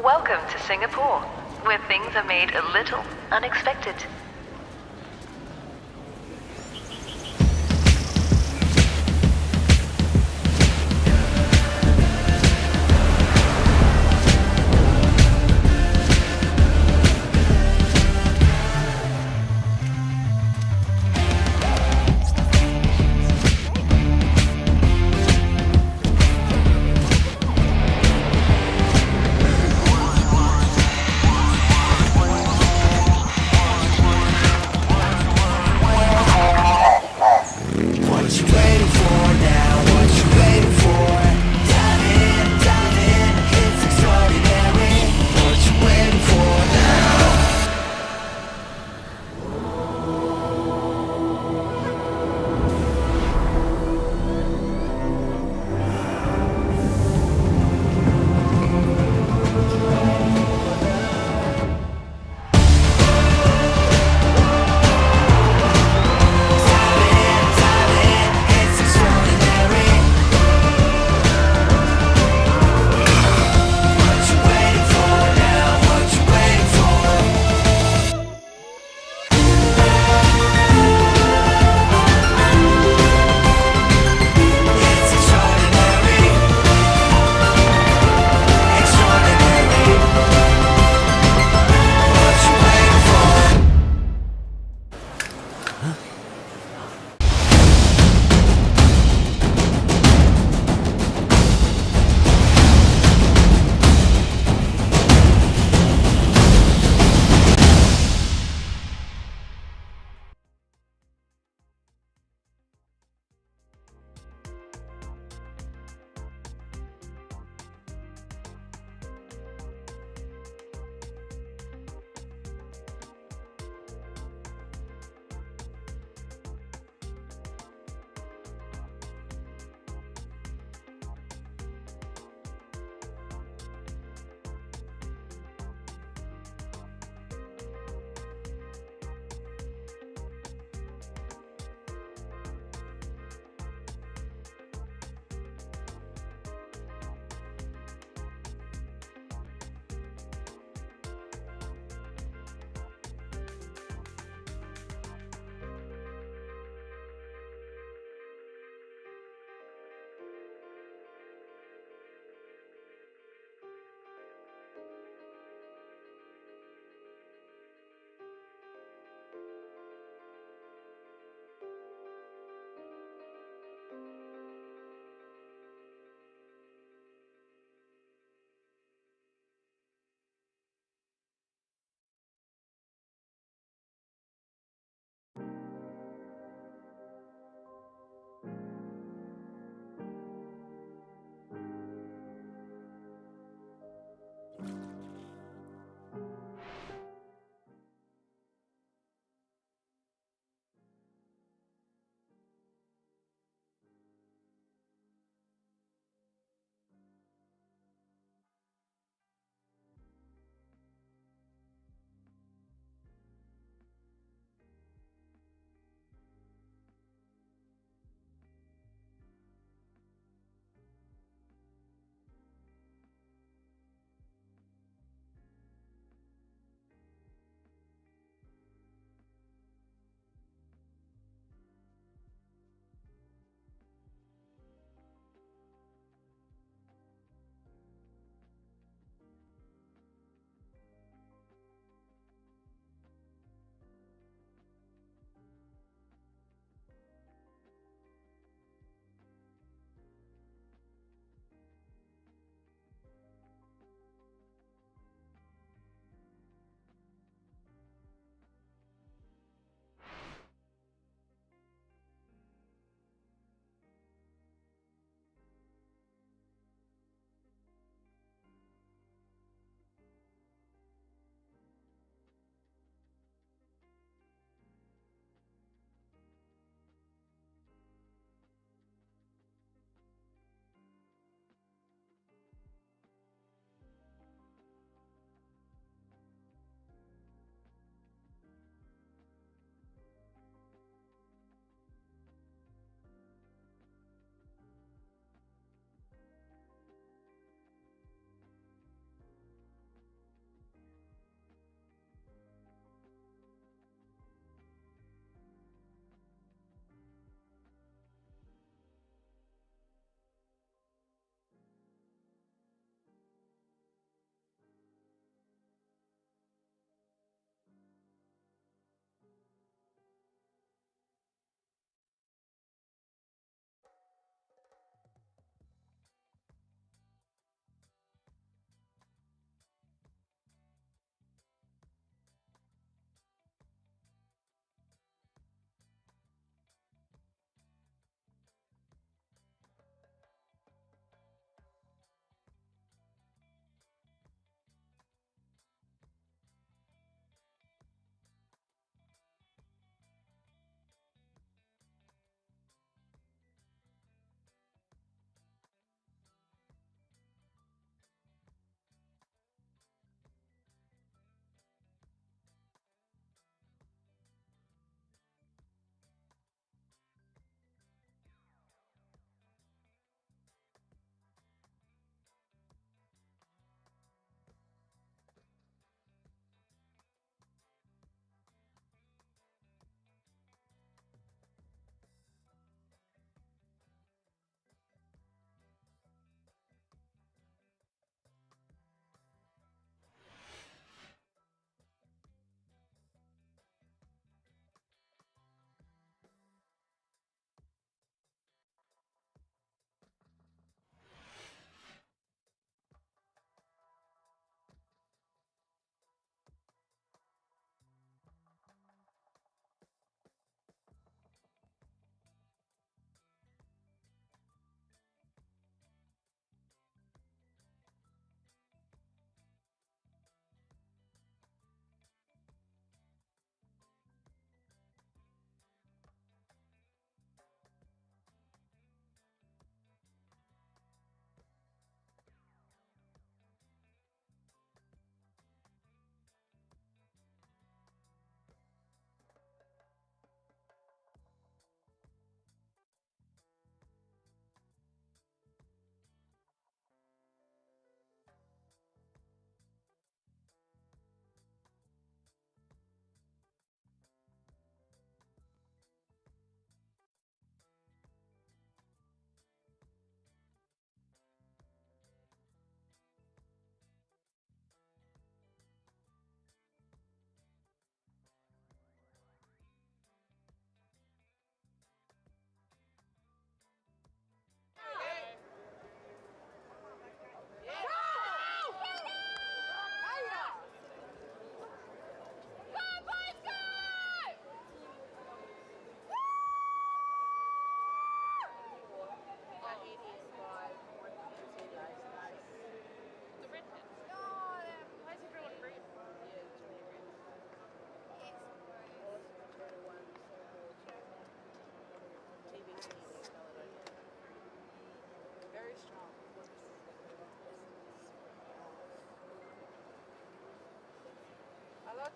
Welcome to Singapore, where things are made a little unexpected.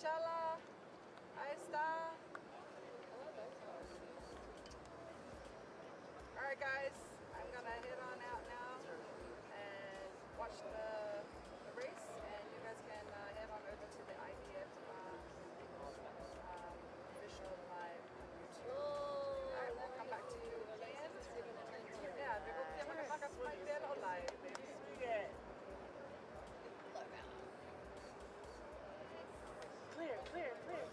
Chala. Ahí está. Alright guys, I'm gonna head on out now and watch the race, and you guys can head on over to the IVF official live on YouTube. Alright, we'll come back to you again. Yeah, we will come back to my bed live. Clear, clear, clear.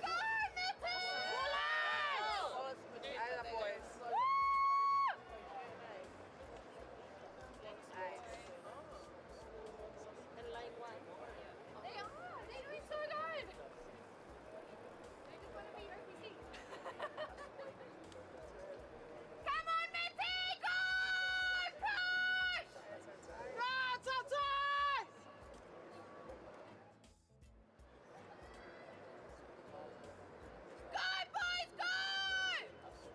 Aye, boys. And line one. They are. They're doing so good. They just want to be OPC. Come on, Mitty! Go! Push! Right, outside! Go, boys, go! That's the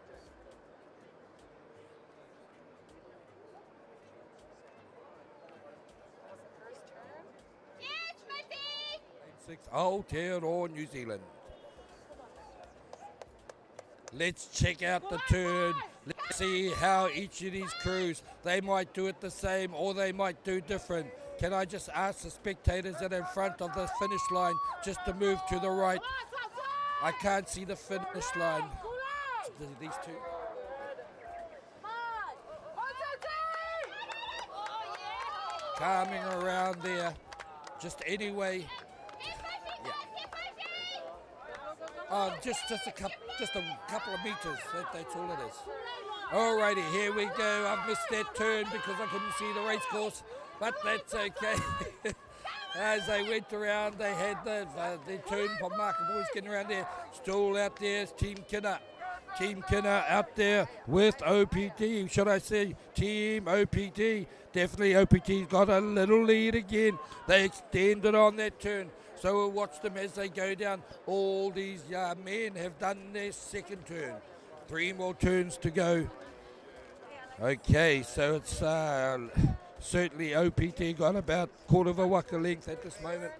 first turn. Yes, Mitty! 6 Aotearoa, New Zealand. Let's check out the turn. Let's see how each of these crews, they might do it the same or they might do different. Can I just ask the spectators that are in front of the finish line just to move to the right? I can't see the finish line. These two. Calming around there. Just anyway. Just a couple of meters. That's all it is. Alrighty, here we go. I've missed that turn because I couldn't see the race course, but that's okay. As they went around, they had the turn for Market Boys getting around there. Still out there is Team Kinner. Team Kinner out there with OPT. Should I say Team OPT? Definitely OPT's got a little lead again. They extended on that turn. So we'll watch them as they go down. All these men have done their second turn. 3 more turns to go. Okay, so it's certainly OPT got about quarter of a waka length at this moment.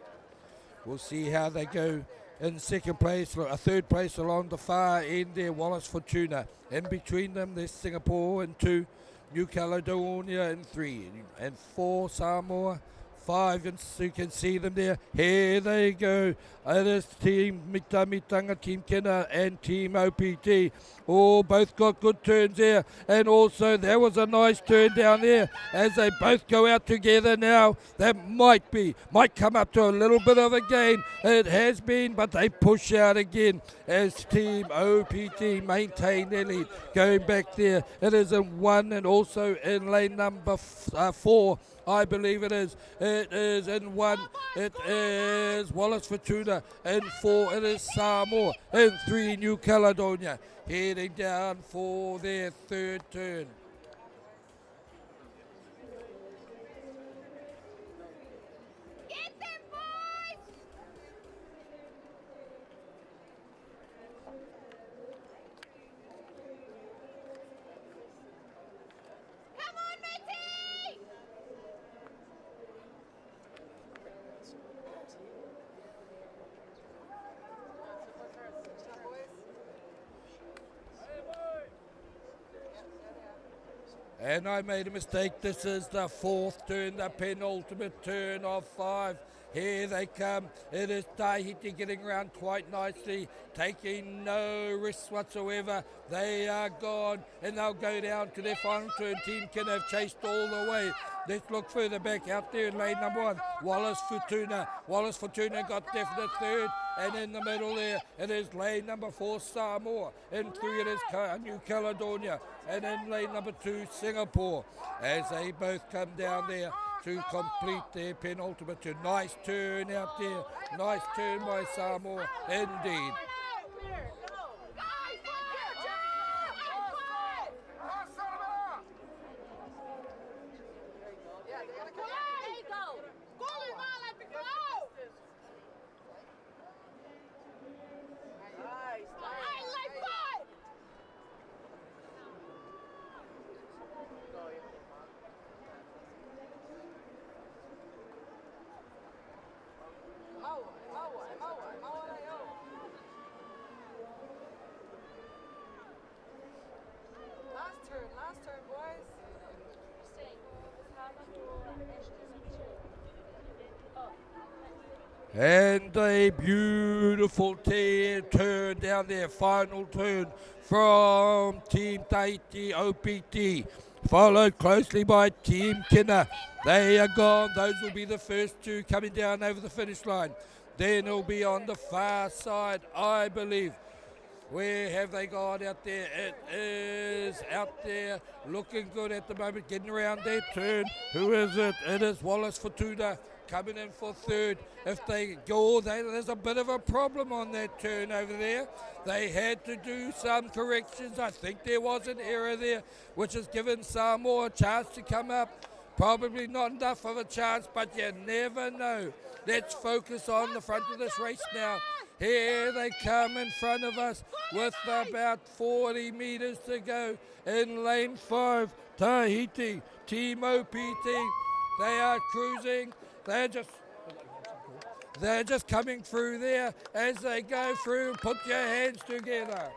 We'll see how they go in second place, third place along the far end there, Wallace Fortuna. In between them, there's Singapore in 2, New Caledonia in 3, and 4 Samoa. 5, and so you can see them there. Here they go. It is Team Mitanga, Team Kinner, and Team OPT. Oh, both got good turns there. And also, there was a nice turn down there as they both go out together now. That might come up to a little bit of a gain. It has been, but they push out again as Team OPT maintain their lead. Going back there, it is in 1 and also in lane number 4. I believe it is. It is in 1. It is Wallace Fortuna. In 4, it is Samoa. In 3, New Caledonia. Heading down for their third turn. Get them, boys! Come on, Mitty! And I made a mistake. This is the 4th turn, the penultimate turn of 5. Here they come. It is Tahiti getting around quite nicely, taking no risks whatsoever. They are gone, and they'll go down to their final turn. Team Kin have chased all the way. Let's look further back out there in lane number 1. Wallace Fortuna. Wallace Fortuna got definite third. And in the middle there, it is lane number 4, Samoa. In 3, it is New Caledonia. And in lane number 2, Singapore. As they both come down there to complete their penultimate turn. Nice turn out there. Nice turn by Samoa. Indeed. And a beautiful turn down there, final turn from Team Tahiti OPT, followed closely by Team Kina. They are gone. Those will be the first two coming down over the finish line. Then it'll be on the far side, I believe. Where have they gone out there? It is out there, looking good at the moment, getting around their turn. Who is it? It is Wallace Fortuna coming in for third. If they go, there's a bit of a problem on that turn over there. They had to do some corrections. I think there was an error there, which has given Samoa a chance to come up. Probably not enough of a chance, but you never know. Let's focus on the front of this race now. Here they come in front of us with about 40 metres to go in lane 5. Tahiti, Team OPT. They are cruising. They're just coming through there as they go through. Put your hands together.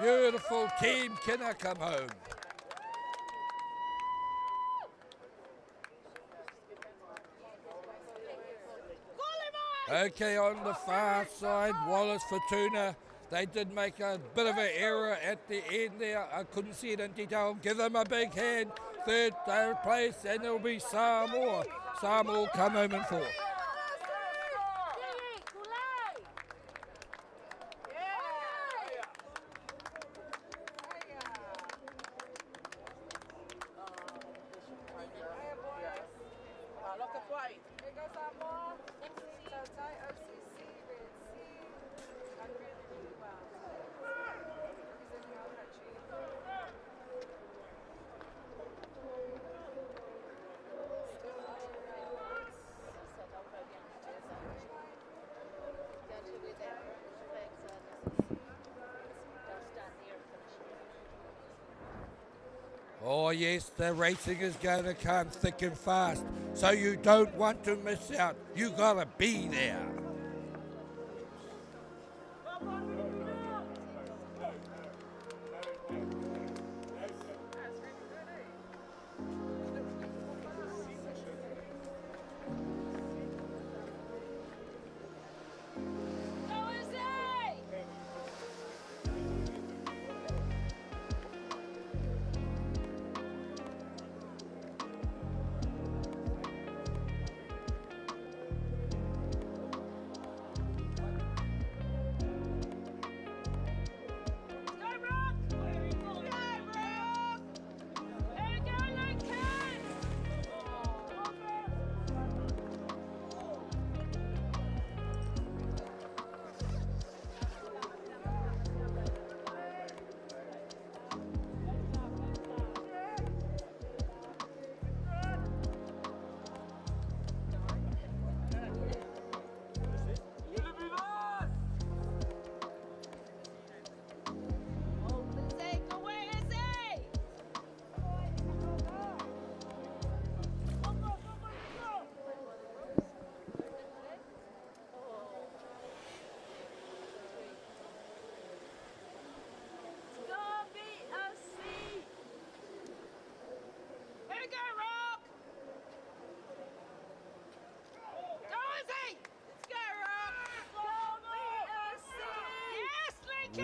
Beautiful Team Kina come home. Okay, on the far side, Wallace Fortuna. They did make a bit of an error at the end there. I couldn't see it in detail. Give them a big hand. Third place, and it'll be Samoa. Samoa will come home in fourth. Oh yes, the racing is going to come thick and fast, so you don't want to miss out. You gotta be there.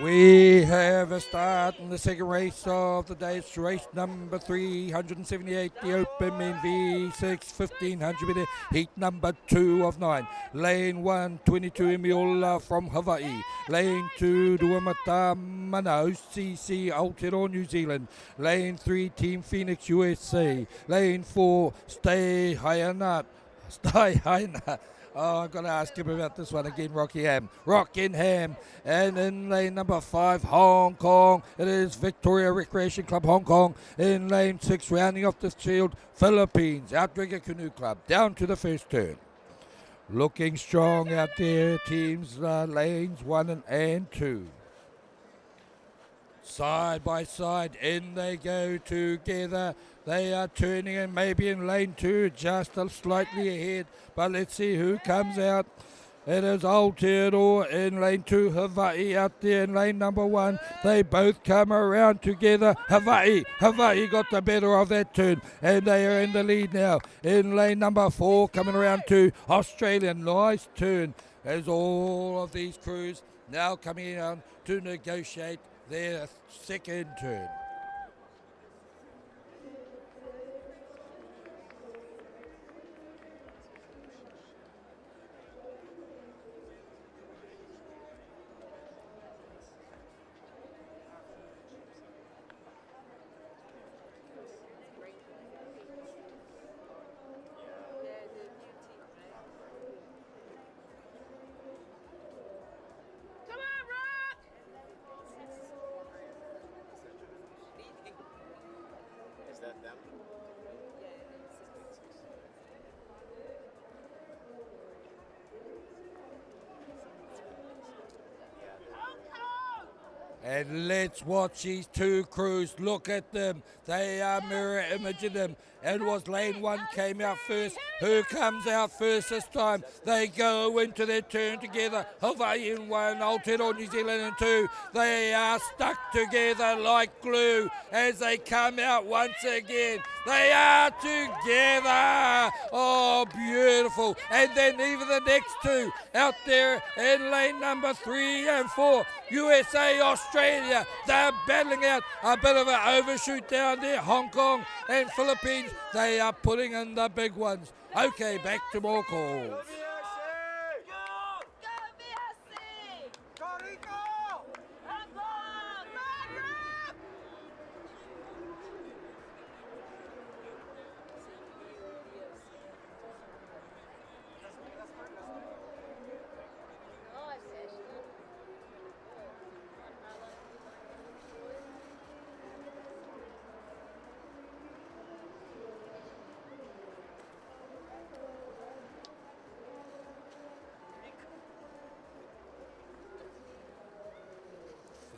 We have a start in the second race of the day. It's race number 378, the Open Men V6 1500 meter, heat number 2 of 9. Lane 1, 22 Emiola from Hawaii. Lane 2, Duamata Mana, OCC Aotearoa, New Zealand. Lane 3, Team Phoenix, USA. Lane 4, Stay Hainat. Oh, I've got to ask him about this one again, Rockingham. And in lane number 5, Hong Kong, it is Victoria Recreation Club, Hong Kong. In lane 6, rounding off the field, Philippines, Outrigger Canoe Club, down to the first turn. Looking strong out there, teams lanes 1 and 2. Side by side, in they go together. They are turning and maybe in lane 2, just slightly ahead. But let's see who comes out. It is Aotearoa in lane 2, Hawaii out there in lane number 1. They both come around together. Hawaii got the better of that turn, and they are in the lead now. In lane number 4, coming around to Australia. Nice turn as all of these crews now coming on to negotiate their second turn. Come on, Rock! Is that them? And let's watch these two crews. Look at them. They are mirror imaging them. It was lane 1 came out first. Who comes out first this time? They go into their turn together. Hawaii in 1, Aotearoa New Zealand in 2. They are stuck together like glue as they come out once again. They are together. Oh, beautiful. And then even the next 2 out there in lane number 3 and 4. USA, Australia, they're battling out a bit of an overshoot down there. Hong Kong and Philippines, they are putting in the big ones. Okay, back to more calls.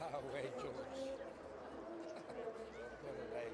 Far away, George. What a name.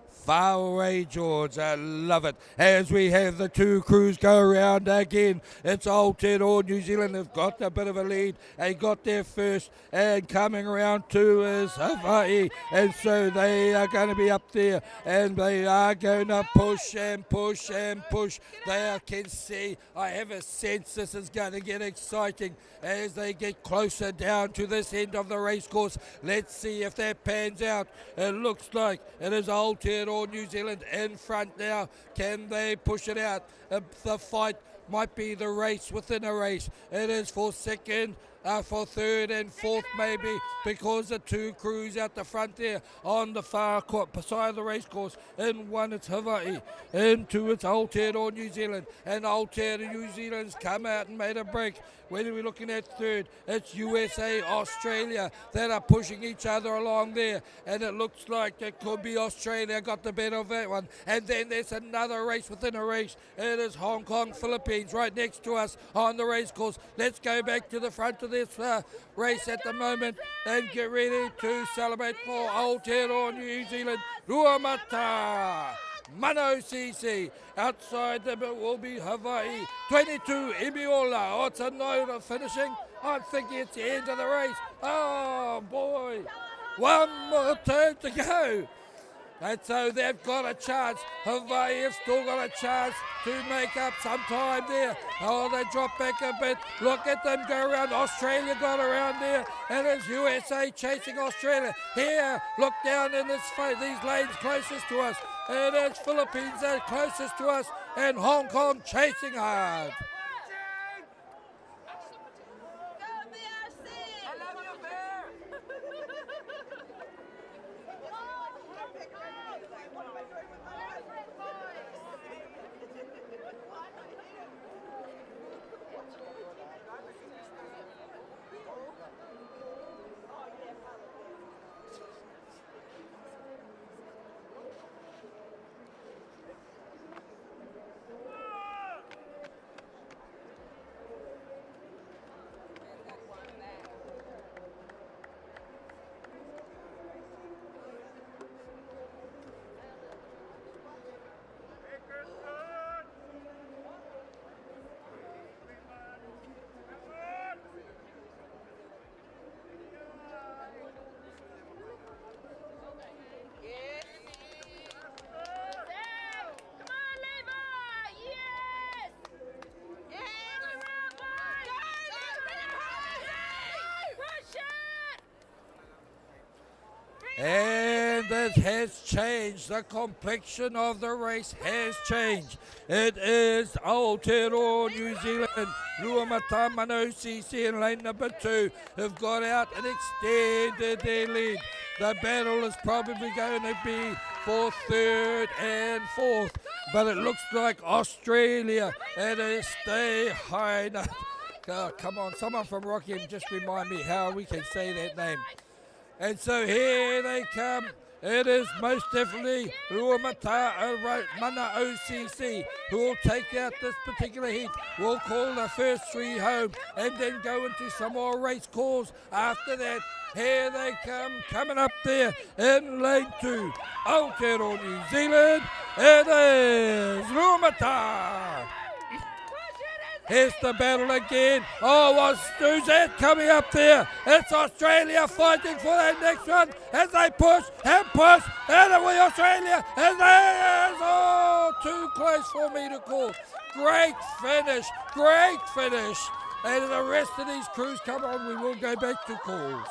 Far away, George. I love it. As we have the 2 crews go around again. It's Aotearoa New Zealand have got a bit of a lead. They got there first, and coming around 2 is Hawaii. And so they are going to be up there, and they are going to push and push and push. They can see, I have a sense this is going to get exciting as they get closer down to this end of the race course. Let's see if that pans out. It looks like it is Aotearoa New Zealand in front now. Can they push it out? The fight might be the race within a race. It is for second, for third and fourth maybe, because the 2 crews out the front there on the far side of the race course. In 1 it's Hawaii, in 2 it's Aotearoa New Zealand, and Aotearoa New Zealand's come out and made a break. When are we looking at third? It's USA, Australia that are pushing each other along there, and it looks like it could be Australia got the better of that one. And then there's another race within a race. It is Hong Kong, Philippines right next to us on the race course. Let's go back to the front of this race at the moment and get ready to celebrate for Aotearoa New Zealand. Ruamata! Mano Sisi. Outside them it will be Hawaii. 22, Imiola. Oh, it's a note of finishing. I'm thinking it's the end of the race. Oh, boy. One more turn to go. And so they've got a chance. Hawaii have still got a chance to make up some time there. Oh, they drop back a bit. Look at them go around. Australia got around there. And it's USA chasing Australia. Here, look down in these lanes closest to us. It is Philippines that are closest to us. And Hong Kong chasing hard. And it has changed. The complexion of the race has changed. It is Aotearoa New Zealand, Ruamata Mano CC in lane number 2 have got out and extended their lead. The battle is probably going to be for 3rd and 4th, but it looks like Australia and it stay high. Oh, come on, someone from Rockingham just remind me how we can say that name. And so here they come. It is most definitely Ruamata Mana OCC who will take out this particular heat. We'll call the first 3 home and then go into some more race calls after that. Here they come, coming up there in lane 2. Aotearoa New Zealand, it is Ruamata. Here's the battle again. Oh, who's that coming up there? It's Australia fighting for that next one as they push and push. And away Australia. And there's, too close for me to call. Great finish. And the rest of these crews, come on, we will go back to calls.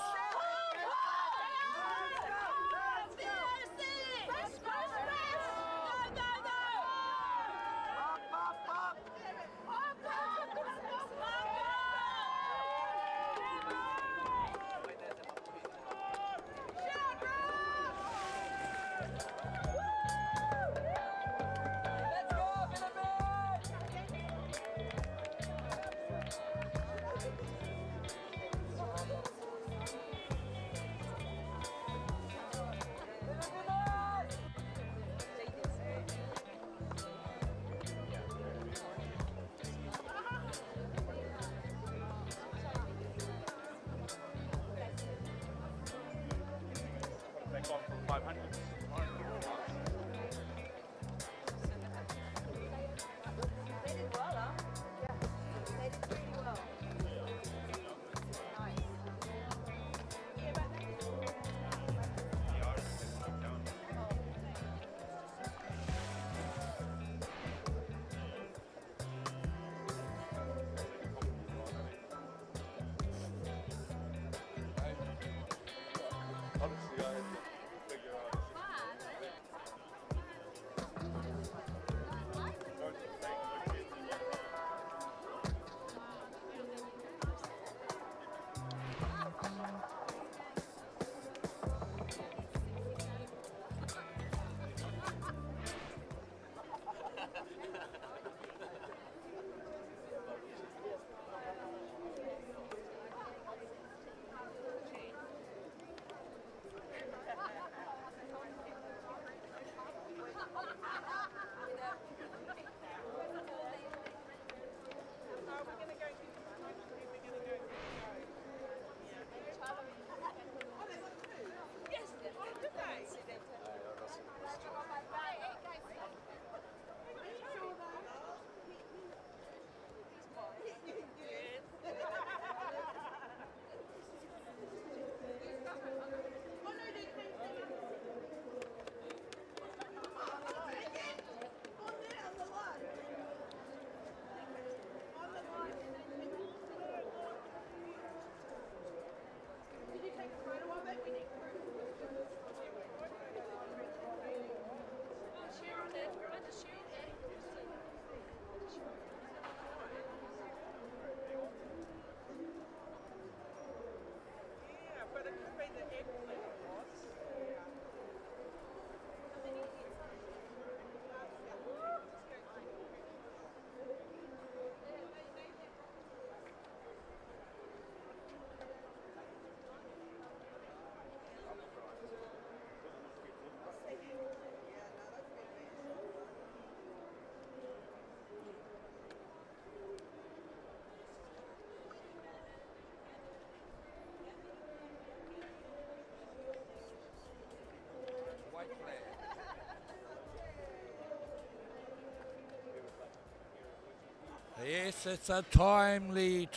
Yes, it's a timely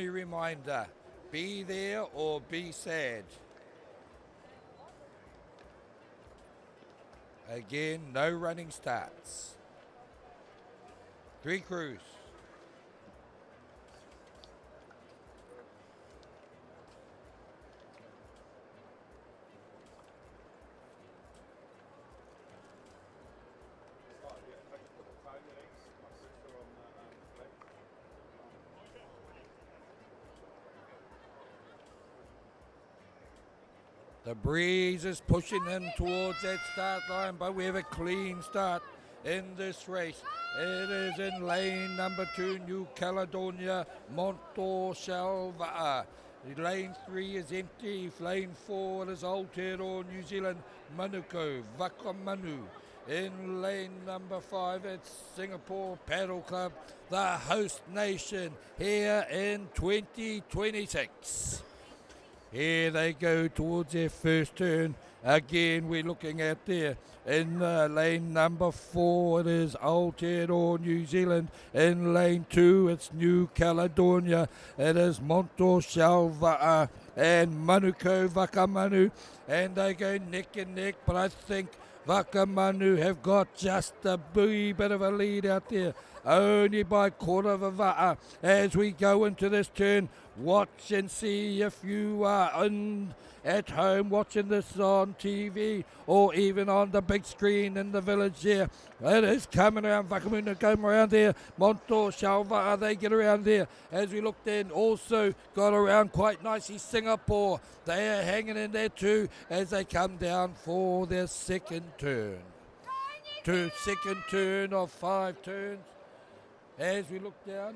reminder. Be there or be sad. Again, no running starts. 3 crews. The breeze is pushing them towards that start line, but we have a clean start in this race. It is in lane number 2, New Caledonia, Monto Shalva. Lane 3 is empty. Lane 4 is Aotearoa, New Zealand, Manuko, Vakamanu. In lane number 5, it's Singapore Paddle Club, the host nation here in 2026. Here they go towards their first turn. Again, we're looking at there. In lane number 4, it is Aotearoa, New Zealand. In lane 2, it's New Caledonia. It is Monto Shalva and Manuko Vakamanu. And they go neck and neck, but I think Vakamanu have got just a wee bit of a lead out there. Only by quarter of a va'a. As we go into this turn, watch and see if you are at home watching this on TV or even on the big screen in the village there. It is coming around. Vakamunu come around there. Monto Shalva, they get around there. As we look then, also got around quite nicely Singapore. They are hanging in there too as they come down for their second turn. Second turn of 5 turns. As we look down.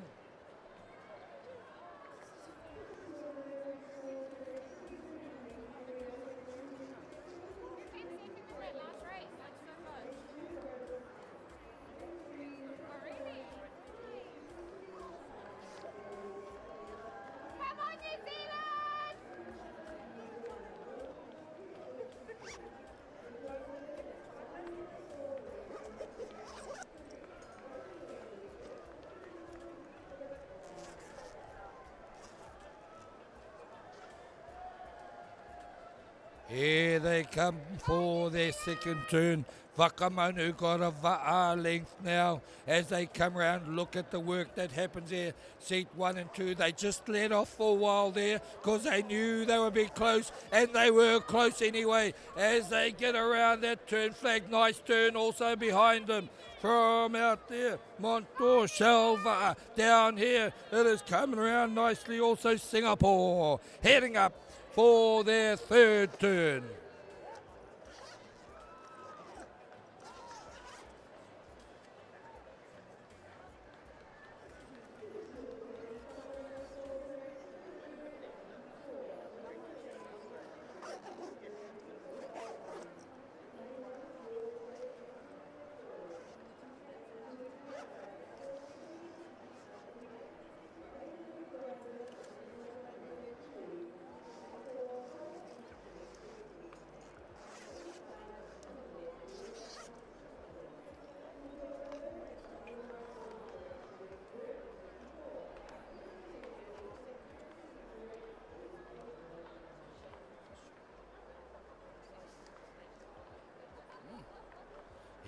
Here they come for their second turn. Vakamanu got a va'a length now as they come around. Look at the work that happens there. Seat 1 and 2, they just let off for a while there because they knew they would be close, and they were close anyway as they get around that turn flag. Nice turn also behind them. From out there, Monto Shalva down here. It is coming around nicely. Also Singapore heading up for their third turn.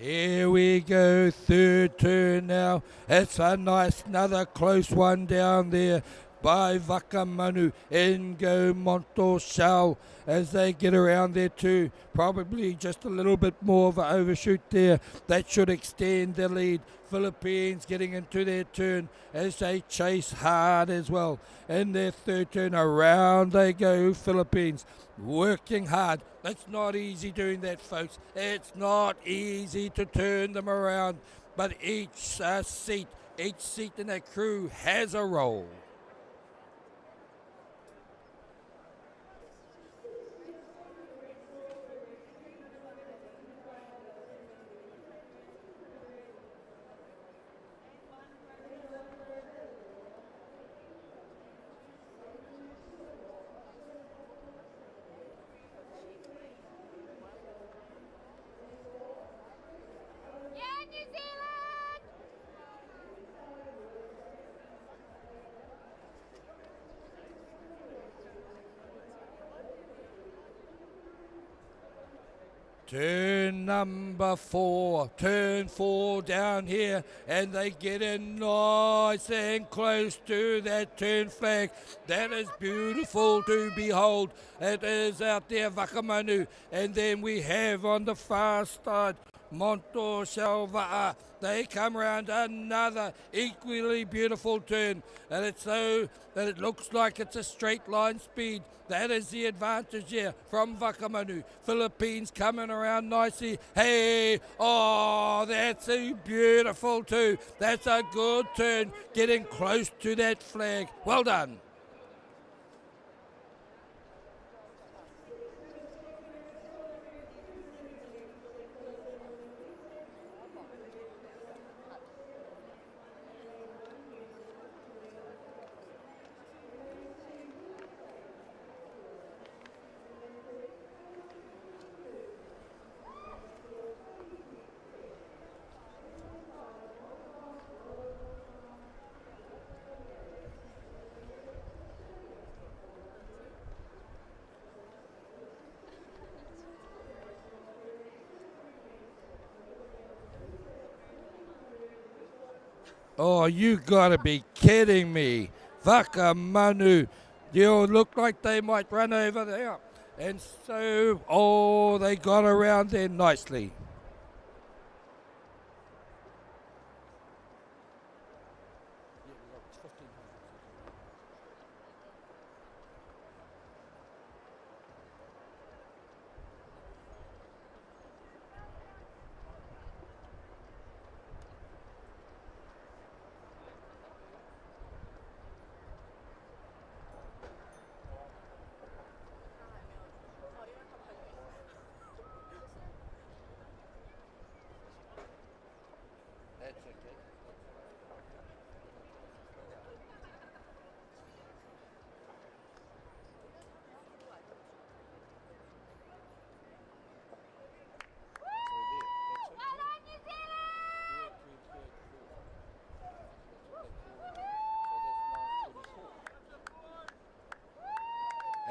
Here we go, third turn now. It's a nice, another close one down there by Vakamanu. In go Monto Shal as they get around there too. Probably just a little bit more of an overshoot there. That should extend the lead. Philippines getting into their turn as they chase hard as well. In their third turn, around they go, Philippines. Working hard. It's not easy doing that, folks. It's not easy to turn them around. But each seat in that crew has a role. Turn number 4, turn 4 down here, and they get in nice and close to that turn flag. That is beautiful to behold. It is out there, Vakamanu, and then we have on the far side Monto Salva'a. They come around another equally beautiful turn, and it's so that it looks like it's a straight line speed. That is the advantage here from Vakamanu. Philippines coming around nicely. Hey, oh, that's a beautiful too. That's a good turn, getting close to that flag. Well done. Oh, you gotta be kidding me. Vakamanu. You look like they might run over there. And so, oh, they got around there nicely.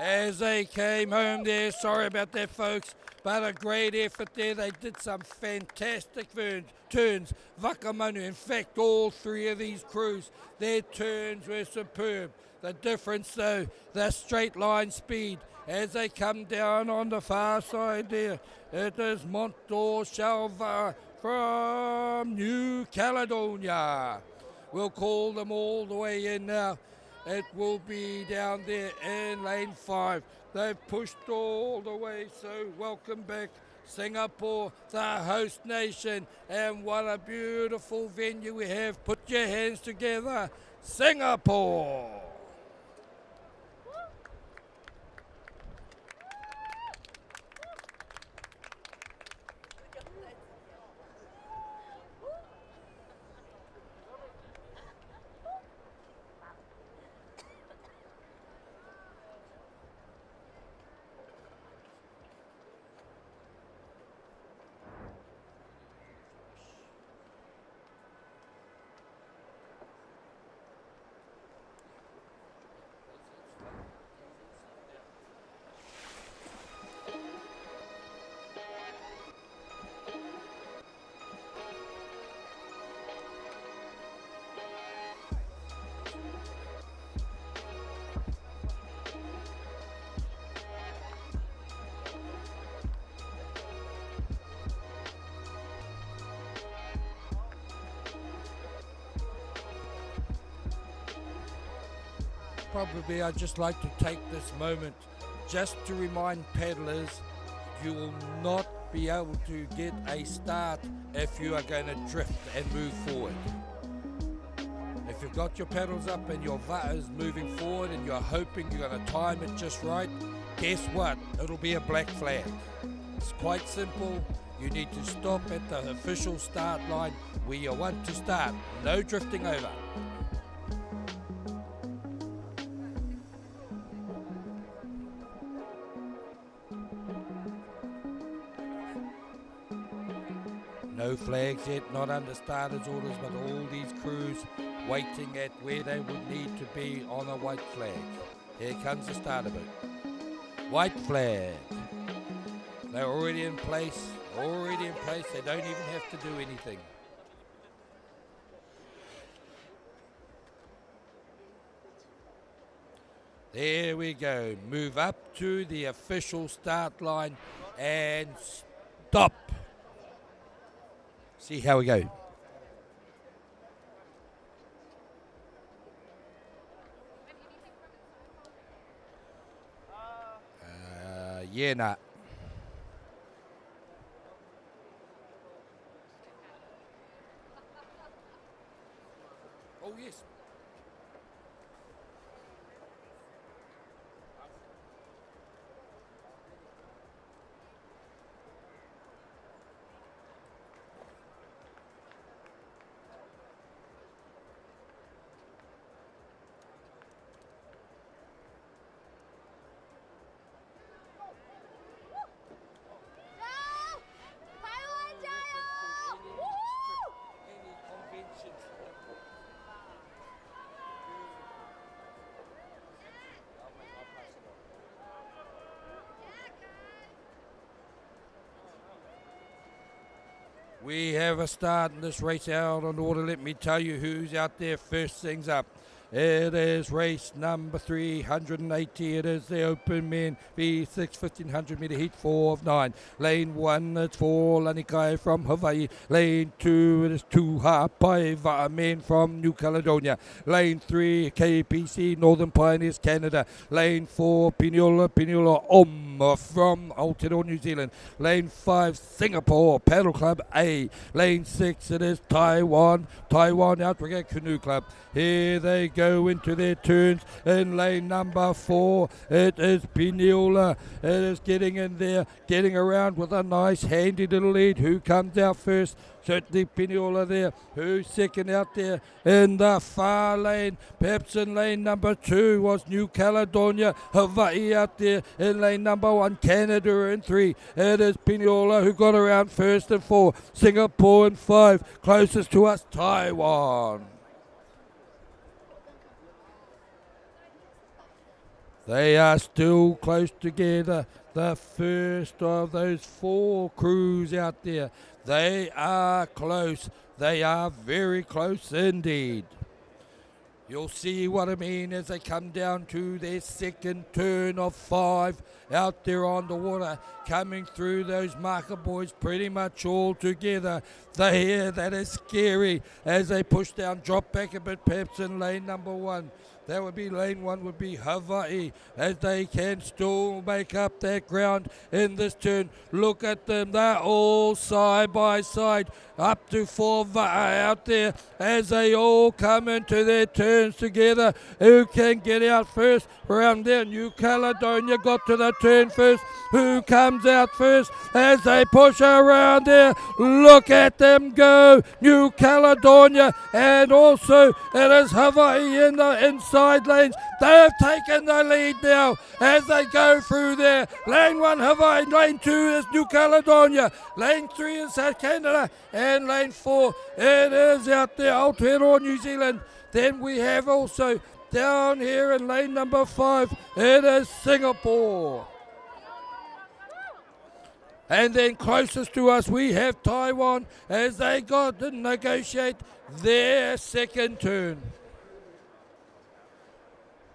As they came home there, sorry about that, folks, but a great effort there. They did some fantastic turns. Vakamanu, in fact, all three of these crews, their turns were superb. The difference, though, the straight line speed. As they come down on the far side there, it is Monto Salva from New Caledonia. We'll call them all the way in now. It will be down there in lane 5. They've pushed all the way, so welcome back Singapore, the host nation. And what a beautiful venue we have. Put your hands together, Singapore. Probably I'd just like to take this moment just to remind paddlers you will not be able to get a start if you are going to drift and move forward. If you've got your paddles up and your va is moving forward and you're hoping you're going to time it just right, guess what? It'll be a black flag. It's quite simple. You need to stop at the official start line where you want to start. No drifting over. No flags yet, not under starters orders, but all these crews waiting at where they would need to be on a white flag. Here comes the starter boat. White flag. They're already in place, They don't even have to do anything. There we go. Move up to the official start line and stop. see how we go. Yeah, nah. Oh, yes. We have a start in this race out on the water. Let me tell you who's out there first things up. It is race number 380. It is the open men V6 1500 metre heat 4 of 9. Lane 1, it's for Lanikai from Hawaii. Lane 2, it is 2 Hapaiva men from New Caledonia. Lane 3, KPC Northern Pioneers Canada. Lane 4, Piniola Om from Aotearoa New Zealand. Lane 5, Singapore Paddle Club A. Lane 6, it is Taiwan Outrigger Canoe Club. Here they go into their turns in lane number 4. It is Piniola. It is getting in there, getting around with a nice handy little lead. Who comes out first? Certainly Piniola there. Who's second out there in the far lane? Perhaps in lane number 2 was New Caledonia. Hawaii out there in lane number 1. Canada in 3. It is Piniola who got around first in 4. Singapore in 5. Closest to us, Taiwan. They are still close together. The first of those 4 crews out there. They are close. They are very close indeed. You'll see what I mean as they come down to their second turn of 5 out there on the water, coming through those marker boys pretty much all together. That is scary as they push down, drop back a bit perhaps in lane number 1. That would be lane 1 would be Hawaii as they can still make up that ground in this turn. Look at them, they're all side by side, up to 4 out there as they all come into their turns together. Who can get out first? Around there, New Caledonia got to the turn first. Who comes out first as they push around there? Look at them go, New Caledonia, and also it is Hawaii in the inside lanes. They have taken the lead now as they go through there. Lane 1 Hawaii, lane 2 is New Caledonia, lane 3 is South Canada, and lane 4 it is out there Aotearoa New Zealand. Then we have also down here in lane number 5, it is Singapore. And then closest to us we have Taiwan as they got to negotiate their second turn.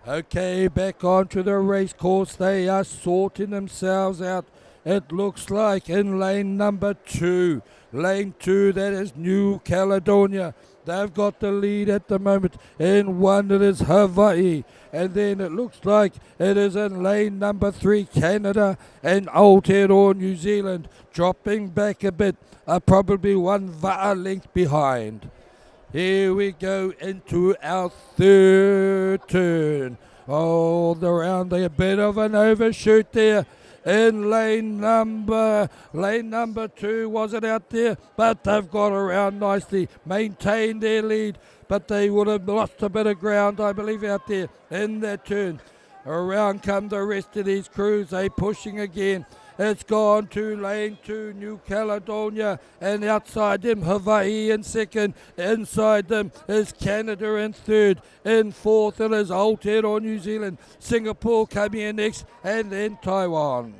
Okay, back onto the race course. They are sorting themselves out. It looks like in lane number 2. Lane 2, that is New Caledonia. They've got the lead at the moment. In 1, it is Hawaii. And then it looks like it is in lane number 3, Canada and Aotearoa New Zealand. Dropping back a bit, probably 1 va'a length behind. Here we go into our third turn. Oh, the round, a bit of an overshoot there. In lane number 2 was it out there, but they've got around nicely, maintained their lead, but they would have lost a bit of ground, I believe, out there in that turn. Around come the rest of these crews, they pushing again. It's gone to lane 2, New Caledonia, and outside them Hawaii in second. Inside them is Canada in third. In fourth it is Aotearoa New Zealand. Singapore coming in next, and then Taiwan.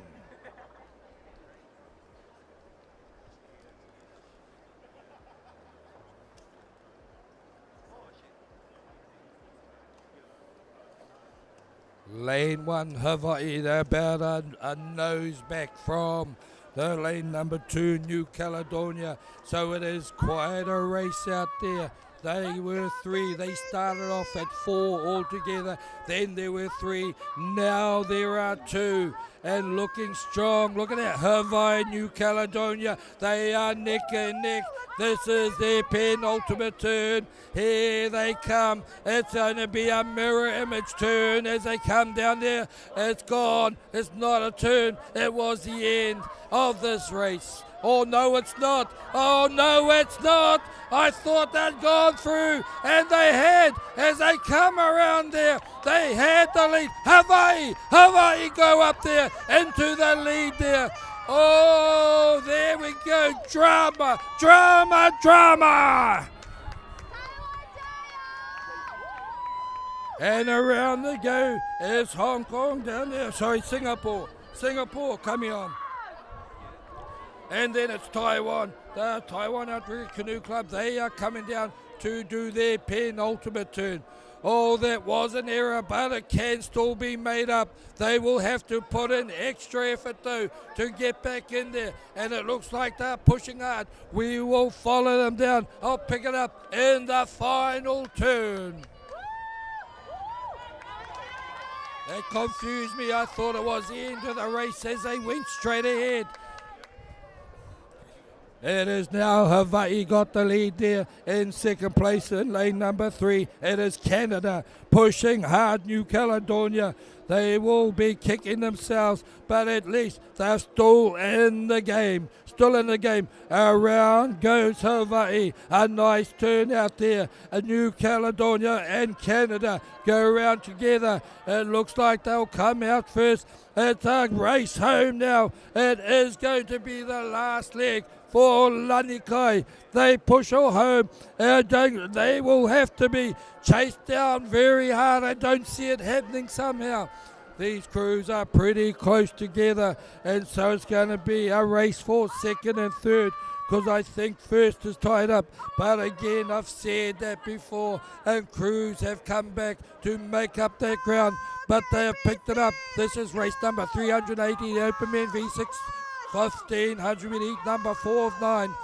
Lane 1, Hawaii, they're about a nose back from the lane number 2, New Caledonia. So it is quite a race out there. They were 3. They started off at 4 altogether. Then there were 3. Now there are 2. And looking strong. Look at that. Hawaii, New Caledonia. They are neck and neck. This is their penultimate turn. Here they come. It's going to be a mirror image turn as they come down there. It's gone. It's not a turn. It was the end of this race. Oh, no, it's not. Oh, no, it's not. I thought they'd gone through, and they had. As they come around there, they had the lead. Hawaii go up there into the lead there. Oh, there we go. Drama. And around they go is Hong Kong down there. Sorry, Singapore, coming on. And then it's Taiwan, the Taiwan Outrigger Canoe Club. They are coming down to do their penultimate turn. Oh, that was an error, but it can still be made up. They will have to put in extra effort, though, to get back in there. And it looks like they're pushing hard. We will follow them down. I'll pick it up in the final turn. That confused me. I thought it was the end of the race as they went straight ahead. It is now Hawaii got the lead there in second place in lane number 3. It is Canada pushing hard New Caledonia. They will be kicking themselves, but at least they're still in the game. Around goes Hawaii. A nice turn out there. A New Caledonia and Canada go around together. It looks like they'll come out first. It's a race home now. It is going to be the last leg for Lanikai. They push her home. They will have to be chased down very hard. I don't see it happening somehow. These crews are pretty close together, and so it's going to be a race for second and third, because I think first is tied up. But again, I've said that before, and crews have come back to make up that ground, but they have picked it up. This is race number 380, the Open Men V6, 1500 meter heat, number 4 of 9.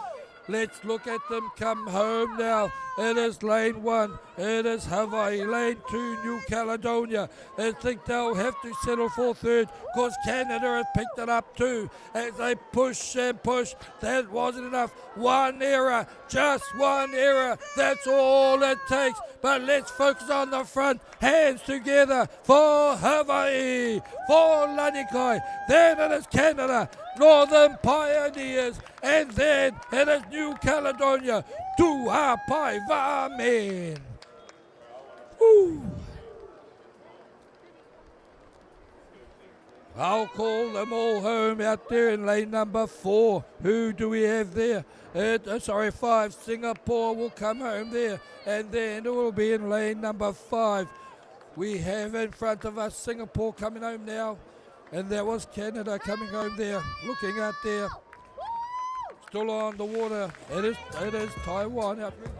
Let's look at them come home now. It is lane 1. It is Hawaii. Lane 2, New Caledonia. I think they'll have to settle for third, because Canada has picked it up too. As they push and push, that wasn't enough. One error, just one error. That's all it takes. But let's focus on the front. Hands together for Hawaii, for Lanikai. Then it is Canada, Northern Pioneers. And then it is New Caledonia, Tuhapai Vamen. I'll call them all home out there in lane number 4. Who do we have there? 5. Singapore will come home there. And then it will be in lane number 5. We have in front of us Singapore coming home now. And that was Canada coming home there. Looking out there. Still on the water. It is Taiwan out there.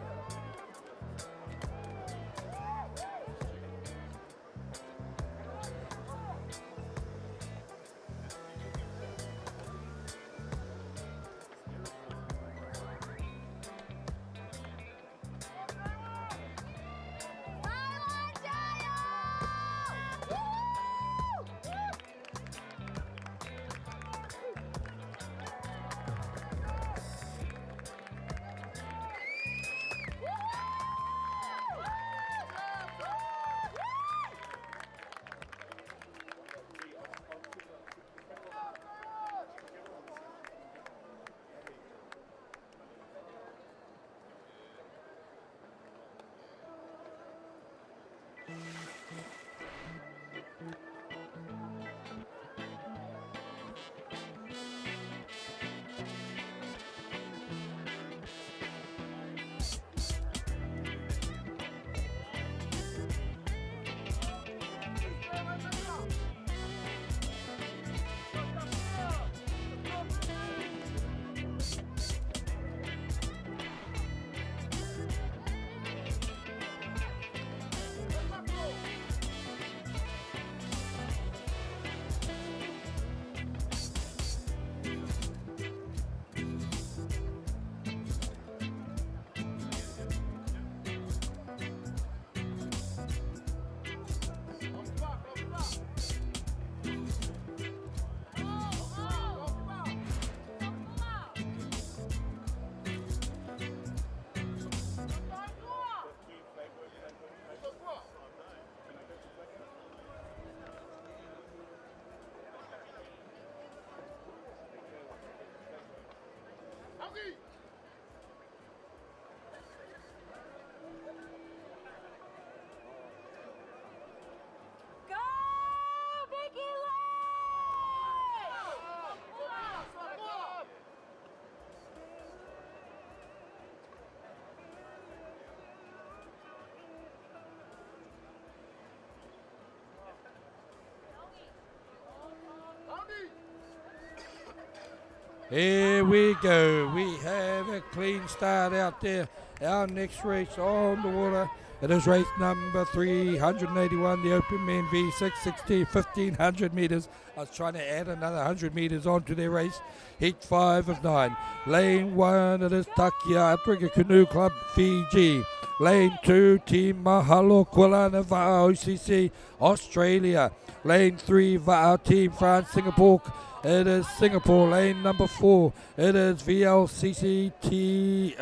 Here we go. We have a clean start out there. Our next race on the water. It is race number 381, the Open Men V6, 1500 metres. I was trying to add another 100 metres onto their race. Heat 5 of 9. Lane 1, it is Takia Outrigger Canoe Club, Fiji. Lane 2, Team Mahalo Kuala Va'a OCC, Australia. Lane 3, Va'a Team France, Singapore. It is Singapore. Lane number 4, it is VLCCT.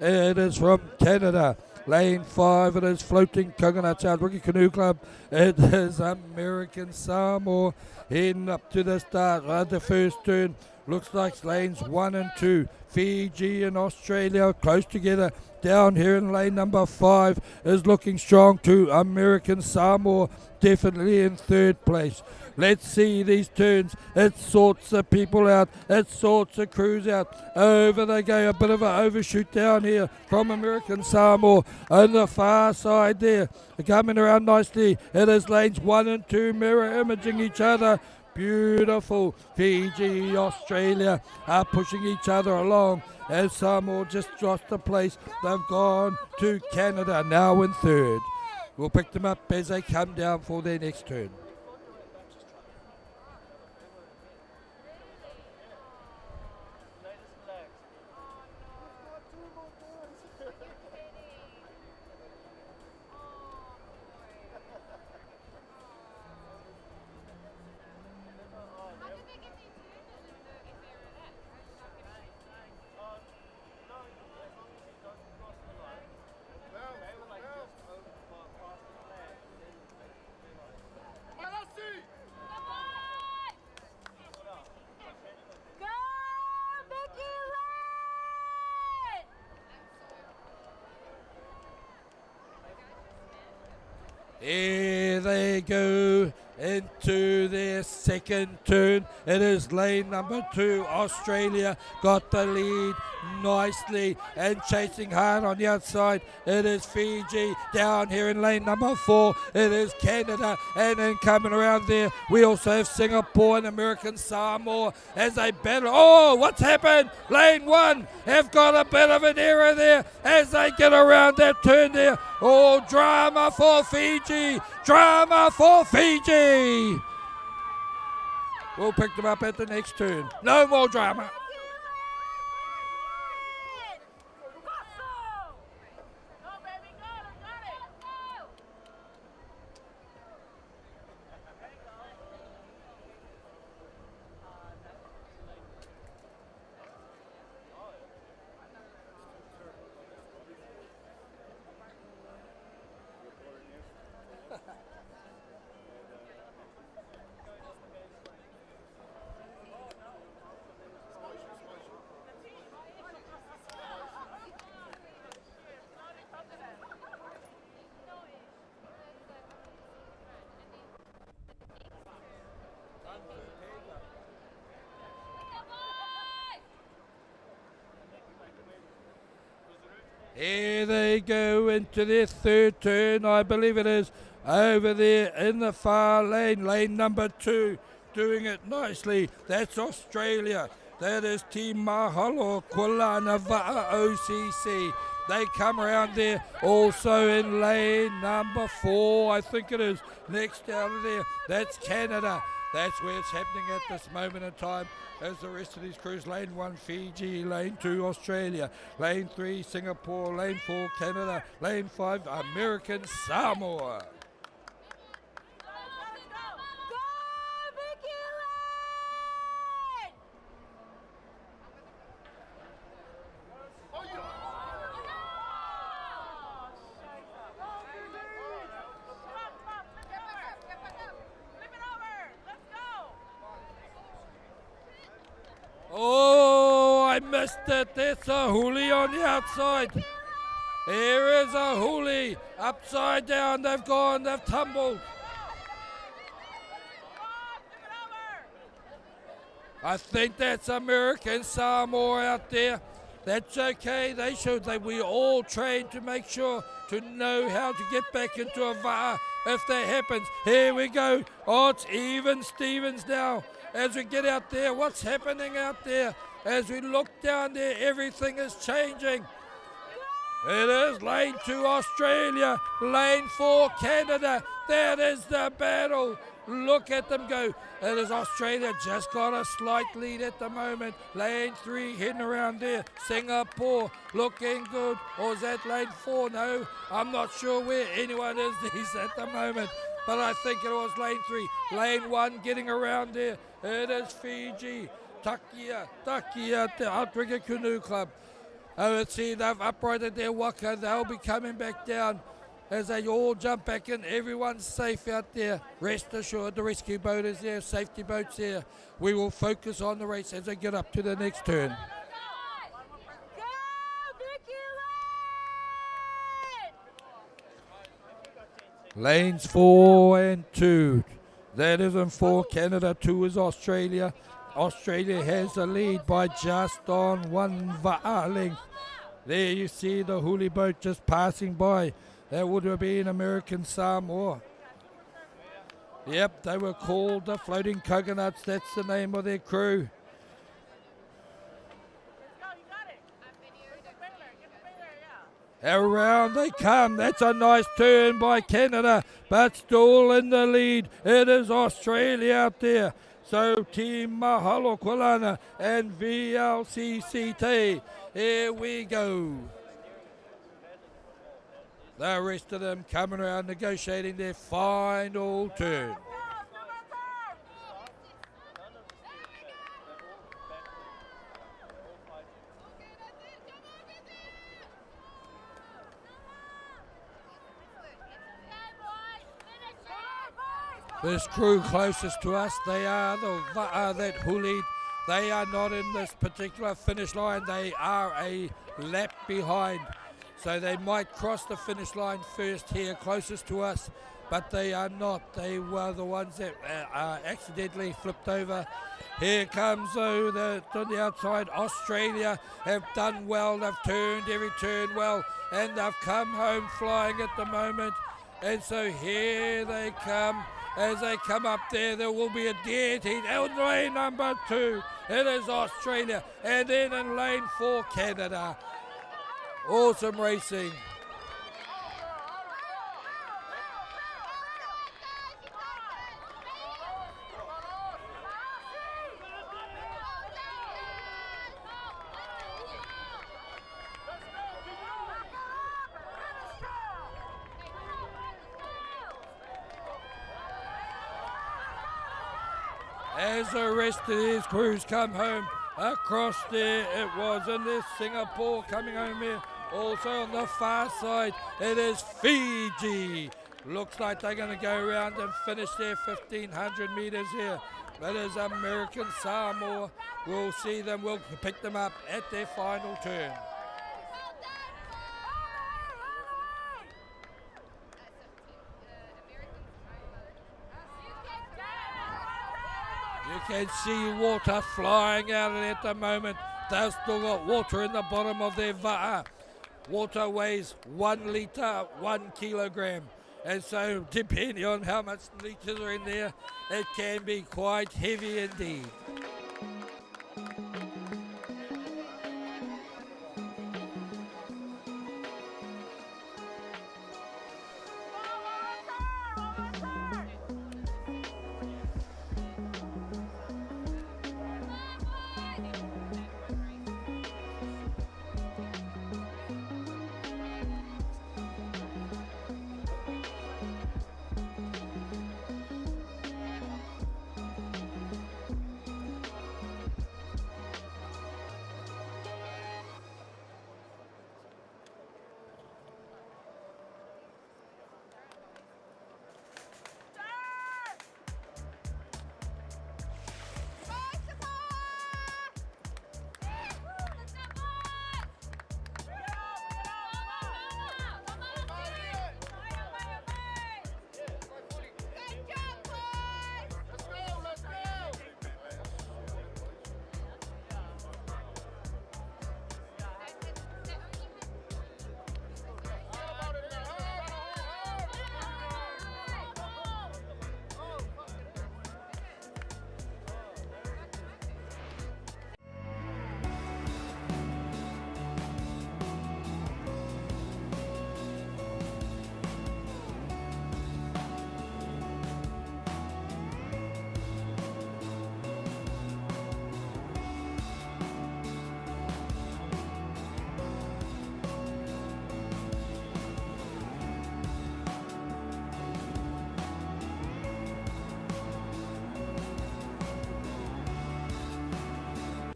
It is from Canada. Lane 5, it is Floating Coconuts Outrigger Canoe Club. It is American Samoa heading up to the start. The first turn looks like lanes 1 and 2. Fiji and Australia close together. Down here in lane number 5 is looking strong to American Samoa, definitely in third place. Let's see these turns. It sorts the people out. It sorts the crews out. Over they go. A bit of an overshoot down here from American Samoa. On the far side there. Coming around nicely. It is lanes 1 and 2 mirror imaging each other. Beautiful. Fiji, Australia are pushing each other along. As Samoa just lost the place. They've gone to Canada now in third. We'll pick them up as they come down for their next turn. Here they go into their second turn. It is lane number 2. Australia got the lead nicely and chasing hard on the outside. It is Fiji down here in lane number 4. It is Canada, and then coming around there we also have Singapore and American Samoa as they battle. Oh, what's happened? Lane 1 have got a bit of an error there as they get around that turn there. Oh, drama for Fiji! Drama for Fiji! We'll pick them up at the next turn. No more drama. Here they go into their third turn, I believe it is, over there in the far lane, lane number 2, doing it nicely. That's Australia. That is Team Mahalo Kuala Va'a OCC. They come around there also in lane number 4, I think it is, next out of there. That's Canada. That's where it's happening at this moment in time as the rest of these crews. Lane 1 Fiji, lane 2 Australia, lane 3 Singapore, lane 4 Canada, lane 5 American Samoa. Oh, I missed it. That's a hoolie on the outside. Here is a hoolie. Upside down, they've gone, they've tumbled. I think that's American Samoa out there. That's okay. We all train to make sure to know how to get back into a va'a if that happens. Here we go. Oh, it's even Stevens now. As we get out there, what's happening out there? As we look down there, everything is changing. It is lane 2 Australia, lane 4 Canada. That is the battle. Look at them go. It is Australia just got a slight lead at the moment. Lane 3 heading around there. Singapore looking good. Or is that lane 4? No, I'm not sure where anyone is at the moment. But I think it was lane 3. Lane 1 getting around there. It is Fiji. Takia, the Outrigger Canoe Club. Oh, let's see, they've uprighted their waka. They'll be coming back down as they all jump back in. Everyone's safe out there. Rest assured, the rescue boat is there, safety boat's there. We will focus on the race as they get up to the next turn. Lanes 4 and 2. That is in 4 Canada, 2 is Australia. Australia has the lead by just on 1 va'a length. There you see the huli boat just passing by. That would have been American Samoa. Yep, they were called the Floating Coconuts. That's the name of their crew. Around they come. That's a nice turn by Canada, but still in the lead. It is Australia out there. So Team Mahalo Kulana and VLCCT. Here we go. The rest of them coming around negotiating their final turn. This crew closest to us, they are the va'a that hulied. They are not in this particular finish line. They are a lap behind. So they might cross the finish line first here, closest to us, but they are not. They were the ones that accidentally flipped over. Here comes, though, on the outside, Australia have done well. They've turned every turn well, and they've come home flying at the moment. And so here they come. As they come up there will be a dead heat. In lane number 2, it is Australia. And then in lane 4, Canada. Awesome racing. As the rest of these crews come home across there, it was in this Singapore coming home here. Also on the far side, it is Fiji. Looks like they're going to go around and finish their 1,500 meters here. That is American Samoa. We'll see them, we'll pick them up at their final turn. You can see water flying out of it at the moment. They've still got water in the bottom of their va'a. Water weighs 1 litre, 1 kilogram. And so depending on how much litres are in there, it can be quite heavy indeed.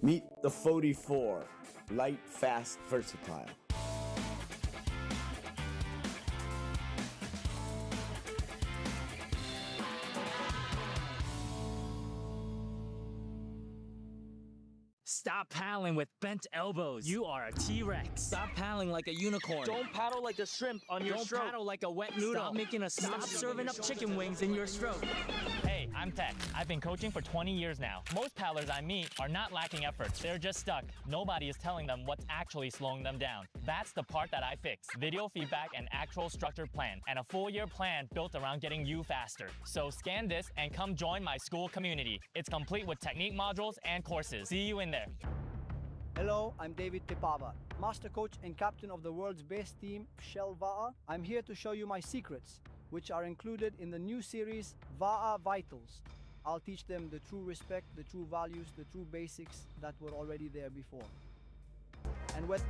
Meet the 44, light, fast, versatile. Stop paddling with bent elbows. You are a T-Rex. Stop paddling like a unicorn. Don't paddle like a shrimp on your stroke. Don't paddle like a wet noodle. Stop making a stop serving up chicken wings in your stroke. Hey, I'm Tech. I've been coaching for 20 years now. Most paddlers I meet are not lacking effort. They're just stuck. Nobody is telling them what's actually slowing them down. That's the part that I fix. Video feedback and actual structured plan. And a full-year plan built around getting you faster. So scan this and come join my school community. It's complete with technique modules and courses. See you in there. Hello, I'm David Pepava, master coach and captain of the world's best team, Shell VAA. I'm here to show you my secrets, which are included in the new series, VAA Vitals. I'll teach them the true respect, the true values, the true basics that were already there before. And with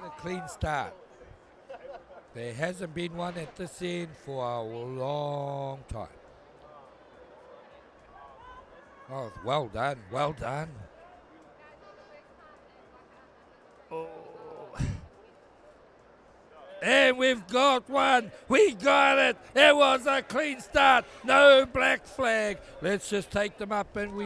a clean start. There hasn't been one at this end for a long time. Oh, well done, well done. Oh. And we've got one. We got it. It was a clean start. No black flag. Let's just take them up and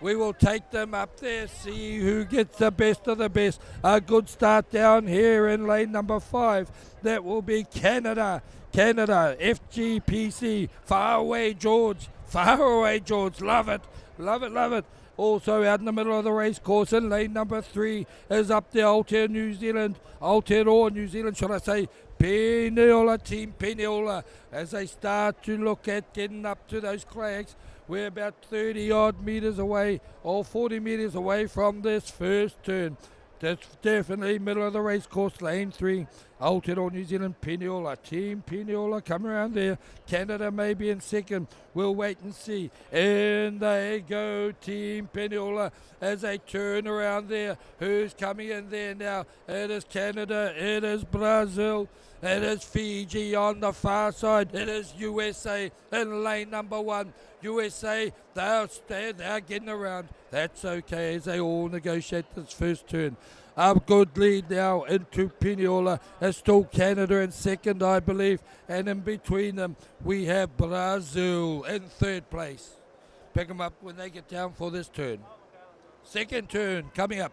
we will take them up there, see who gets the best of the best. A good start down here in lane number 5. That will be Canada. Canada, FGPC, far away George. Far away George, love it, love it, love it. Also out in the middle of the race course in lane number 3 is up there Aotearoa New Zealand. Aotearoa New Zealand, should I say, Peniola, Team Peniola, as they start to look at getting up to those flags. We're about 30 odd metres away, or 40 metres away from this first turn. That's definitely middle of the race course, lane 3. Aotearoa New Zealand, Peniola, Team Peniola coming around there. Canada may be in second. We'll wait and see. And they go, Team Peniola, as they turn around there. Who's coming in there now? It is Canada, it is Brazil, it is Fiji on the far side. It is USA in lane number 1. USA, they're getting around. That's okay as they all negotiate this first turn. A good lead now into Peniola. It's still Canada in second, I believe. And in between them, we have Brazil in third place. Pick them up when they get down for this turn. Second turn coming up.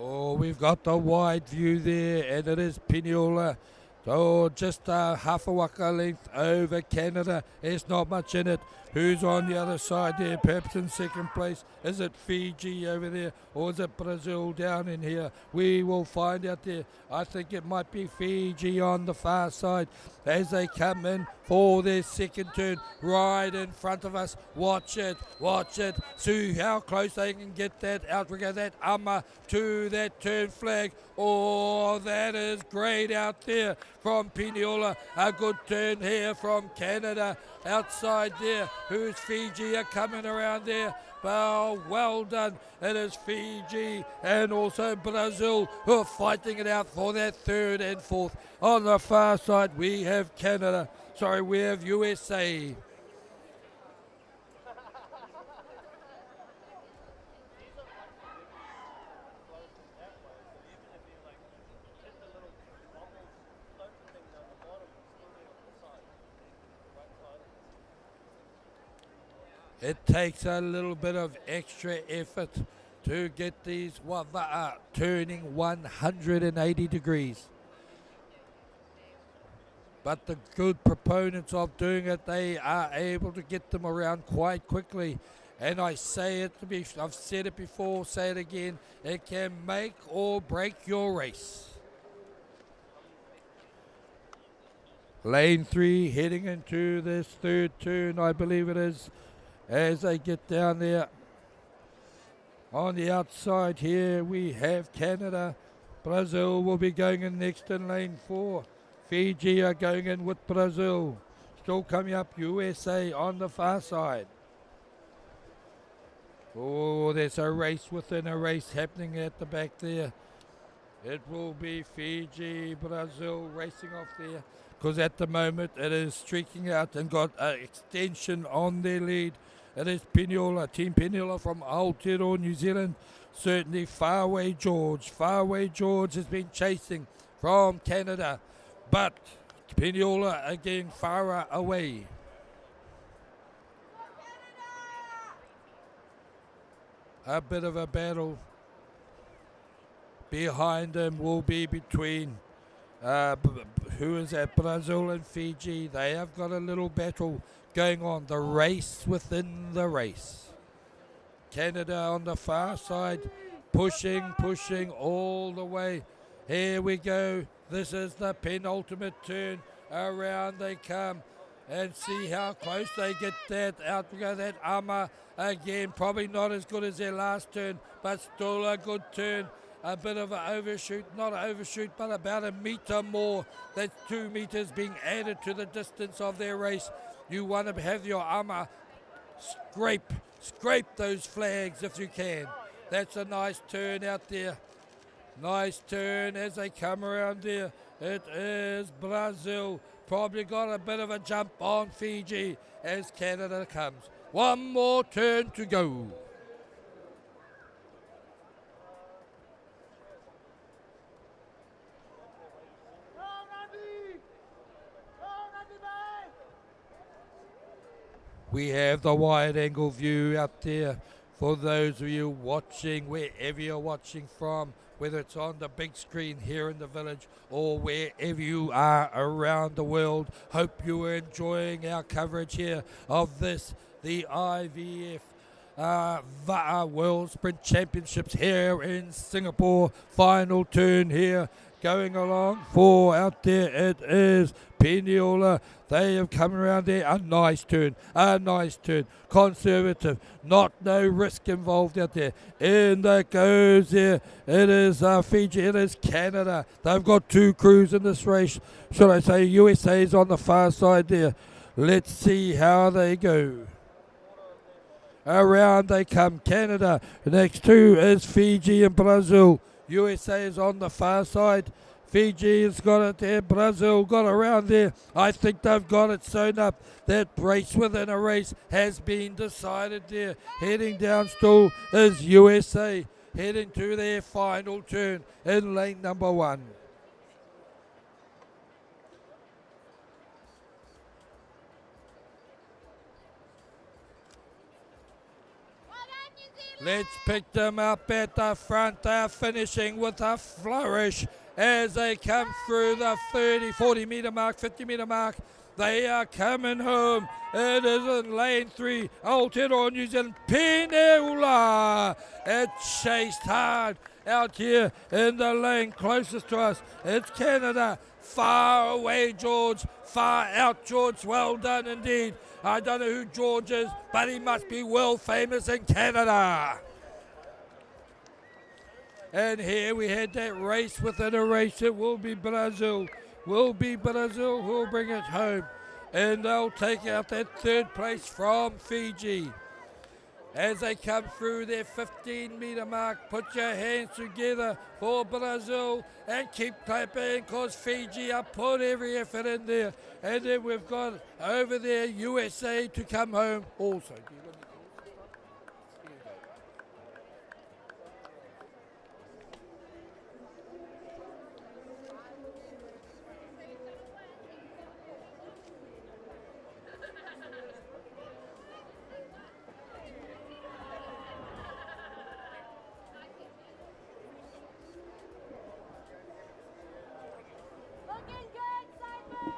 Oh, we've got the wide view there, and it is Peniola. Oh, just half a waka length over Canada. There's not much in it. Who's on the other side there? Perhaps in second place. Is it Fiji over there, or is it Brazil down in here? We will find out there. I think it might be Fiji on the far side as they come in for their second turn right in front of us. Watch it, watch it. See how close they can get that outrigger, that to that turn flag. Oh, that is great out there from Peniola. A good turn here from Canada outside there. Who's Fiji are coming around there. Well done. It is Fiji and also Brazil who are fighting it out for that third and fourth. On the far side, we have Canada. Sorry, we have USA. It takes a little bit of extra effort to get these wawa'a turning 180 degrees. But the good proponents of doing it, they are able to get them around quite quickly. And I say it, I've said it before, say it again, it can make or break your race. Lane 3 heading into this third turn, I believe it is. As they get down there, On the outside here, we have Canada. Brazil will be going in next in lane 4. Fiji are going in with Brazil. Still coming up, USA on the far side. Oh, there's a race within a race happening at the back there. It will be Fiji, Brazil racing off there. Because at the moment it is streaking out and got an extension on their lead. It is Pinola, Team Pinola from Aotearoa, New Zealand. Certainly Faraway George. Faraway George has been chasing from Canada. But Pinola again far away. A bit of a battle. Behind him will be between who is that? Brazil and Fiji. They have got a little battle going on. The race within the race. Canada on the far side, pushing all the way. Here we go. This is the penultimate turn. Around they come. And see how close they get that. Out we go that Ama again. Probably not as good as their last turn, but still a good turn. A bit of an overshoot, not an overshoot, but about a metre more. That's 2 metres being added to the distance of their race. You want to have your Ama scrape those flags if you can. That's a nice turn out there. Nice turn as they come around there. It is Brazil. Probably got a bit of a jump on Fiji as Canada comes. One more turn to go. We have the wide angle view out there for those of you watching, wherever you're watching from, whether it's on the big screen here in the village or wherever you are around the world. Hope you are enjoying our coverage here of this, the IVF VAA World Sprint Championships here in Singapore. Final turn here. Going along for out there, it is Pinola. They have come around there. A nice turn. Conservative. No risk involved out there. In that goes there. It is Fiji. It is Canada. They've got 2 crews in this race. Should I say USA is on the far side there. Let's see how they go. Around they come. Canada. The next 2 is Fiji and Brazil. USA is on the far side. Fiji has got it there. Brazil got around there. I think they've got it sewn up. That race within a race has been decided there. Heading down still is USA. Heading to their final turn in lane number 1. Let's pick them up at the front. They're finishing with a flourish as they come through the 30, 40 metre mark, 50 metre mark. They are coming home. It is in lane 3. Aotearoa, New Zealand. Pinola. It chased hard out here in the lane closest to us. It's Canada. Far away, George. Far out, George. Well done indeed. I don't know who George is, but he must be world famous in Canada. And here we had that race within a race. It will be Brazil. Who will bring it home. And they'll take out that 3rd place from Fiji. As they come through their 15 metre mark, put your hands together for Brazil and keep clapping because Fiji have put every effort in there. And then we've got over there USA to come home also. Looking good, Simon!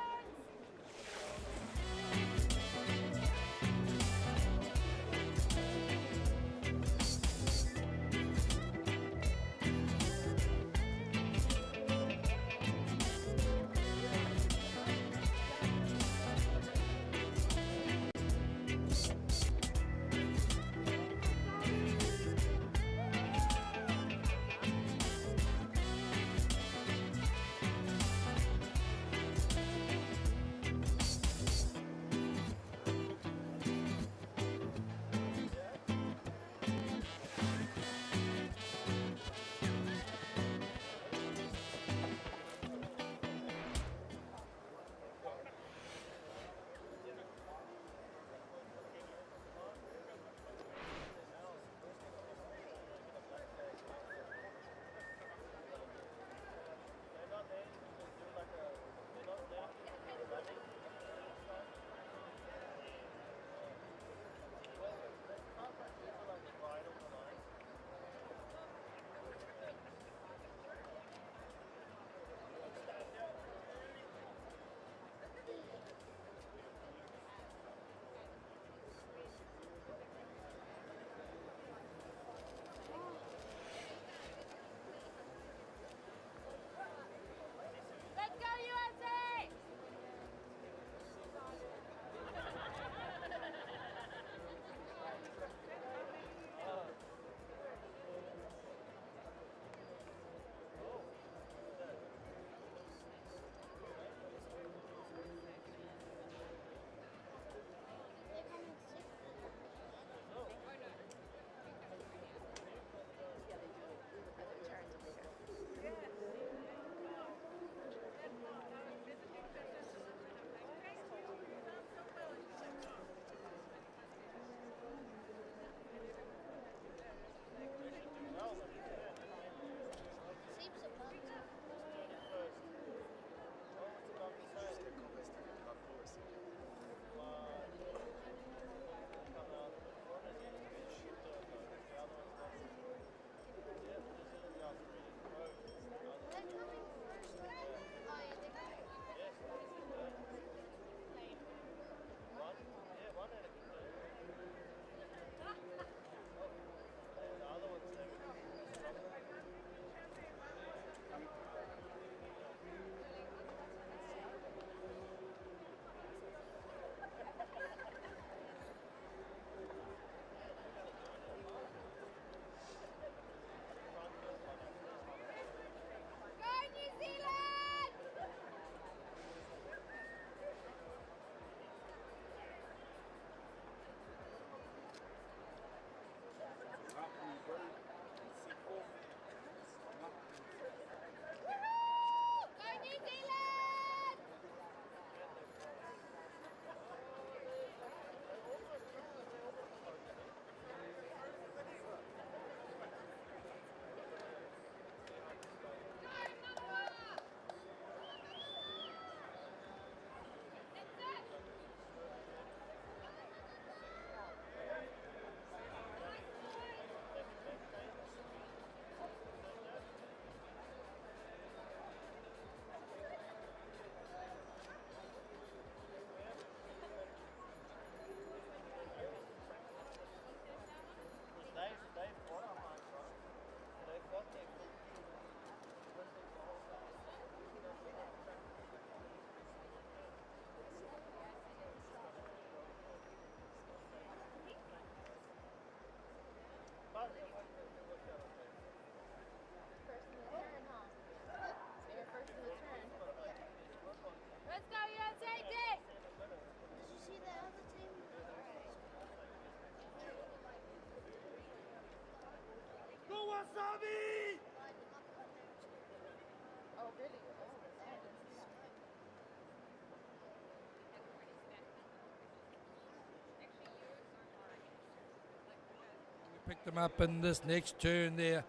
Pick them up in this next turn there.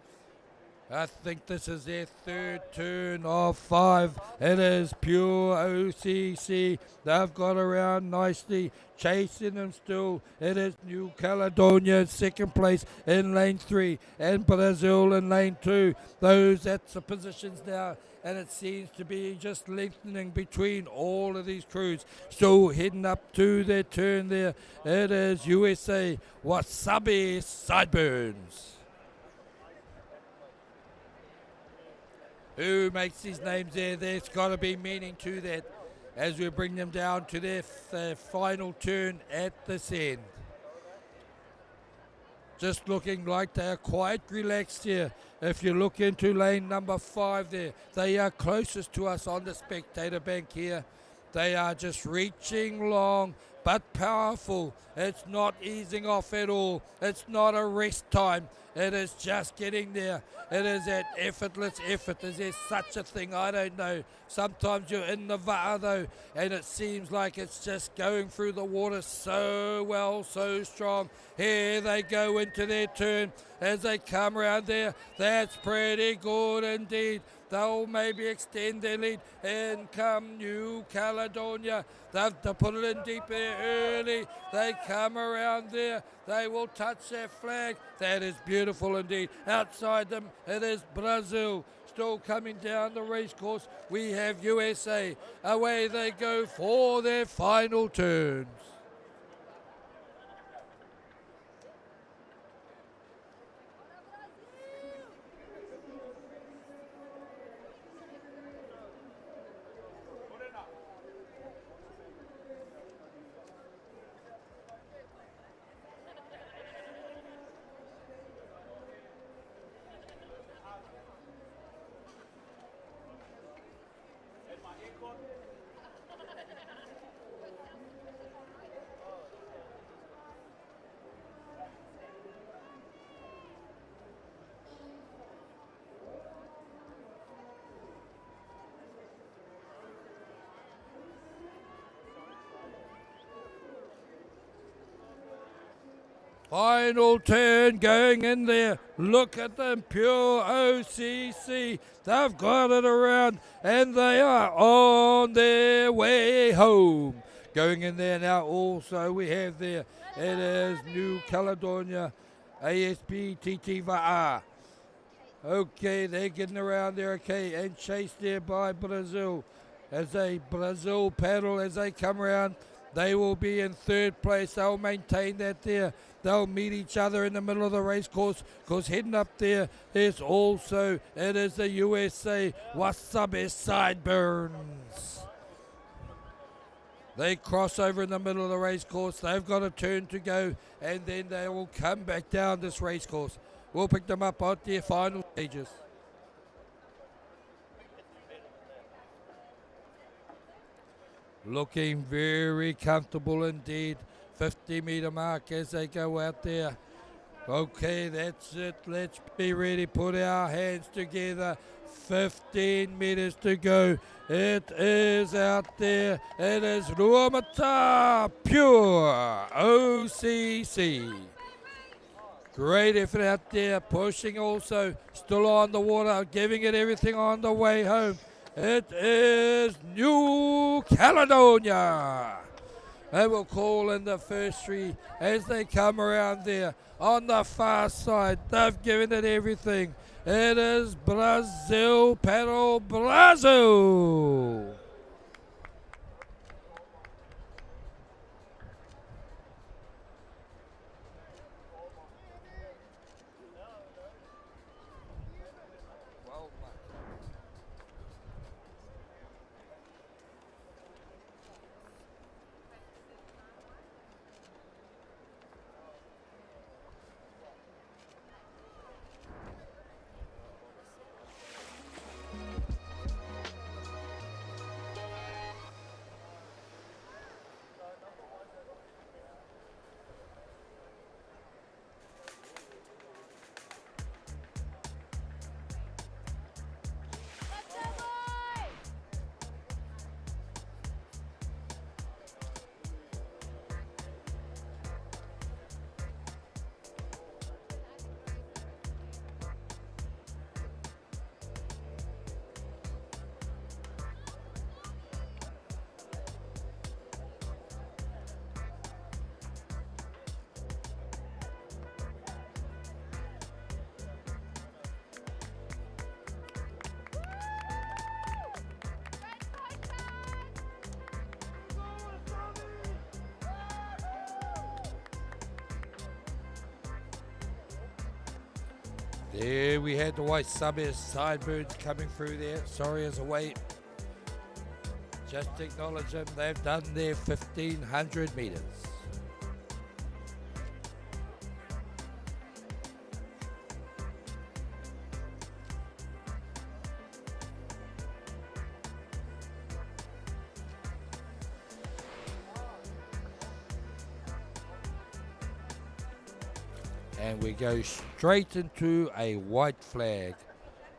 I think this is their third turn of 5. It is pure OCC. They've got around nicely, chasing them still. It is New Caledonia in second place in lane 3 and Brazil in lane 2. That's the positions now, and it seems to be just lengthening between all of these crews. Still heading up to their turn there. It is USA Wasabi Sideburns. Who makes these names there? There's got to be meaning to that as we bring them down to their final turn at this end. Just looking like they are quite relaxed here. If you look into lane number 5 there, they are closest to us on the spectator bank here. They are just reaching long but powerful. It's not easing off at all. It's not a rest time. It is just getting there. It is that effortless effort. Is there such a thing? I don't know. Sometimes you're in the va'a though, and it seems like it's just going through the water so well, so strong. Here they go into their turn as they come around there. That's pretty good indeed. They'll maybe extend their lead. In come New Caledonia. They have to put it in deep there early. They come around there. They will touch their flag. That is beautiful indeed. Outside them, it is Brazil. Still coming down the race course. We have USA. Away they go for their final turns. Final turn going in there. Look at them, pure OCC. They've got it around and they are on their way home. Going in there now also we have there, it is New Caledonia ASP TT Va'a. Okay, they're getting around there, okay, and chased there by Brazil. As they Brazil paddle as they come around, they will be in third place. They'll maintain that there. They'll meet each other in the middle of the race course, because heading up there is also, it is the USA Wasabi Sideburns. They cross over in the middle of the race course. They've got a turn to go, and then they will come back down this race course. We'll pick them up at their final stages. Looking very comfortable indeed. 50-meter mark as they go out there. Okay, that's it. Let's be ready. Put our hands together. 15 meters to go. It is out there. It is Ruamata Pure OCC. Great effort out there. Pushing also. Still on the water. Giving it everything on the way home. It is New Caledonia. They will call in the first 3 as they come around there. On the far side, they've given it everything. It is Brazil, paddle Brazil. There we had the white sideburns coming through there. Sorry as a wait. Just acknowledge them. They've done their 1,500 meters. And we go straight into a white flag.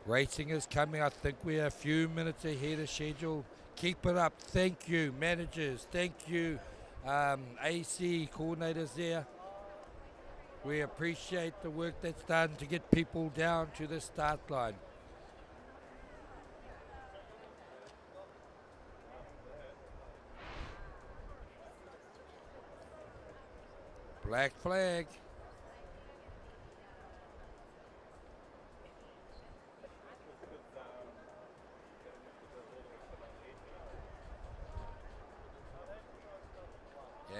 Racing is coming. I think we're a few minutes ahead of schedule. Keep it up. Thank you, managers. Thank you, AC coordinators there. We appreciate the work that's done to get people down to the start line. Black flag.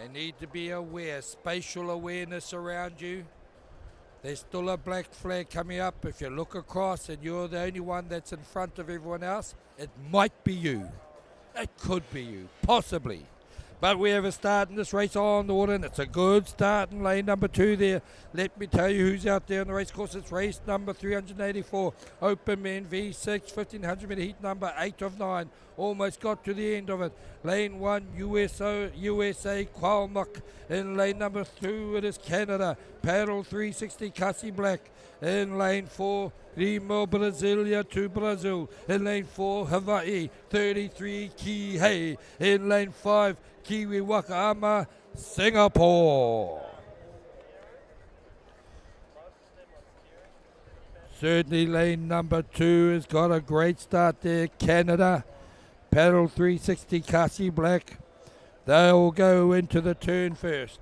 You need to be aware, spatial awareness around you. There's still a black flag coming up. If you look across and you're the only one that's in front of everyone else, it might be you. It could be you, possibly. But we have a start in this race on the water, and it's a good start in lane number 2 there. Let me tell you who's out there on the race course. It's race number 384, Open Men V6, 1,500 metre heat number 8 of 9. Almost got to the end of it. Lane 1, USA Qualmuck. In lane number 2, it is Canada. Paddle 360, Cassie Black. In lane 4, Limo Brasilia to Brazil. In lane 4, Hawaii, 33 Kihei. In lane 5, Kiwi Wakama, Singapore. Certainly lane number 2 has got a great start there. Canada, Paddle 360, Cassie Black. They'll go into the turn first.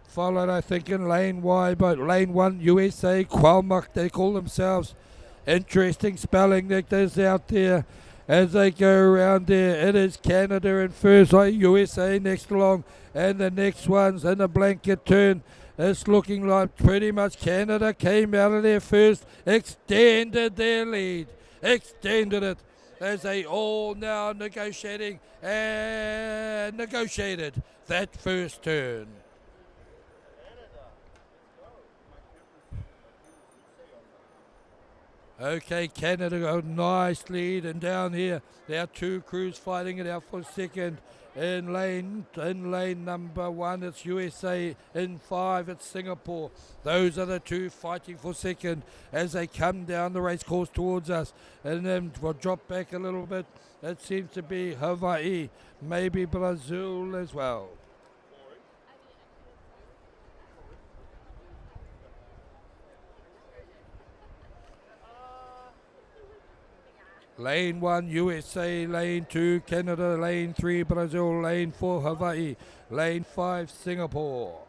Followed, I think, in lane Y, but lane 1, USA Qualmuck, they call themselves. Interesting spelling that is out there as they go around there. It is Canada in first, like USA next along, and the next one's in a blanket turn. It's looking like pretty much Canada came out of there first, extended their lead, extended it as they all now negotiating and negotiated that first turn. Okay, Canada got a nice lead, and down here there are 2 crews fighting it out for second. In lane number 1, it's USA. In 5, it's Singapore. Those are the 2 fighting for second as they come down the race course towards us. And then we'll drop back a little bit. It seems to be Hawaii, maybe Brazil as well. Lane 1, USA. Lane 2, Canada. Lane 3, Brazil. Lane 4, Hawaii. Lane 5, Singapore.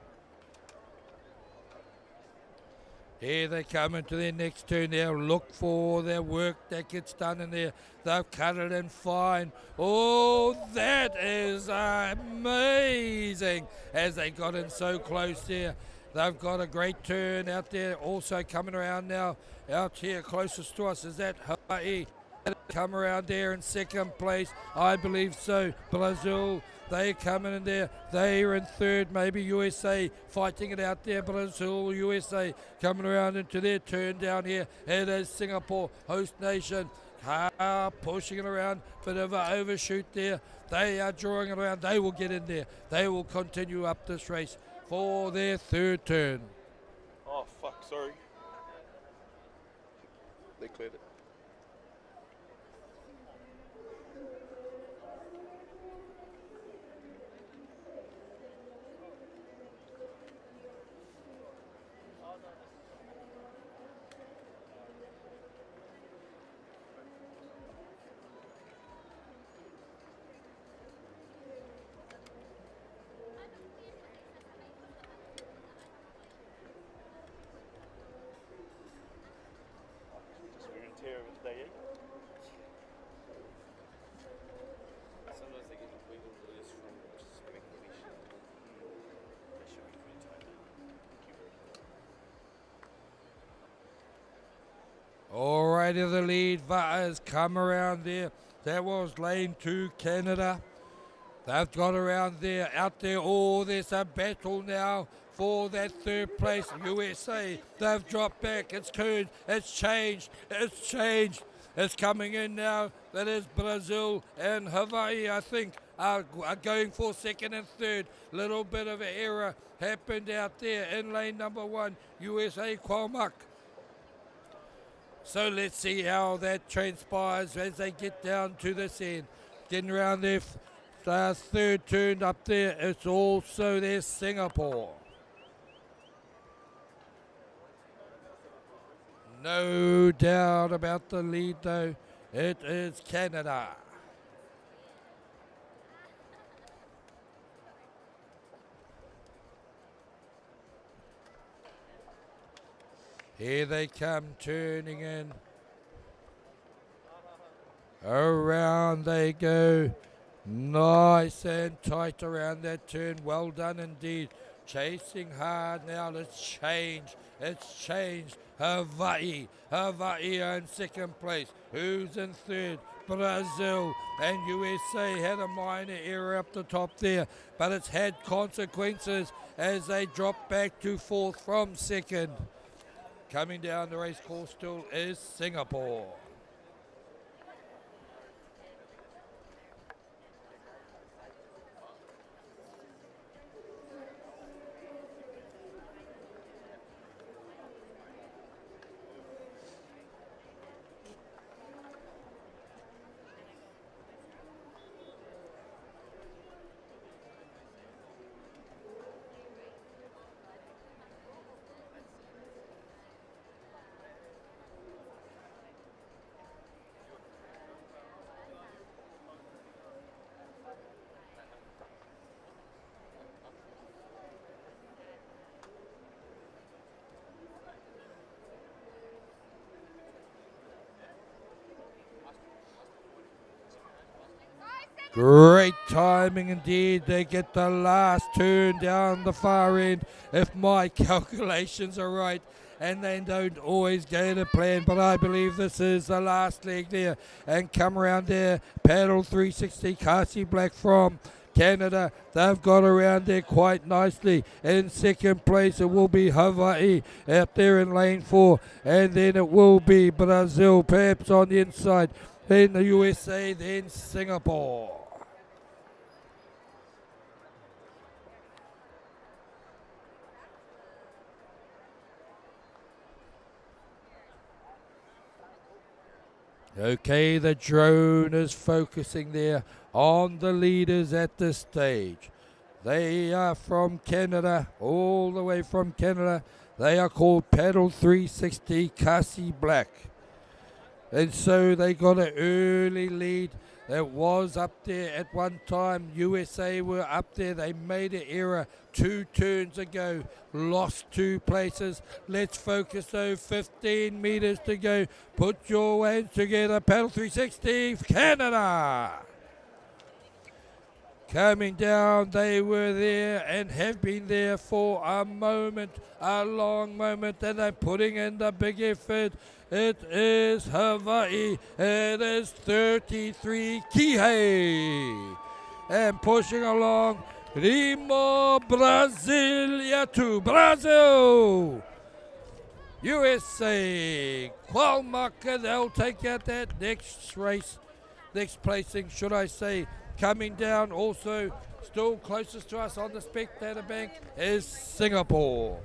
Here they come into their next turn. They'll look for their work that gets done in there. They've cut it in fine. Oh, that is amazing as they got in so close there. They've got a great turn out there. Also coming around now out here closest to us is that Hawaii. Come around there in second place, I believe so. Brazil, they coming in there. They are in third, maybe USA fighting it out there. Brazil, USA coming around into their turn down here. It is Singapore, host nation. Pushing it around, bit of an overshoot there. They are drawing it around. They will get in there. They will continue up this race for their third turn. Oh, fuck, sorry. They cleared it. right of the lead. Va's come around there. That was lane 2, Canada. They've got around there, out there. Oh, there's a battle now for that third place. USA, they've dropped back. It's turned, it's changed, it's changed. It's coming in now. That is Brazil and Hawaii, I think, are going for second and third. Little bit of an error happened out there in lane number 1, USA Qualmuck. So let's see how that transpires as they get down to this end. Getting around there, third turn up there. It's also there, Singapore. No doubt about the lead though. It is Canada. Here they come, turning in. Around they go. Nice and tight around that turn. Well done indeed. Chasing hard now. Let's change. It's changed. Hawaii. Hawaii are in second place. Who's in third? Brazil and USA had a minor error up the top there, but it's had consequences as they drop back to fourth from second. Coming down the race course still is Singapore. Great timing indeed. They get the last turn down the far end, if my calculations are right, and they don't always go to plan, but I believe this is the last leg there. And come around there, paddle 360, Kasi Black from Canada. They've got around there quite nicely. In second place it will be Hawaii out there in lane 4, and then it will be Brazil perhaps on the inside, then the USA, then Singapore. Okay, the drone is focusing there on the leaders at this stage. They are from Canada, all the way from Canada. They are called Paddle 360 Kasi Black. And so they got an early lead. It was up there at one time. USA were up there. They made an error 2 turns ago. Lost 2 places. Let's focus though. 15 meters to go. Put your hands together. Paddle 360 Canada. Coming down, they were there and have been there for a moment, a long moment, and they're putting in the big effort. It is Hawaii. It is 33 Kihei. And pushing along, Rimo Brasilia to Brazil. USA. Qualmuck, they'll take out that next race, next placing, should I say. Coming down also, still closest to us on the spectator bank is Singapore.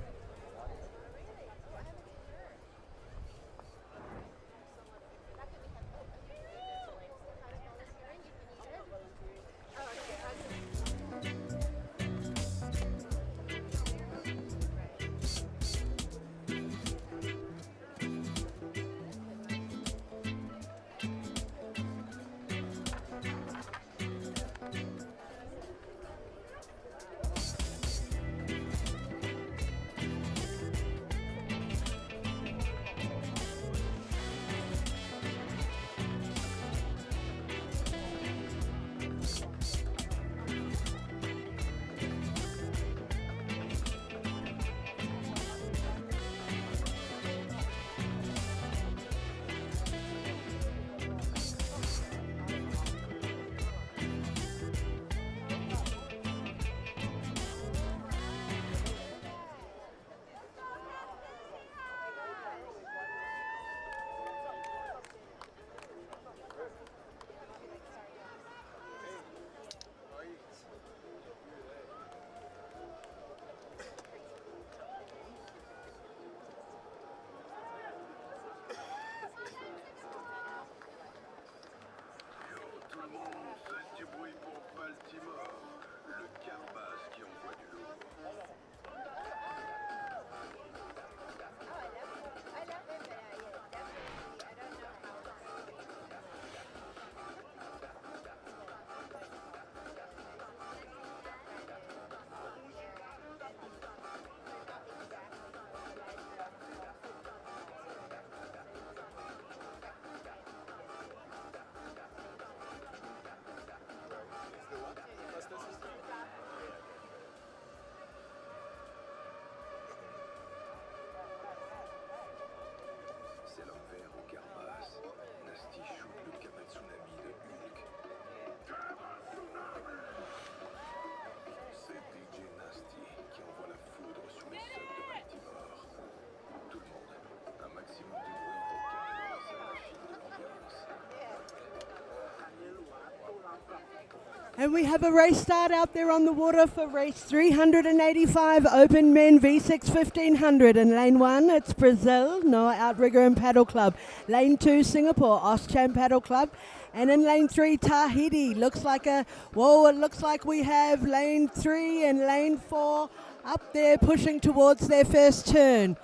And we have a race start out there on the water for race 385 Open Men V6 1500. In lane 1, it's Brazil, Noah Outrigger and Paddle Club. Lane 2, Singapore, Auscham Paddle Club. And in lane 3, Tahiti. It looks like we have lane 3 and lane 4 up there pushing towards their first turn.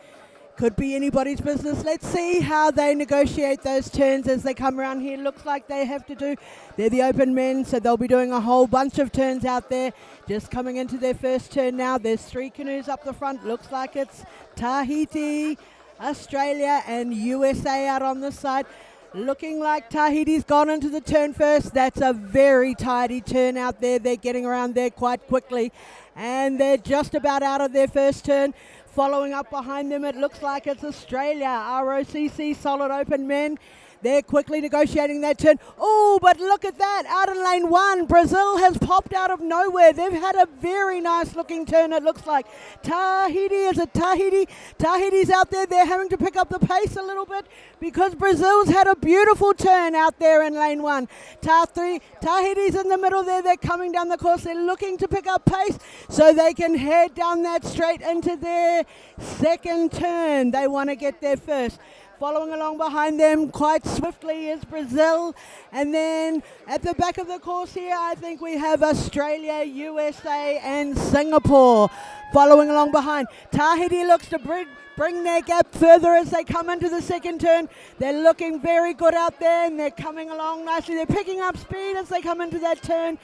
Could be anybody's business. Let's see how they negotiate those turns as they come around here. Looks like they have to do, they're the open men, so they'll be doing a whole bunch of turns out there. Just coming into their first turn now. There's 3 canoes up the front. Looks like it's Tahiti, Australia, and USA out on the side. Looking like Tahiti's gone into the turn first. That's a very tidy turn out there. They're getting around there quite quickly. And they're just about out of their first turn. Following up behind them, it looks like it's Australia, ROCC, Solid Open Men. They're quickly negotiating that turn. Oh, but look at that. Out in lane 1, Brazil has popped out of nowhere. They've had a very nice looking turn, it looks like. Tahiti, is it Tahiti? Tahiti's out there. They're having to pick up the pace a little bit because Brazil's had a beautiful turn out there in lane 1. Tahiti's in the middle there. They're coming down the course. They're looking to pick up pace so they can head down that straight into their second turn. They want to get there first. Following along behind them quite swiftly is Brazil. And then at the back of the course here, I think we have Australia, USA, and Singapore following along behind. Tahiti looks to bring their gap further as they come into the second turn. They're looking very good out there, and they're coming along nicely. They're picking up speed as they come into that turn,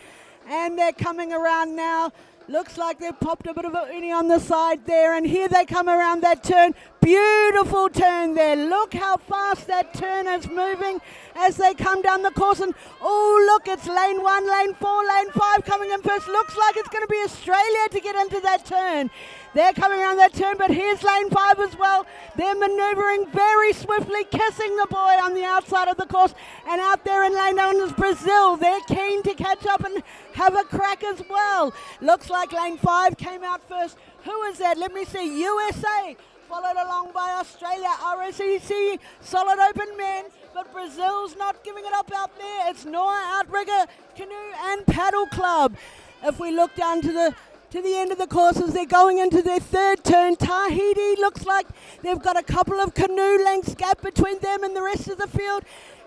and they're coming around now. Looks like they've popped a bit of a uni on the side there, and here they come around that turn. Beautiful turn there. Look how fast that turn is moving as they come down the course. And oh, look, it's lane 1, lane 4, lane 5 coming in first. Looks like it's going to be Australia to get into that turn. They're coming around that turn, but here's lane 5 as well. They're maneuvering very swiftly, kissing the boy on the outside of the course. And out there in lane 1 is Brazil. They're keen to catch up and have a crack as well. Looks like lane 5 came out first. Who is that? Let me see. USA. Followed along by Australia, ROCC, Solid Open Men, but Brazil's not giving it up out there. It's Noah Outrigger, Canoe and Paddle Club. If we look down to the end of the courses, they're going into their third turn. Tahiti looks like they've got a couple of canoe lengths gap between them and the rest of the field.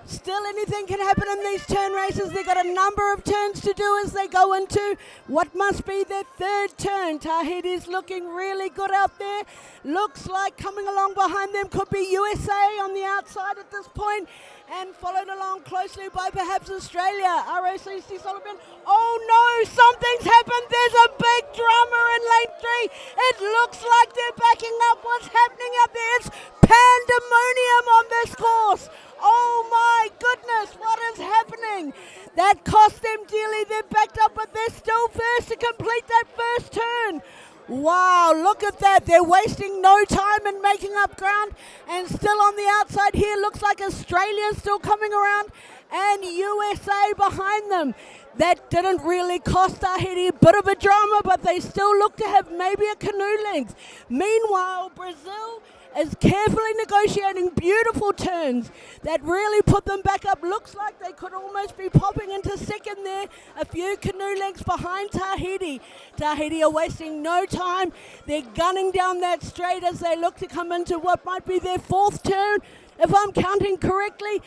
Still, anything can happen in these turn races. They've got a number of turns to do as they go into what must be their third turn. Tahiti's looking really good out there. Looks like coming along behind them could be USA on the outside at this point, and followed along closely by perhaps Australia, ROCC Solomon. Oh no, something's happened. There's a big drama in lane 3. It looks like they're backing up. What's happening out there? It's pandemonium on this course. Oh my goodness, what is happening? That cost them dearly. They're backed up, but they're still first to complete that first turn. Wow, look at that. They're wasting no time in making up ground. And still on the outside here, looks like Australia's still coming around and USA behind them. That didn't really cost Tahiti a bit of a drama, but they still look to have maybe a canoe length. Meanwhile, Brazil is carefully negotiating beautiful turns that really put them back up. Looks like they could almost be popping into second there, a few canoe lengths behind Tahiti. Tahiti are wasting no time. They're gunning down that straight as they look to come into what might be their fourth turn, if I'm counting correctly.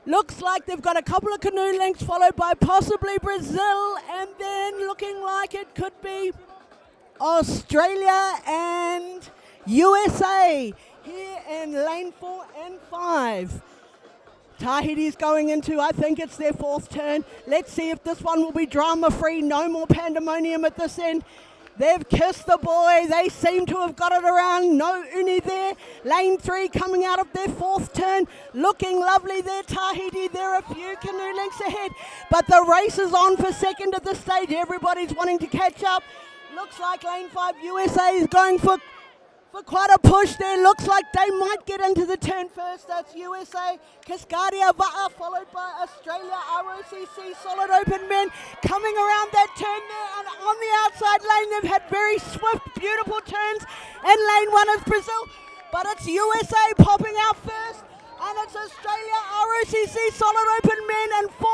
Looks like they've got a couple of canoe lengths followed by possibly Brazil, and then looking like it could be Australia and USA here in lane 4 and 5. Tahiti's going into, I think it's their fourth turn. Let's see if this one will be drama-free. No more pandemonium at this end. They've kissed the boy. They seem to have got it around. No uni there. Lane 3 coming out of their fourth turn. Looking lovely there, Tahiti. They're a few canoe lengths ahead. But the race is on for second at this stage. Everybody's wanting to catch up. Looks like lane 5 USA is going for quite a push there. Looks like they might get into the turn first. That's USA, Cascadia, Va'a, followed by Australia, ROCC, Solid Open Men, coming around that turn there. And on the outside lane, they've had very swift, beautiful turns. And lane 1 is Brazil, but it's USA popping out first. And it's Australia, ROCC, Solid Open Men, and 4.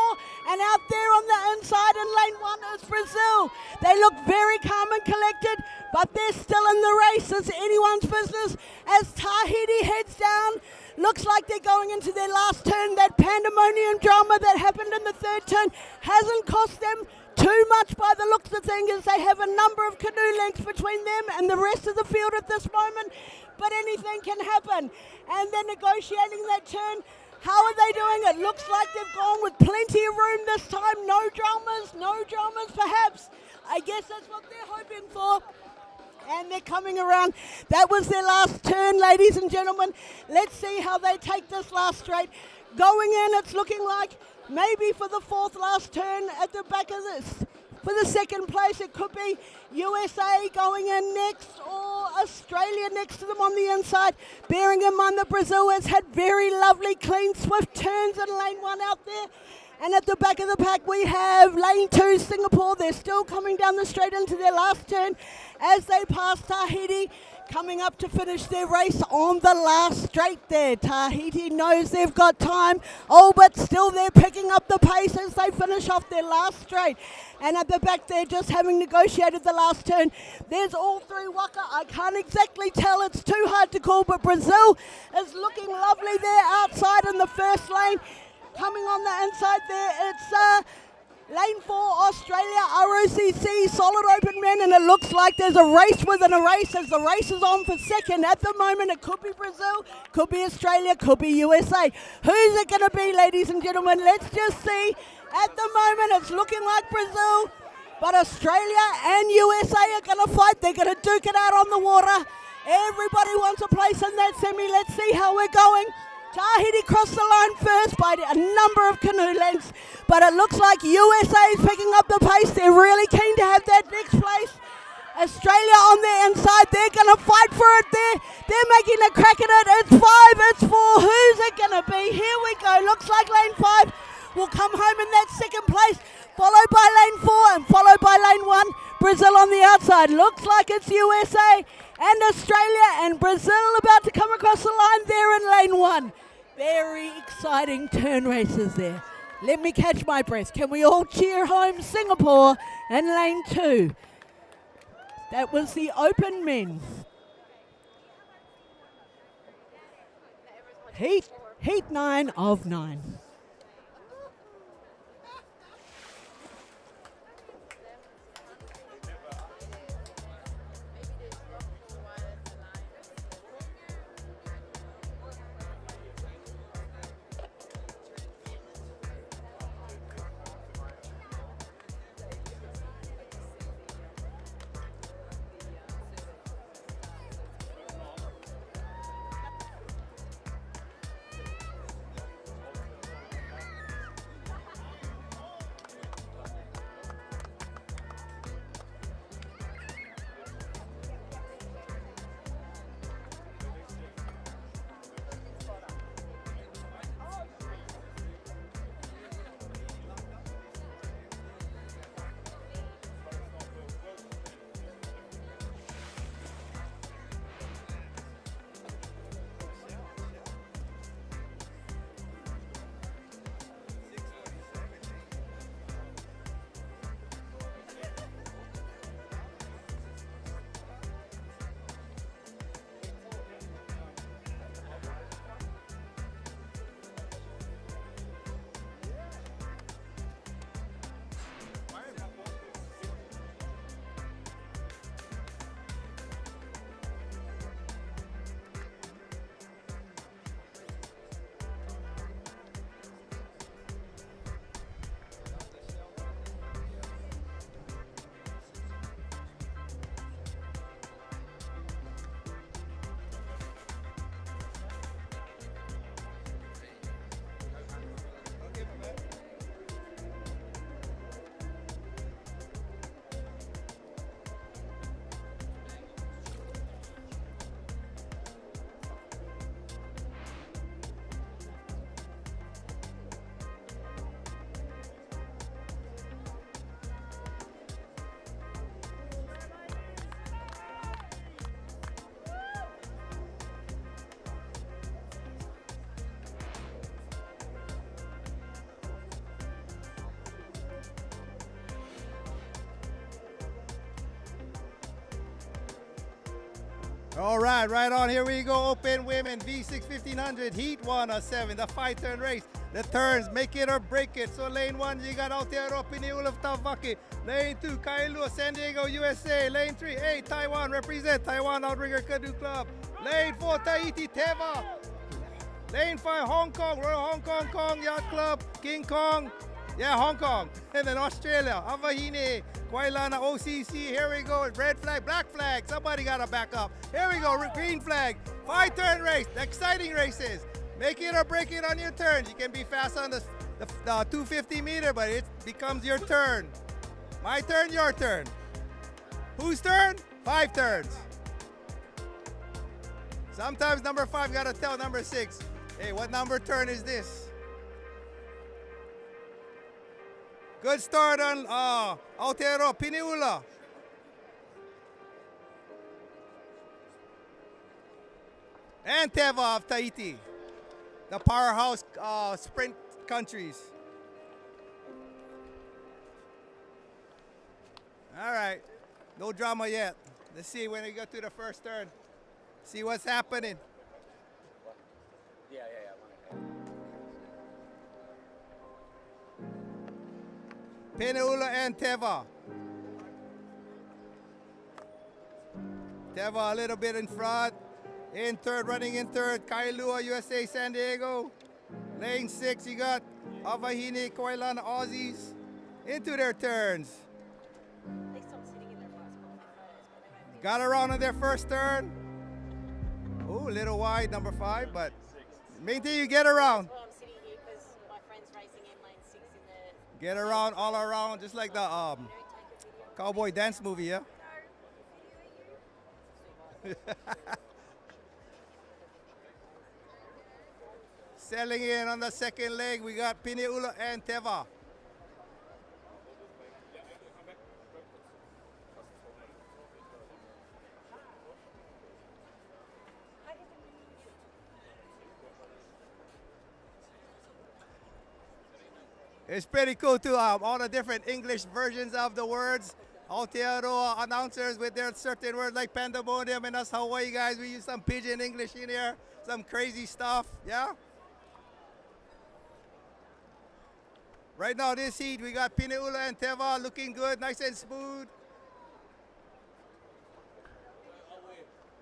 And out there on the inside in lane 1 is Brazil. They look very calm and collected, but they're still in the race. It's anyone's business as Tahiti heads down. Looks like they're going into their last turn. That pandemonium drama that happened in the third turn hasn't cost them too much by the looks of things. They have a number of canoe lengths between them and the rest of the field at this moment, but anything can happen. And they're negotiating that turn. How are they doing? It looks like they've gone with plenty of room this time. No dramas perhaps. I guess that's what they're hoping for. And they're coming around. That was their last turn, ladies and gentlemen. Let's see how they take this last straight. Going in, it's looking like maybe for the fourth last turn at the back of this. For the second place, it could be USA going in next or Australia next to them on the inside. Bearing in mind that Brazil has had very lovely, clean, swift turns in lane 1 out there. And at the back of the pack, we have lane 2, Singapore. They're still coming down the straight into their last turn as they pass Tahiti, coming up to finish their race on the last straight there. Tahiti knows they've got time. Oh, but still they're picking up the pace as they finish off their last straight. And at the back there, just having negotiated the last turn, there's all 3 waka. I can't exactly tell. It's too hard to call, but Brazil is looking lovely there outside in the first lane. Coming on the inside there, it's lane 4, Australia, ROCC, solid open men, and it looks like there's a race within a race as the race is on for second. At the moment, it could be Brazil, could be Australia, could be USA. Who's it going to be, ladies and gentlemen? Let's just see. At the moment, it's looking like Brazil, but Australia and USA are going to fight. They're going to duke it out on the water. Everybody wants a place in that semi. Let's see how we're going. Tahiti crossed the line first by a number of canoe lengths, but it looks like USA is picking up the pace. They're really keen to have that next place. Australia on their inside, they're going to fight for it there. They're making a crack at it. It's 5, it's 4. Who's it going to be? Here we go. Looks like lane 5 will come home in that second place, followed by lane 4 and followed by lane 1. Brazil on the outside. Looks like it's USA and Australia and Brazil about to come across the line there in lane 1. Very exciting turn races there. Let me catch my breath. Can we all cheer home Singapore and lane 2? That was the open men. Heat 9 of 9. All right, right on. Here we go. Open women V6 1500 heat 1 of 7. The 5-turn race. The turns, make it or break it. So lane 1, you got Aotearoa Piniula Tavaki. Lane 2, Kailua San Diego USA. Lane 3, 8, Taiwan represent Taiwan Outrigger Canoe Club. Lane 4, Tahiti Teva. Lane 5, Hong Kong Royal Hong Kong Yacht Club. King Kong. Yeah, Hong Kong. And then Australia, Avahine, Kwailana, OCC. Here we go. Red flag, black flag. Somebody got to back up. Here we go. Green flag. 5-turn race. Exciting races. Make it or break it on your turns. You can be fast on the 250 meter, but it becomes your turn. My turn, your turn. Whose turn? 5 turns. Sometimes number 5 got to tell number 6, hey, what number turn is this? Good start on Aotearoa Piniula. And Teva of Tahiti, the powerhouse sprint countries. All right, no drama yet. Let's see when we get to the first turn. See what's happening. Yeah. Piniula and Teva. Teva a little bit in front. In third, running in third, Kailua, USA, San Diego. Lane 6, you got Avahine, Koilana, Aussies into their turns. Got around on their first turn. Oh, a little wide, number 5, but main thing you get around. Get around, all around, just like the cowboy dance movie, yeah? Selling in on the second leg, we got Piniula and Teva. It's pretty cool too, all the different English versions of the words. Aotearoa announcers with their certain words like pandemonium, and us Hawaii guys, we use some pidgin English in here, some crazy stuff, yeah? Right now this heat, we got Piniula and Teva looking good, nice and smooth.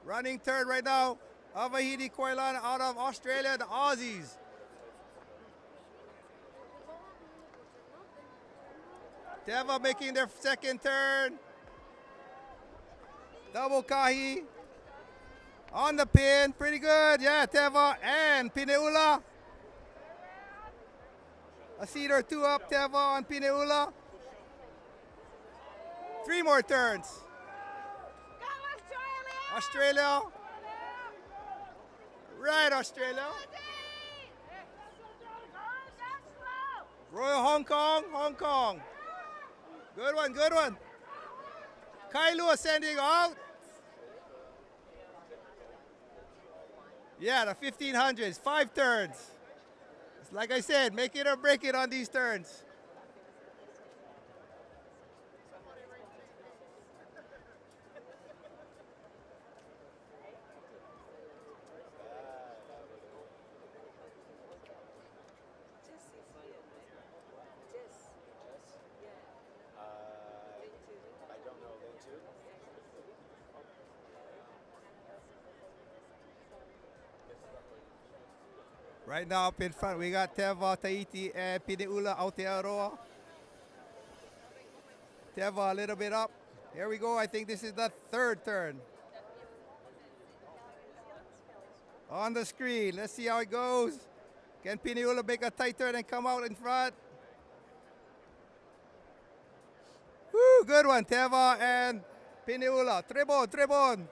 Running third right now, Avahine Koilana out of Australia, the Aussies. Teva making their second turn. Double kahi. On the pin, pretty good. Yeah, Teva and Piniula. A seat or 2 up, Teva on Piniula. 3 more turns. Australia. Right, Australia. Royal Hong Kong. Good one, good one. Kailua San Diego out. Yeah, the 1500s, 5 turns. It's like I said, make it or break it on these turns. Right now up in front, we got Teva, Tahiti, and Piniula, Aotearoa. Teva a little bit up. Here we go. I think this is the 3rd turn. On the screen. Let's see how it goes. Can Piniula make a tight turn and come out in front? Woo, good one. Teva and Piniula. Trebon.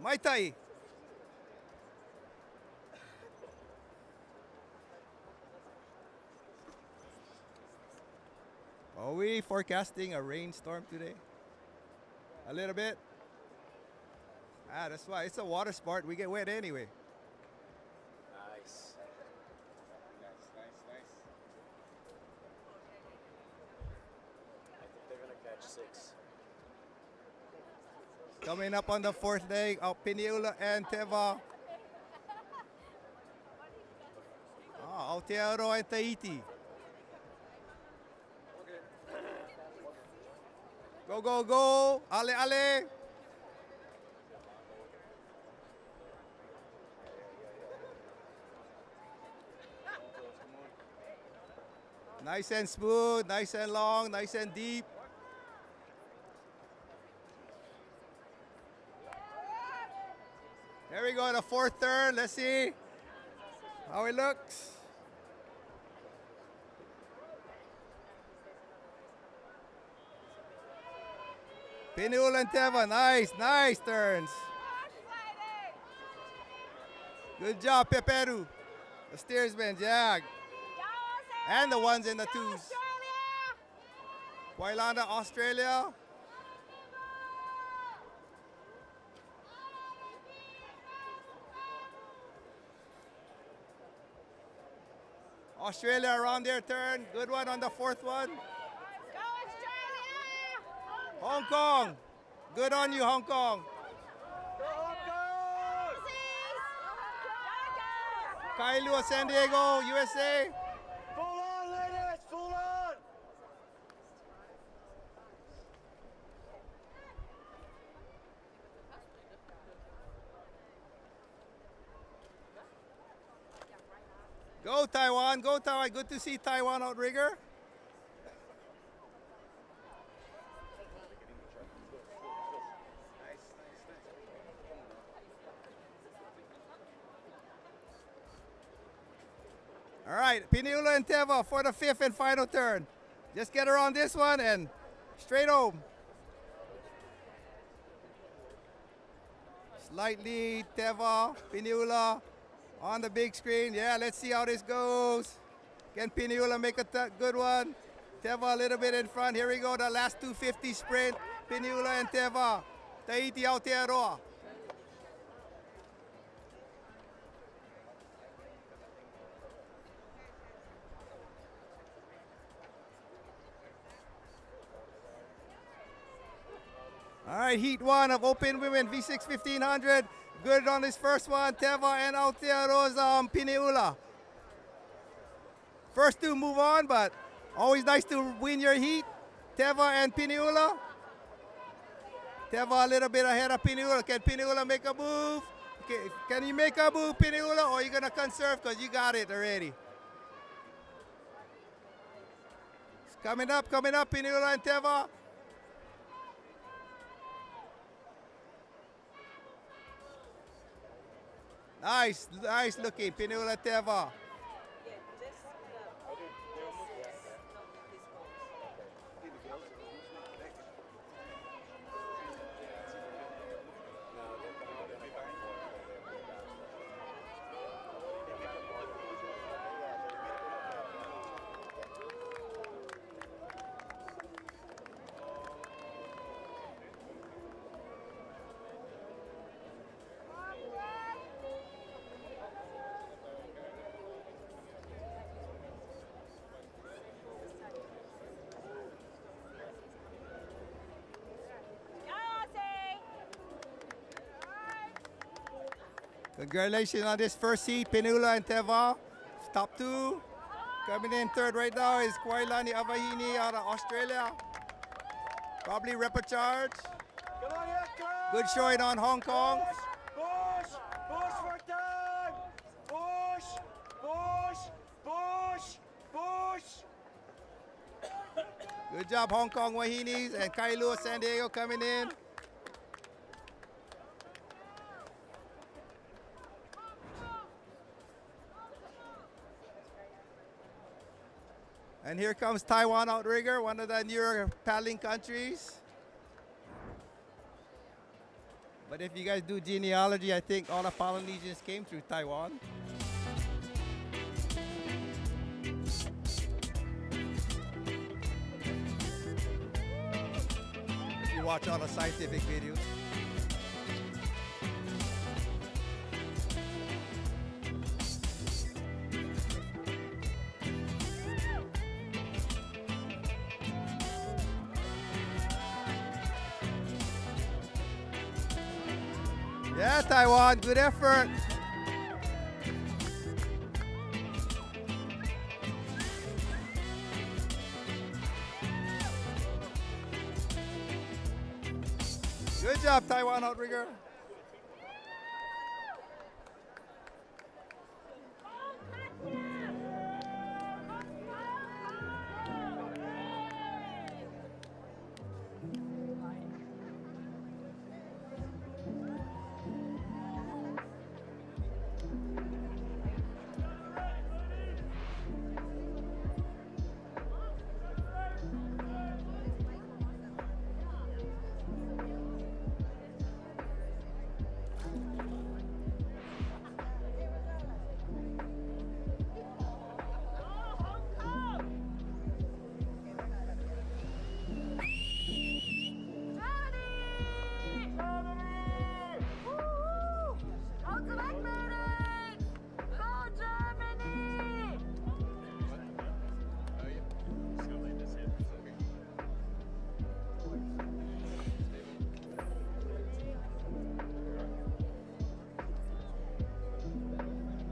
Mai Tai. Are we forecasting a rainstorm today? A little bit? That's why. It's a water sport. We get wet anyway. Nice. I think they're going to catch 6. Coming up on the fourth leg of Peniula and Teva. Aotearoa and Tahiti. Go, go, go. Ale, ale. Nice and smooth, nice and long, nice and deep. There we go, the fourth turn. Let's see how it looks. Peniula and Teva, nice turns. Good job, Peperu. The steersman, Jag. And the ones and the twos. Wailanda, Australia. Australia around their turn. Good one on the fourth one. Hong Kong. Good on you, Hong Kong. Kailua, San Diego, USA. Full on, ladies, full on. Go Taiwan, go Taiwan. Good to see Taiwan outrigger. All right, Peniula and Teva for the fifth and final turn. Just get around this one and straight home. Slight lead, Teva, Peniula on the big screen. Yeah, let's see how this goes. Can Peniula make a good one? Teva a little bit in front. Here we go, the last 250 sprint. Peniula and Teva. Tahiti Aotearoa. All right, heat one of Open Women V6 1500. Good on this first one, Teva and Aotearoa's Peniula. First two move on, but always nice to win your heat. Teva and Peniula. Teva a little bit ahead of Peniula. Can Peniula make a move? Okay, can you make a move, Peniula, or are you going to conserve because you got it already? It's coming up, Peniula and Teva. Nice looking, Peniula Teva. Congratulations on this first seat, Peniula and Teva. Top two. Coming in third right now is Kwailani Avahini out of Australia. Probably repecharge. Good showing on Hong Kong. Push for time. Push. Good job, Hong Kong Wahinis and Kailua San Diego coming in. And here comes Taiwan outrigger, one of the newer paddling countries. But if you guys do genealogy, I think all the Polynesians came through Taiwan. If you watch all the scientific videos. Yeah, Taiwan, good effort. Good job, Taiwan outrigger.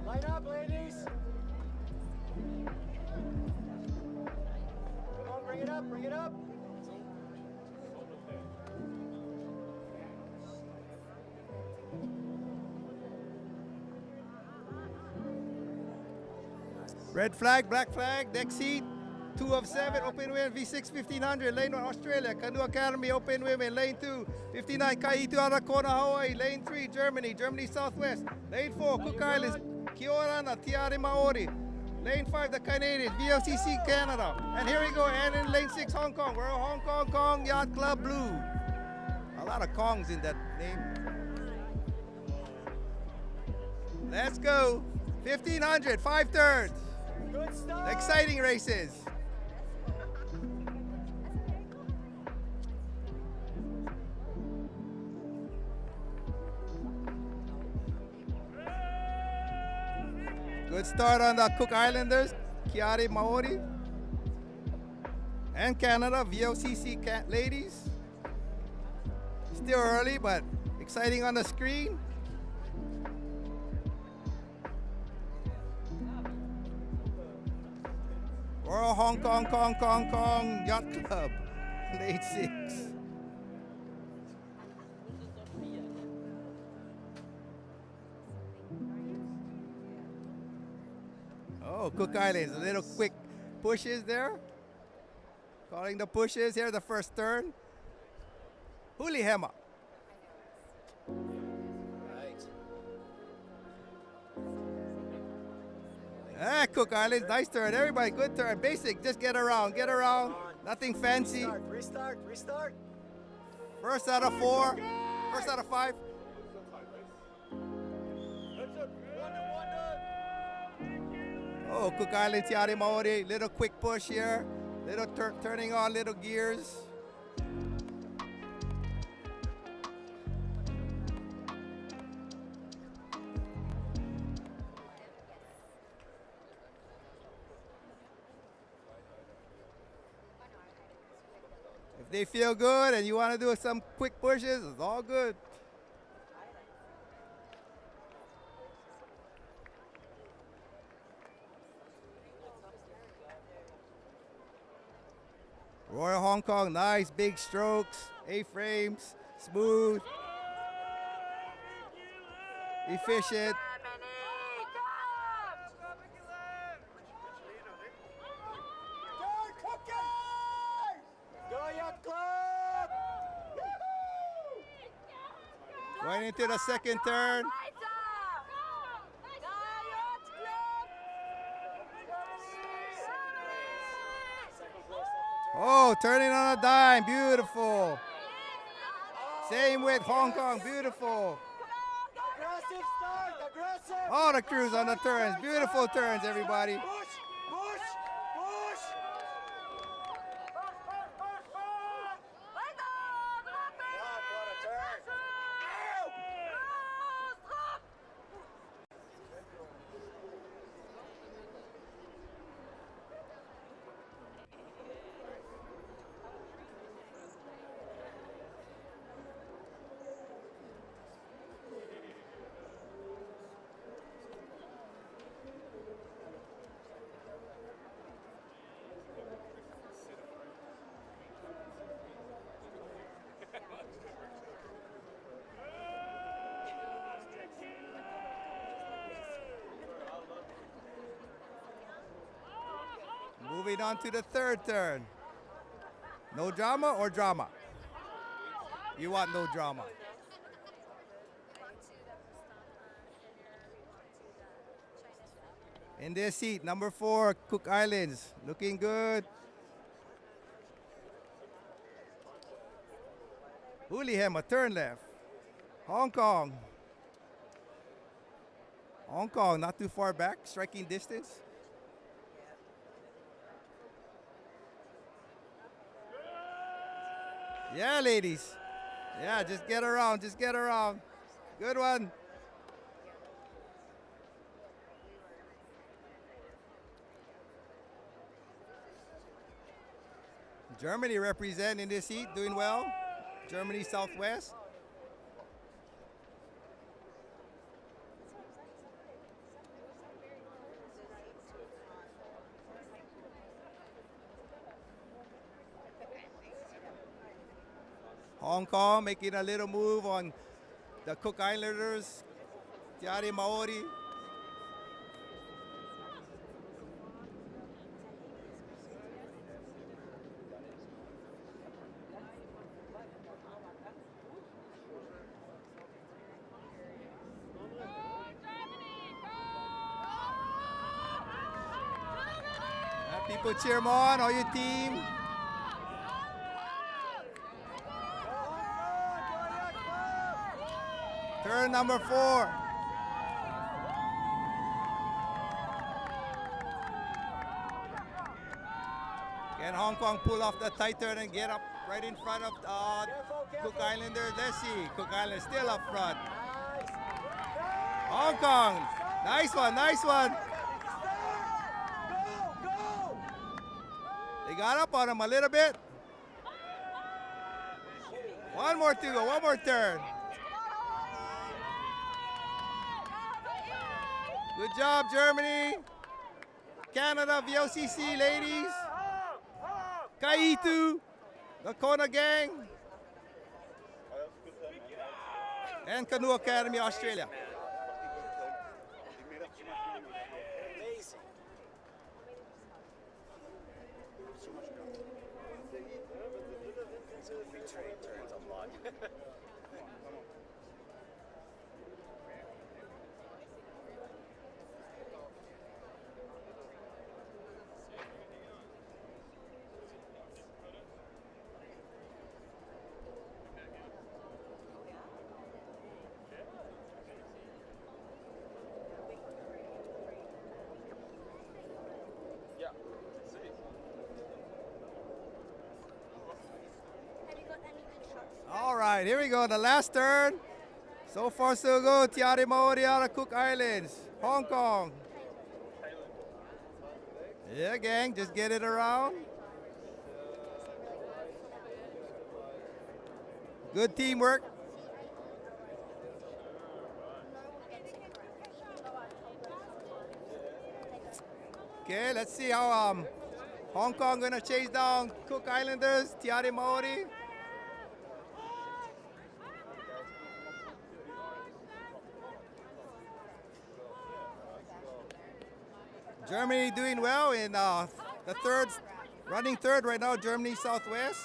Line up, ladies. Come on, bring it up, bring it up. Red flag, black flag, next seat. 2 of 7, open women, V6 1500, lane 1, Australia. Canoe Academy, open women, lane 2, 59, Kaitu Arakona, Hawaii. Lane 3, Germany, Germany Southwest. Lane 4, Cook Islands, Kiorana, Tiare Maori. Lane 5, the Canadians, VLCC Canada. And here we go, and in lane 6, Hong Kong. We're Hong Kong Kong Yacht Club Blue. A lot of Kongs in that name. Let's go. 1500, 5 turns. Good stuff. Exciting races. Good start on the Cook Islanders, Kiari Maori. And Canada, VOCC ladies. Still early, but exciting on the screen. Royal Hong Kong, Kong Yacht Club, late 6. Oh, Cook Islands, a little quick pushes there. Calling the pushes here, the first turn. Huli Hema. Ah, Cook Islands, nice turn. Everybody, good turn. Basic, just get around, get around. Nothing fancy. Restart. First out of 4, first out of 5. Oh, Cook Islands, Tiare Maori, little quick push here. Little turning on, little gears. If they feel good and you want to do some quick pushes, it's all good. Royal Hong Kong, nice big strokes, A-frames, smooth, efficient. Going into the second turn. Oh, turning on a dime, beautiful. Same with Hong Kong, beautiful. Aggressive start, aggressive. All the crews on the turns, beautiful turns, everybody. Push. Moving on to the third turn. No drama or drama? You want no drama. In this seat, number 4, Cook Islands, looking good. Hoolihan, a turn left. Hong Kong. Hong Kong, not too far back, striking distance. Yeah, ladies. Yeah, just get around, just get around. Good one. Germany representing this heat, doing well. Germany Southwest. Hong Kong making a little move on the Cook Islanders. Tiari Maori. People cheer them on, all your team. Turn number 4. Can Hong Kong pull off the tight turn and get up right in front of Cook Islanders? Let's see. Cook Islanders still up front. Hong Kong. Nice one, nice one. They got up on him a little bit. One more to go, one more turn. Good job, Germany. Canada, VOCC, ladies. Kaitu, the Kona gang. And Canoe Academy, Australia. All right, here we go, the last turn. So far, so good. Tiari Maori out of Cook Islands, Hong Kong. Yeah, gang, just get it around. Good teamwork. Okay, let's see how Hong Kong gonna chase down Cook Islanders, Tiari Maori. Germany doing well in the third, running third right now, Germany Southwest.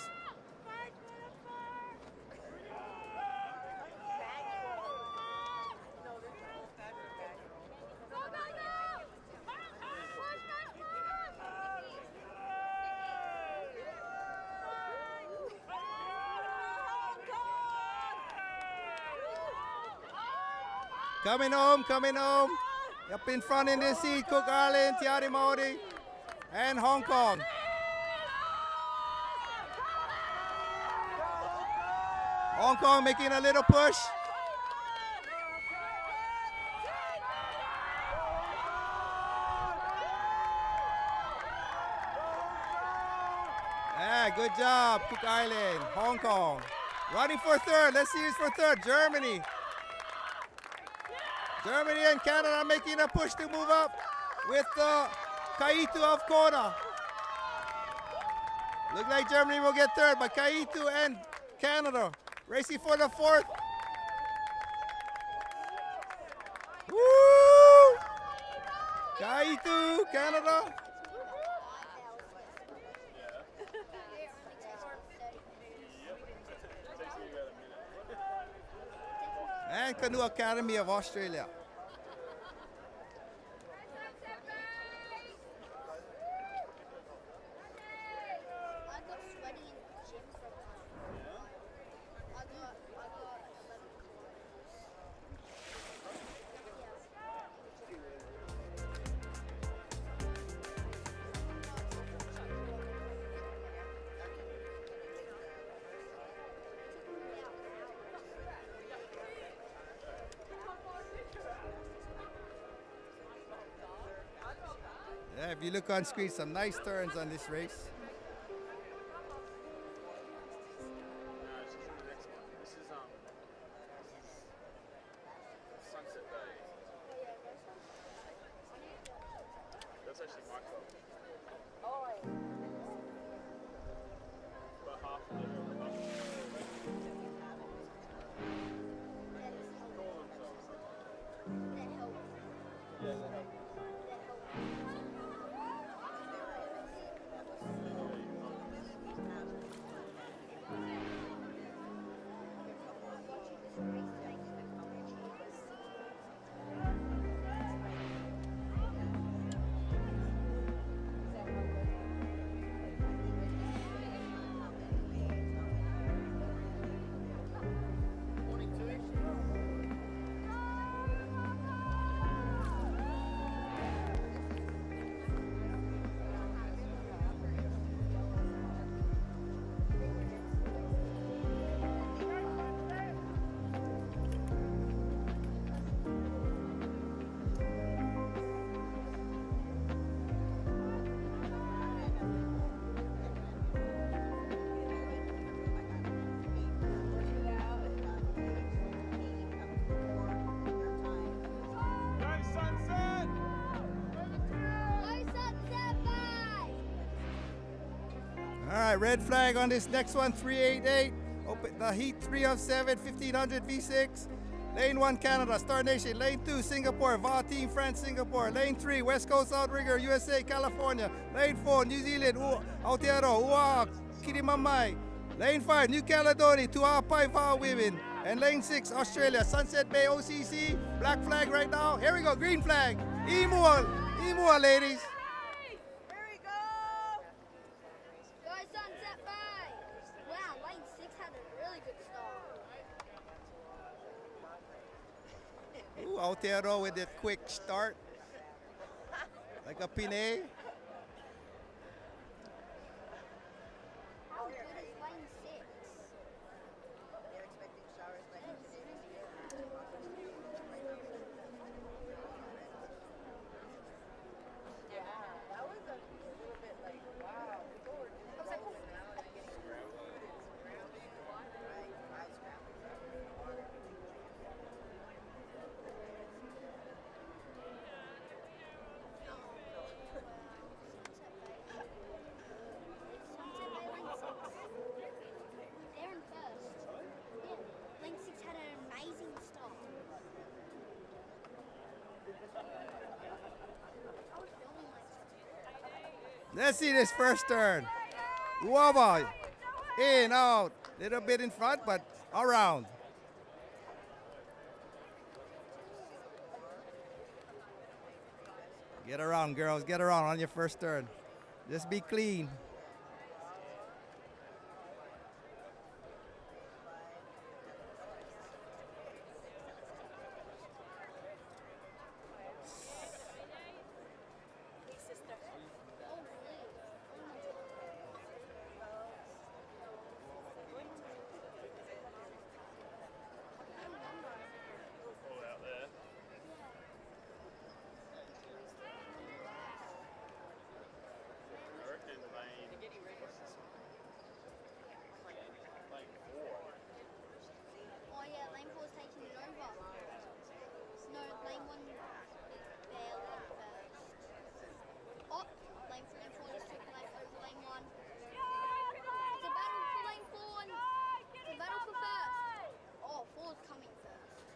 Coming home, coming home. Up in front in this seat, Cook Island, Tiari Maori, and Hong Kong. Hong Kong making a little push. Yeah, good job, Cook Island, Hong Kong. Running for third, let's see who's for third, Germany. Germany and Canada making a push to move up with Kaitu of Kona. Look like Germany will get third, but Kaitu and Canada racing for the fourth. Woo! Kaitu, Canada. and Canoe Academy of Australia. Yeah, if you look on screen, some nice turns on this race. That's actually my club. About half of it. Yeah, that helps. All right, red flag on this next one, 388. Open the heat 3 of 7, 1500 V6. Lane 1, Canada, Star Nation. Lane 2, Singapore, VA Team France, Singapore. Lane 3, West Coast Outrigger, USA, California. Lane 4, New Zealand, Aotearoa, Kirimamai. Lane 5, New Caledonia, Tuapai, VA Women. And lane 6, Australia, Sunset Bay, OCC. Black flag right now. Here we go, green flag. Imua, ladies. Ooh, Aotearoa with a quick start. Like a Pine. Let's see this first turn. Uava, in, out. Little bit in front, but around. Get around, girls. Get around on your first turn. Just be clean.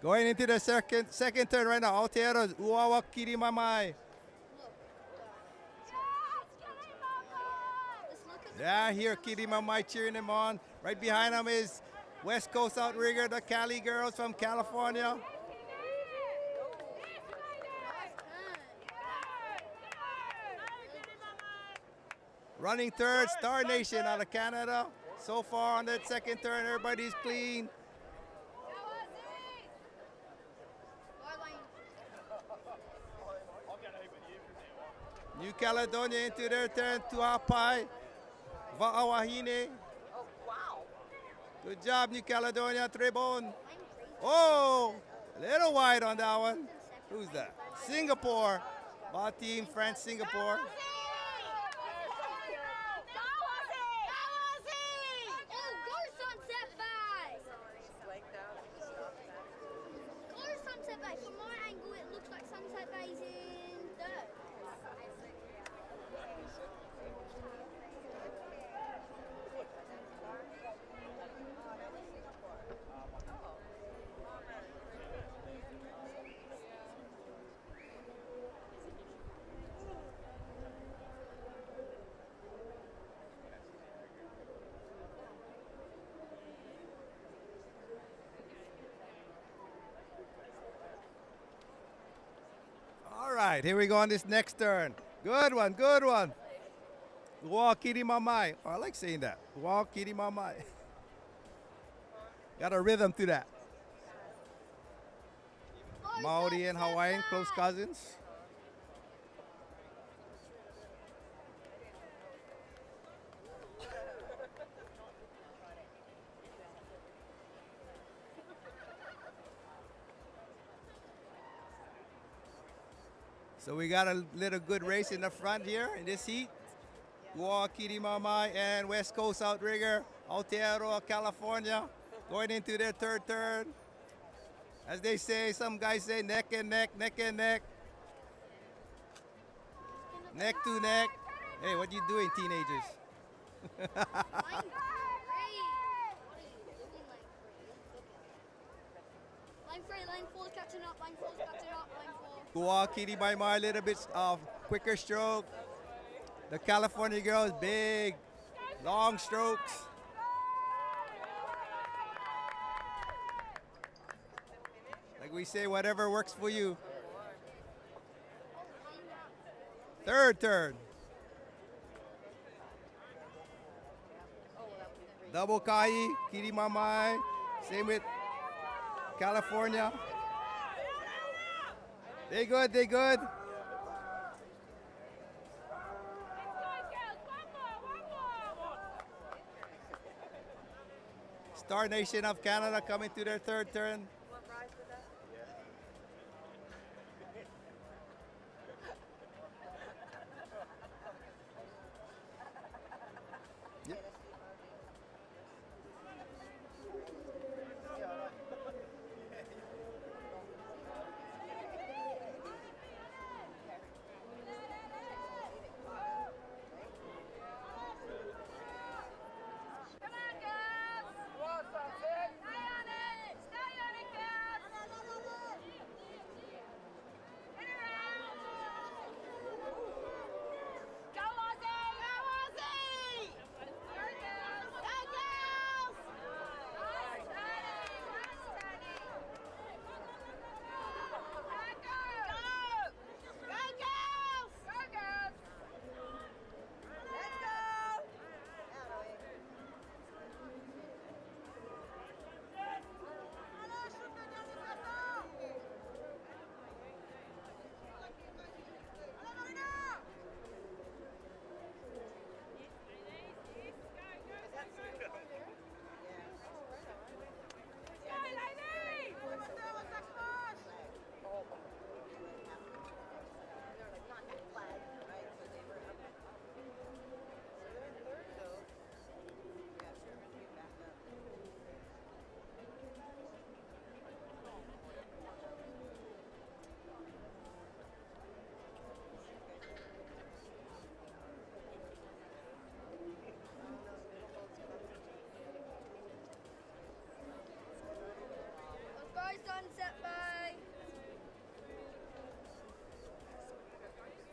Going into the second turn right now. Aotearoa, Uawa, Kirimamai. Yeah, here Kirimamai cheering him on. Right behind him is West Coast outrigger, the Cali girls from California. Running third, Star Nation out of Canada. So far on that second turn, everybody's clean. New Caledonia into their turn, Tuapai, Va'awahine. Good job, New Caledonia, Trebon. Oh, a little wide on that one. Who's that? Singapore. Ball team, France, Singapore. From my angle, it looks like Sunset Bay's in third. All right, here we go on this next turn. Good one, good one. Walk kitty mamai. Oh, I like saying that. Walk kitty mamai. Got a rhythm to that. Maori and Hawaiian, close cousins. So we got a little good race in the front here in this heat. Kiri Mamai and West Coast outrigger, Aotearoa, California, going into their third turn. As they say, some guys say neck and neck, neck and neck. Neck to neck. Hey, what you doing, teenagers? Line 3, line 4's catching up, line 4's catching up, line 4. Kiri Mamai, a little bit of quicker stroke. The California girls, big, long strokes. Like we say, whatever works for you. Third turn. Double Kai, Kiri Mamai. Same with California. They good, they good. Star Nation of Canada coming to their third turn.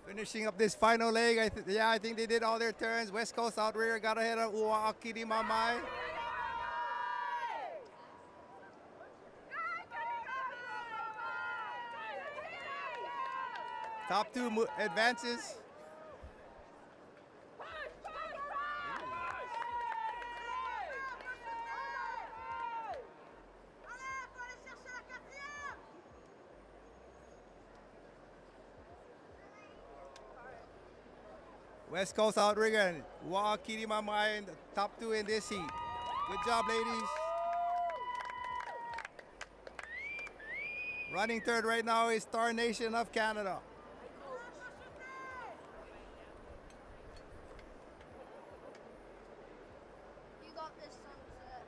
Finishing up this final leg, I think they did all their turns. West Coast outrigger got ahead of Kiri Mamai. Top two advances. West Coast outrigger, Wakiri Mamai, top two in this heat. Good job, ladies. Running third right now is Star Nation of Canada. You got this sunset,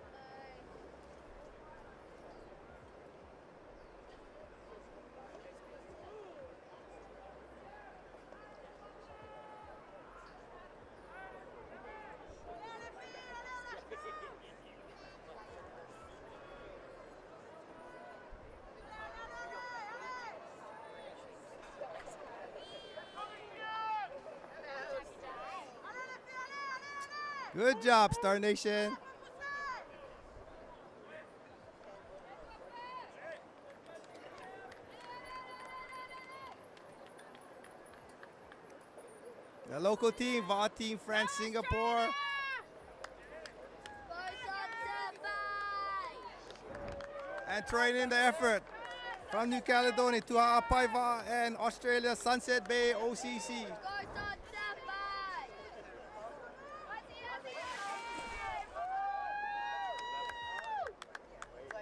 Good job, Star Nation. The local team, VA Team France, Singapore. And throwing in the effort from New Caledonia to Ha'apaiva and Australia, Sunset Bay, OCC.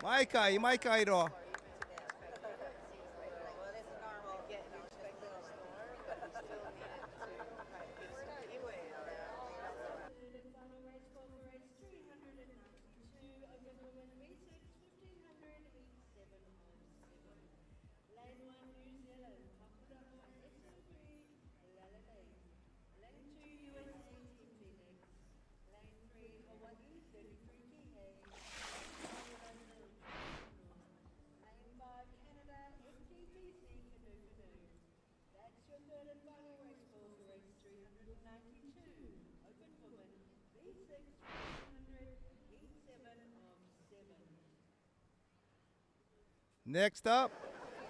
Maikai ro. Next up,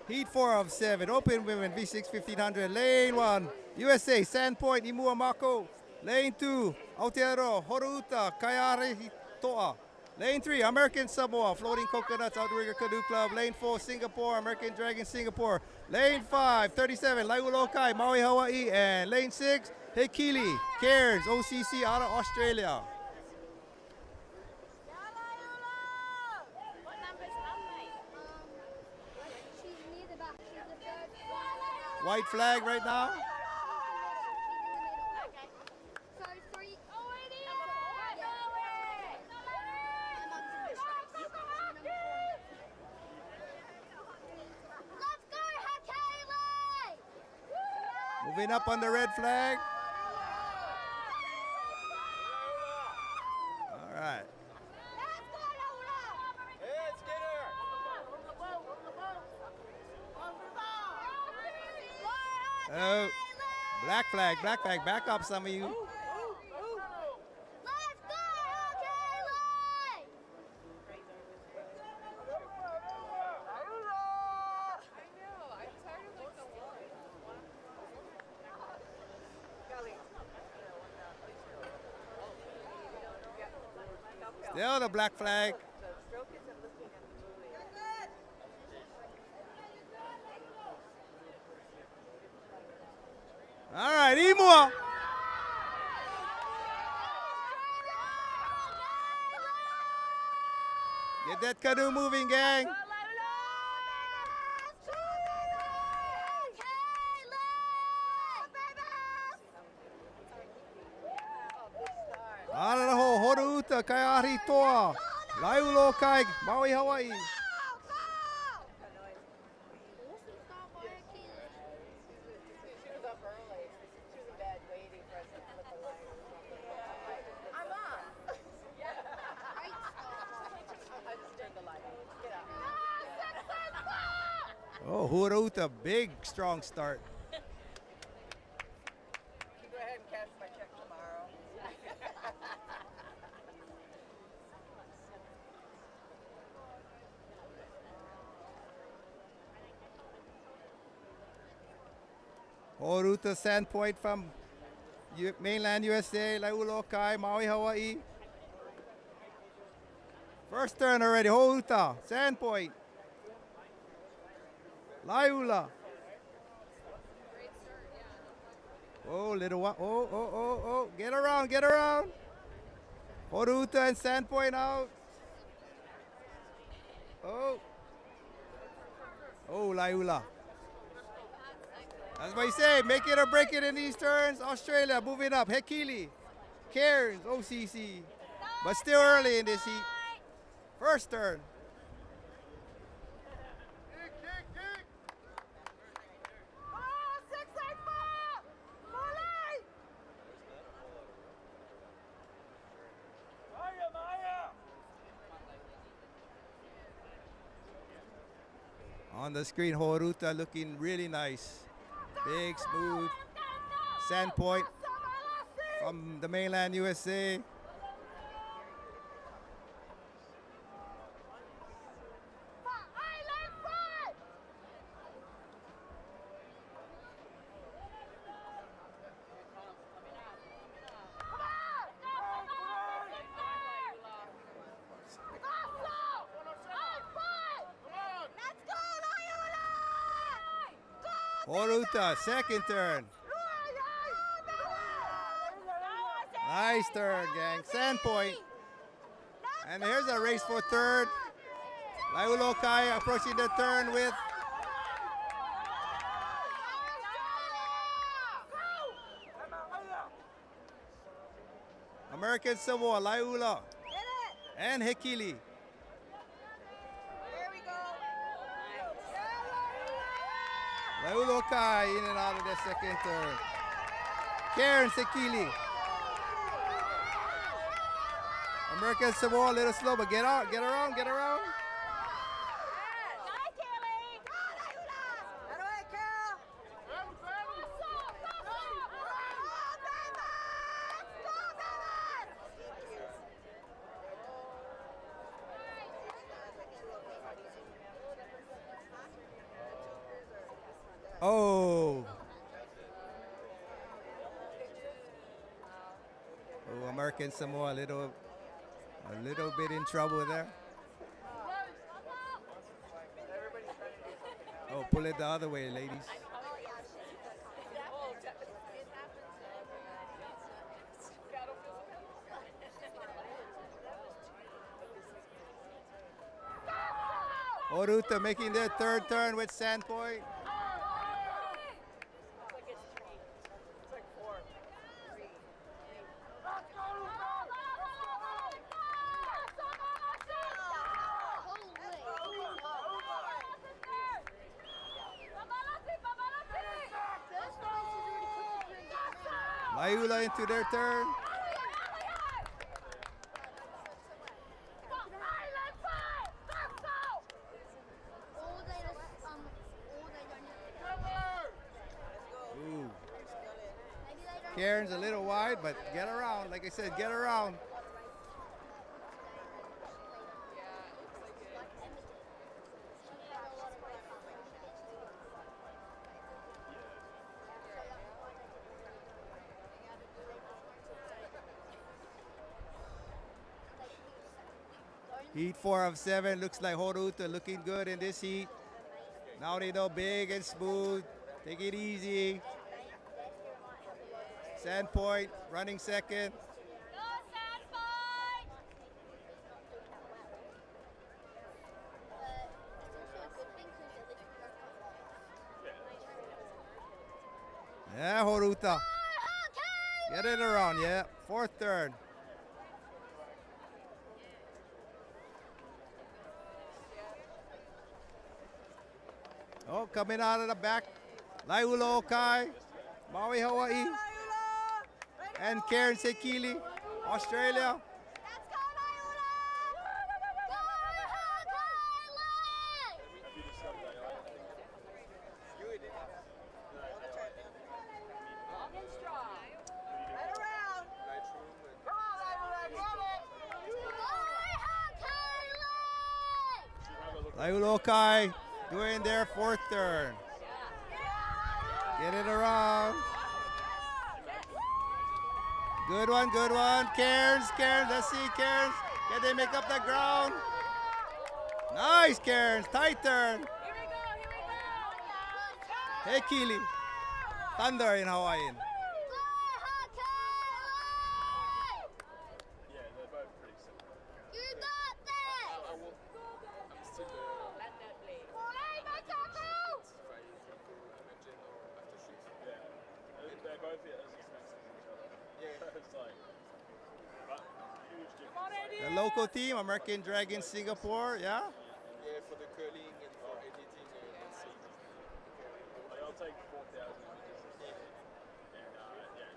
Heat 4 of 7, Open Women, V6 1500, Lane 1, USA, Sandpoint, Imua Mako. Lane 2, Aotearoa, Horouta, Kaiare Hitoa. Lane 3, American Samoa, Floating Coconuts, Outrigger Canoe Club. Lane 4, Singapore, American Dragon Singapore. Lane 5, 37, Laiulokai, Maui, Hawaii. And Lane 6, Hekili, Cairns, OCC out of Australia. White flag right now. Moving up on the red flag. All right. Oh, black flag, back up some of you. Still the black flag. All right, Imua. Get that canoe moving, gang. Araho, Horouta, Kaiari Toa, Laiulokai, Maui, Hawaii. Oh, Horouta, big, strong start. Go ahead and cash my check tomorrow. Horuta Sandpoint from mainland USA, Laulokai, Maui, Hawaii. First turn already, Horuta, Sandpoint. Laiula. Oh, little one. Oh. Get around, get around. Horuta and Sandpoint out. Oh, Laiula. That's what you say. Make it or break it in these turns. Australia moving up. Hekili, Cairns, OCC. But still early in this heat. First turn. On the screen, Horuta looking really nice. Big, smooth. Sandpoint from the mainland USA. Horuta, second turn. Nice turn, gang. Sandpoint. And here's a race for third. Laulokai approaching the turn with American Samoa, Laiula, and Hekili. Laulokai in and out of the second turn. Cairns, Hekili. American Samoa, a little slow, but get out, get around, get around. Oh, American Samoa, a little bit in trouble there. Oh, pull it the other way, ladies. Horuta making their third turn with Sandpoint. Laiula into their turn. Ooh. Cairns a little wide, but get around. Like I said, get around. Heat 4 of 7, looks like Horuta looking good in this heat. Now they know big and smooth. Take it easy. Sandpoint running second. Yeah, Horuta. Get it around, yeah. Fourth turn. Oh, coming out of the back, Laulokai, Maui, Hawaii, and Cairns, Hekili, Australia. Laulokai doing their fourth turn. Get it around. Good one, good one. Cairns, let's see, Cairns. Can they make up the ground? Nice, Cairns, tight turn. Hey, Keely. Thunder in Hawaiian. Yeah, they're both pretty simple. You got this! They're both as expensive as each other. Yeah. It's like, but huge difference. The local team, American Dragon Singapore, yeah? Yeah, for the curling and for editing and season. I'll take 4,000 images and yeah,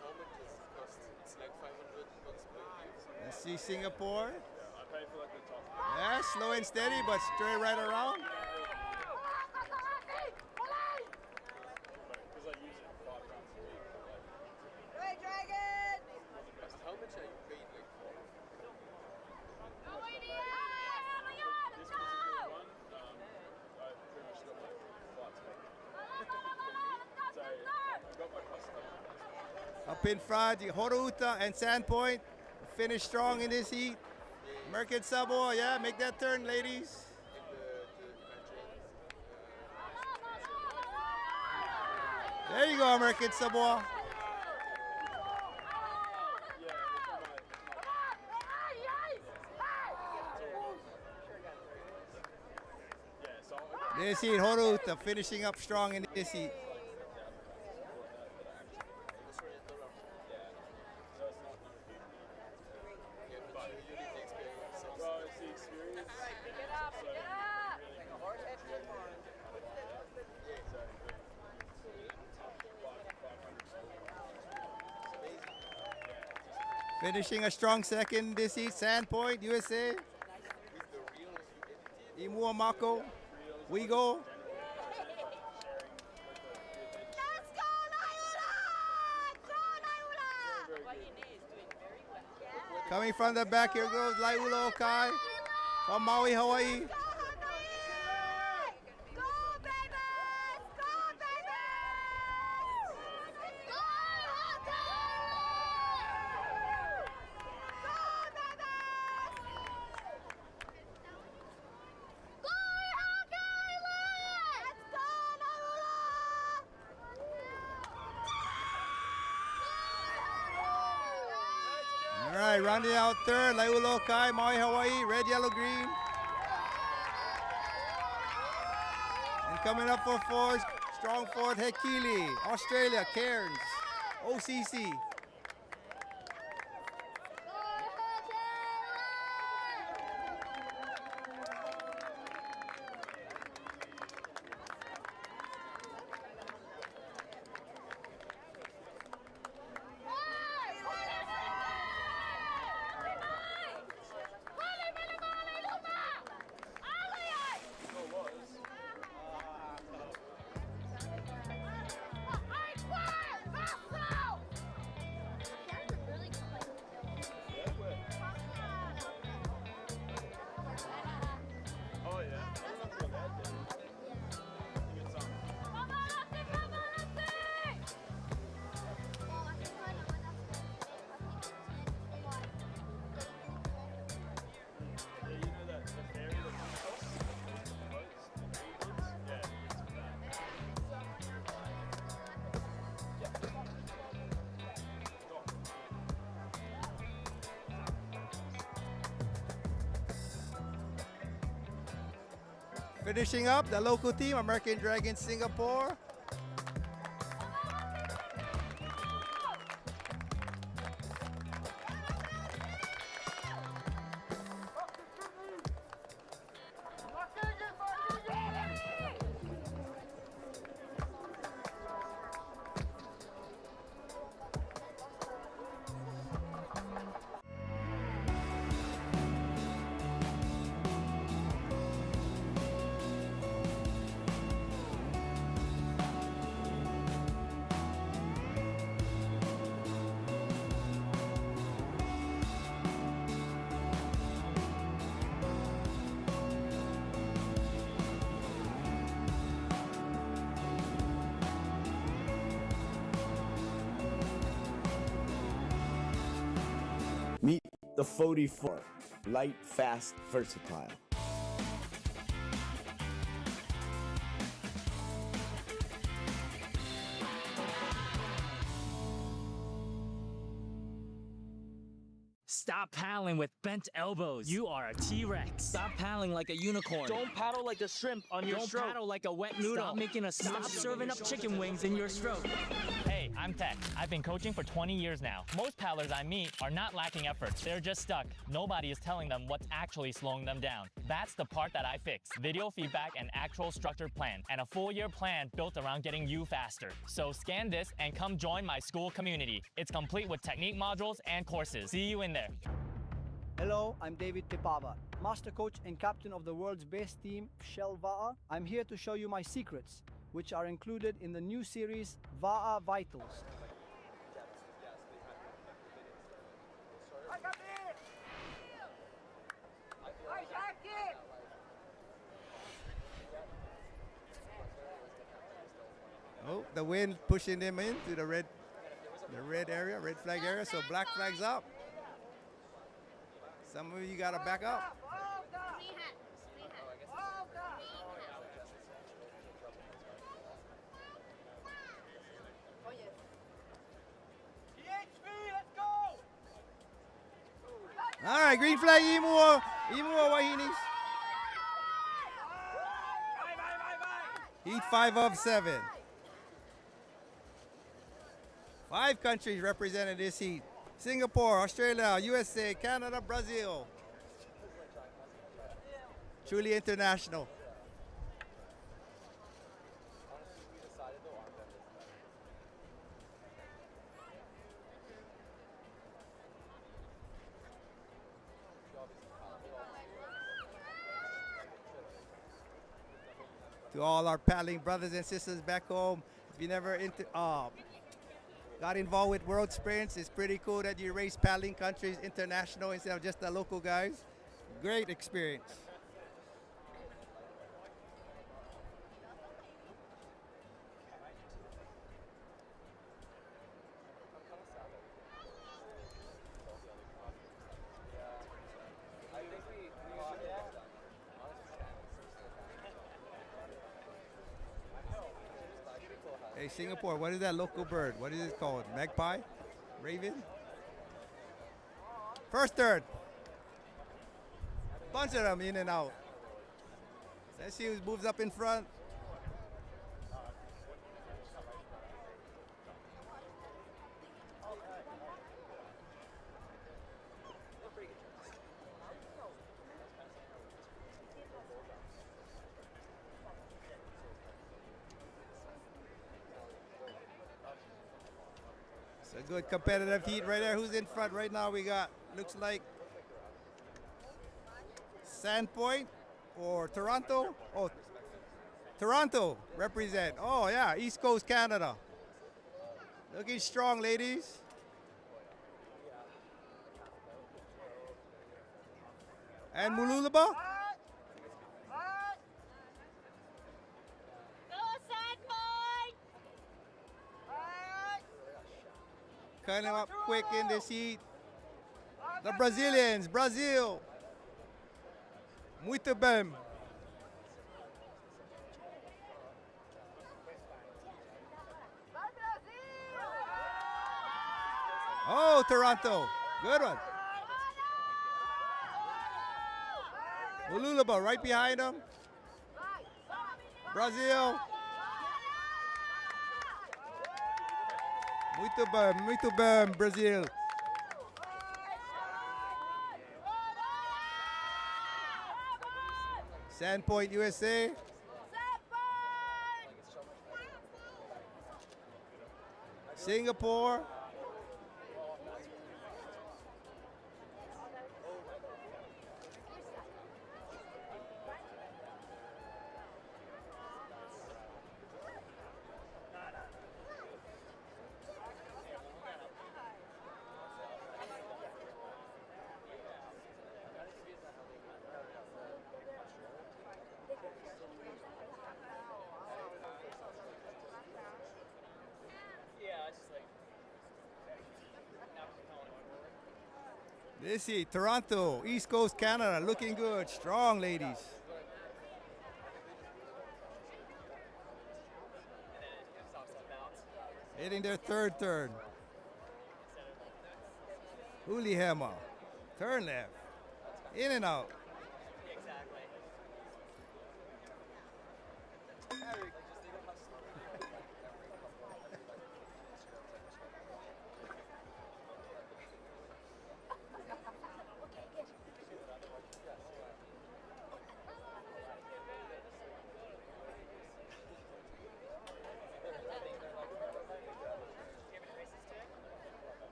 how much does it cost? It's like $500 per view. Let's see Singapore. I pay for like the top. Yeah, slow and steady, but straight right around. Because I use it 5 times a week. Hey, Dragon! How much are you paid like for? I pretty much got my flights paid. So I got my cost covered. Up in front, Horuta and Sandpoint finish strong in this heat. American Samoa, yeah, make that turn, ladies. There you go, American Samoa. This heat, Horuta finishing up strong in this heat. Finishing a strong second this heat, Sandpoint, USA. Imuamako, we go. Coming from the back, here goes Laiula Okai from Maui, Hawaii. All right, rounding out third, Laiula Okai, Maui, Hawaii, red, yellow, green. And coming up for fourth, strong fourth, Hekili, Australia, Cairns, OCC. Finishing up, the local team, American Dragon Singapore. the 44. Light, fast, versatile. Stop paddling with bent elbows. You are a T-Rex. Stop paddling like a unicorn. Don't paddle like a shrimp on your stroke. Don't paddle like a wet noodle. Stop serving up chicken wings in your stroke. Hey, I'm Tech. I've been coaching for 20 years now. Most paddlers I meet are not lacking effort. They're just stuck. Nobody is telling them what's actually slowing them down. That's the part that I fix. Video feedback and actual structured plan. And a full-year plan built around getting you faster. So scan this and come join my school community. It's complete with technique modules and courses. See you in there. Hello, I'm David Tepava, Master Coach and Captain of the world's best team, Va'a. I'm here to show you my secrets, which are included in the new series, Va'a Vitals. Oh, the wind pushing them into the red area, red flag area, so black flags up. Some of you gotta back up. All right, green flag, Imua Wahinis. Heat 5 of 7. 5 countries represented this heat. Singapore, Australia, USA, Canada, Brazil. Truly international. To all our paddling brothers and sisters back home, if you never got involved with World Sprints, it's pretty cool that you race paddling countries international instead of just the local guys. Great experience. Hey, Singapore, what is that local bird? What is it called? Magpie? Raven? First turn. Bunch of them in and out. Let's see who moves up in front. It's a good competitive heat right there. Who's in front right now? We got, looks like Sandpoint or Toronto. Oh, Toronto represent. Oh yeah, East Coast Canada. Looking strong, ladies. And Mululaba. Kind of up quick in this heat. The Brazilians, Brazil. Muito bem. Oh, Toronto. Good one. Ululaba right behind them. Brazil. Muito bem, Brazil. Sandpoint, USA. Singapore. Let's see, Toronto, East Coast Canada, looking good. Strong, ladies. Hitting their third turn. Hulihema. Turn left. In and out.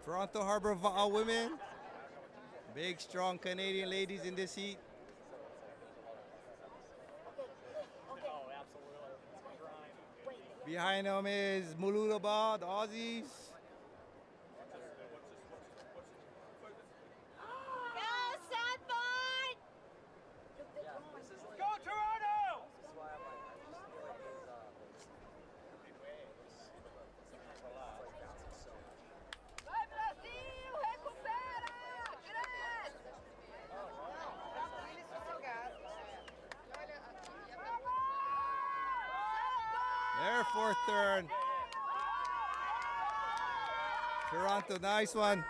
Toronto Harbor Va'a women. Big, strong Canadian ladies in this heat. Behind them is Mululaba, the Aussies. Their fourth turn. Toronto, nice one.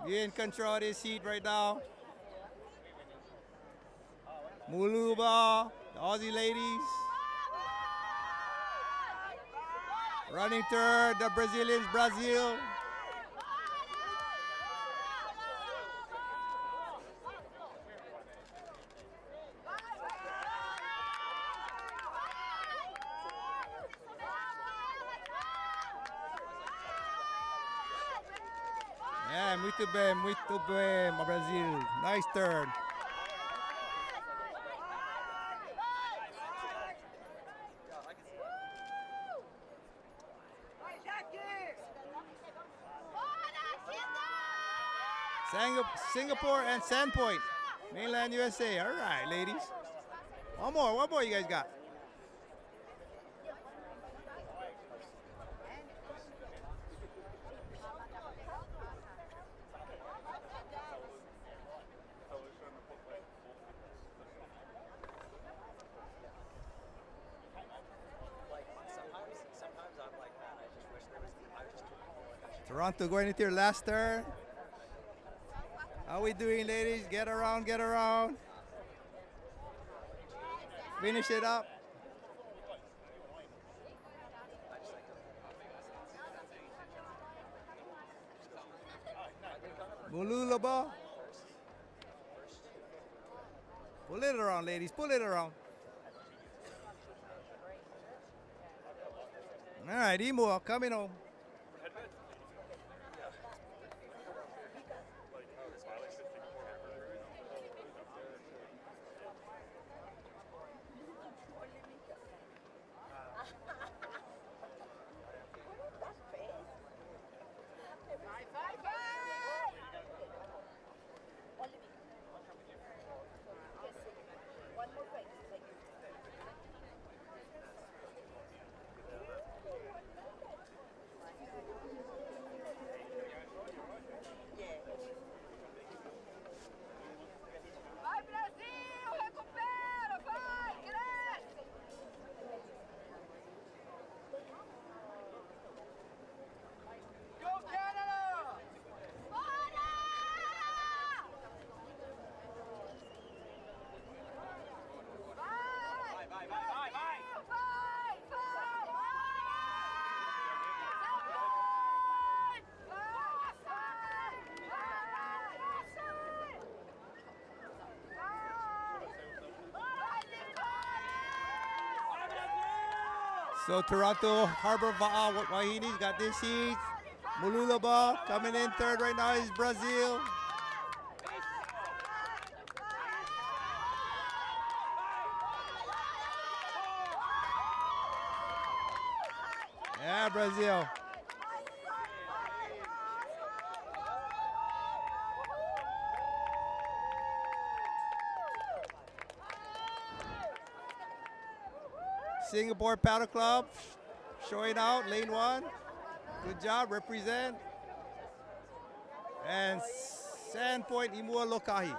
You're in control of this heat right now. Muluba, the Aussie ladies. Running third, the Brazilians, Brazil. Yeah, muito bem, Brazil. Nice turn. Singapore and Sandpoint, mainland USA. All right, ladies. One more you guys got. Toronto going into your last turn. How we doing, ladies? Get around, get around. Finish it up. Mululaba. Pull it around, ladies. Pull it around. All right, Emo, coming home. So Toronto Harbor Va'a Wahinis got this heat. Mululaba coming in third right now is Brazil. Yeah, Brazil. Singapore Paddle Club showing out, lane 1. Good job, represent. And Sandpoint Imua Lokahi.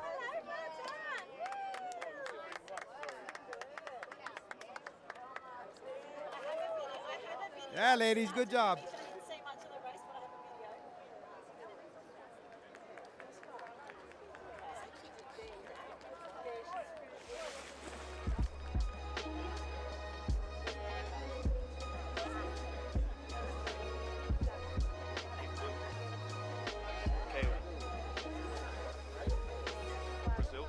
Yeah, ladies, good job. Brazil.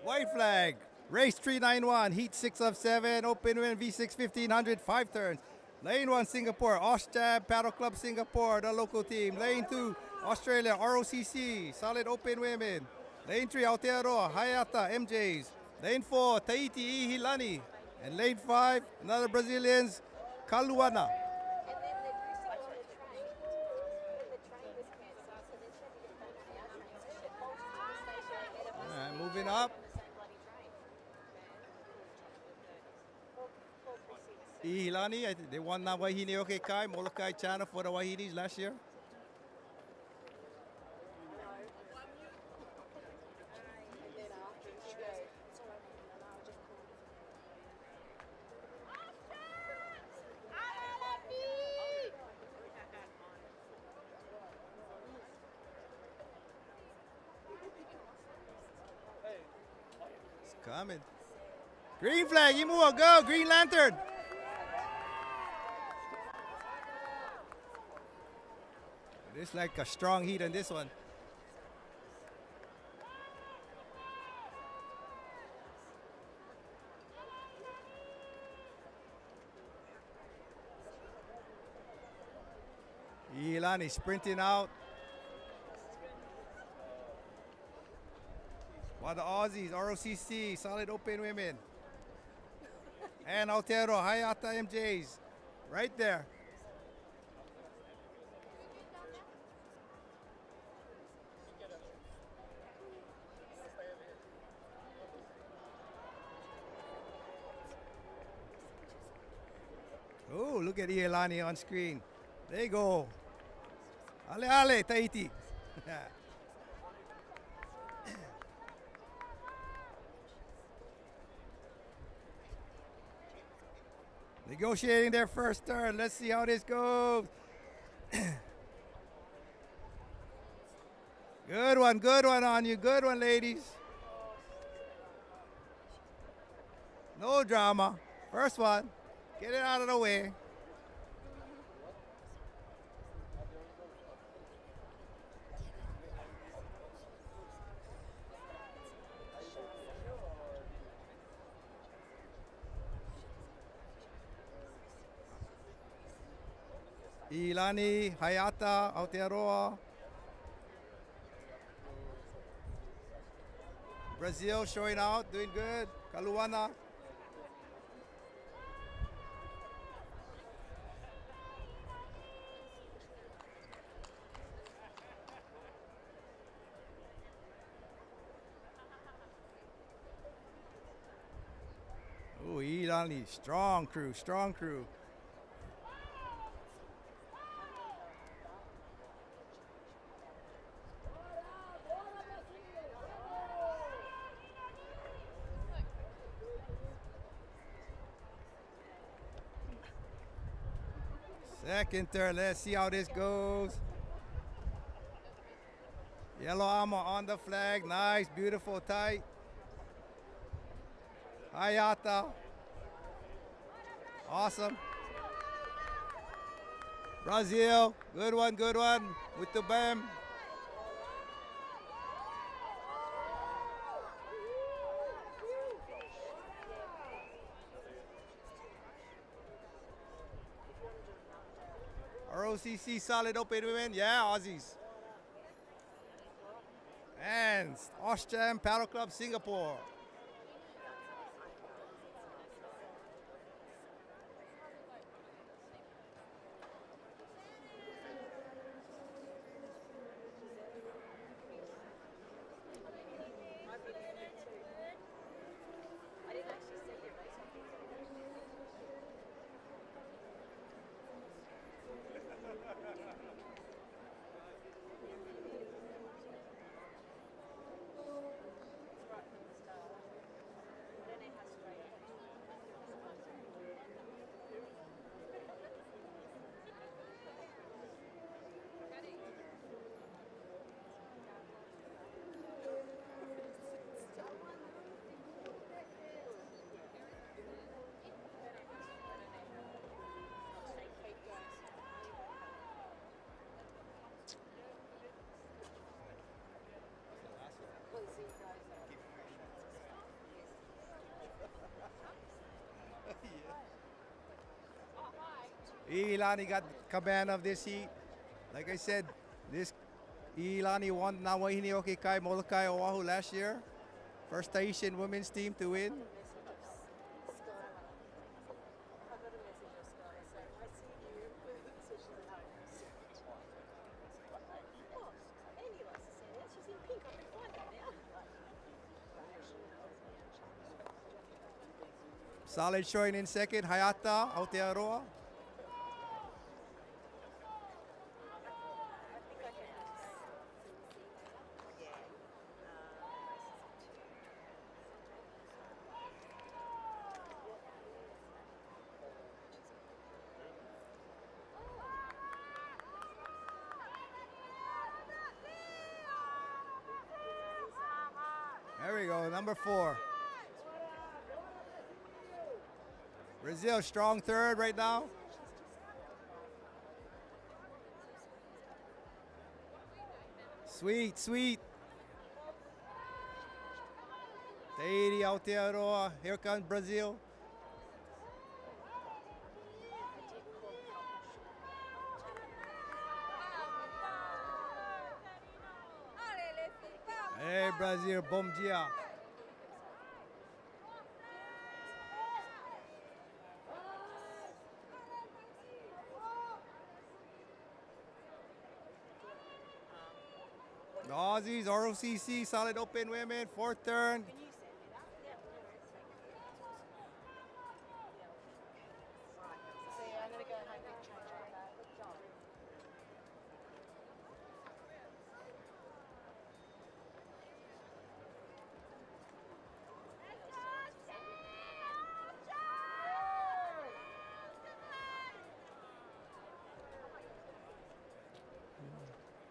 White flag. Race 391, heat 6 of 7, open win V6 1500, 5 turns. Lane 1, Singapore, Austrab Paddle Club Singapore, the local team. Lane 2, Australia, ROCC, solid open women. Lane 3, Aotearoa, Hayata, MJs. Lane 4, Tahiti, Ihilani. And lane 5, another Brazilians, Kaluana. All right, moving up. Ihilani, they won that Wahine Oke Kai, Molokai China for the Wahinis last year. It's coming. Green flag, Imua, go, Green Lantern. It's like a strong heat on this one. Ilani sprinting out. While the Aussies, ROCC, solid open women. And Aotearoa, Hayata MJs, right there. Oh, look at Ielani on screen. There you go. Ale, ale, Tahiti. Negotiating their first turn. Let's see how this goes. Good one on you. Good one, ladies. No drama. First one. Get it out of the way. Ilani, Hayata, Aotearoa. Brazil showing out, doing good. Kaluana. Oh, Ilani, strong crew, strong crew. Second turn, let's see how this goes. Yellow armor on the flag, nice, beautiful, tight. Hayata. Awesome. Brazil. Good one, good one. With the bam. ROCC solid open women. Yeah, Aussies. And Austrian Paddle Club Singapore. Ilani got command of this heat. Like I said, this Ilani won Nawahini Okikai Molokai Oahu last year. First Tahitian women's team to win. Solid showing in second, Hayata Aotearoa. There we go, number 4. Brazil, strong third right now. Sweet, sweet. Tahiti, Aotearoa. Here comes Brazil. Hey, Brazil, bom dia. The Aussies, ROCC, solid open women, 4th turn.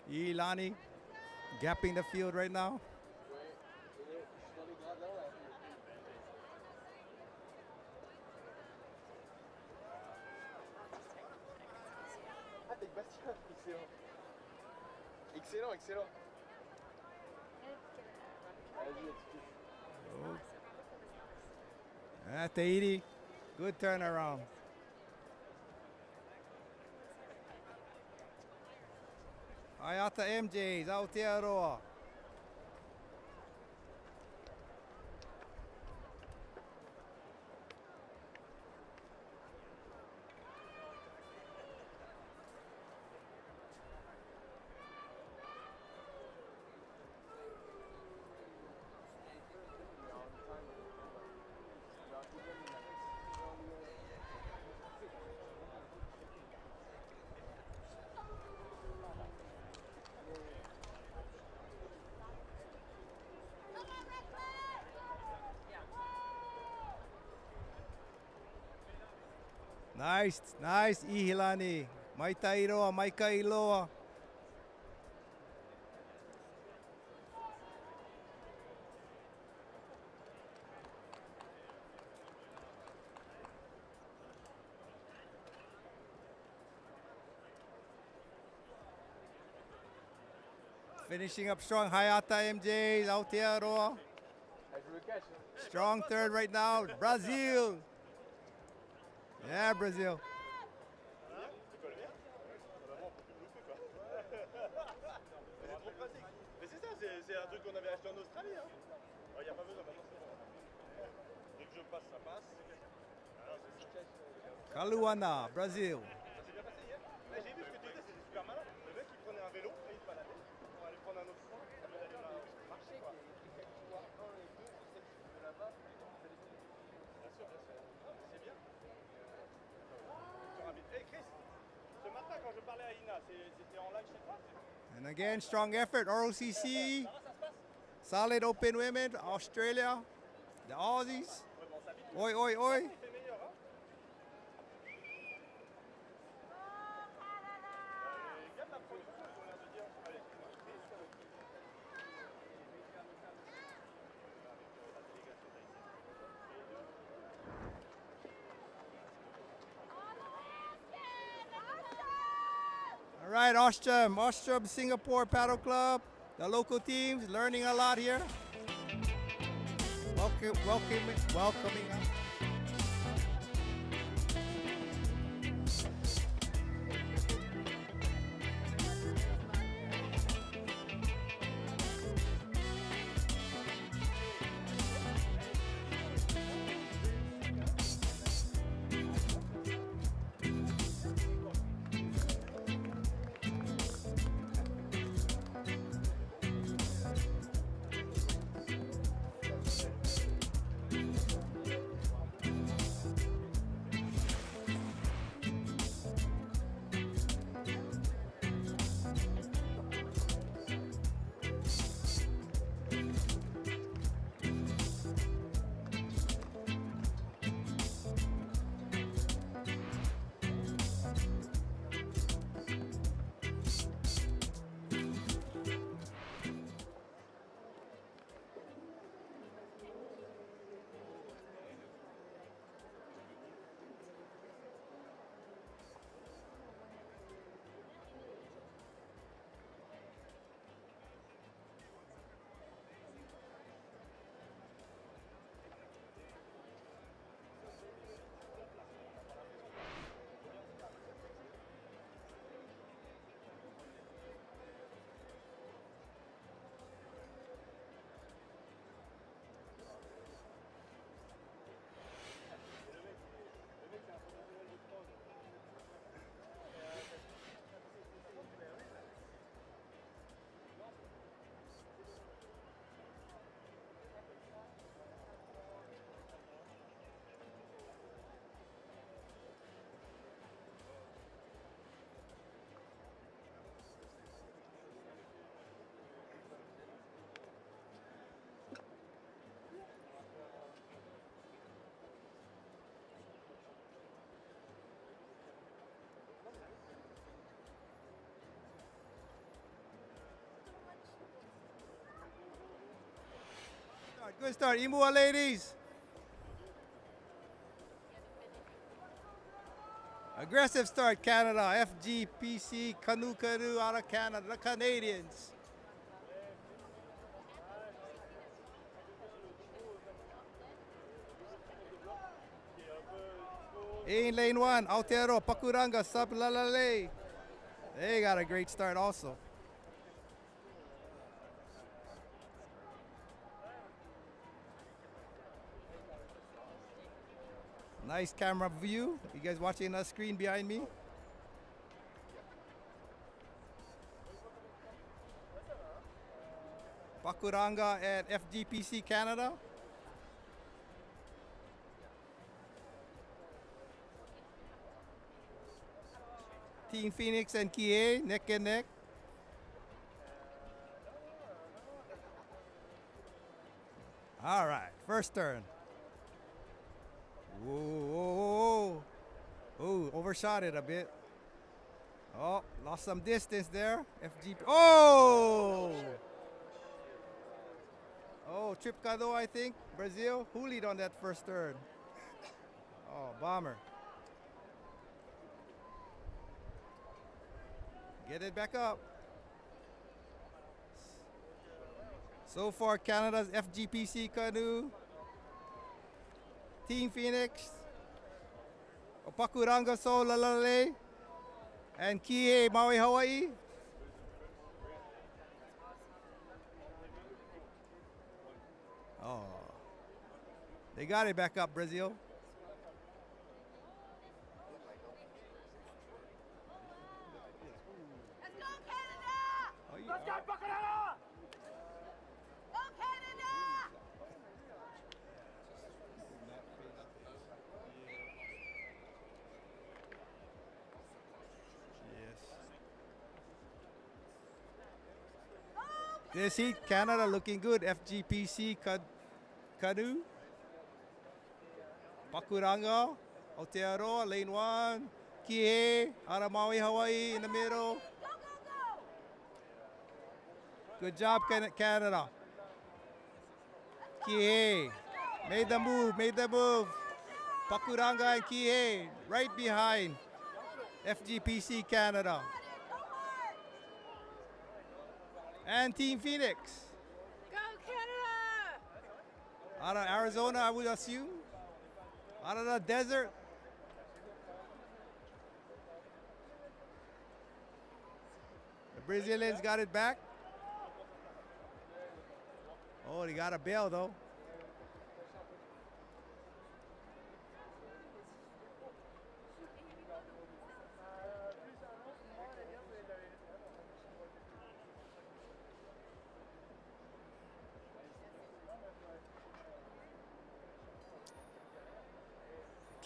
Ilani gapping the field right now. Tahiti, good turnaround. Hayata MJs, Aotearoa. Nice, nice, Ihilani. Maita Iroa, Maika Iloa. Finishing up strong. Hayata MJs, Aotearoa. Strong third right now. Brazil. Yeah, Brazil. Mais c'est ça, c'est un truc qu'on avait acheté en Australie. Hein. Il n'y a pas besoin maintenant, c'est bon. Dès que je passe, ça passe. Kaluana, Brazil. Ça s'est bien passé hier. Là, j'ai vu ce que tu disais, c'était super malin. Le mec, il prenait un vélo et il se baladait pour aller prendre un autre point. Ça peut aller marcher, quoi. Bien sûr, bien sûr. C'est bien. Hey Chris, ce matin quand je parlais à Ina, c'était en live chez toi? And again, strong effort. ROCC. Solid open women. Australia. The Aussies. Oi, oi, oi. All right, Ostrom, Singapore Paddle Club, the local teams learning a lot here. Welcoming us. Good start, Imua ladies. Aggressive start, Canada. FGPC, canoe out of Canada, the Canadians. In lane one, Aotearoa, Pakuranga, Sablalale. They got a great start also. Nice camera view. You guys watching the screen behind me? Pakuranga at FGPC Canada. Team Phoenix and Kie, neck and neck. All right, first turn. Whoa, whoa, whoa. Oh, overshot it a bit. Oh, lost some distance there. FGP. Oh! Oh, Trip Cado, I think. Brazil. Who lead on that first turn? Oh, bomber. Get it back up. So far, Canada's FGPC canoe, Team Phoenix, Opakuranga So Lalale, and Kihei Maui Hawaii. Oh, they got it back up, Brazil. Let's go, Canada! Oh, yeah. Let's go, Canada! Go, Canada! This heat, Canada looking good. FGPC canoe. Pakuranga, Aotearoa, lane 1. Kihei, out of Maui, Hawaii in the middle. Good job, Canada. Kihei, made the move. Pakuranga and Kihei, right behind FGPC Canada. And Team Phoenix. Go, Canada! Out of Arizona, I would assume. Out of the desert. The Brazilians got it back. Oh, they got a bail though.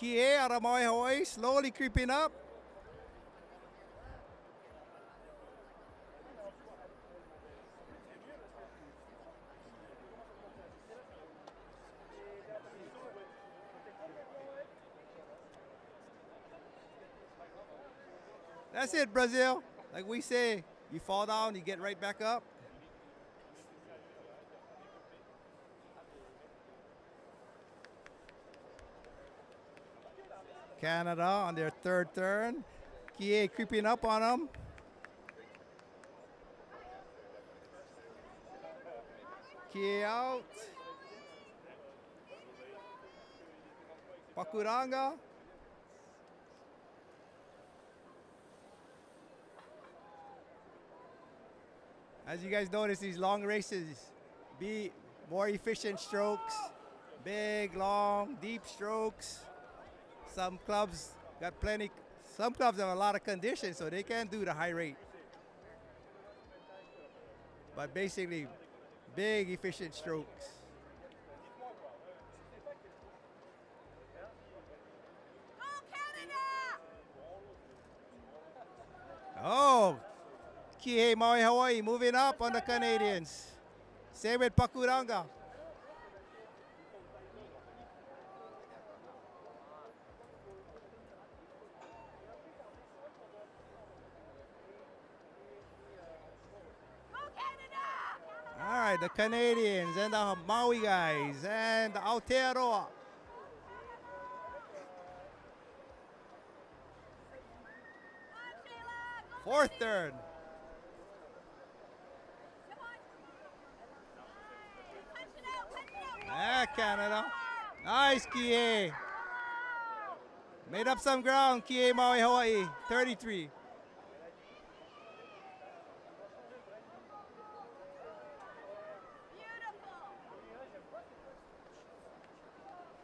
Kihei out of Maui, Hawaii, slowly creeping up. That's it, Brazil. Like we say, you fall down, you get right back up. Canada on their third turn. Kihei creeping up on them. Kihei out. Pakuranga. As you guys notice, these long races, be more efficient strokes, big, long, deep strokes. Some clubs got plenty, some clubs have a lot of conditions, so they can't do the high rate. But basically, big, efficient strokes. Oh, Kihei Maui, Hawaii, moving up on the Canadians. Same with Pakuranga. All right, the Canadians and the Maui guys and the Aotearoa. Fourth turn. Ah, Canada. Nice, Kihei. Made up some ground, Kihei Maui, Hawaii, 33.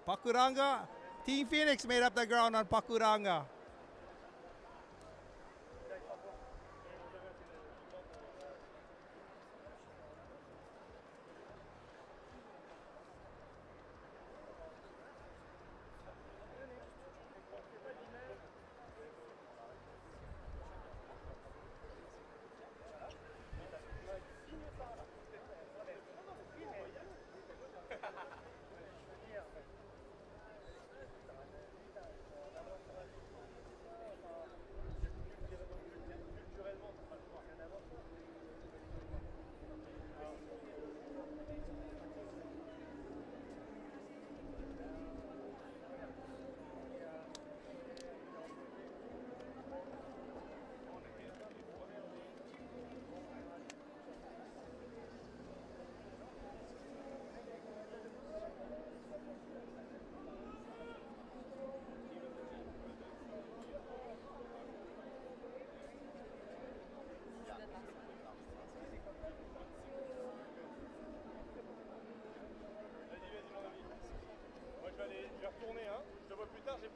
Pakuranga, Team Phoenix made up the ground on Pakuranga.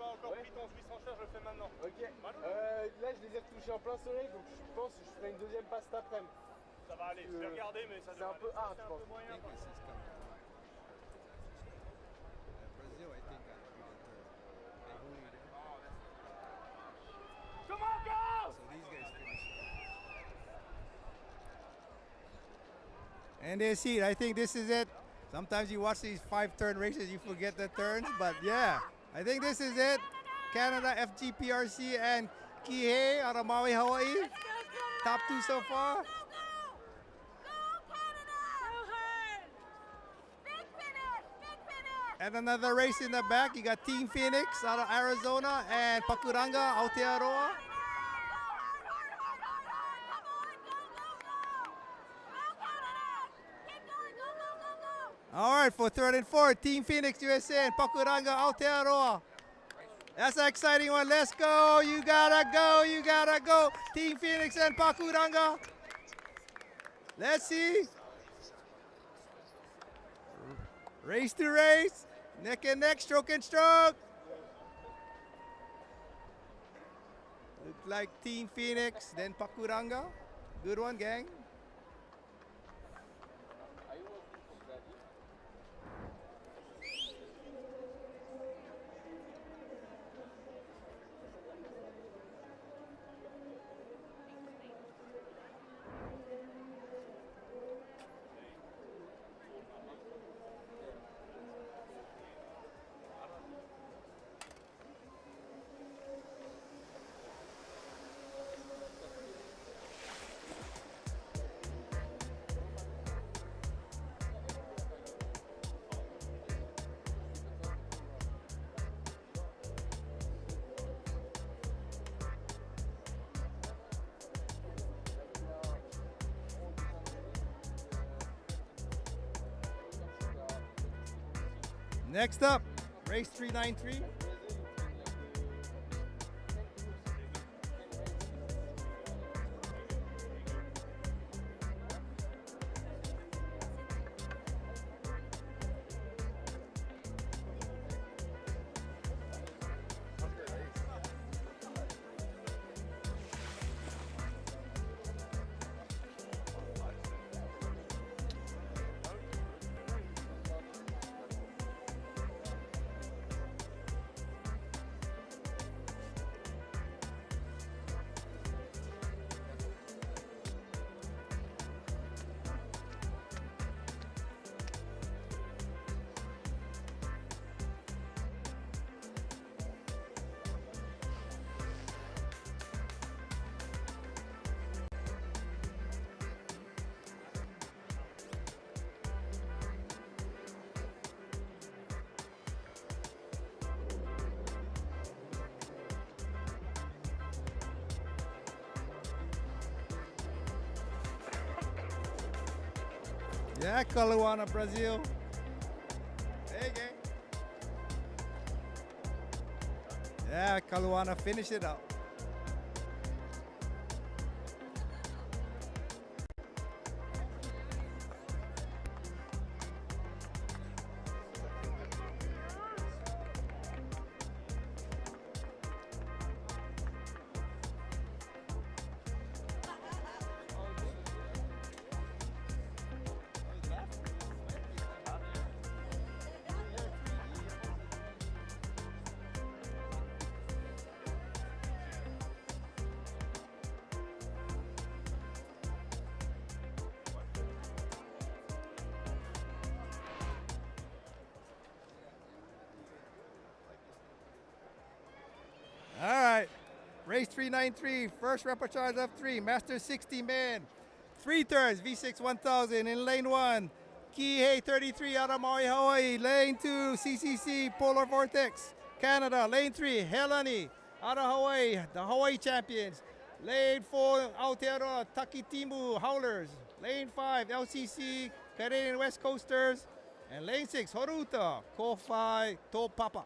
pas encore pris ton Swiss en charge, je le fais maintenant. Ok. Là, je les ai retouchés en plein soleil, donc je pense que je ferai une deuxième passe cet après-midi. Ça va aller, je vais regarder, mais ça c'est un peu hard, c'est je un pense. peu moyen. Brazil, I think, got a pretty good turn. Hey, who leader? Come on, go! So these guys finished. And they see it. I think this is it. Sometimes you watch these 5-turn races, you forget the turns, but yeah, I think this is it. Canada, FGPRC, and Kihei out of Maui, Hawaii. Top 2 so far. And another race in the back, you got Team Phoenix out of Arizona and Pakuranga, Aotearoa. All right, for third and fourth, Team Phoenix USA and Pakuranga, Aotearoa. That's an exciting one. Let's go. You gotta go. You gotta go. Team Phoenix and Pakuranga. Let's see. Race to race. Neck and neck, stroke and stroke. Look like Team Phoenix, then Pakuranga. Good one, gang. Next up, race 393. Yeah, Caluana, Brazil. Hey, gang. Yeah, Caluana, finish it up. All right, race 393, first repechage of 3, master 60 man, 3 turns, V6 1000 in lane 1, Kihei 33 out of Maui, Hawaii, lane 2, CCC Polar Vortex, Canada, lane 3, Helani out of Hawaii, the Hawaii champions, lane 4, Aotearoa, Takitimu Howlers, lane 5, LCC Canadian West Coasters, and lane 6, Horuta, Kofai Topapa.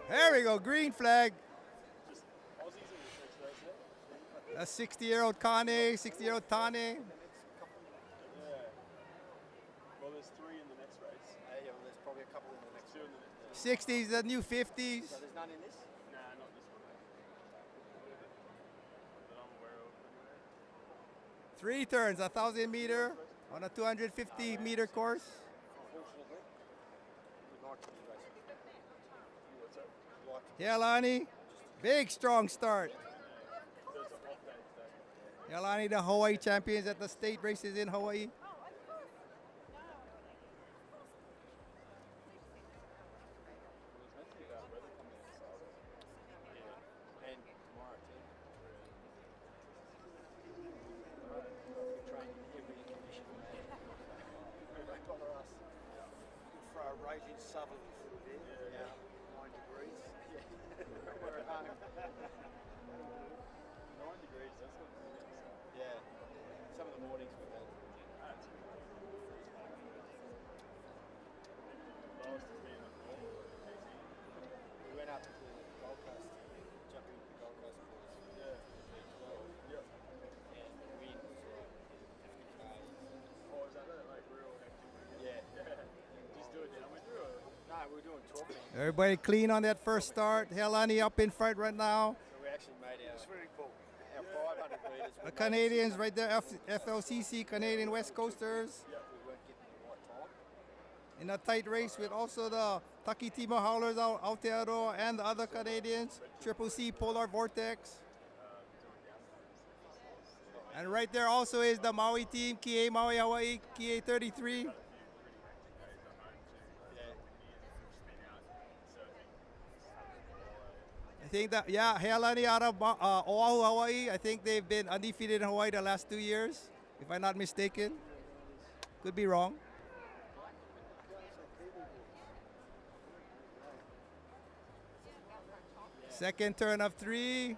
There we go, green flag. A 60-year-old Kane, 60-year-old Tane. Yeah. Well, there's 3 in the next race. Yeah, well, there's probably a couple in the next 2 in the next. 60s, the new 50s. So there's none in this? Nah, not this one. That I'm aware of. 3 turns, 1,000 meter on a 250 meter course. Unfortunately, we'd like to be racing. Helani, big strong start. Helani, the Hawaii champions at the state races in Hawaii. And tomorrow too. We train every condition. Don't bother us. For a raging southerly through there, 9 degrees. We're at home. 9 degrees, that's not good. Yeah. Some of the mornings we've had. That's good. Lowest has been like normal. We went up to the Gold Coast, jumping the Gold Coast boys. Yeah. Yep. And the wind was like 50 k's. Oh, is that it? Like real hectic? Yeah. Just do it down with you or? No, we were doing 12 minutes. Everybody clean on that first start. Helani up in front right now. So we actually made our swimming pool. Our 500 metres. The Canadians right there, FLCC, Canadian West Coasters. We weren't getting the right time. In a tight race with also the Takitimo Howlers, Aotearoa, and the other Canadians, Triple C, Polar Vortex. And right there also is the Maui team, Kie Maui Hawaii, Kie 33. I think that, yeah, Healani out of Oahu, Hawaii. I think they've been undefeated in Hawaii the last 2 years, if I'm not mistaken. Could be wrong. Second turn of 3.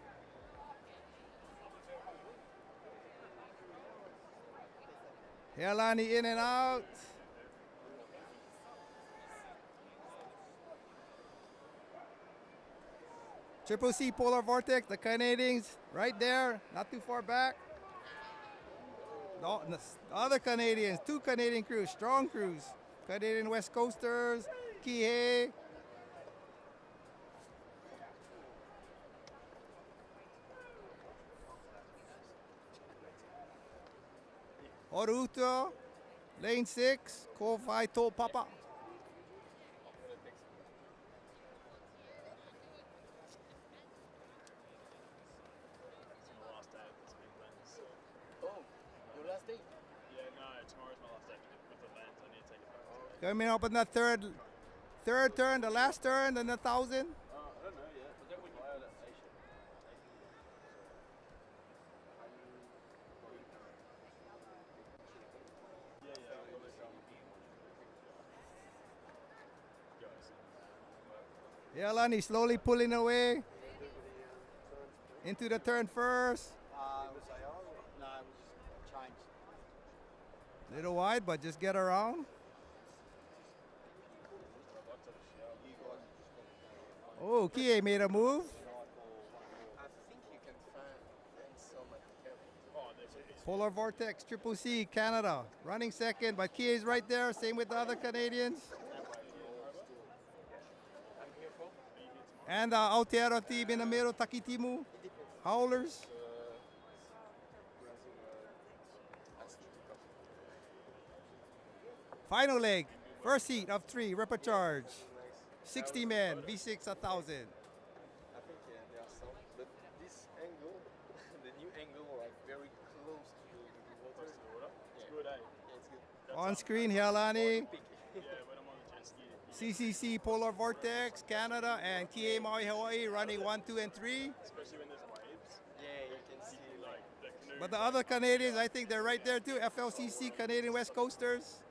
Healani in and out. Triple C Polar Vortex, the Canadians right there, not too far back. The other Canadians, 2 Canadian crews, strong crews. Canadian West Coasters, Kihei. Oruto, lane 6, Kofai To Papa. Coming up in the third turn, the last turn, and the 1,000. I don't know yet. Was that when you play that station? Yelani slowly pulling away into the turn first. No, it was just changed. Little wide, but just get around. Oh, Kie made a move. I think you can find so much. Polar Vortex, Triple C, Canada, running second, but Kie is right there. Same with the other Canadians. And the Aotearoa team in the middle, Takitimu, Howlers. Final leg, first heat of 3, Repercharge. 60 men, V6 1,000. I think there are some, but this angle, the new angle, like very close to the water. It's good, eh? Yeah, it's good. On screen, Helani, Yeah, when I'm on the jet ski. CCC Polar Vortex, Canada, and Kie Maui Hawaii running 1, 2, and 3. Especially when there's waves. Yeah, you can see Like the canoe. But the other Canadians, I think they're right there too. FLCC, Canadian West Coasters.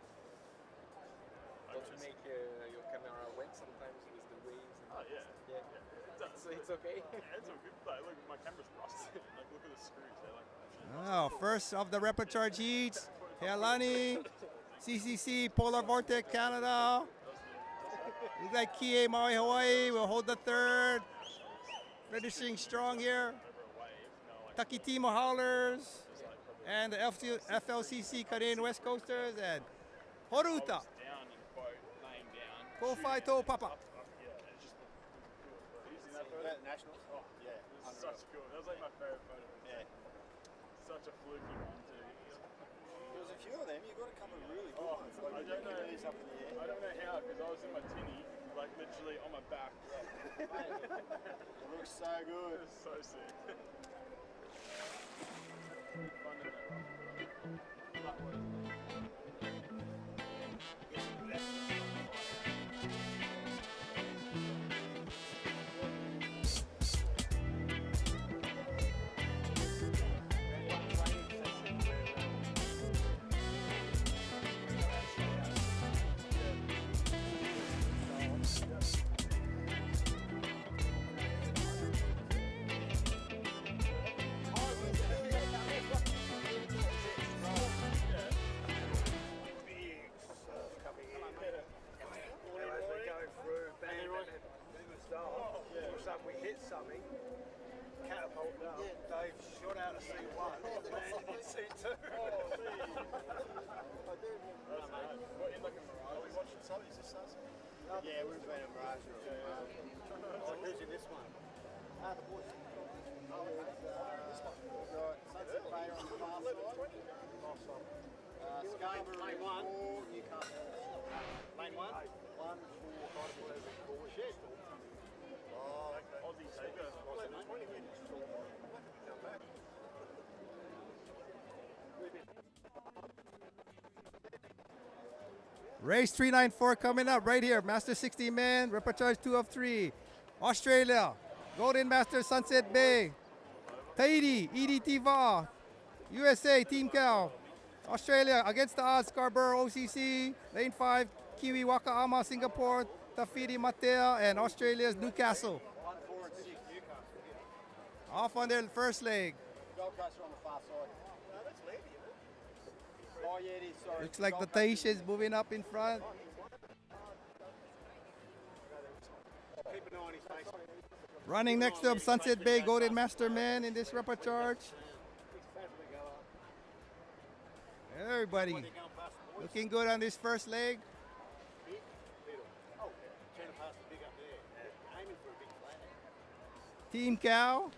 Don't you make your camera wet sometimes with the waves? Oh, yeah. Yeah. So it's okay? Yeah, it's all good. Like, look, my camera's rusted. Like, look at the screws. They're like, Oh, first of the Repercharge heats, Helani, CCC Polar Vortex, Canada. Looks like Kie Maui Hawaii will hold the third. Finishing strong here. Takitimo Howlers and the FLCC Canadian West Coasters and Horuta. Kofaito Papa. Nationals? Oh, yeah. Such cool. That was like my favorite photo. Yeah. Such a fluky one, too. There was a few of them. You got a couple of really good ones. Like, I don't know. Up in the air. I don't know how, because I was in my tinny, like literally on my back. It looks so good. It's so sick. Fun in there. Yeah, we've been in Mirage. Who's in this one? The boys. Sunset Bay on the far side. Scarborough Lane 1. Newcastle. Lane 1? 1 for Shit. Oh, okay. Aussie taker. 20 minutes. Race 394 coming up right here. Master 60 man, repertoire 2 of 3. Australia, Golden Master Sunset Bay. Tahiti, EDT VA. USA, Team Cal. Australia, against the odds, Scarborough OCC. Lane 5, Kiwi Wakaama, Singapore. Tafiti Matea, and Australia's Newcastle. 1, 4, and 6, Newcastle. Off on their first leg. Gold Coast are on the far side. No, that's Levy, isn't it? Oh, yeah, it is. Sorry. Looks like the Tahitians moving up in front. Keep an eye on his face. Running next to him, Sunset Bay Golden Master Man in this repertoire. Everybody looking good on this first leg. Team Cow.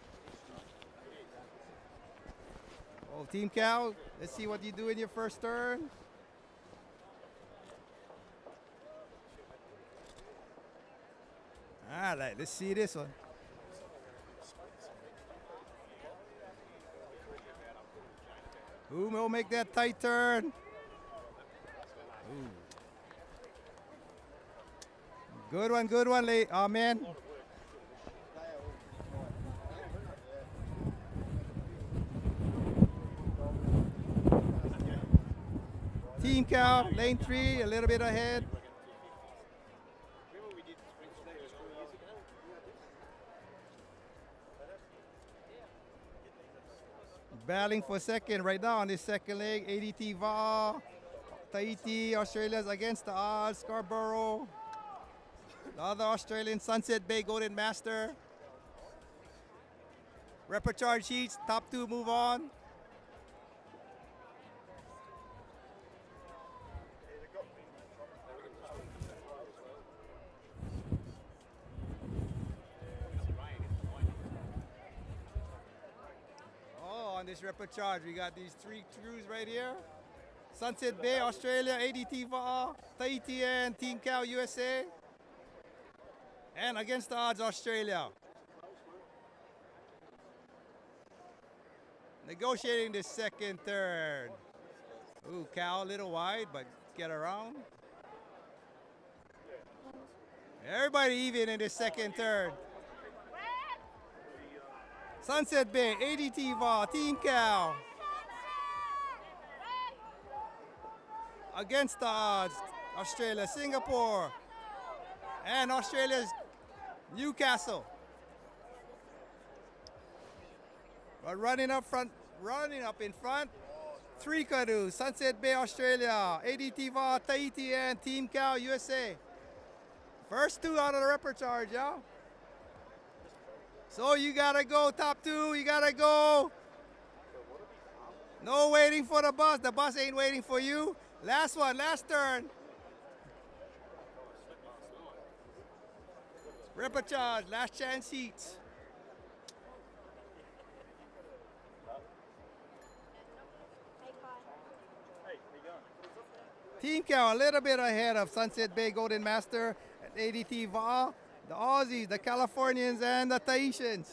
Oh, Team Cow, let's see what you do in your first turn. All right, let's see this one. Who will make that tight turn? Ooh. Good one, man. Team Cow, lane 3, a little bit ahead. Battling for second right now on this second leg. ADT VA, Tahiti, Australia's against the odds. Scarborough, the other Australian, Sunset Bay Golden Master. Repertoire sheets, top 2 move on. On this repertoire, we got these 3 crews right here. Sunset Bay, Australia, ADT VA, Tahiti, and Team Cal, USA. And against the odds, Australia. Negotiating the second turn. Ooh, Cal a little wide, but get around. Everybody even in the second turn. Sunset Bay, ADT VA, Team Cal. Against the odds, Australia, Singapore, and Australia's Newcastle. But running up in front, 3 canoes, Sunset Bay, Australia, ADT VA, Tahiti, and Team Cal, USA. First two out of the repertoire, y'all. So you gotta go, top two, you gotta go. No waiting for the bus ain't waiting for you. Last one, last turn. Repertoire, last chance seats. Team count a little bit ahead of Sunset Bay Golden Master at ADT VA, the Aussies, the Californians, and the Tahitians.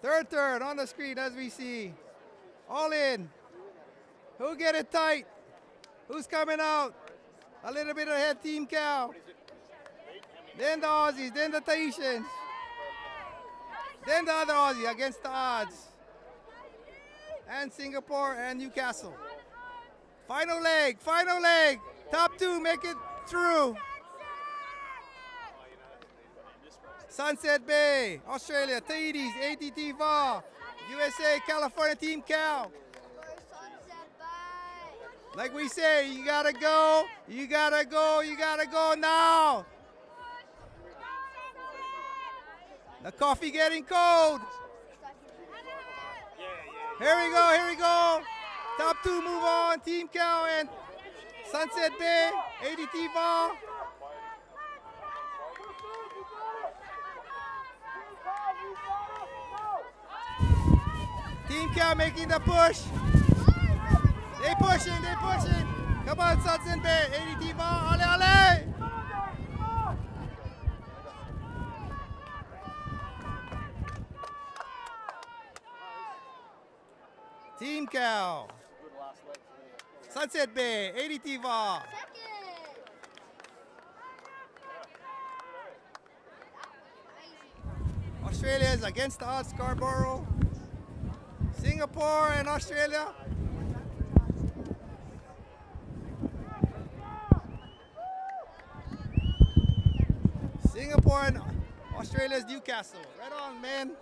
Third turn on the screen as we see. All in. Who get it tight? Who's coming out? A little bit ahead, Team Cal. Then the Aussies, then the Tahitians. Then the other Aussie against the odds. And Singapore and Newcastle. Final leg, final leg. Top two, make it through. Sunset Bay, Australia, Tahiti's, ATT VA, USA, California, Team Cal. Like we say, you gotta go, you gotta go, you gotta go now. The coffee getting cold. Here we go, here we go. Top two move on, Team Cal and Sunset Bay, ADT VA. Team Cal making the push. They pushing, they pushing. Come on, Sunset Bay, ADT VA, ale, ale. Team Cal. Sunset Bay, ADT VA. Australia is against the odds, Scarborough. Singapore and Australia. Singapore and Australia's Newcastle. Right on, man.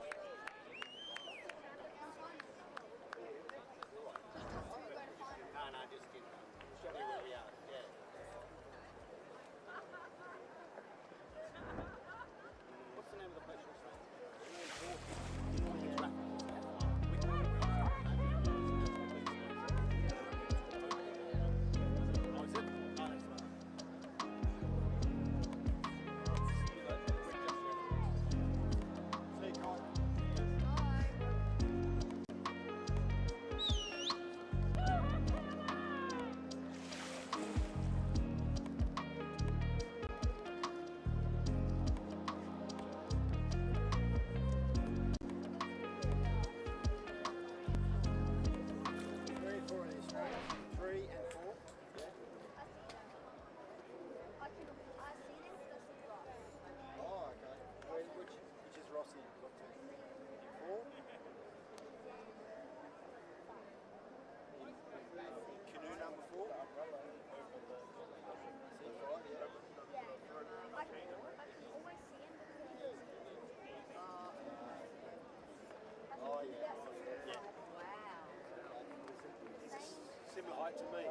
Similar height to me.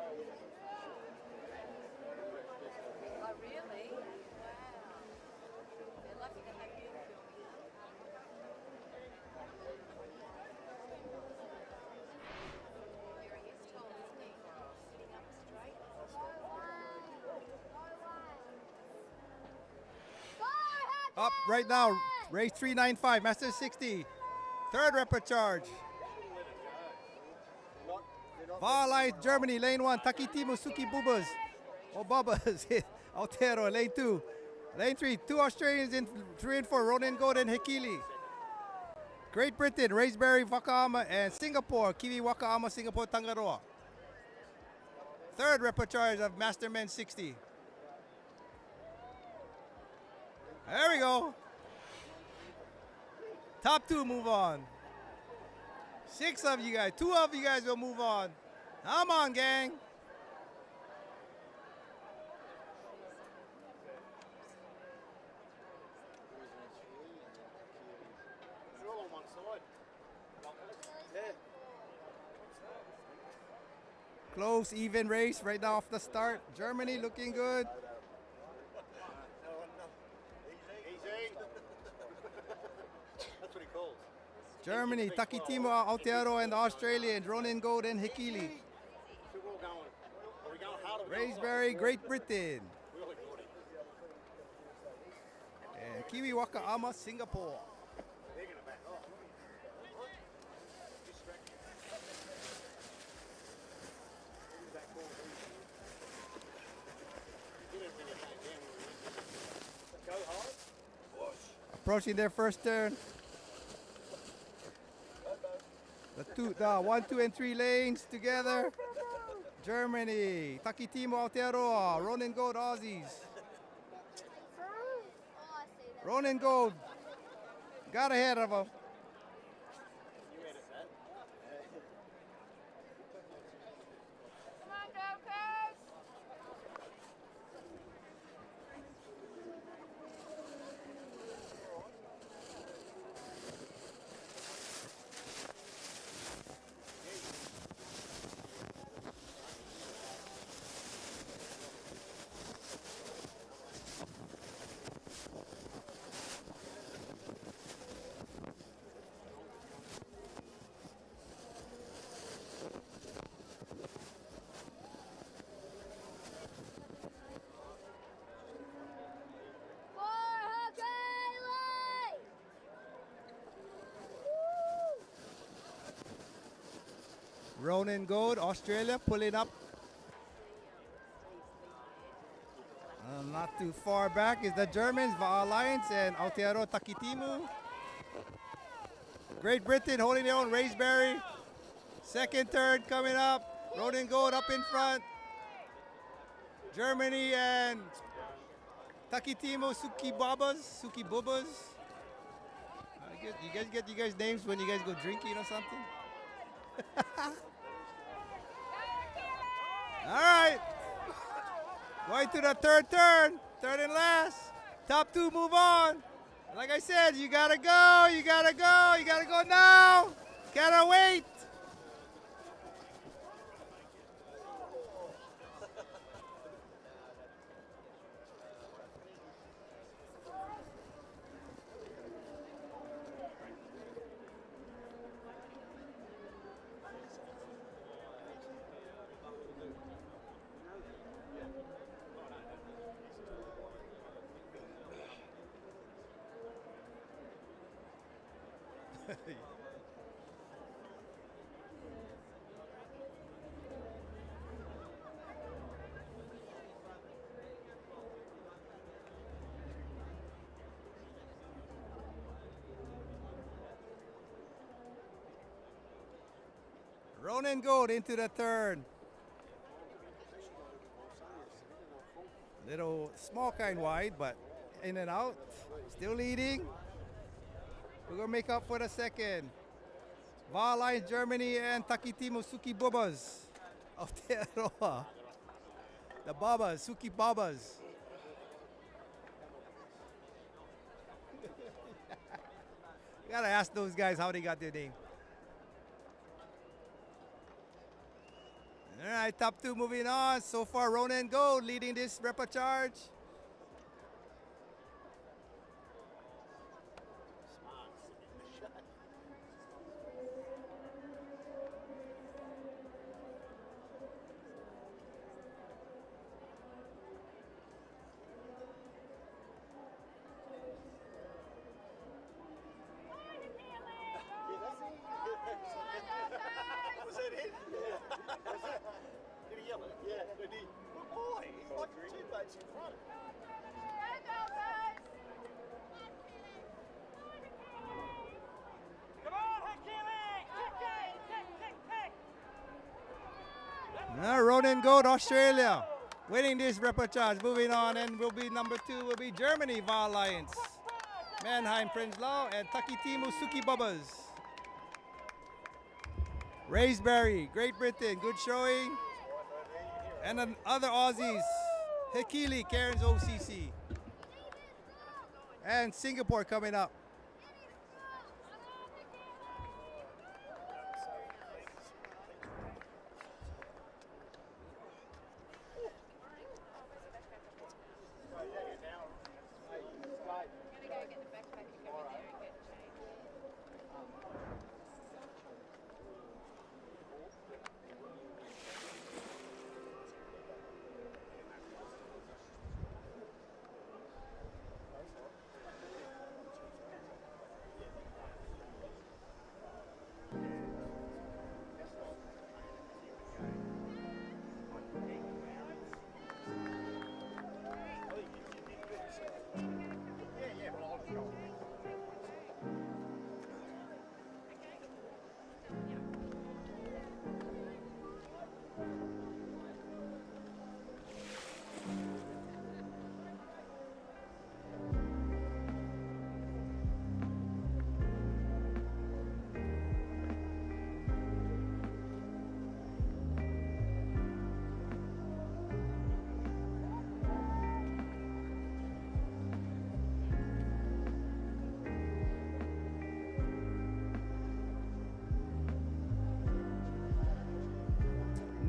Oh, really? Wow. They're lucky to have you filming. Very his tall, isn't he? Sitting up straight. Up right now, race 395, Master 60. Third repertoire. VA Light, Germany, lane 1, Takitimu Suki Bubas. Oh, Bubas, Aotearoa, lane 2. Lane 3, two Australians in 3 and 4, Ronan Gold and Hekili. Great Britain, Raspberry Wakaama, and Singapore, Kiwi Wakaama, Singapore Tangaroa. Third repertoire of Mastermen 60. There we go. Top two move on. 6 of you guys, 2 of you guys will move on. Come on, gang. They're all on one side. Yeah. Close, even race right now off the start. Germany looking good. Germany, Takitimo Aotearoa and the Australians, Ronan Gold and Hikili. Raysbury, Great Britain. And Kiwi Waka Ama, Singapore. Approaching their first turn. The 1, 2, and 3 lanes together. Germany, Takitimo Aotearoa, Ronan Gold Aussies. Ronan Gold got ahead of them. Come on, go, Coach! Ronan Gold, Australia, pulling up. Not too far back is the Germans, Va Alliance and Aotearoa Takitimu. Great Britain holding their own, Raysbury. Second turn coming up. Ronan Gold up in front. Germany and Takitimu Suki Bubas. You guys get you guys names when you guys go drinking or something? All right. Going to the third turn. Third and last. Top two move on. Like I said, you gotta go. You gotta go. You gotta go now. Gotta wait. Ronan Gold into the third. Little small kind wide, but in and out. Still leading. We're going to make up for the second. Va Alliance, Germany, and Takitimu Suki Bubas. Aotearoa. The Babas, Suki Babas. You gotta ask those guys how they got their name. All right, top two moving on. So far, Ronan Gold leading this repechage. Was that it? Did he yell it? Yeah. Did he? Good boy. He's like 2 boats in front. Come on, Achilles! Now Ronan Gold, Australia, winning this repechage. Moving on, and will be number 2 will be Germany, Va Alliance. Mannheim, Prenzlau, and Takitimu Suki Bubas. Raysbury, Great Britain, good showing. And then other Aussies, Hikili, Cairns OCC. And Singapore coming up.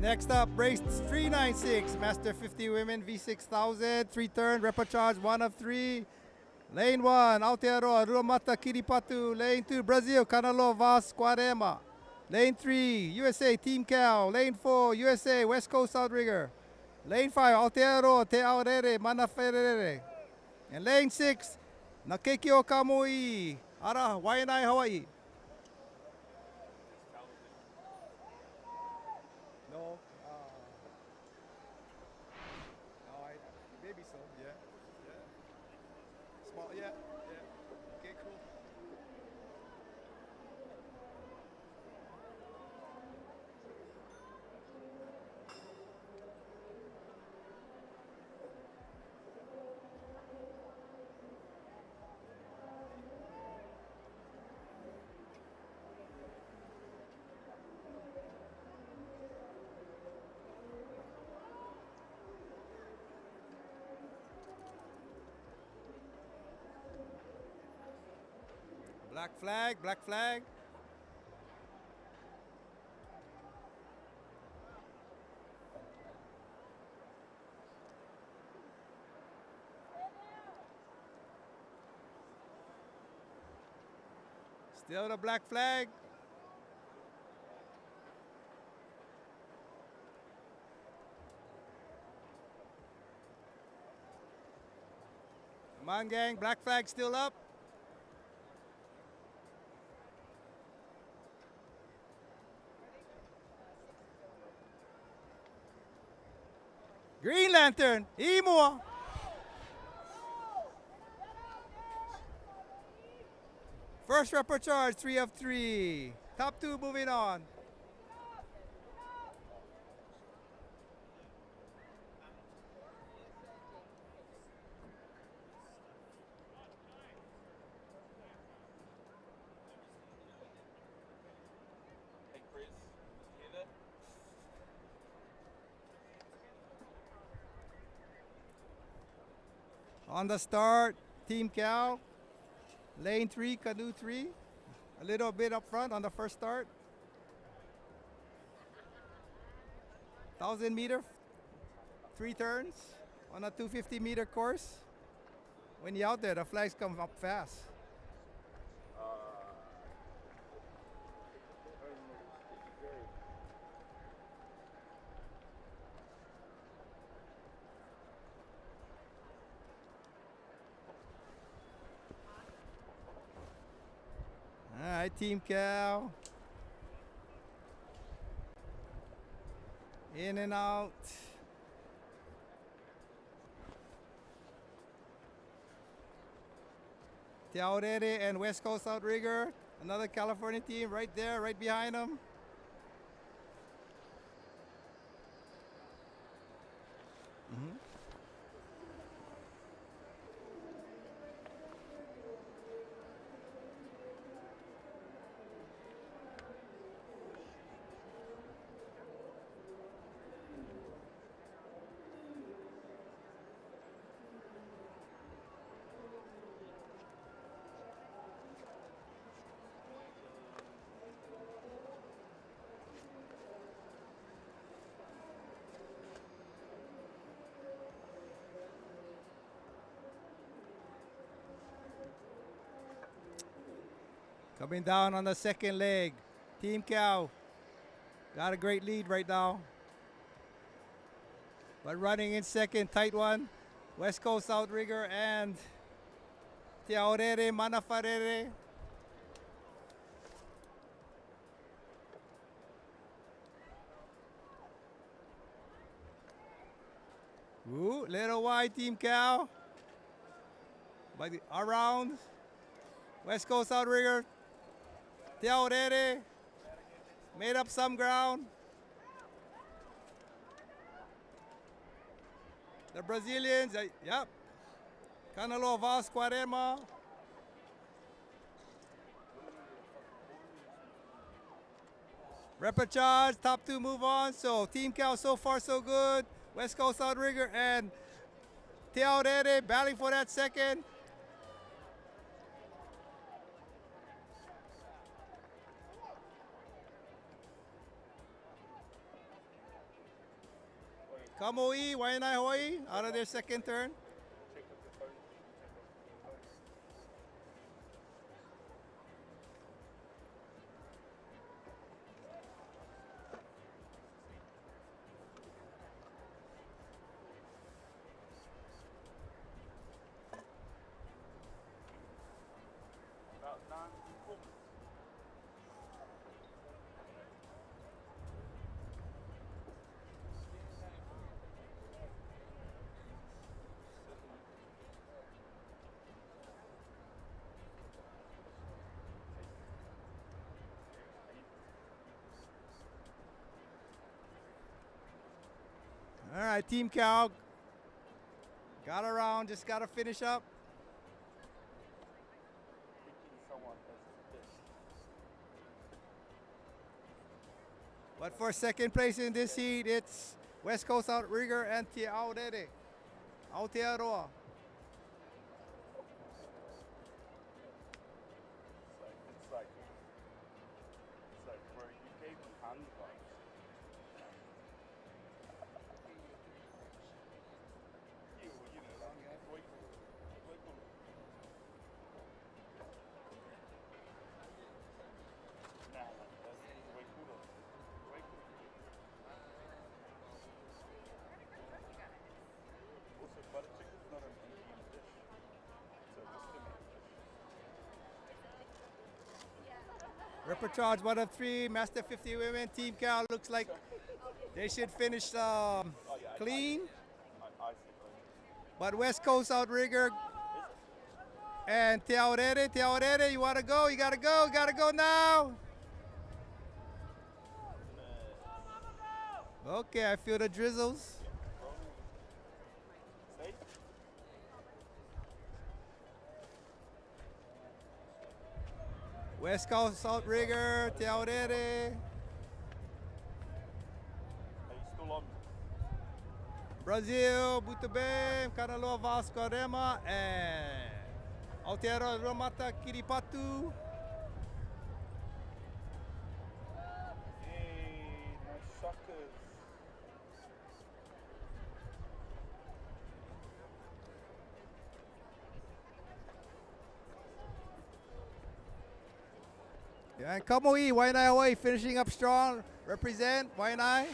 Next up, race 396, Master 50 Women V6000, 3-turn, repechage, 1 of 3. Lane 1, Aotearoa, Ruamata, Kiripatu. Lane 2, Brazil, Canalo, Vaz, Quarema. Lane 3, USA, Team Cal. Lane 4, USA, West Coast Outrigger. Lane 5, Aotearoa, Te Aorere, Manaferere. And lane 6, Nakekio Kamui, Ara, Waianae, Hawaii. No, maybe so, yeah. Small, yeah. Okay, cool. Black flag, black flag. Still the black flag. Come on, gang, black flag still up. Green Lantern, Imua. First repechage, 3 of 3. Top 2 moving on. On the start, Team Cal, lane 3, canoe 3. A little bit up front on the first start. 1,000 meter, 3 turns on a 250 meter course. When you're out there, the flags come up fast. All right, Team Cal. In and out. Te Aorere and West Coast Outrigger. Another California team right there, right behind them. Coming down on the second leg. Team Cal got a great lead right now. But running in second, tight one. West Coast Outrigger and Te Aorere, Manafarere. Ooh, little wide, Team Cal. But around. West Coast Outrigger. Te Aorere made up some ground. The Brazilians, yep. Canalo, Vaz, Quarema. Repechage, top 2 move on. So Team Cal so far so good. West Coast Outrigger and Te Aorere battling for that second. Kamoi, Waianae Hawaii, out of their second turn. All right, Team Cow. Got around, just got to finish up. But for second place in this heat, it's West Coast Outrigger and Aotearoa. Aotearoa. where you gave me handguns. You know, way cool. Way cool. Nah, that's way cooler. Way cool. Also, butter chicken's not an Indian dish. It's a Muslim dish. Repertoire 1 of 3, Master 50 women, Team Cow looks like they should finish clean. But West Coast Outrigger and Te Aorere, you want to go? You got to go. You got to go now. Okay, I feel the drizzles. West Coast Outrigger, Te Aorere. Brazil, muito bem, Kanaloa Vasco Arema, and Aotearoa Romata Kiripatu. Hey, nice suckers. Yeah, and Kamoi, Waianae Hawaii finishing up strong. Represent Waianae.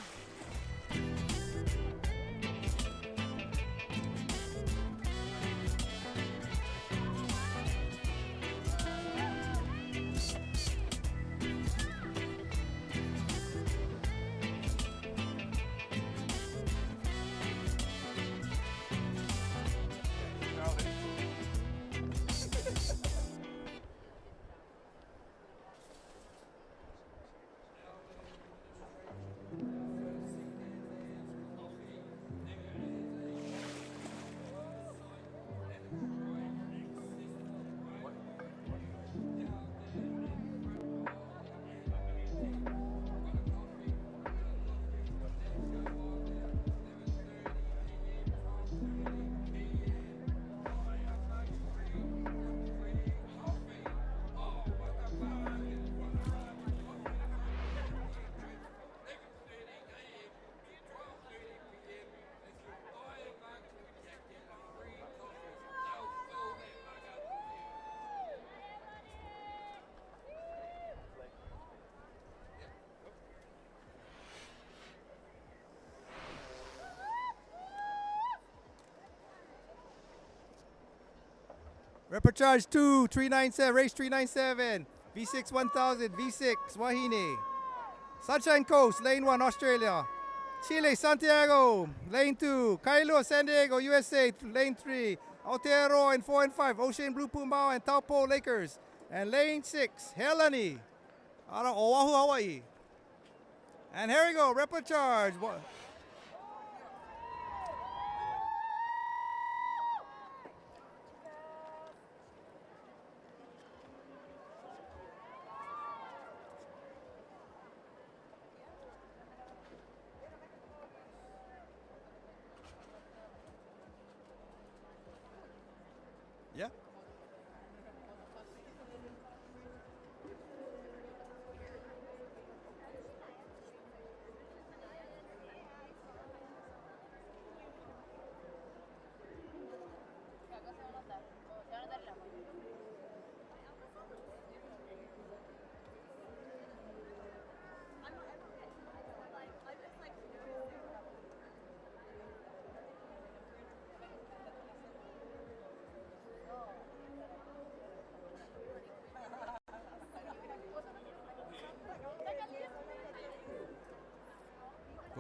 Repertoire 2, 397, race 397, V6 1000, V6 Wahine. Sunshine Coast, lane 1, Australia. Chile, Santiago, lane 2. Kailua, San Diego, USA, lane 3. Aotearoa in 4 and 5, Ocean Blue Pumbao and Taupo Lakers. And lane 6, Helani, out of Oahu, Hawaii. And here we go, Repertoire. Yeah.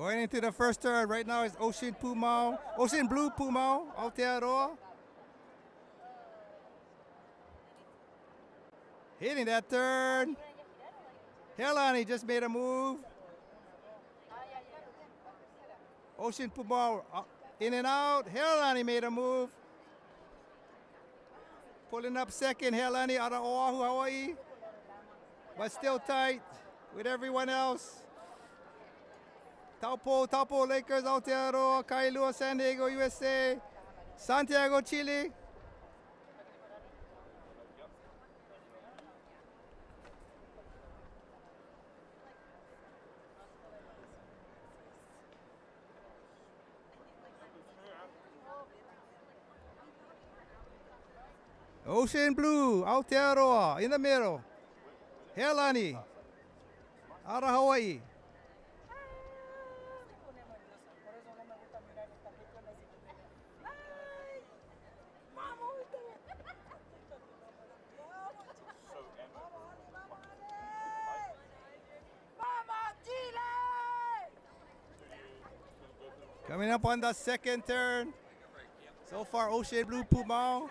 Going into the first turn right now is Ocean Blue Pumao, Aotearoa. Hitting that turn. Helani just made a move. Ocean Pumao in and out. Helani made a move. Pulling up second, Helani out of Oahu, Hawaii. But still tight with everyone else. Taupo Lakers, Aotearoa, Kailua, San Diego, USA, Santiago, Chile. Ocean Blue, Aotearoa, in the middle. Helani, out of Hawaii. Coming up on the second turn. So far, Ocean Blue Pumao.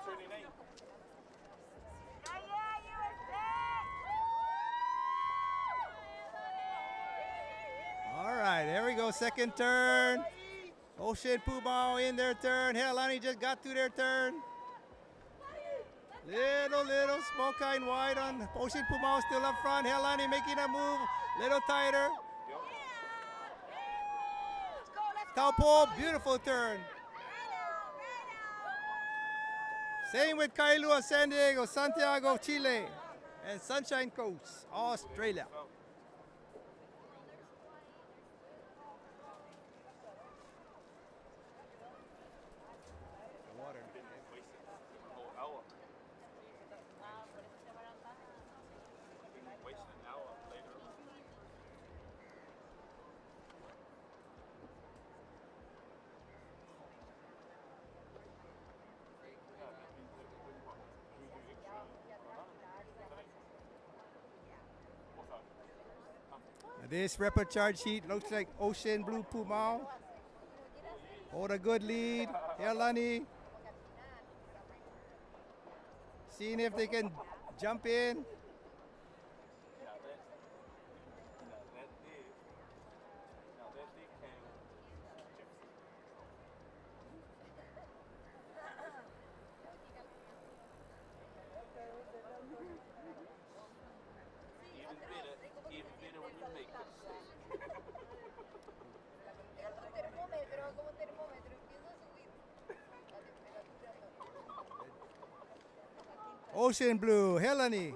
All right, there we go. Second turn. Ocean Pumao in their turn. Helani just got to their turn. Little small kind wide on Ocean Pumao still up front. Helani making a move. Little tighter. Taupo, beautiful turn. Same with Kailua, San Diego, Santiago, Chile, and Sunshine Coast, Australia. This repechard sheet looks like Ocean Blue Pumao. Hold a good lead. Helani. Seeing if they can jump in. Ocean Blue, Helani.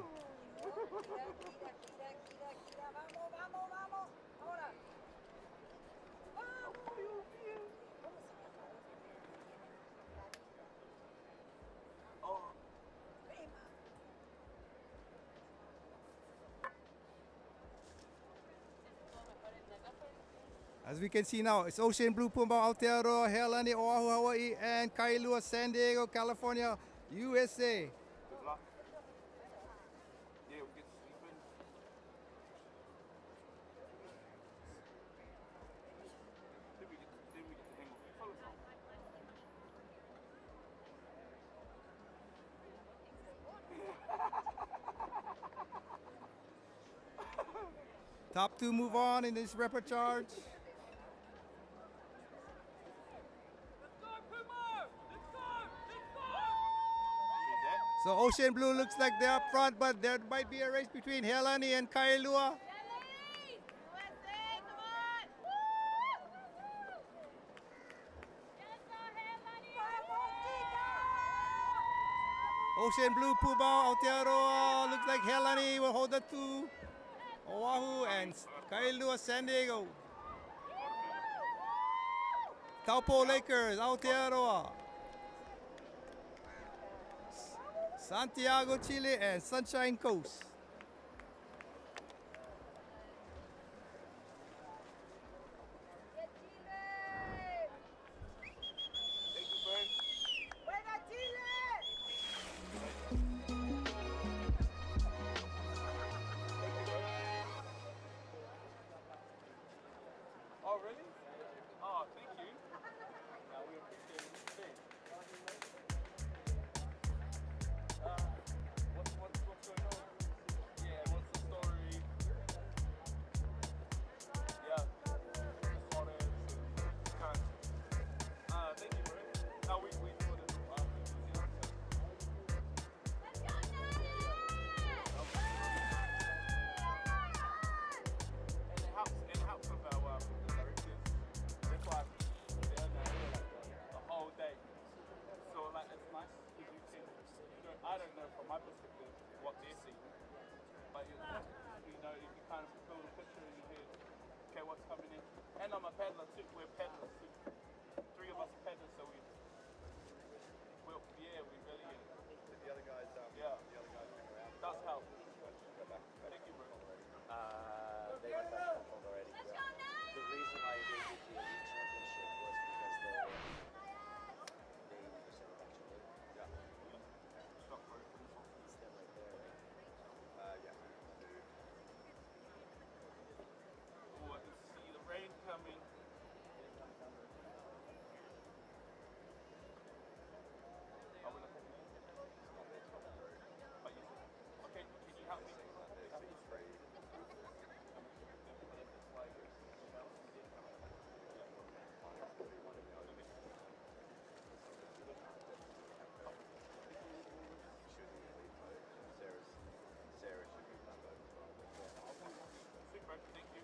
As we can see now, it's Ocean Blue Pumao, Aotearoa, Helani, Oahu, Hawaii, and Kailua, San Diego, California, USA. Top two move on in this repechage. So Ocean Blue looks like they're up front, but there might be a race between Helani and Kailua. Ocean Blue Pumao, Aotearoa, looks like Helani will hold the two. Oahu and Kailua, San Diego. Taupo Lakers, Aotearoa. Santiago, Chile, and Sunshine Coast. Oh, really? we're peddlers. Three of us are peddlers, so we really. The other guys, yeah. The other guys hang around. Does help. Go back. Thank you, bro. They went back home already. Let's go, Naya! The reason why they did the elite championship was because they sent back to me. Yeah. Stop, bro. It's them right there, right? Yeah. Oh, I can see the rain coming. Okay, can you help me? Sarah should be done both as well. Super, thank you.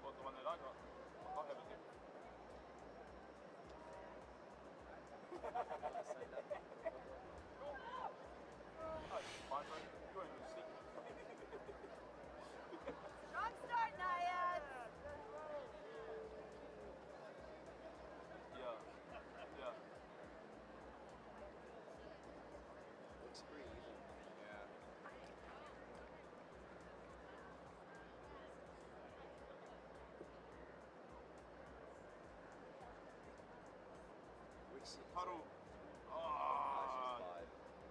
What, the one that I got? I'll have it here. Oh, it's fine, bro. You're in the seat. Strong start, Naya. Yeah. Yeah. Looks pretty even. Yeah. Which seat? Puddle. She's Oh. 5.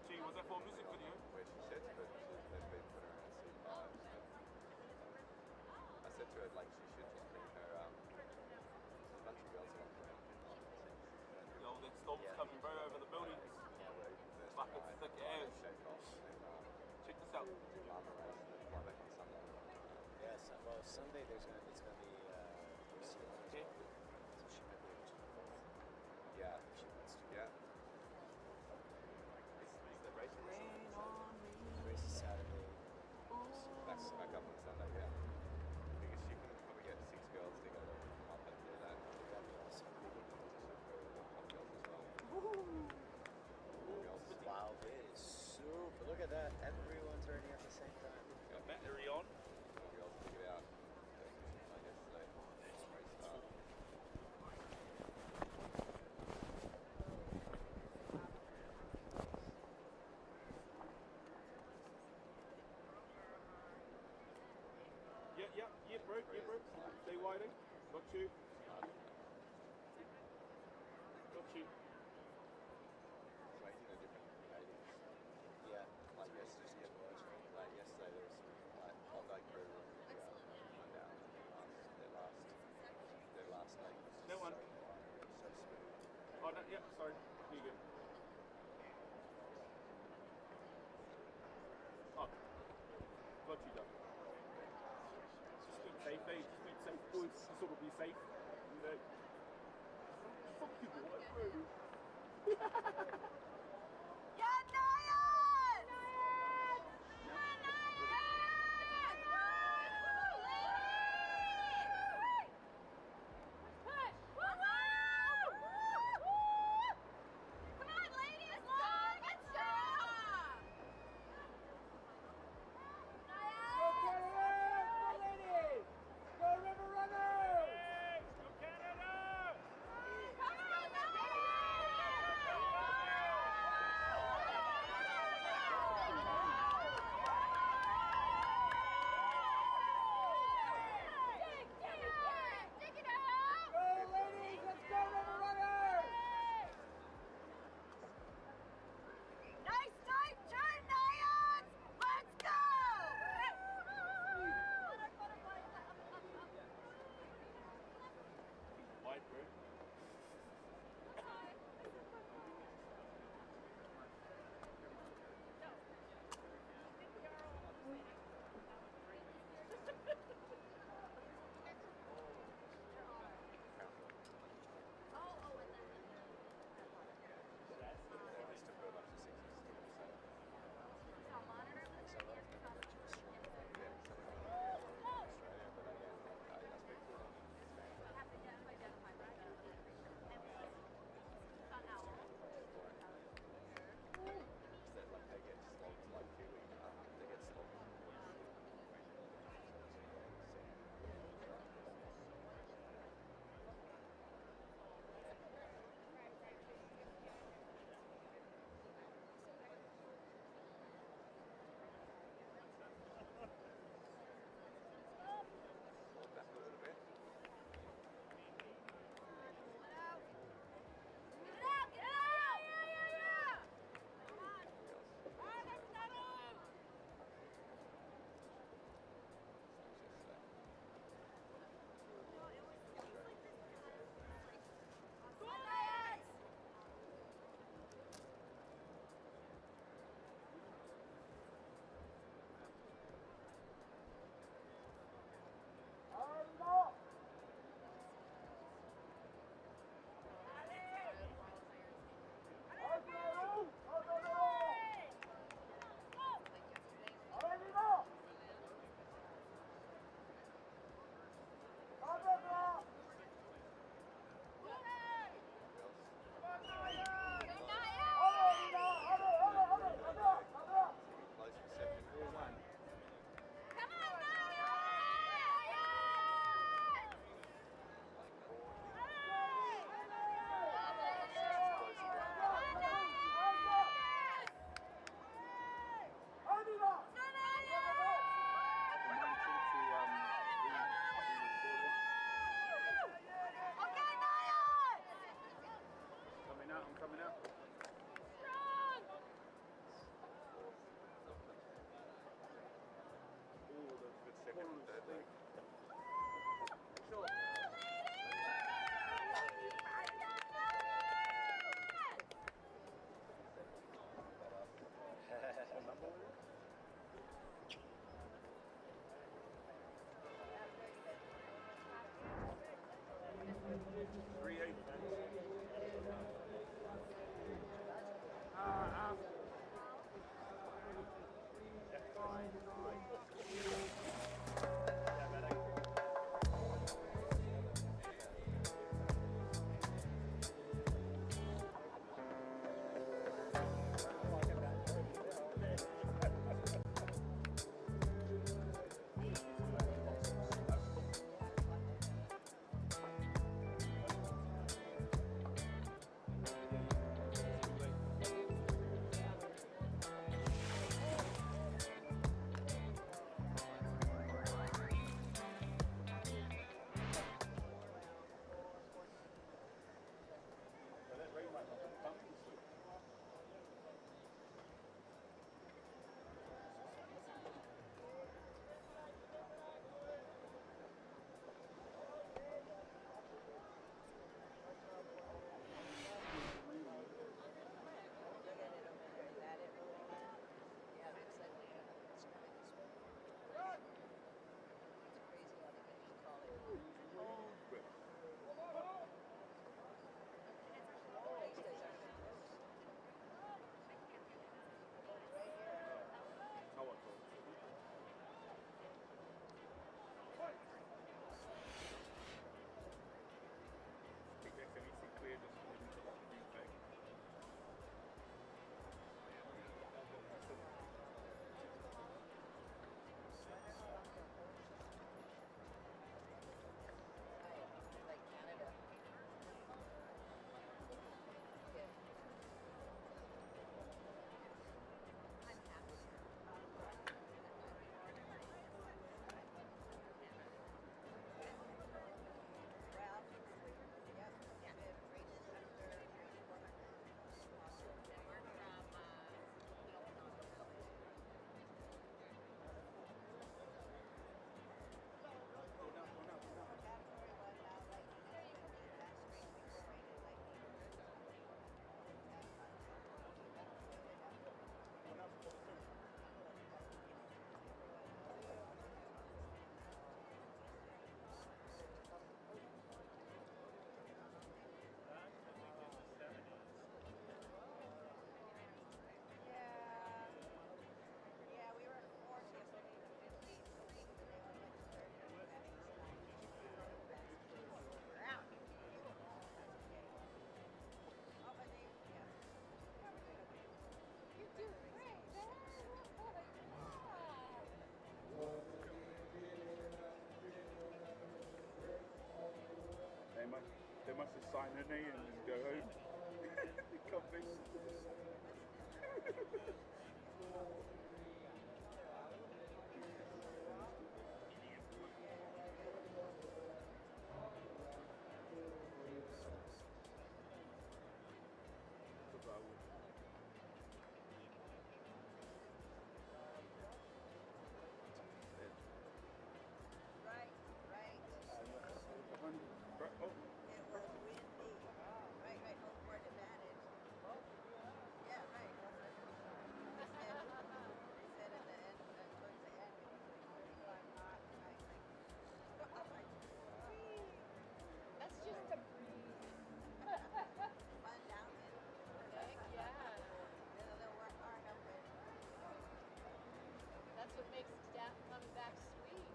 Gee, was that for a music video? Where she said to her, they've been put her in C5. So I said to her, like, she should just bring her, there's a bunch of girls along the way. Yo, that storm's coming right over the buildings. It's like it's thick as. Check this out. Yes, well, Sunday it's gonna be Lucy on as well. So she might be able to do both. Yeah. If she wants to. Yeah. Is the race on Sunday? The race is Saturday. Back up on Sunday, yeah. Because she can probably get 6 girls together and come up and do that. That'd be awesome. Competition for the hot girls as well. Girls. Wow, it is super. Look at that. Everyone's turning at the same time. Got battery on. Girls took it out. Like yesterday. Race start. Yeah, bro. Stay waiting. Got you. Got you. It's making a different ratings. Yeah. Like yesterday, like yesterday there was some like holiday crew went down their last night was just No one. so smooth. Oh, no, yeah, sorry. You go. Oh. Got you, though. Just keep safe, eh? Just keep safe, boys. Just sort of be safe. You know. Fuck you, boy. Yeah, Naya! They must have signed their name and go home. Convinced. That's what makes coming back sweet.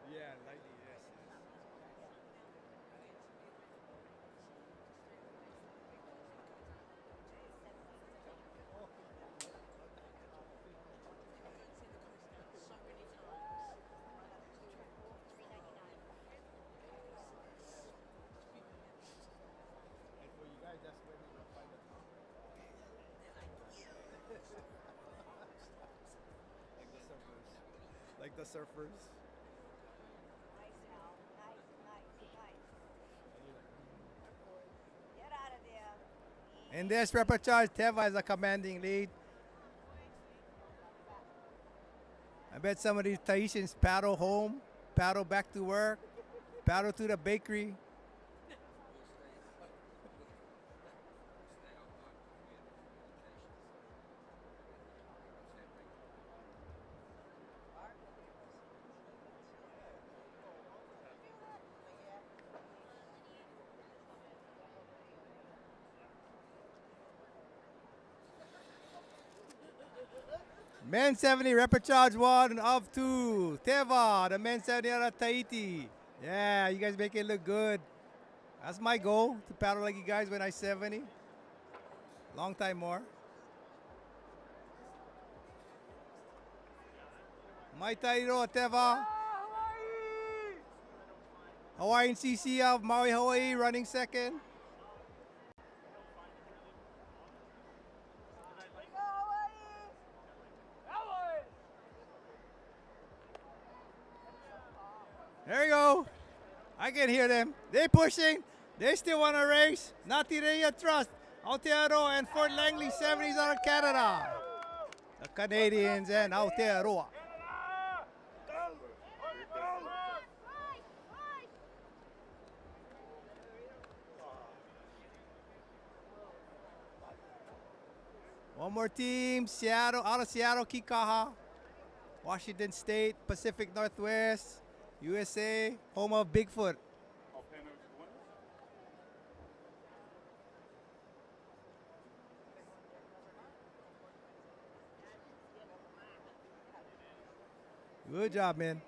Yeah, lightly, yes. And for you guys, that's where we will find it. Like the surfers. Like the surfers. In this repertoire, Teva is a commanding lead. I bet some of these Tahitians paddle home, paddle back to work, paddle to the bakery. Men's 70 repertoire 1 of 2. Teva, the men's 70 out of Tahiti. Yeah, you guys make it look good. That's my goal, to paddle like you guys when I'm 70. Long time more. Mai tairo, Teva. Hawaiian CC of Maui, Hawaii, running second. There you go. I can hear them. They pushing. They still want to race. Natireia Trust, Aotearoa, and Fort Langley 70s out of Canada. The Canadians and Aotearoa. One more team, Seattle, out of Seattle, Kikaha, Washington State, Pacific Northwest, USA, home of Bigfoot. Good job, man.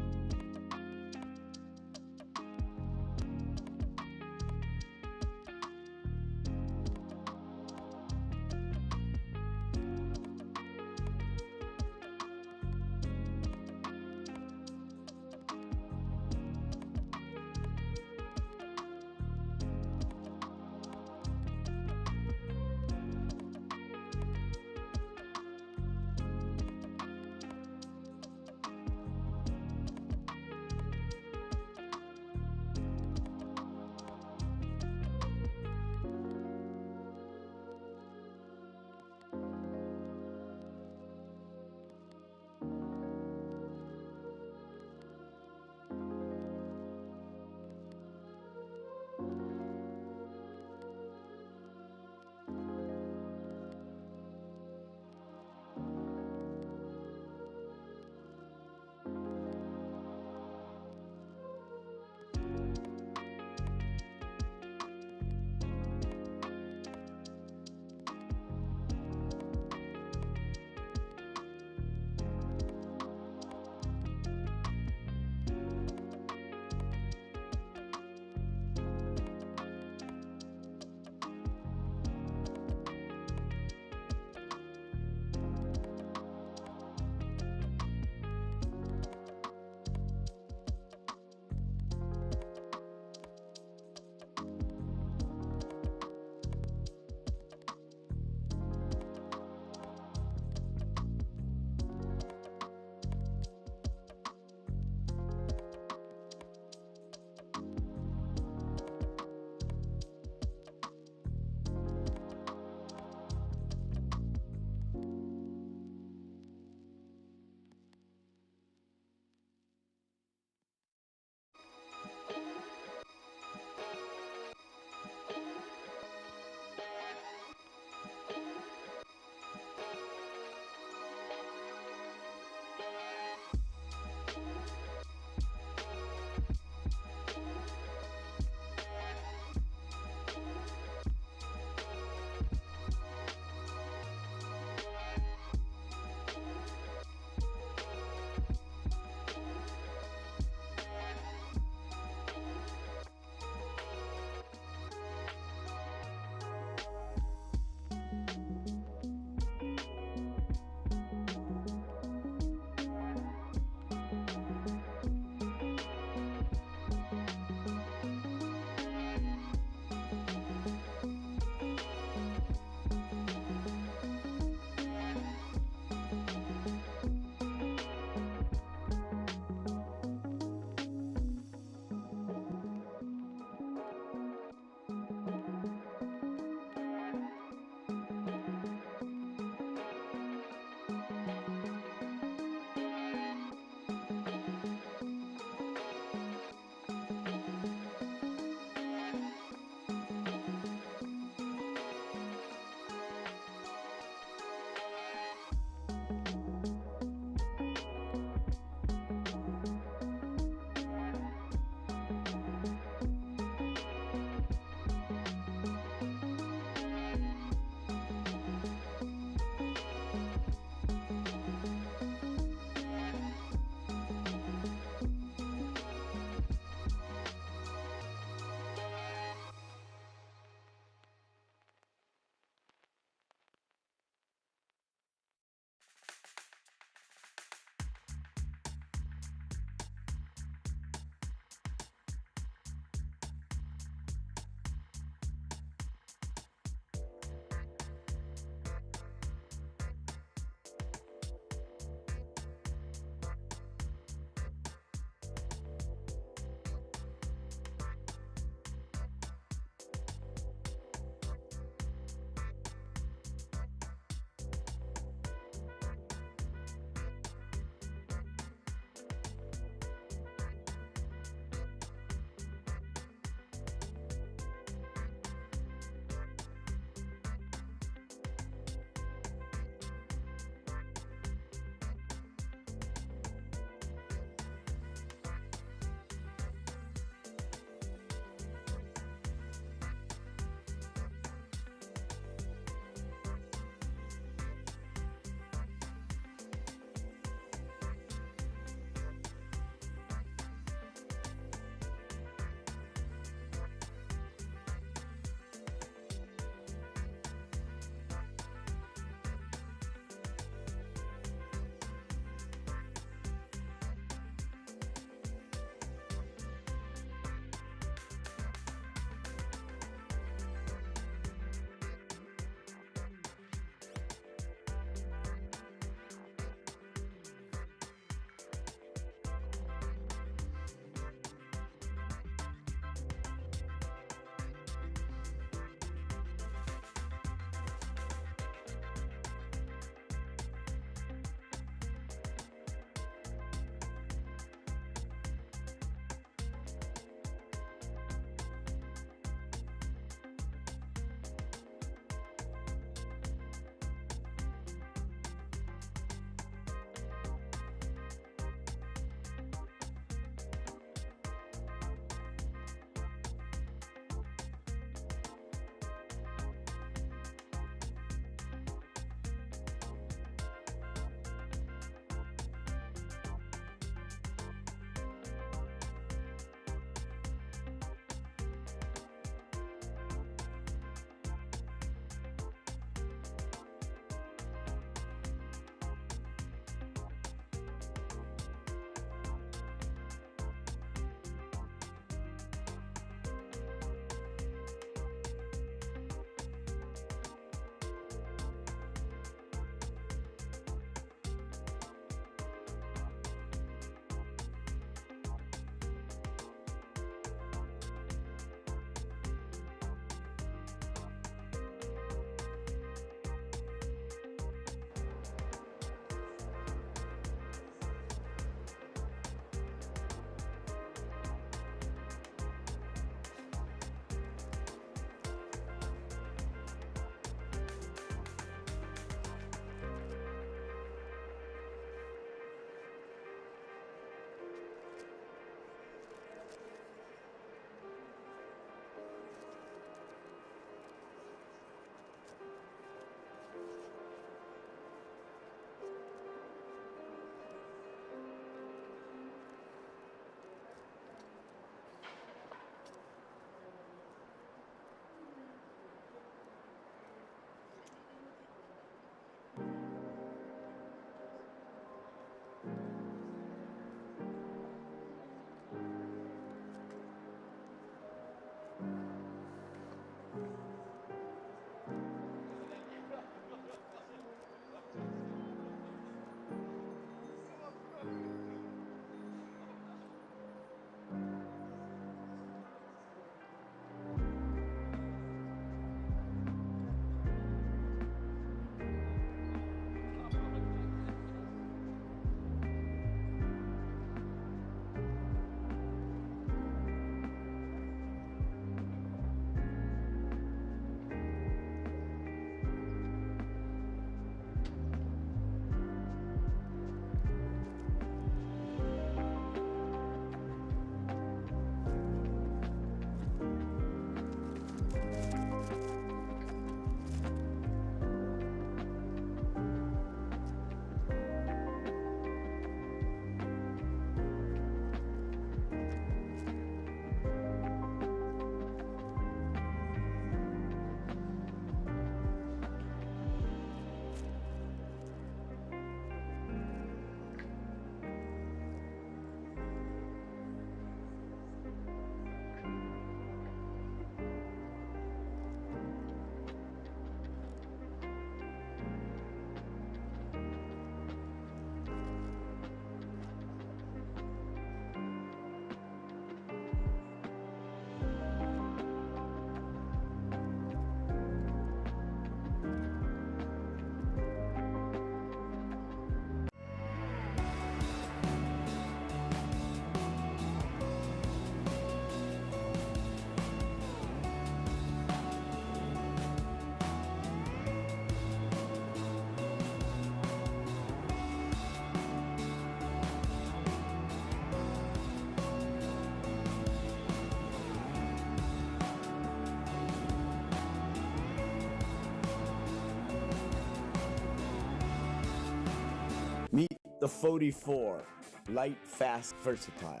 Meet the 44, light, fast, versatile.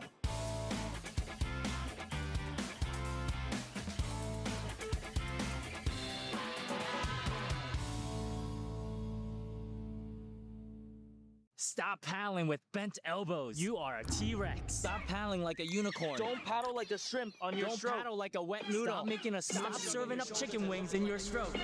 Stop paddling with bent elbows. You are a T-Rex. Stop paddling like a unicorn. Don't paddle like a shrimp on your Don't stroke. paddle like a wet noodle. Stop making a Stop serving up chicken wings in your stroke.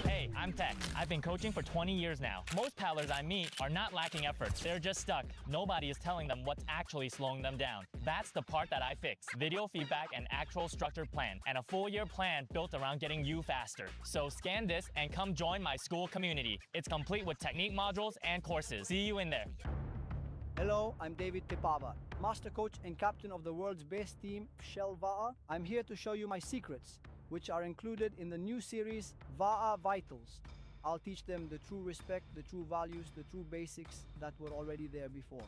Hey, I'm Tech. I've been coaching for 20 years now. Most paddlers I meet are not lacking effort. They're just stuck. Nobody is telling them what's actually slowing them down. That's the part that I fix. Video feedback and actual structured plan. And a full year plan built around getting you faster. So scan this and come join my school community. It's complete with technique modules and courses. See you in there. Hello, I'm David Tepava, master coach and captain of the world's best team, Shell Va'a. I'm here to show you my secrets, which are included in the new series, Va'a Vitals. I'll teach them the true respect, the true values, the true basics that were already there before.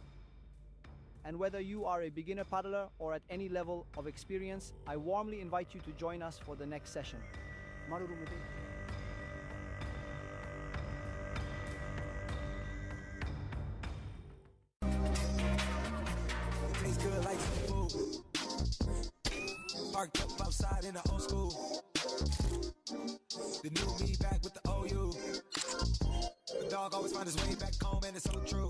And whether you are a beginner paddler or at any level of experience, I warmly invite you to join us for the next session. Maruru. Tastes good like some food. Parked up outside in the old school. The new me back with the OU. The dog always finds his way back home, and it's so true.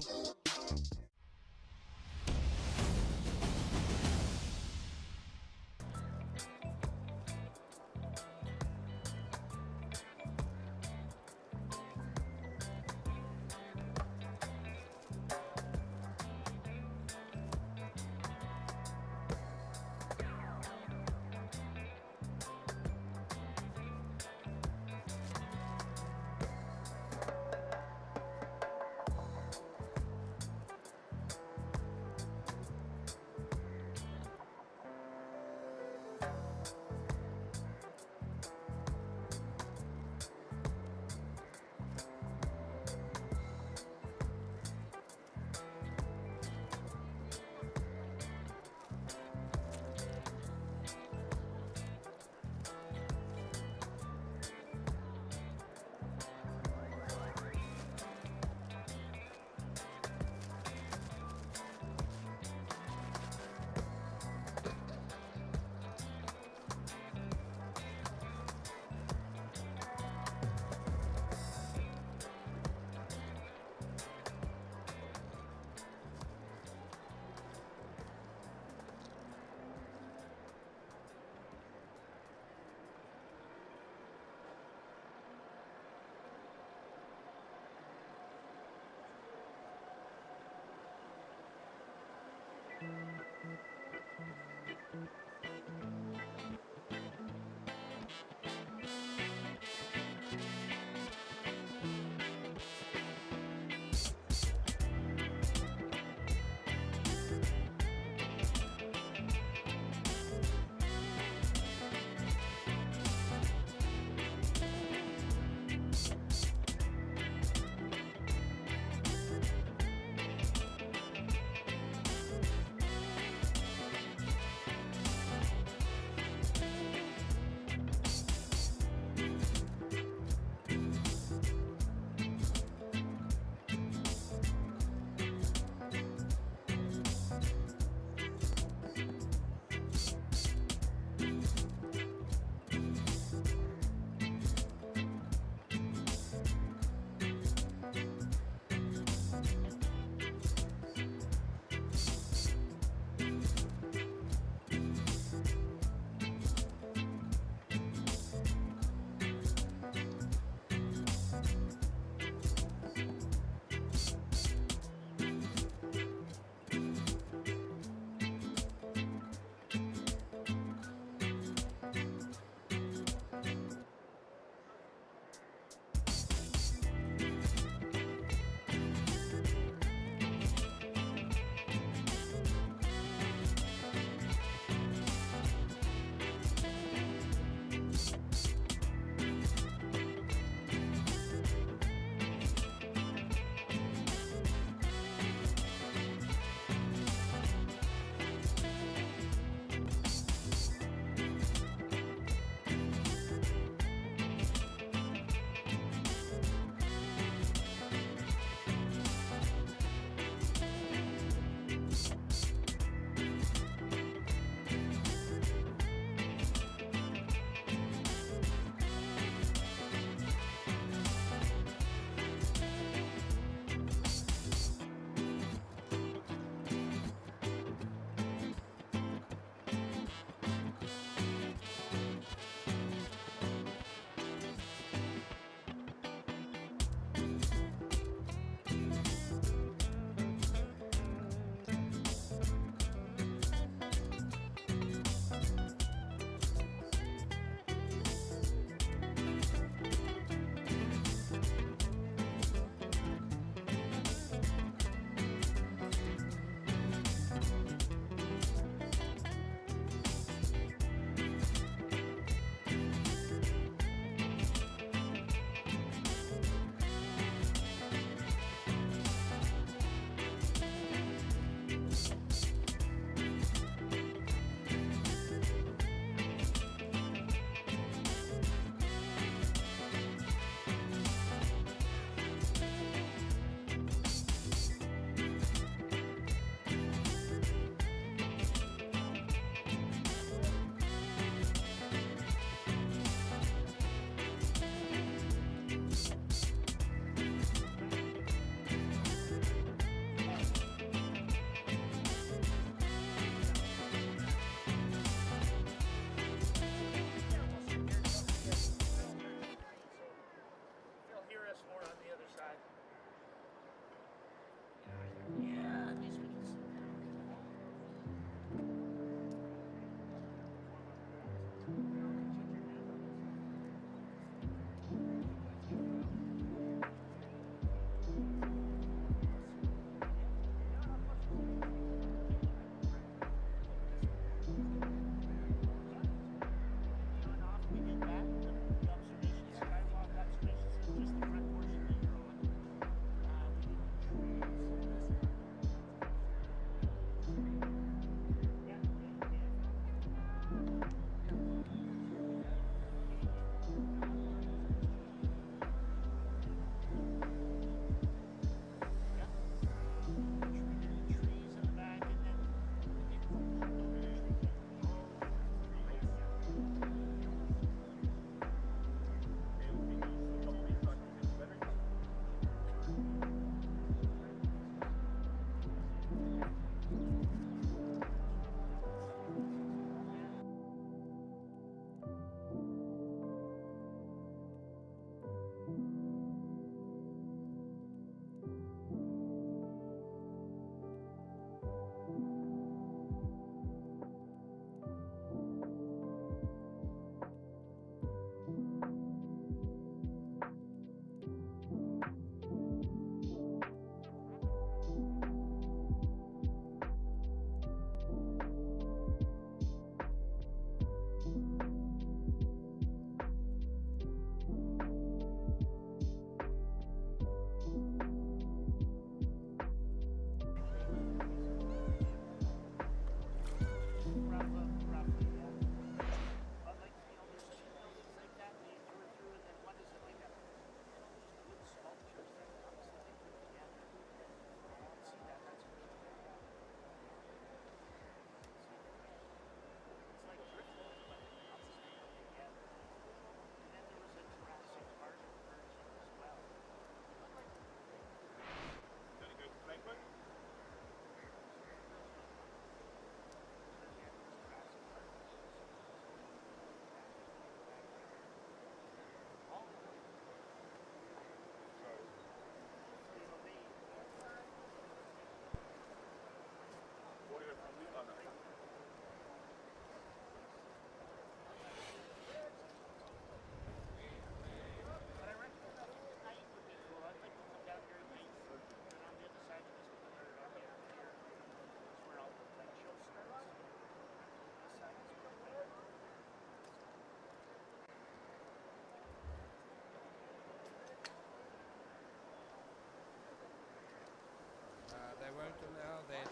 that.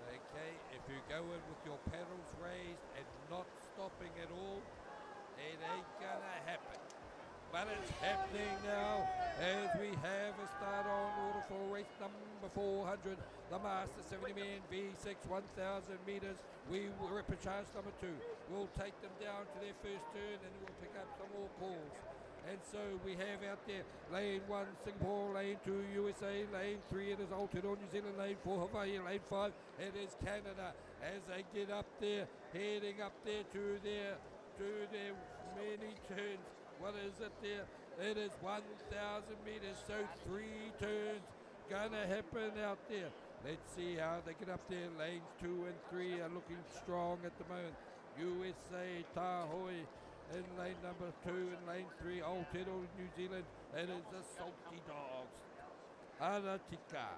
Okay, if you go in with your paddles raised and not stopping at all, it ain't gonna happen. But it's happening now as we have a start on order for race number 400, the Master 70 Man V6 1,000 meters. We will repechage number 2. We'll take them down to their first turn and we'll pick up some more calls. And so we have out there lane 1 Singapore, lane 2 USA, lane 3 it is Aotearoa New Zealand, lane 4 Hawaii, lane 5 it is Canada. As they get up there, heading up there to their many turns. What is it there? It is 1,000 meters, so 3 turns gonna happen out there. Let's see how they get up there. Lanes 2 and 3 are looking strong at the moment. USA, Tahoi in lane number 2 and lane 3, Aotearoa New Zealand. It is the Salty Dogs. Aratika.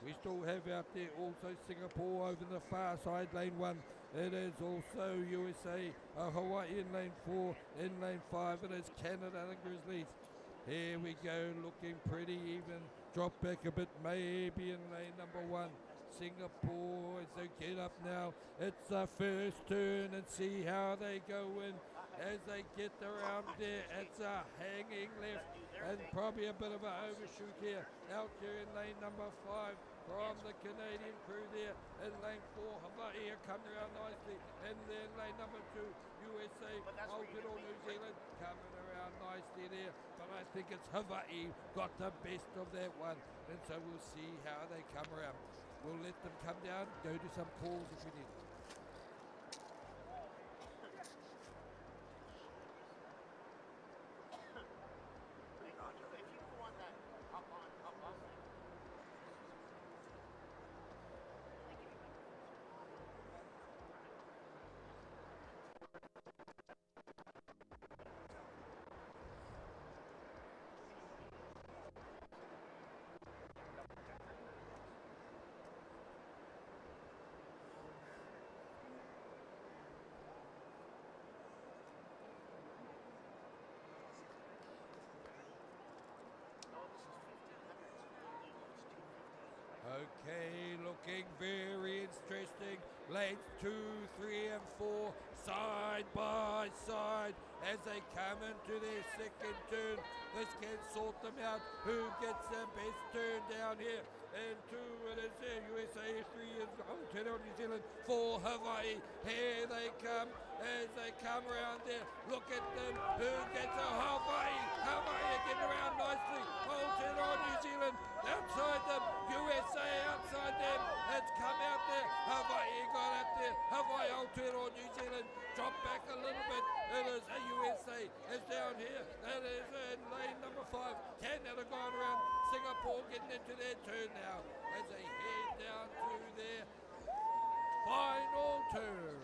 We still have out there also Singapore over the far side, lane 1. It is also USA, Hawaii in lane 4, in lane 5 it is Canada and Grizzlies. Here we go, looking pretty even. Drop back a bit, maybe in lane number 1. Singapore, as they get up now, it's the first turn and see how they go in. As they get around there, it's a hanging left and probably a bit of an overshoot here. Out here in lane number 5. From the Canadian crew there in lane 4, Hawaii are coming around nicely. And then lane number 2, USA, Aotearoa New Zealand coming around nicely there. But I think it's Hawaii got the best of that one. And so we'll see how they come around. We'll let them come down, go to some calls if we need. Okay, looking very interesting. Lanes 2, 3 and 4 side by side as they come into their second turn. This can sort them out. Who gets the best turn down here? And 2 it is there. USA, 3 is Aotearoa New Zealand, 4 Hawaii. Here they come as they come around there. Look at them. Who gets a Hawaii? Hawaii are getting around nicely. Aotearoa New Zealand outside them. USA outside them. It's come out there. Hawaii got out there. Hawaii, Aotearoa New Zealand. Drop back a little bit. It is a USA. It's down here. That is in lane number 5. Canada going around. Singapore getting into their turn now as they head down to their final turn.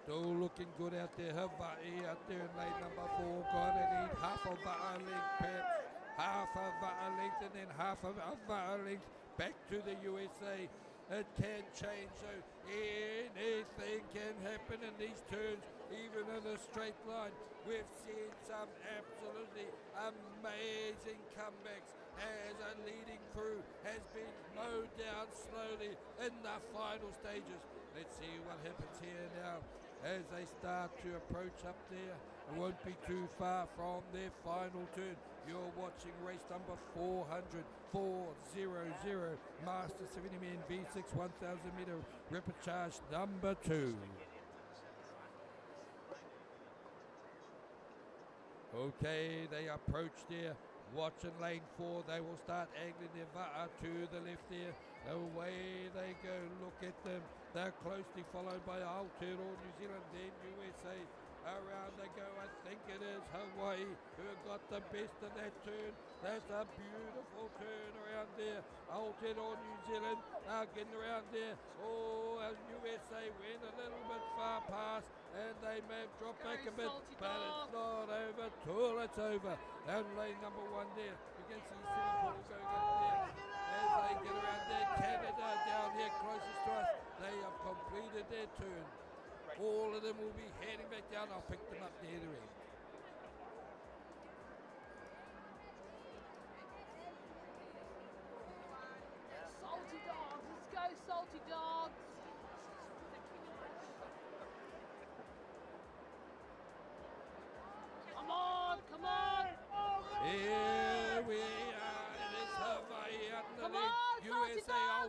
Still looking good out there. Hawaii out there in lane number 4. Gonna need half of a length, perhaps. Half of a length and then half of a length back to the USA. It can change, so anything can happen in these turns, even in a straight line. We've seen some absolutely amazing comebacks as a leading crew has been mowed down slowly in the final stages. Let's see what happens here now as they start to approach up there. It won't be too far from their final turn. You're watching race number 400, 400, Master 70 Man V6 1,000 meter repechage number 2. Okay, they approach there. Watching lane 4, they will start angling their va'a to the left there. Away they go, look at them. They're closely followed by Aotearoa New Zealand, then USA. Around they go, I think it is Hawaii who got the best of that turn. That's a beautiful turn around there. Aotearoa New Zealand are getting around there. Oh, and USA went a little bit far past and they may have dropped back a bit, but it's not over till it's over. And lane number 1 there, you can see Singapore going up there. As they get around there, Canada down here closest to us, they have completed their turn. All of them will be heading back down. I'll pick them up near the end.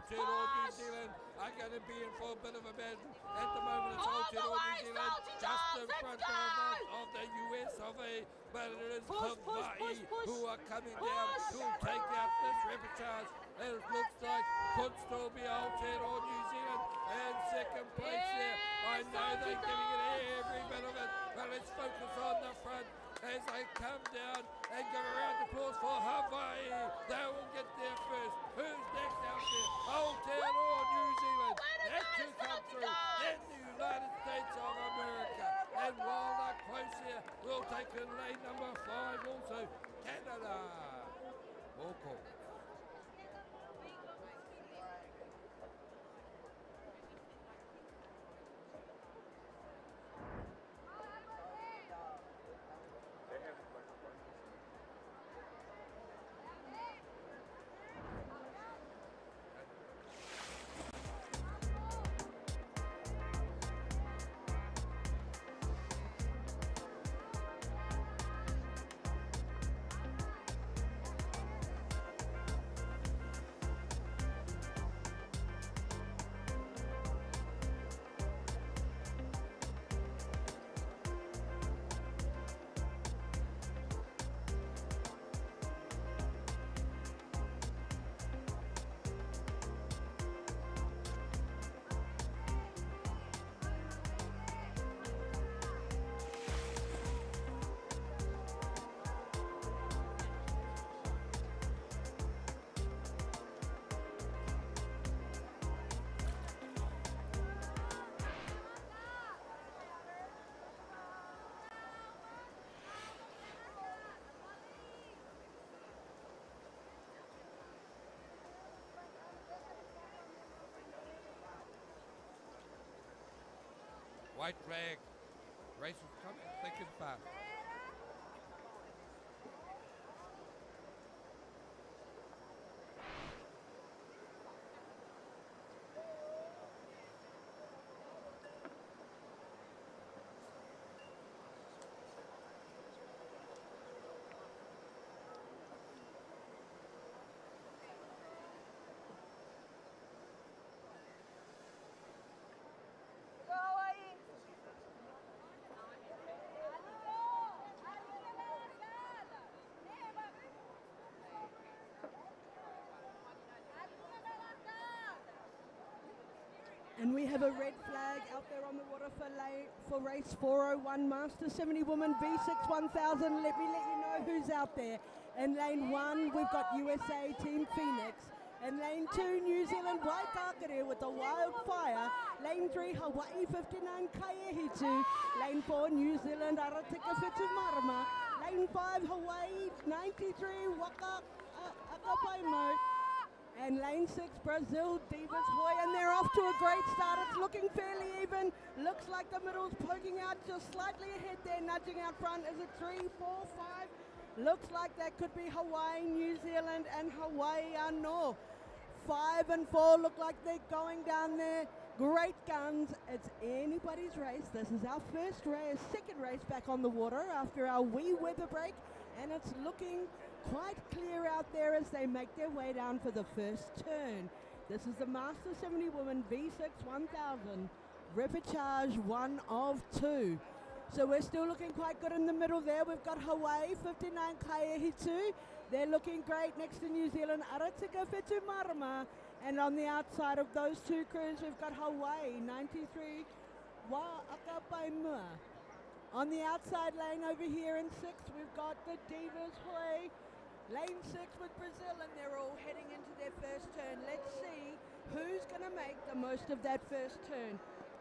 Aotearoa New Zealand are going to be in for a bit of a battle. At the moment it's Aotearoa New Zealand just in front of the US of A, but it is Hawaii who are coming down to take out this repertoire. It looks like could still be Aotearoa New Zealand in second place there. I know they're giving it every bit of it, but let's focus on the front as they come down and give a round of applause for Hawaii. They will get there first. Who's next out there? Aotearoa New Zealand. That's who come through. Then the United States of America. And while they're close here, we'll take in lane number 5 also, Canada. Ball call. White flag. Race is coming thick and fast. And we have a red flag out there on the water for race 401 Master 70 Woman V6 1000. Let me let you know who's out there. In lane 1, we've got USA Team Phoenix. In lane 2, New Zealand Waitakere with the Wildfire. Lane 3, Hawaii 59 Kaiehitu. Lane 4, New Zealand Aratika Whetumarama. Lane 5, Hawaii 93 Waka Akapaimo. And lane 6, Brazil, Divas Hoy, and they're off to a great start. It's looking fairly even. Looks like the middle's poking out just slightly ahead there, nudging out front. Is it 3, 4, 5? Looks like that could be Hawaii, New Zealand, and Hawaii Ano. 5 and 4 look like they're going down there. Great guns. It's anybody's race. This is our second race back on the water after our wee weather break, and it's looking quite clear out there as they make their way down for the first turn. This is the Master 70 Woman V6 1000, repechage 1 of 2. So we're still looking quite good in the middle there. We've got Hawaii 59 Kaiehitu. They're looking great next to New Zealand Aratika Whetumarama. And on the outside of those two crews, we've got Hawaii 93 Wa'akapaimua. On the outside lane over here in 6, we've got the Divas Hoy. Lane 6 with Brazil, and they're all heading into their first turn. Let's see who's going to make the most of that first turn.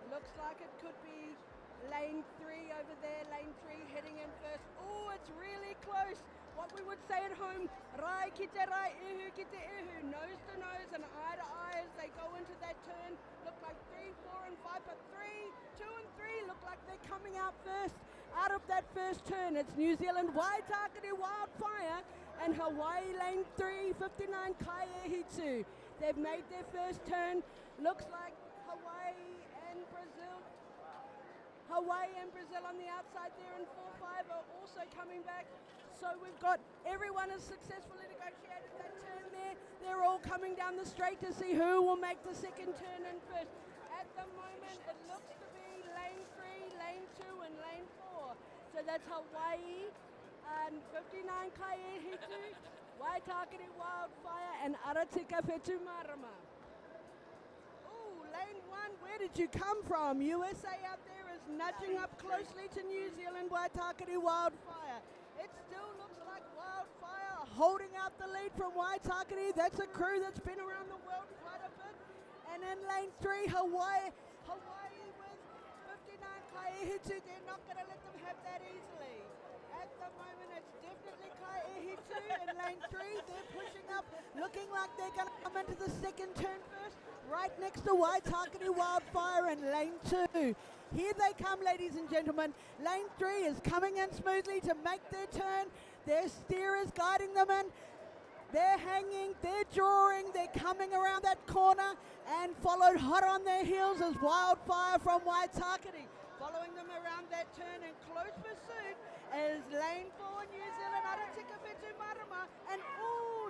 Looks like it could be lane 3 over there. Lane 3 heading in first. Oh, it's really close. What we would say at home, rai ki te rai, ihu ki te ihu, nose to nose and eye to eye as they go into that turn. Look like 3, 4 and 5, but 3, 2 and 3 look like they're coming out first. Out of that first turn, it's New Zealand Waitakere Wildfire and Hawaii lane 3, 59 Kaiehitu. They've made their first turn. Looks like Hawaii and Brazil on the outside there in 4-5 are also coming back. So we've got everyone has successfully negotiated that turn there. They're all coming down the straight to see who will make the second turn in first. At the moment, it looks to be lane 3, lane 2, and lane 4. So that's Hawaii and 59 Kaiehitu, Waitakere Wildfire, and Aratika Whetu Marama. Ooh, lane 1, where did you come from? USA out there is nudging up closely to New Zealand, Waitakere Wildfire. It still looks like Wildfire holding out the lead from Waitakere. That's a crew that's been around the world quite a bit. And in lane 3, Hawaii with 59 Kaiehitu. They're not going to let them have that easily. At the moment, it's definitely Kaiehitu in lane 3. They're pushing up, looking like they're going to come into the second turn first, right next to Waitakere Wildfire in lane 2. Here they come, ladies and gentlemen. Lane 3 is coming in smoothly to make their turn. Their steer is guiding them in. They're hanging, they're drawing, they're coming around that corner, and followed hot on their heels is Wildfire from Waitakere. Following them around that turn in close pursuit is lane 4, New Zealand, Aratika Whetu Marama, and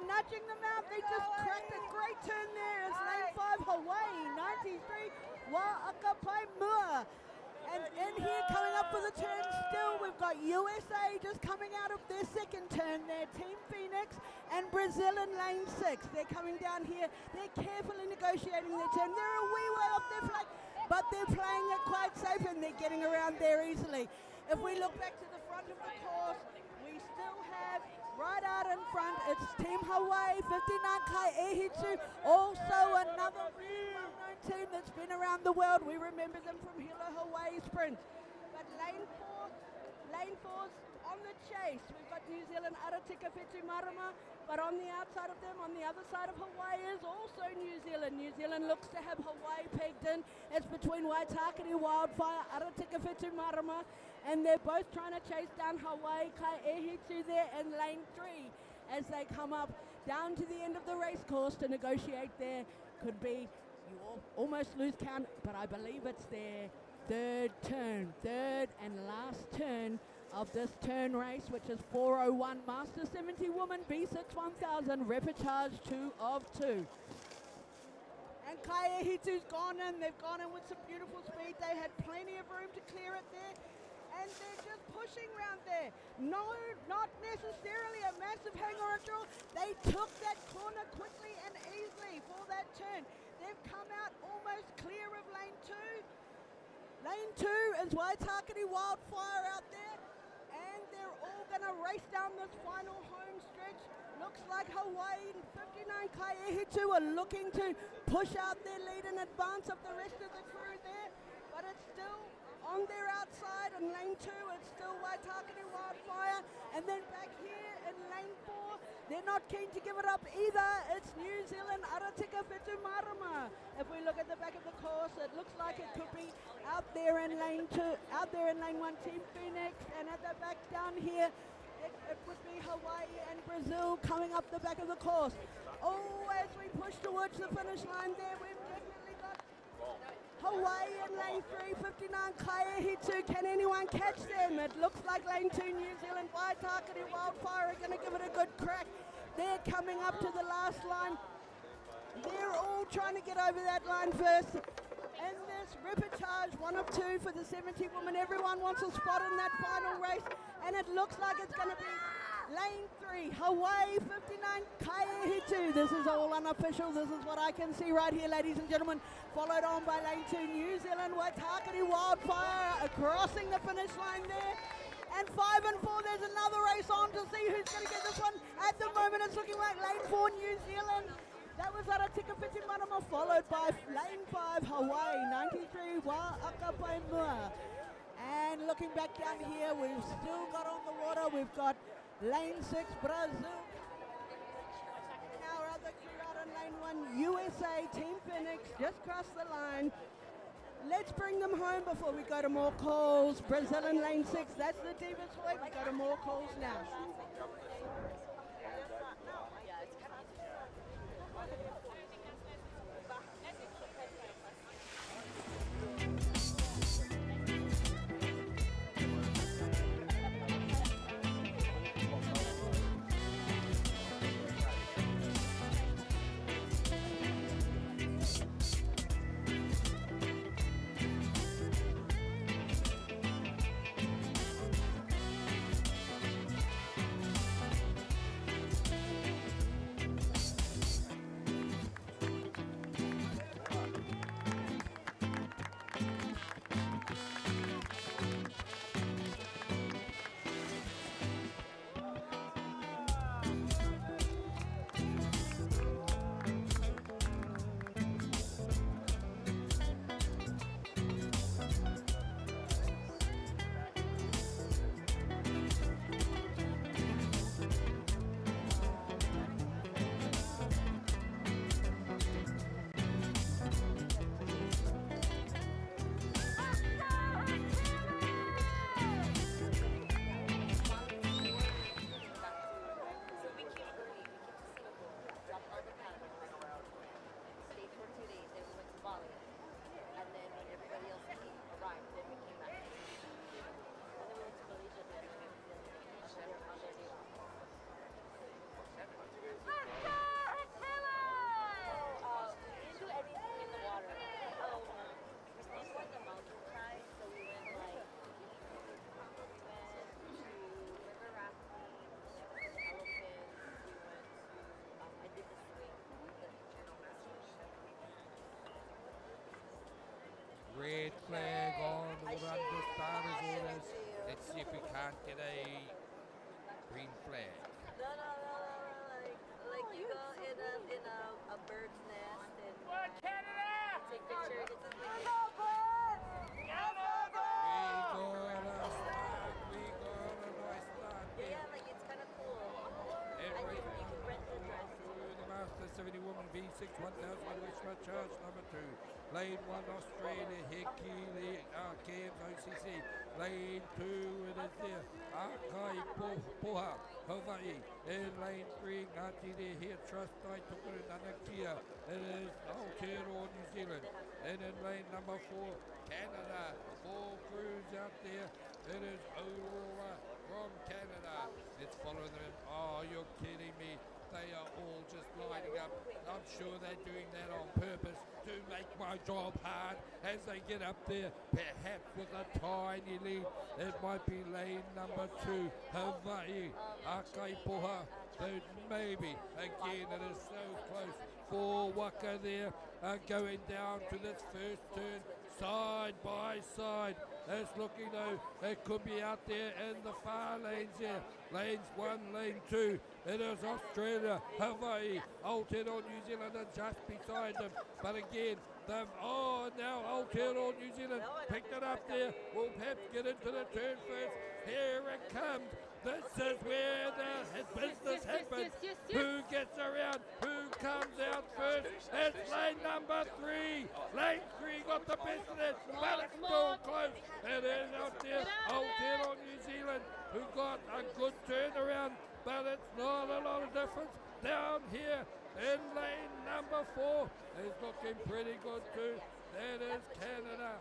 nudging them out. They just cracked a great turn there. Is lane 5, Hawaii, 93, Wa'akapai Mua. And in here, coming up for the turn still, we've got USA just coming out of their second turn there, Team Phoenix, and Brazil in lane 6. They're coming down here. They're carefully negotiating their turn. They're a wee way off their flag, but they're playing it quite safe, and they're getting around there easily. If we look back to the front of the course, we still have right out in front, it's Team Hawaii, 59 Kaiehitu, also another well-known team that's been around the world. We remember them from Hilo Hawaii Sprint. But lane 4's on the chase. We've got New Zealand, Aratika Whetu Marama, but on the outside of them, on the other side of Hawaii is also New Zealand. New Zealand looks to have Hawaii pegged in. It's between Waitakere Wildfire, Aratika Whetu Marama, and they're both trying to chase down Hawaii Kaiehitu there in lane 3 as they come up down to the end of the race course to negotiate there. Could be, you almost lose count, but I believe it's their third and last turn of this turn race, which is 401 Master 70 Woman V6 1000 Reportage 2 of 2. And Kaihitu's gone in. They've gone in with some beautiful speed. They had plenty of room to clear it there. And they're just pushing around there. No, not necessarily a massive hanger or draw. They took that corner quickly and easily for that turn. They've come out almost clear of lane 2. Lane 2 is Waitakere Wildfire out there. And they're all going to race down this final home stretch. Looks like Hawaii and 59 Kaiehitu are looking to push out their lead in advance of the rest of the crew there. But it's still on their outside in lane 2, it's still Waitakere Wildfire. And then back here in lane 4, they're not keen to give it up either. It's New Zealand, Aratika Whetu Marama. If we look at the back of the course, it looks like it could be out there in lane 2, out there in lane 1, Team Phoenix. And at the back down here, it would be Hawaii and Brazil coming up the back of the course. Oh, as we push towards the finish line there, we've definitely got Hawaii in lane 3, 59 Kaiehitu. Can anyone catch them? It looks like lane 2, New Zealand, Waitakere Wildfire are going to give it a good crack. They're coming up to the last line. They're all trying to get over that line first. And this reportage, 1 of 2 for the 70 woman. Everyone wants a spot in that final race. And it looks like it's going to be lane 3, Hawaii, 59 Kaiehitu. This is all unofficial. This is what I can see right here, ladies and gentlemen. Followed on by lane 2, New Zealand, Waitakere Wildfire, crossing the finish line there. And 5 and 4, there's another race on to see who's going to get this one. At the moment, it's looking like lane 4, New Zealand. That was Aratika Whetu Marama, followed by lane 5, Hawaii, 93, Wa'akapai Mua. And looking back down here, we've still got on the water. We've got lane 6, Brazil. Our other crew out in lane 1, USA, Team Phoenix, just crossed the line. Let's bring them home before we go to more calls. Brazil in lane 6, that's the Divas way. We go to more calls now. can't get a green flag. No, like you go in a bird's nest and take pictures. It's a We got a nice start. Yeah, like it's kind of cool. And you can rent the dress. The Master 70 woman V6 1000 extra charge number 2. Lane 1 Australia, Hickey, Cairns OCC. Lane 2 it is there. Akai Poha, Hawaii. In lane 3, Ngati here, Trust I took it in Anakia. It is Aotearoa, New Zealand. And in lane number 4, Canada. 4 crews out there. It is Aurora from Canada. It's following them. Oh, you're kidding me. They are all just lining up. I'm sure they're doing that on purpose to make my job hard as they get up there, perhaps with a tiny lead. It might be lane number 2, Hawaii, Akaipoha. So maybe, again, it is so close. 4 Waka there going down to this first turn, side by side. It's looking though, it could be out there in the far lanes here. Lanes 1, lane 2. It is Australia, Hawaii, Aotearoa, New Zealand are just beside them. But again, now Aotearoa, New Zealand picked it up there. Will perhaps get into the turn first. Here it comes. This is where the business happens. Who gets around? Who comes out first? It's lane number 3. Lane 3 got the best of it, but it's still close. It is out there. Aotearoa, New Zealand, who got a good turnaround, but it's not a lot of difference. Down here in lane number 4 is looking pretty good too. That is Canada.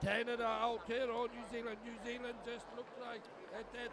Canada, Aotearoa, New Zealand. New Zealand just looked like at that,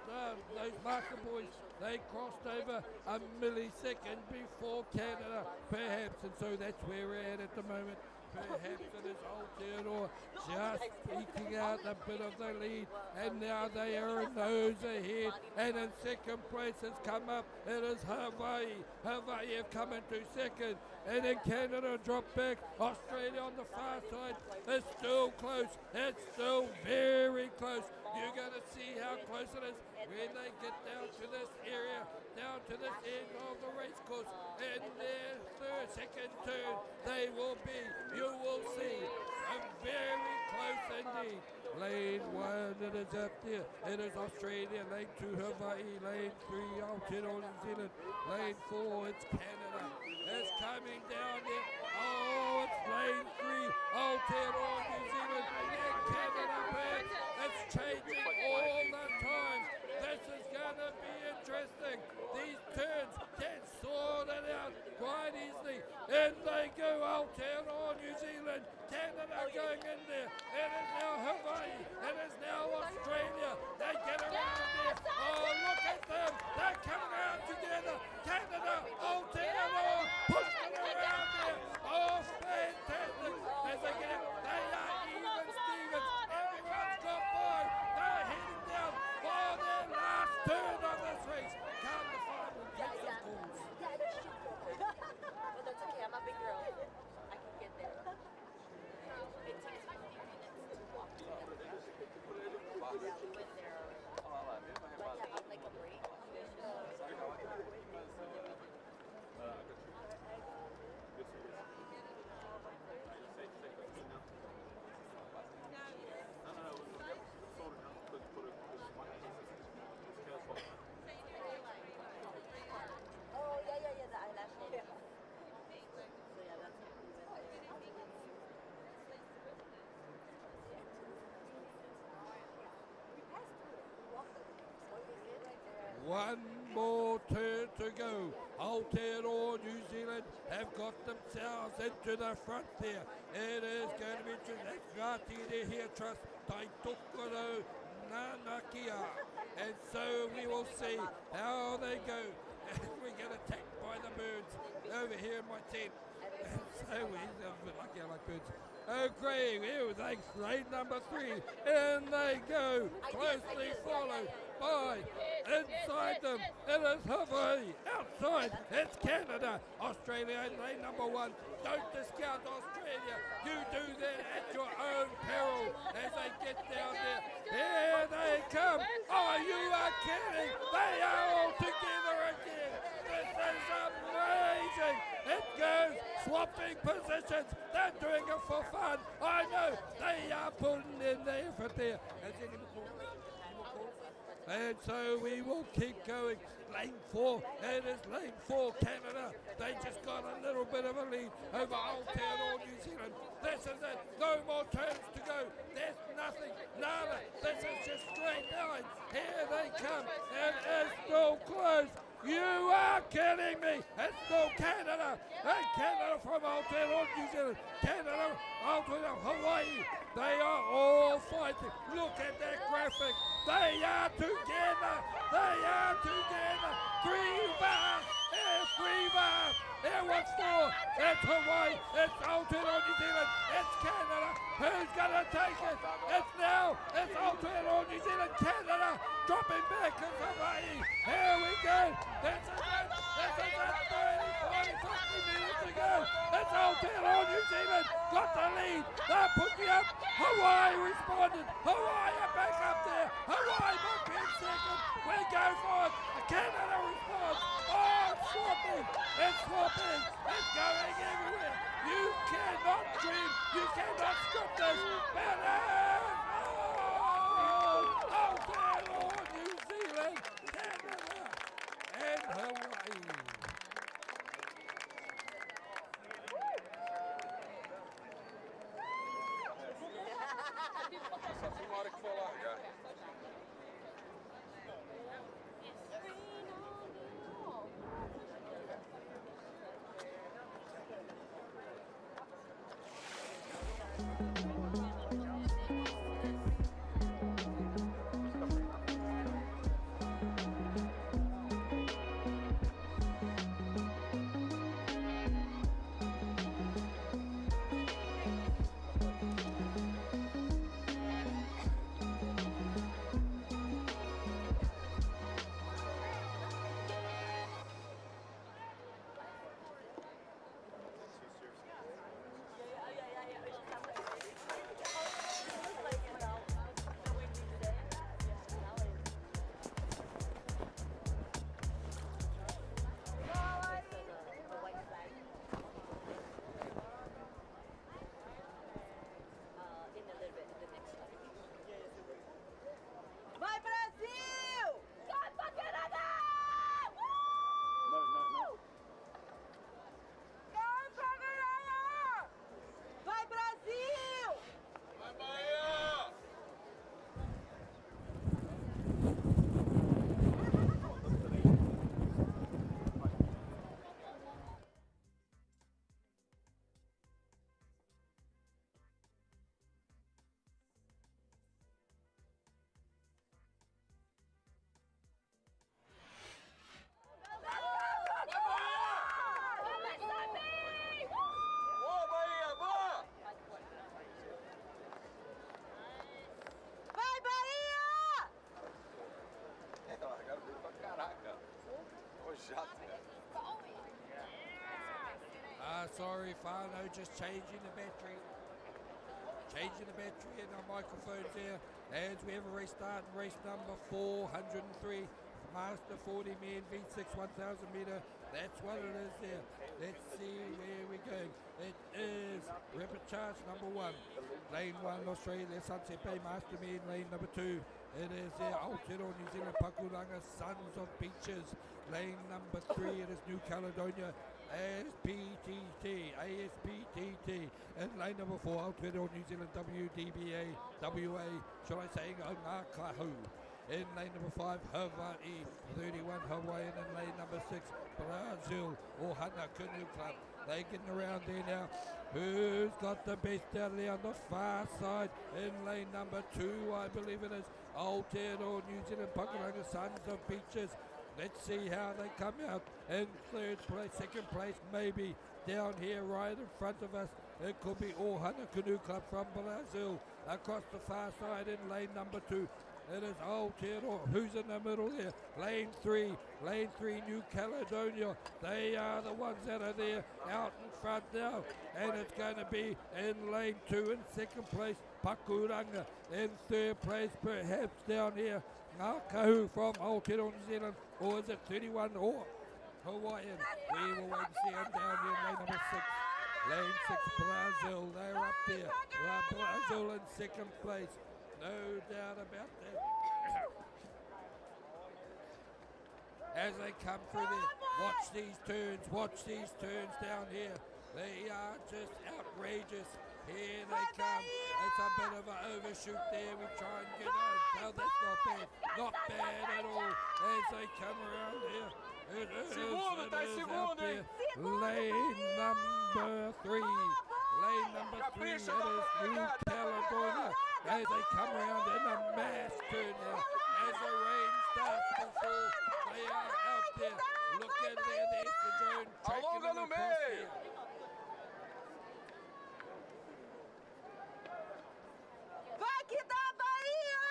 those marker boys, they crossed over a millisecond before Canada, perhaps, and so that's where we're at the moment. Perhaps it is Aotearoa just eking out a bit of the lead, and now they are a nose ahead, and in second place has come up, it is Hawaii. Hawaii have come into second, and then Canada dropped back. Australia on the far side is still close, it's still very close. You're going to see how close it is when they get down to this area, down to this end of the race course. In their second turn, they will be, you will see, a very close indeed. Lane 1, it is up there. It is Australia. Lane 2, Hawaii. Lane 3, Aotearoa, New Zealand. Lane 4, it's Canada. It's coming down there. Oh, it's lane 3, Aotearoa, New Zealand, and Canada back. It's changing all the time. This is going to be interesting. These turns get sorted out quite easily. In they go, Aotearoa, New Zealand, Canada going in there. It is now Hawaii. It is now Australia. They get around there. Oh, look at them. They're coming out together. Canada, Aotearoa, pushing around there. Oh, fantastic. As they get out, they are even Stevens. Everyone's got by. They're heading down for their last turn of this race. Come the final, take some calls. But that's okay, I'm a big girl. I can get there. It takes 15 minutes to walk together. Yeah, we went there already. But yeah, on like a break. Oh, yeah, the eyelashes. Yeah. So yeah, that's it. One more turn to go. Aotearoa, New Zealand have got themselves into the front there. It is going to be Ngati here, Trust, Taitokoro, Nanakia. And so we will see how they go. We get attacked by the birds over here in my tent. So we're lucky I like birds. Okay, here thanks lane number 3. In they go, closely followed by inside them. It is Hawaii. Outside, it's Canada. Australia in lane number 1. Don't discount Australia. You do that at your own peril as they get down there. Here they come. Oh, you are kidding. They are all together again. This is amazing. It goes swapping positions. They're doing it for fun. I know. They are putting in the effort there. And so we will keep going. Lane 4, it is lane 4, Canada. They just got a little bit of a lead over Aotearoa, New Zealand. This is it. No more turns to go. There's nothing. Nada. This is just straight line. Here they come. It is still close. You are kidding me. It's still Canada. And Canada from Aotearoa, New Zealand. Canada, Aotearoa, Hawaii. They are all fighting. Look at that graphic. They are together. They are together. 3 bars. Here's 3 bars. Here was 4. It's Hawaii. It's Aotearoa, New Zealand. It's Canada. Who's going to take it? It's now. It's Aotearoa, New Zealand. Canada dropping back in Hawaii. Here we go. This is it. This is it. 30, 40, 50 minutes to go. It's Aotearoa, New Zealand. Got the lead. They're putting up. Hawaii responded. Hawaii are back up there. Hawaii might be in second. We go for it. Canada responds. Oh, it's swapping. It's swapping. It's going everywhere. You cannot dream. You cannot stop this. Aotearoa, New Zealand, Canada, and Hawaii. Sorry, Fano, just changing the battery. Changing the battery in our microphones here. As we have a race start, race number 403. Master 40 men V6 1000 meter. That's what it is there. Let's see where we go. It is Rapid Charge number 1. Lane 1, Australia, Sunset Bay Master men. Lane number 2. It is Aotearoa, New Zealand, Pakuranga, Sons of Beaches. Lane number 3, it is New Caledonia, ASPTT. And lane number 4, Aotearoa, New Zealand, WDBA, WA, shall I say, Ngakahu. In lane number 5, Hawaii, 31 Hawaiian. In lane number 6, Brazil, Ohana Canoe Club. They're getting around there now. Who's got the best out there on the far side? In lane number 2, I believe it is Aotearoa, New Zealand, Pakuranga, Sons of Beaches. Let's see how they come out in third place, second place, maybe down here right in front of us. It could be Ohana Canoe Club from Brazil. Across the far side in lane number 2. It is Aotearoa. Who's in the middle there? Lane 3. Lane 3, New Caledonia. They are the ones that are there out in front now. And it's going to be in lane 2 in second place. Pakuranga in third place, perhaps down here. Ngakahu from Aotearoa, New Zealand. Or is it 31 or Hawaiian? We will wait and see him down here in lane number 6. Lane 6, Brazil, they're up there. Brazil in second place, no doubt about that. As they come through there, watch these turns down here. They are just outrageous. Here they come. It's a bit of an overshoot there. We try and get on. No, that's not bad at all. As they come around here. It is out there. Lane number 3. Lane number 3, it is New Caledonia. As they come around in a mass turn now. As the rain starts to fall, they are out there. Look at there, there's the drone taking them across here. Vai que dá, Bahia!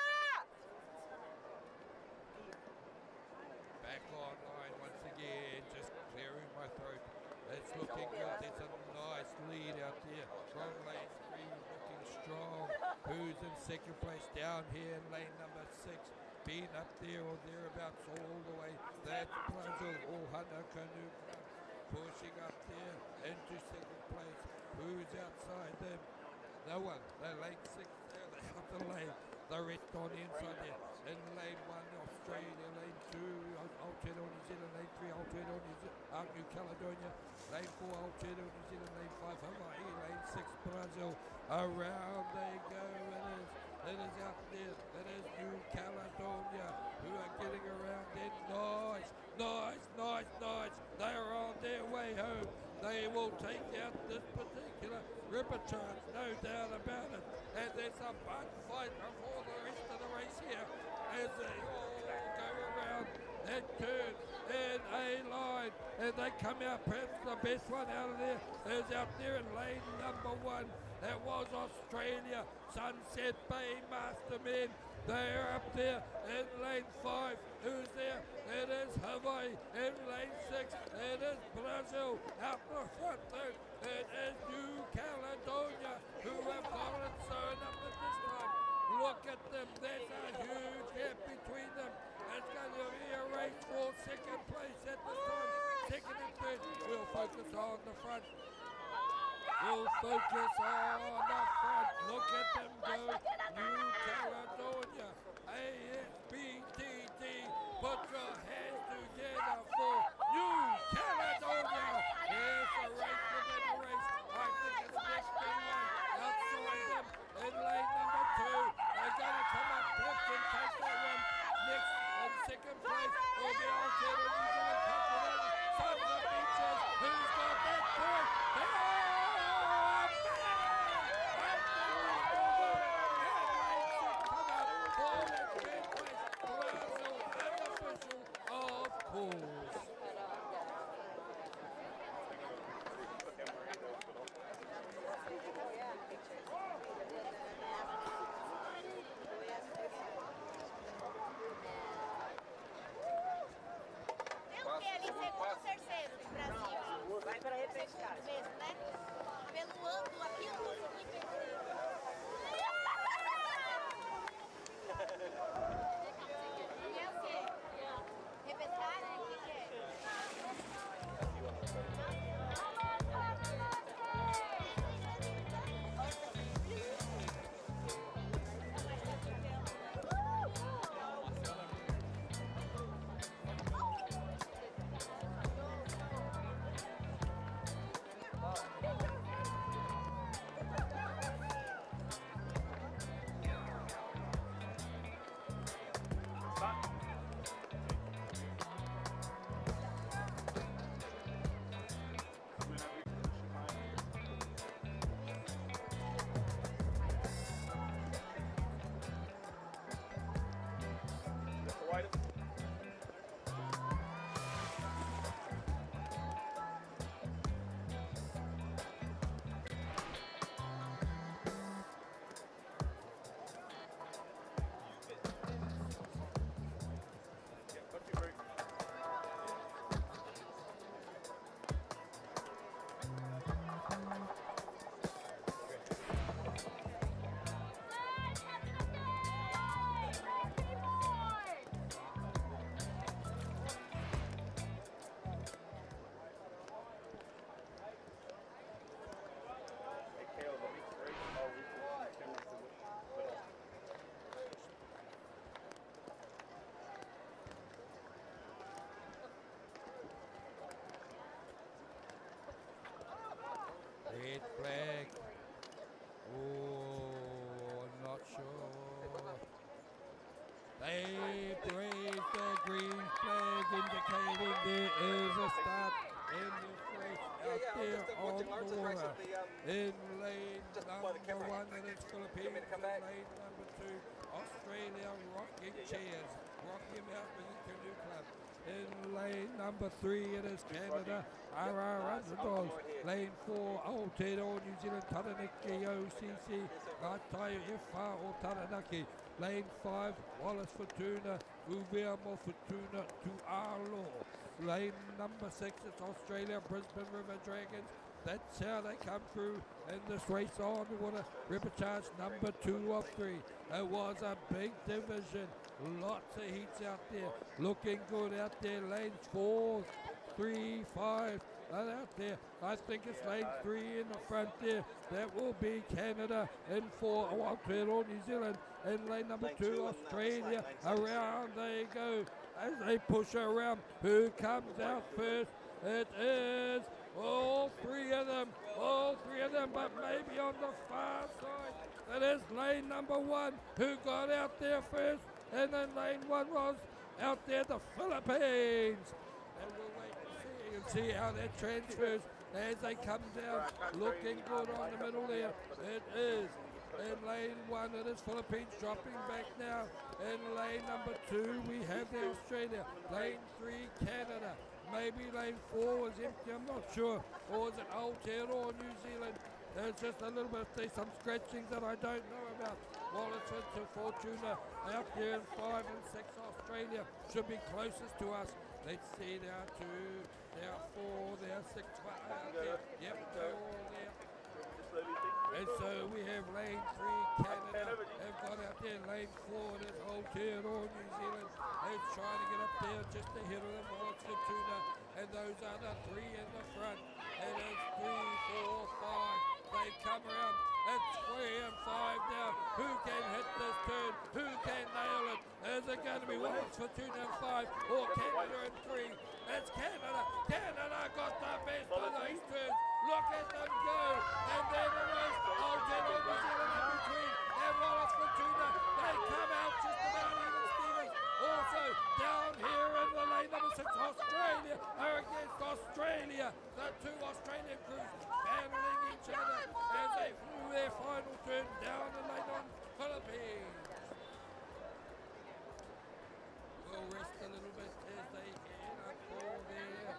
Back online once again, just clearing my throat. It's looking good. There's a nice lead out there from lane 3, looking strong. Who's in second place down here in lane number 6? Been up there or thereabouts all the way. That's Brazil, Ohana Canoe Club, pushing up there into second place. Who's outside them? No one. They're lane 6 there. They're out the lane. The rest on the inside there. In lane 1, Australia. Lane 2, Aotearoa, New Zealand. Lane 3, Aotearoa, New Caledonia. Lane 4, Aotearoa, New Zealand. Lane 5, Hawaii. Lane 6, Brazil. Around they go. It is out there. It is New Caledonia who are getting around there. Nice. They are on their way home. They will take out this particular ripper chance, no doubt about it. And there's a bug fight before the rest of the race here as they all go around and turn in a line. And they come out, perhaps the best one out of there is out there in lane number 1. That was Australia, Sunset Bay Mastermen. They're up there in lane 5. Who's there? It is Hawaii. In lane 6, it is Brazil. Out the front though, it is New Caledonia who have got it sewn up at this time. Look at them. There's a huge gap between them. It's going to be a race for second place at this time. Second and third. We'll focus on the front. We'll focus on the front. Look at them go. New Caledonia. ASBTT. Put your hands together for New Caledonia. Here's a race within a race. I think it's next in line. Outside them in lane number 2. They're going to come up left and take that one. Next in second place will be Aotearoa, New Zealand, Pakuranga. Sons of Beaches. Who's got that third? Vai para repescar. Mesmo, né? Pelo ângulo aqui, eu consegui perceber. É o quê? Repescar, né? O que é? there on the water. In lane number 1, it is Philippines. In lane number 2, Australia rocking chairs. Rocking out with the canoe club. In lane number 3, it is Canada, RR Underdogs. Lane 4, Aotearoa, New Zealand, Taranaki, OCC, Ngātai Iwha o Taranaki. Lane 5, Wallace Fortuna, Uviamo Fortuna, Tualo. Lane number 6, it's Australia, Brisbane River Dragons. That's how they come through in this race on the water. River Charge number 2 of 3. It was a big division. Lots of heats out there. Looking good out there. Lanes 4, 3, 5. Out there. I think it's lane 3 in the front there. That will be Canada. In 4, Aotearoa, New Zealand. In lane number 2, Australia. Around they go as they push around. Who comes out first? It is all three of them, but maybe on the far side. It is lane number 1 who got out there first, and then lane 1 was out there, the Philippines. And we'll wait and see how that transfers as they come down. Looking good on the middle there. It is. In lane 1, it is Philippines dropping back now. In lane number 2, we have the Australia. Lane 3, Canada. Maybe lane 4 was empty, I'm not sure. Or is it Aotearoa, New Zealand? There's just a little bit, there's some scratchings that I don't know about. Wallace to Fortuna out there in 5 and 6. Australia should be closest to us. Let's see, there are 2, there are 4, there are 6 out there. Yep, they're all there. And so we have lane 3, Canada, have got out there. Lane 4, there's Aotearoa, New Zealand. They're trying to get up there just ahead of them. Wallace Fortuna, and those are the 3 in the front. It is 3, 4, 5. They come around. It's 3 and 5 now. Who can hit this turn? Who can nail it? Is it going to be Wallace Fortuna in 5 or Canada in 3? It's Canada. Canada got the best of those turns. Look at them go. And then it is Aotearoa, New Zealand in between. And Wallace Fortuna. They come out just about even Stevens. Also down here in the lane number 6, Australia are against Australia. The 2 Australian crews battling each other as they flew their final turn down the lane on Philippines. We'll rest a little bit as they head up for their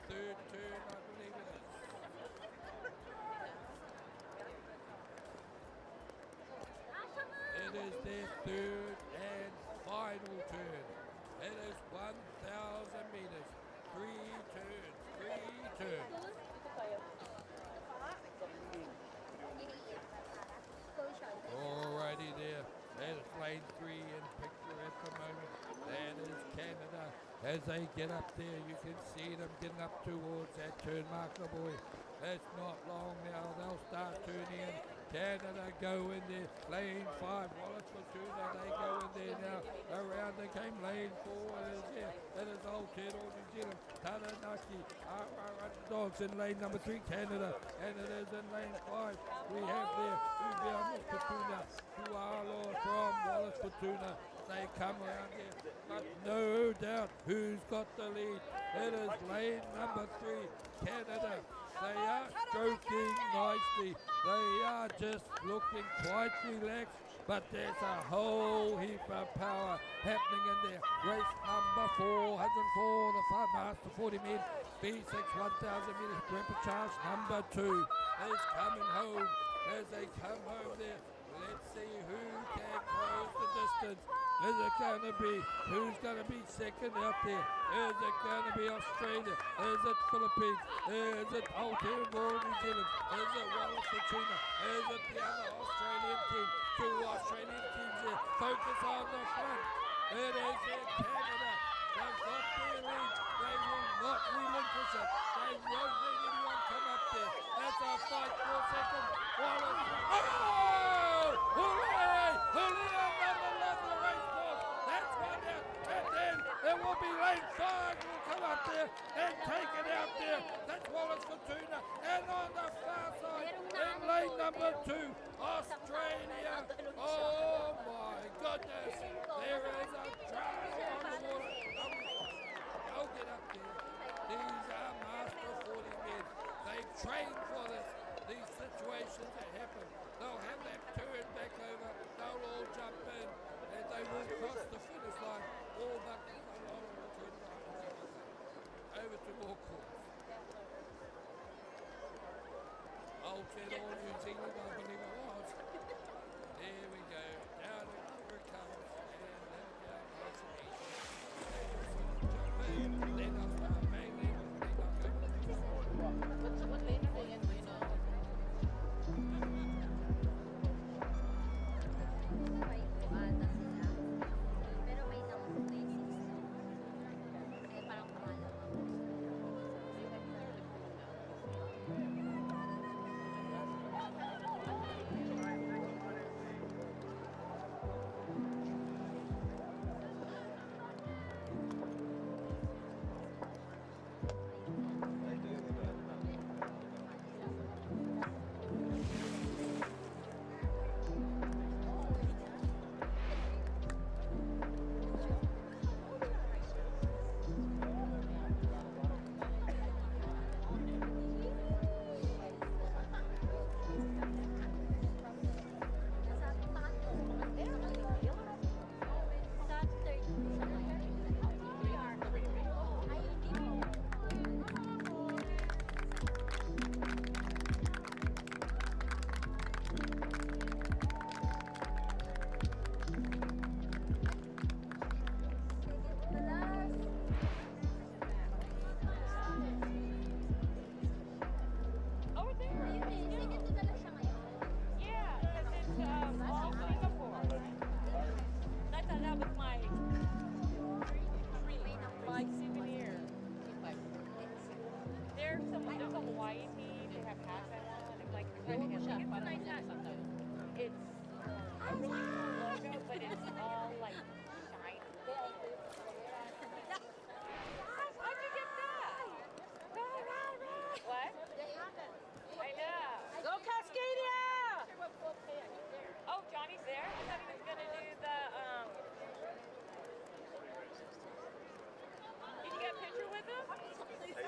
3rd turn, I believe it is. It is their 3rd and final turn. It is 1,000 meters. 3 turns. 3 turns. Alrighty there. That is lane 3 in picture at the moment. That is Canada. As they get up there, you can see them getting up towards that turn marker, boy. That's not long now. They'll start turning in. Canada go in there. Lane 5, Wallace Fortuna, they go in there now. Around they came. Lane 4, it is there. That is Aotearoa, New Zealand. Taranaki, RR Underdogs in lane number 3, Canada. And it is in lane 5. We have there Uviamo Fortuna, Tualo from Wallace Fortuna. They come around here. But no doubt who's got the lead. It is lane number 3, Canada. They are stroking nicely. They are just looking quite relaxed, but there's a whole heap of power happening in there. Race number 404, the 5 master 40 men, V6 1,000 meters, Grandpa Charles number 2 is coming home. As they come home there, let's see who can close the distance. Is it going to be, who's going to be second out there? Is it going to be Australia? Is it Philippines? Is it Aotearoa, New Zealand? Is it Wallace Fortuna? Is it the other Australian team? 2 Australian teams there. Focus on the front. It is in Canada. They've got their lead. They will not relinquish it. They won't let anyone come up there. That's a fight for second. Wallace. Oh! Hooray! Hooray! The race course. That's one out. And then it will be lane 5 will come up there and take it out there. That's Wallace Fortuna. And on the far side, in lane number 2, Australia. Oh my goodness. There is a trial on the water. Go get up there. These are master 40 men. bolted, all New Zealand, I believe it was. There we go. Down it comes. And let it down nice and easy. Jump in. Then I'll start banging. Then I'll go to the next one. What lane are they in, do you know? Pero may number places. Eh, parang pangalan.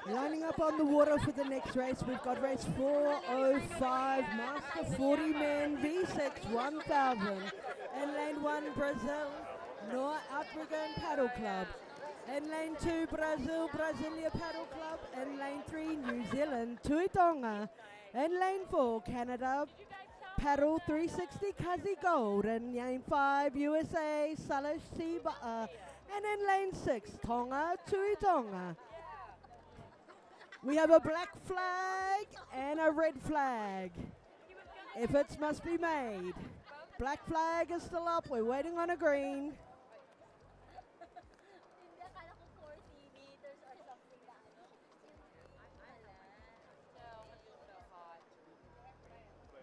Lining up on the water for the next race, we've got race 405, Master 40 Men V6 1000. In lane 1, Brazil, Noah Outrigger and Paddle Club. In lane 2, Brazil, Brasilia Paddle Club. In lane 3, New Zealand, Tuitonga. In lane 4, Canada, Paddle 360 Kazi Gold. In lane 5, USA, Salish Siba. And in lane 6, Tonga, Tuitonga. We have a black flag and a red flag. Efforts must be made. Black flag is still up. We're waiting on a green.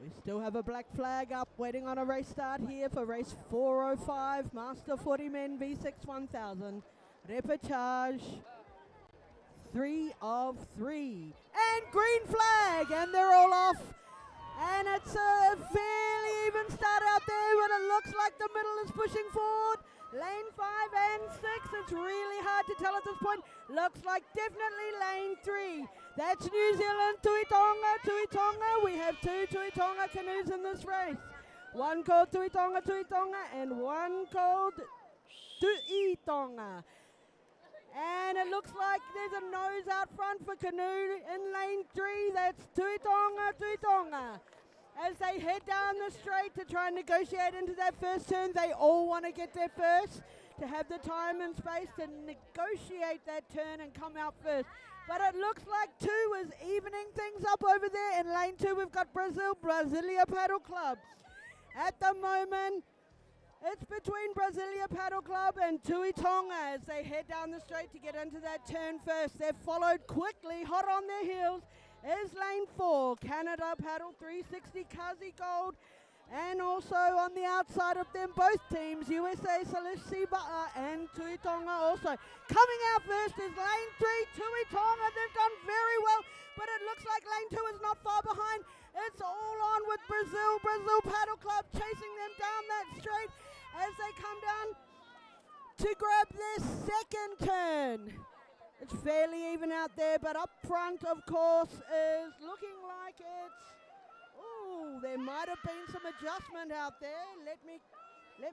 We still have a black flag up, waiting on a race start here for race 405, Master 40 Men V6 1000. Reportage. 3 of 3. And green flag, and they're all off. And it's a fairly even start out there, but it looks like the middle is pushing forward. Lane 5 and 6, it's really hard to tell at this point. Looks like definitely lane 3. That's New Zealand, Tuitonga, Tuitonga. We have 2 Tuitonga canoes in this race. One called Tuitonga, Tuitonga, and one called Tuitonga. And it looks like there's a nose out front for canoe in lane 3. That's Tuitonga, Tuitonga. As they head down the straight to try and negotiate into that first turn, they all want to get there first to have the time and space to negotiate that turn and come out first. But it looks like 2 is evening things up over there. In lane 2, we've got Brazil, Brasilia Paddle Club. At the moment, it's between Brasilia Paddle Club and Tuitonga as they head down the straight to get into that turn first. They're followed quickly, hot on their heels, is lane 4, Canada Paddle 360 Kazi Gold. And also on the outside of them, both teams, USA Salish Siba and Tuitonga also. Coming out first is lane 3, Tuitonga. They've done very well, but it looks like lane 2 is not far behind. It's all on with Brazil Paddle Club chasing them down that straight as they come down to grab their second turn. It's fairly even out there, but up front, of course, is looking like it's... Ooh, there might have been some adjustment out there. Let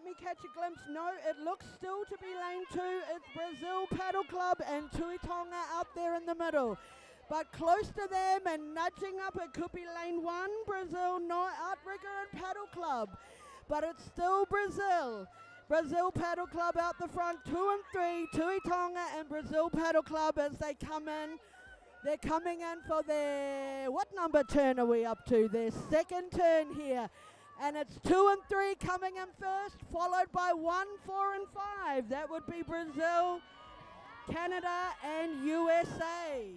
me catch a glimpse. No, it looks still to be lane 2. It's Brazil Paddle Club and Tuitonga out there in the middle. but close to them and nudging up. It could be lane 1, Brazil, no outrigger and paddle club, but it's still Brazil. Brazil Paddle Club out the front, 2 and 3, Tui Tonga and Brazil Paddle Club as they come in. They're coming in for their, what number turn are we up to? Their second turn here. And it's 2 and 3 coming in first, followed by 1, 4 and 5. That would be Brazil, Canada and USA.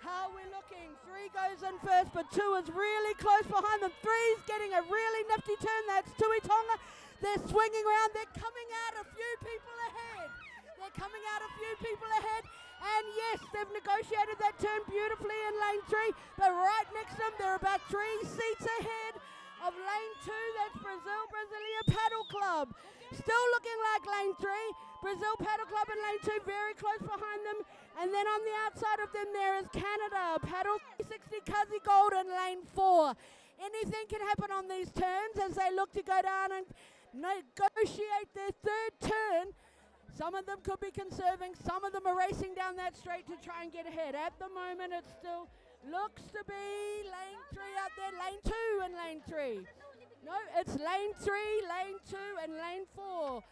How are we looking? 3 goes in first, but 2 is really close behind them. 3's getting a really nifty turn. That's Tui Tonga. They're swinging around. They're coming out a few people ahead. And yes, they've negotiated that turn beautifully in lane 3. But right next to them, they're about 3 seats ahead of lane 2. That's Brasilia Paddle Club. Still looking like lane 3. Brazil Paddle Club in lane 2, very close behind them. And then on the outside of them, there is Canada, Paddle 360 Kazi Gold in lane 4. Anything can happen on these turns as they look to go down and negotiate their third turn. Some of them could be conserving, some of them are racing down that straight to try and get ahead. At the moment, it still looks to be lane 3 out there, lane 2 and lane 3. No, it's lane 3, lane 2 and lane 4.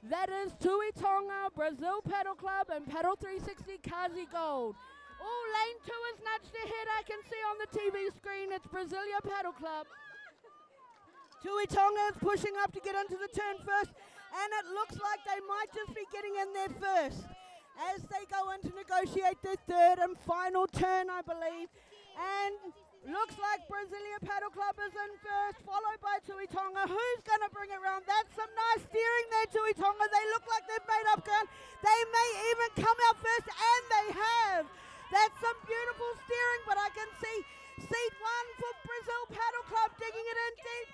That is Tui Tonga, Brazil Paddle Club and Paddle 360 Kazi Gold. Oh, lane 2 is nudged ahead, I can see on the TV screen. It's Brasilia Paddle Club. Tui Tonga is pushing up to get into the turn first, and it looks like they might just be getting in there first as they go in to negotiate their third and final turn, I believe. And looks like Brasilia Paddle Club is in first, followed by Tui Tonga. Who's going to bring it round? That's some nice steering there, Tui Tonga. They look like they've made up ground. They may even come out first, and they have. That's some beautiful steering, but I can see seat 1 for Brazil Paddle Club digging it in deep.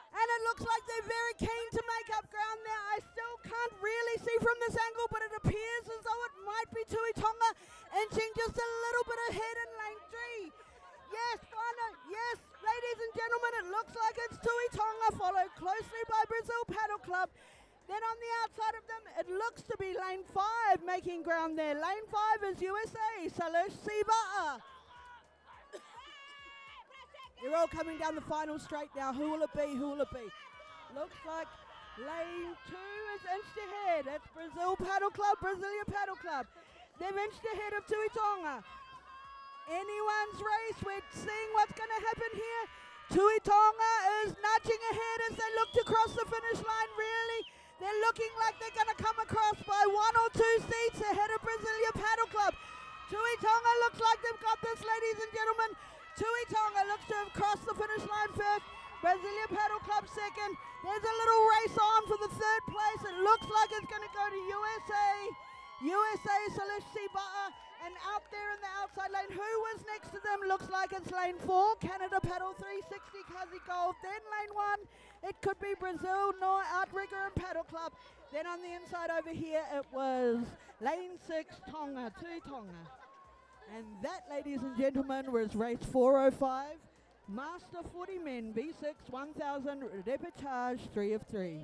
And it looks like they're very keen to make up ground there. I still can't really see from this angle, but it appears as though it might be Tui Tonga inching just a little bit ahead in lane 3. Yes, yes, ladies and gentlemen, it looks like it's Tui Tonga, followed closely by Brazil Paddle Club. Then on the outside of them, it looks to be lane 5 making ground there. Lane 5 is USA, Salosh Siva'a. They're all coming down the final straight now. Who will it be? Who will it be? Looks like lane 2 is inched ahead. That's Brazil Paddle Club, Brasilia Paddle Club. They've inched ahead of Tui Tonga. Anyone's race. We're seeing what's going to happen here. Tui Tonga is nudging ahead as they look to cross the finish line. Really, they're looking like they're going to come across by 1 or 2 seats ahead of Brasilia Paddle Club. Tui Tonga looks like they've got this, ladies and gentlemen. Tui Tonga looks to have crossed the finish line first. Brasilia Paddle Club second. There's a little race on for the third place. It looks like it's going to go to USA. USA Salish Siba'a. And out there in the outside lane, who was next to them? Looks like it's lane 4. Canada Paddle 360 Kazi Gold. Then lane 1. It could be Brazil, Noah Outrigger and Paddle Club. Then on the inside over here, it was lane 6 Tonga, Tui Tonga. And that, ladies and gentlemen, was race 405. Master 40 men, V6 1000, reportage 3 of 3.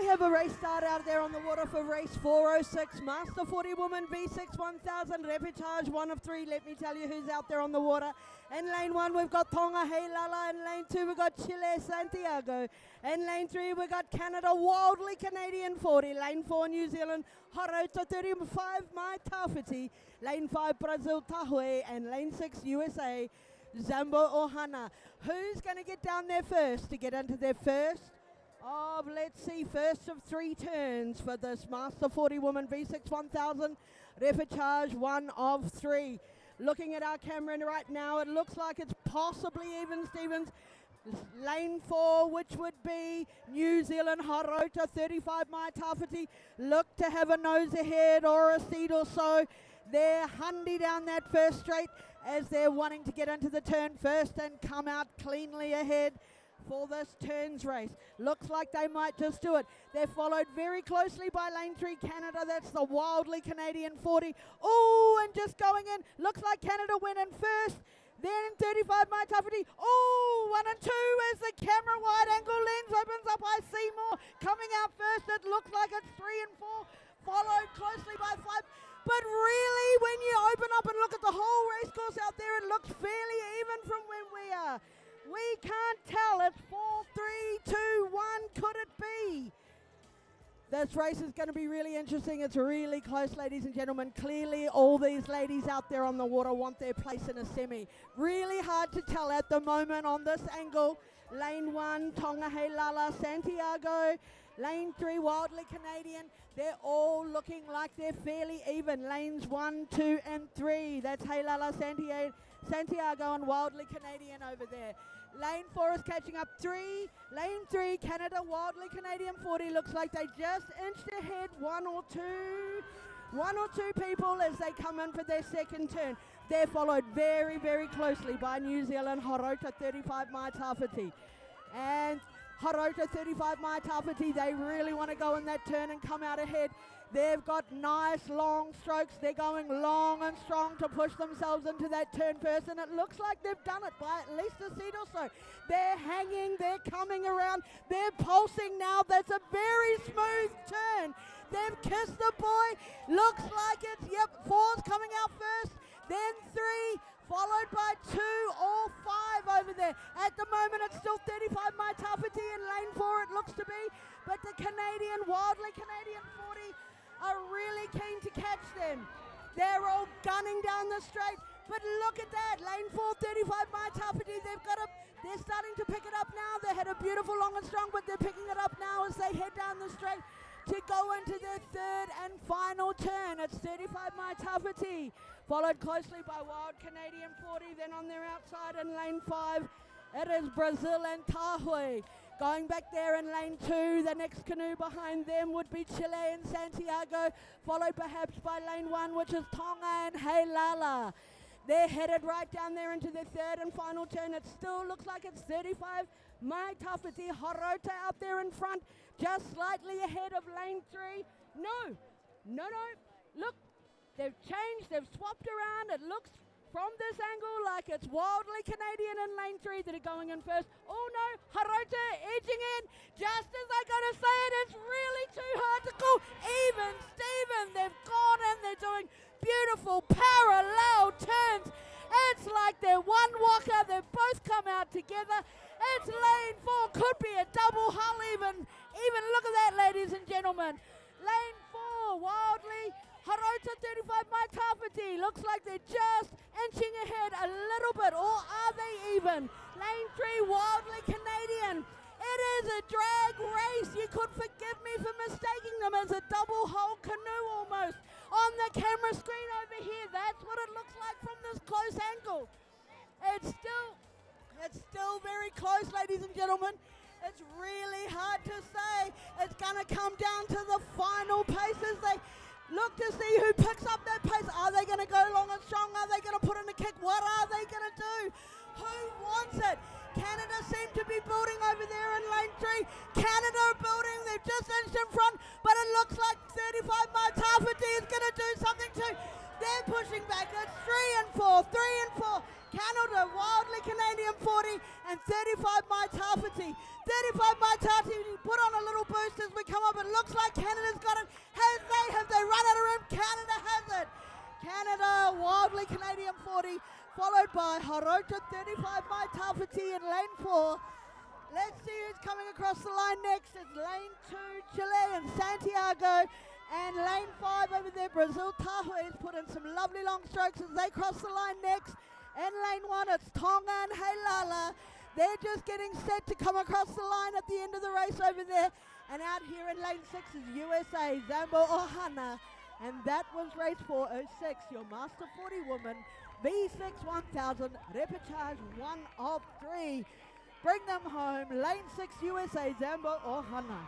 we have a race start out there on the water for race 406, Master 40 Woman V6 1000, repechage 1 of 3. Let me tell you who's out there on the water. In lane 1, we've got Tonga Hey Lala. In lane 2, we've got Chile Santiago. In lane 3, we've got Canada Wildly Canadian 40. Lane 4, New Zealand Harota 35 Mai Tawhiti. Lane 5, Brazil Tahue. And lane 6, USA Zambo Ohana. Who's going to get down there first to get into their first of, let's see, first of 3 turns for this Master 40 Woman V6 1000, repechage 1 of 3. Looking at our camera right now, it looks like it's possibly even Stevens. Lane 4, which would be New Zealand Harota 35 Mai Tawhiti, look to have a nose ahead or a seat or so. They're hundy down that first straight as they're wanting to get into the turn first and come out cleanly ahead for this turns race. Looks like they might just do it. They're followed very closely by lane 3 Canada. That's the Wildly Canadian 40. Oh, and just going in. Looks like Canada went in first. Then 35 Mai Tawhiti. Oh, 1 and 2 as the camera wide angle lens opens up. I see more coming out first. It looks like it's 3 and 4, followed closely by 5. But really, when you open up and look at the whole race course out there, it looks fairly even from when we are. We can't tell. It's 4, 3, 2, 1. Could it be? This race is going to be really interesting. It's really close, ladies and gentlemen. Clearly, all these ladies out there on the water want their place in a semi. Really hard to tell at the moment on this angle. Lane 1, Tonga Hey Lala, Santiago. Lane 3, Wildly Canadian. They're all looking like they're fairly even. Lanes 1, 2, and 3. That's Hey Lala, Santiago, and Wildly Canadian over there. Lane 4 is catching up 3. Lane 3, Canada Wildly Canadian 40. Looks like they just inched ahead 1 or 2 people as they come in for their second turn. They're followed very, very closely by New Zealand Harota 35 Mai Tawhiti. And Harota 35 Mai Tawhiti, they really want to go in that turn and come out ahead. They've got nice long strokes. They're going long and strong to push themselves into that turn first, and it looks like they've done it by at least a seat or so. They're hanging, they're coming around, they're pulsing now. That's a very smooth turn. They've kissed the boy. Looks like it's, 4's coming out first, then 3, followed by 2 or 5 over there. At the moment, it's still 35 Mai Tawhiti in lane 4, it looks to be, but the Canadian, Wildly Canadian 40 are really keen to catch them. They're all gunning down the straight, but look at that, lane 4, 35 Mai Tawhiti, they're starting to pick it up now. They had a beautiful long and strong, but they're picking it up now as they head down the straight to go into their third and final turn. It's 35 Mai Tawhiti, followed closely by Wild Canadian 40. Then on their outside in lane 5, it is Brazil and Tahue. Going back there in lane 2, the next canoe behind them would be Chile and Santiago, followed perhaps by lane 1, which is Tonga and Hey Lala. They're headed right down there into their third and final turn. It still looks like it's 35 Mai Tawhiti. Harota out there in front, just slightly ahead of lane 3. No. Look, they've changed, they've swapped around. It looks from this angle like it's Wildly Canadian in lane 3 that are going in first. Oh no, Harota edging in. Just as I got to say it, it's really too hard to call. Even Steven, they've gone in, they're doing beautiful parallel turns. It's like they're one walker, they've both come out together. It's lane 4, could be a double hull even. Look at that, ladies and gentlemen. Lane 4, Wildly Harota 35 Mai Tawhiti. Looks like they're just inching ahead a little bit, or are they even? Lane 3, Wildly Canadian. It is a drag race. You could forgive me for mistaking them as a double hull canoe almost. On the camera screen over here, that's what it looks like from this close angle. It's still very close, ladies and gentlemen. It's really hard to say. It's going to come down to the final paces. They look to see who picks up that pace. Are they going to go long and strong? Are they going to put in a kick? What are they going to do? Who wants it? Canada seem to be building over there in lane 3. Canada are building. They've just inched in front, but it looks like 35 Mai Tawhiti is going to do something too. They're pushing back. It's 3 and 4. Canada, Wildly Canadian 40 and 35 Mai Tawhiti. 35 Mai Tawhiti put on a little boost as we come up but it looks like Canada's got it. Have they run out of room? Canada has it. Canada, Wildly Canadian 40, followed by Harota 35 Mai Tawhiti in lane 4. Let's see who's coming across the line next. It's lane 2, Chile and Santiago. And lane 5 over there, Brazil. Tahoe has put in some lovely long strokes as they cross the line next. In lane 1, it's Tonga and Heilala. They're just getting set to come across the line at the end of the race over there. And out here in lane 6 is USA, Zambo Ohana. And that was race 406, your Master 40 woman, V6 1000, reportage 1 of 3. Bring them home, lane 6 USA, Zambo Ohana.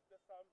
take the thumb.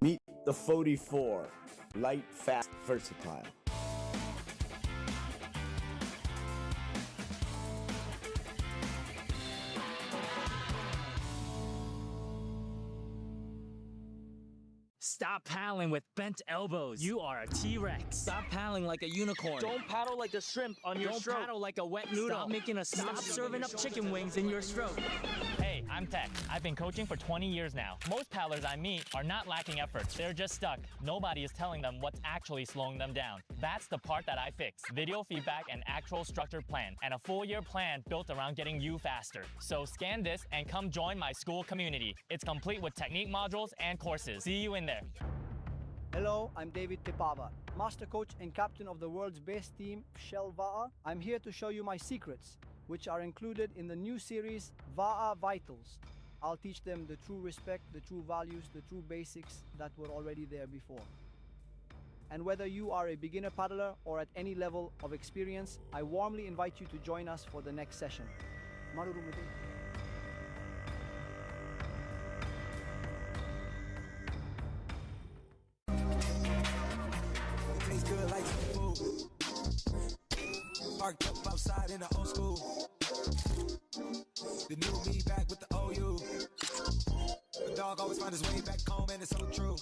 Meet the 44, light, fast, versatile. Stop paddling with bent elbows. You are a T-Rex. Stop paddling like a unicorn. Don't paddle like a shrimp on your Don't stroke. paddle like a wet noodle. Stop making a stop serving up chicken wings in your stroke. Hey, I'm Tech. I've been coaching for 20 years now. Most paddlers I meet are not lacking effort. They're just stuck. Nobody is telling them what's actually slowing them down. That's the part that I fix. Video feedback and actual structured plan. And a full-year plan built around getting you faster. So scan this and come join my school community. It's complete with technique modules and courses. See you in there. Hello, I'm David Tepava, master coach and captain of the world's best team, Va'a. I'm here to show you my secrets, which are included in the new series, Va'a Vitals. I'll teach them the true respect, the true values, the true basics that were already there before. And whether you are a beginner paddler or at any level of experience, I warmly invite you to join us for the next session. Marurumete. Tastes good like some food. Parked up outside in the old school. The new me back with the OU. The dog always find his way back home, and it's so true.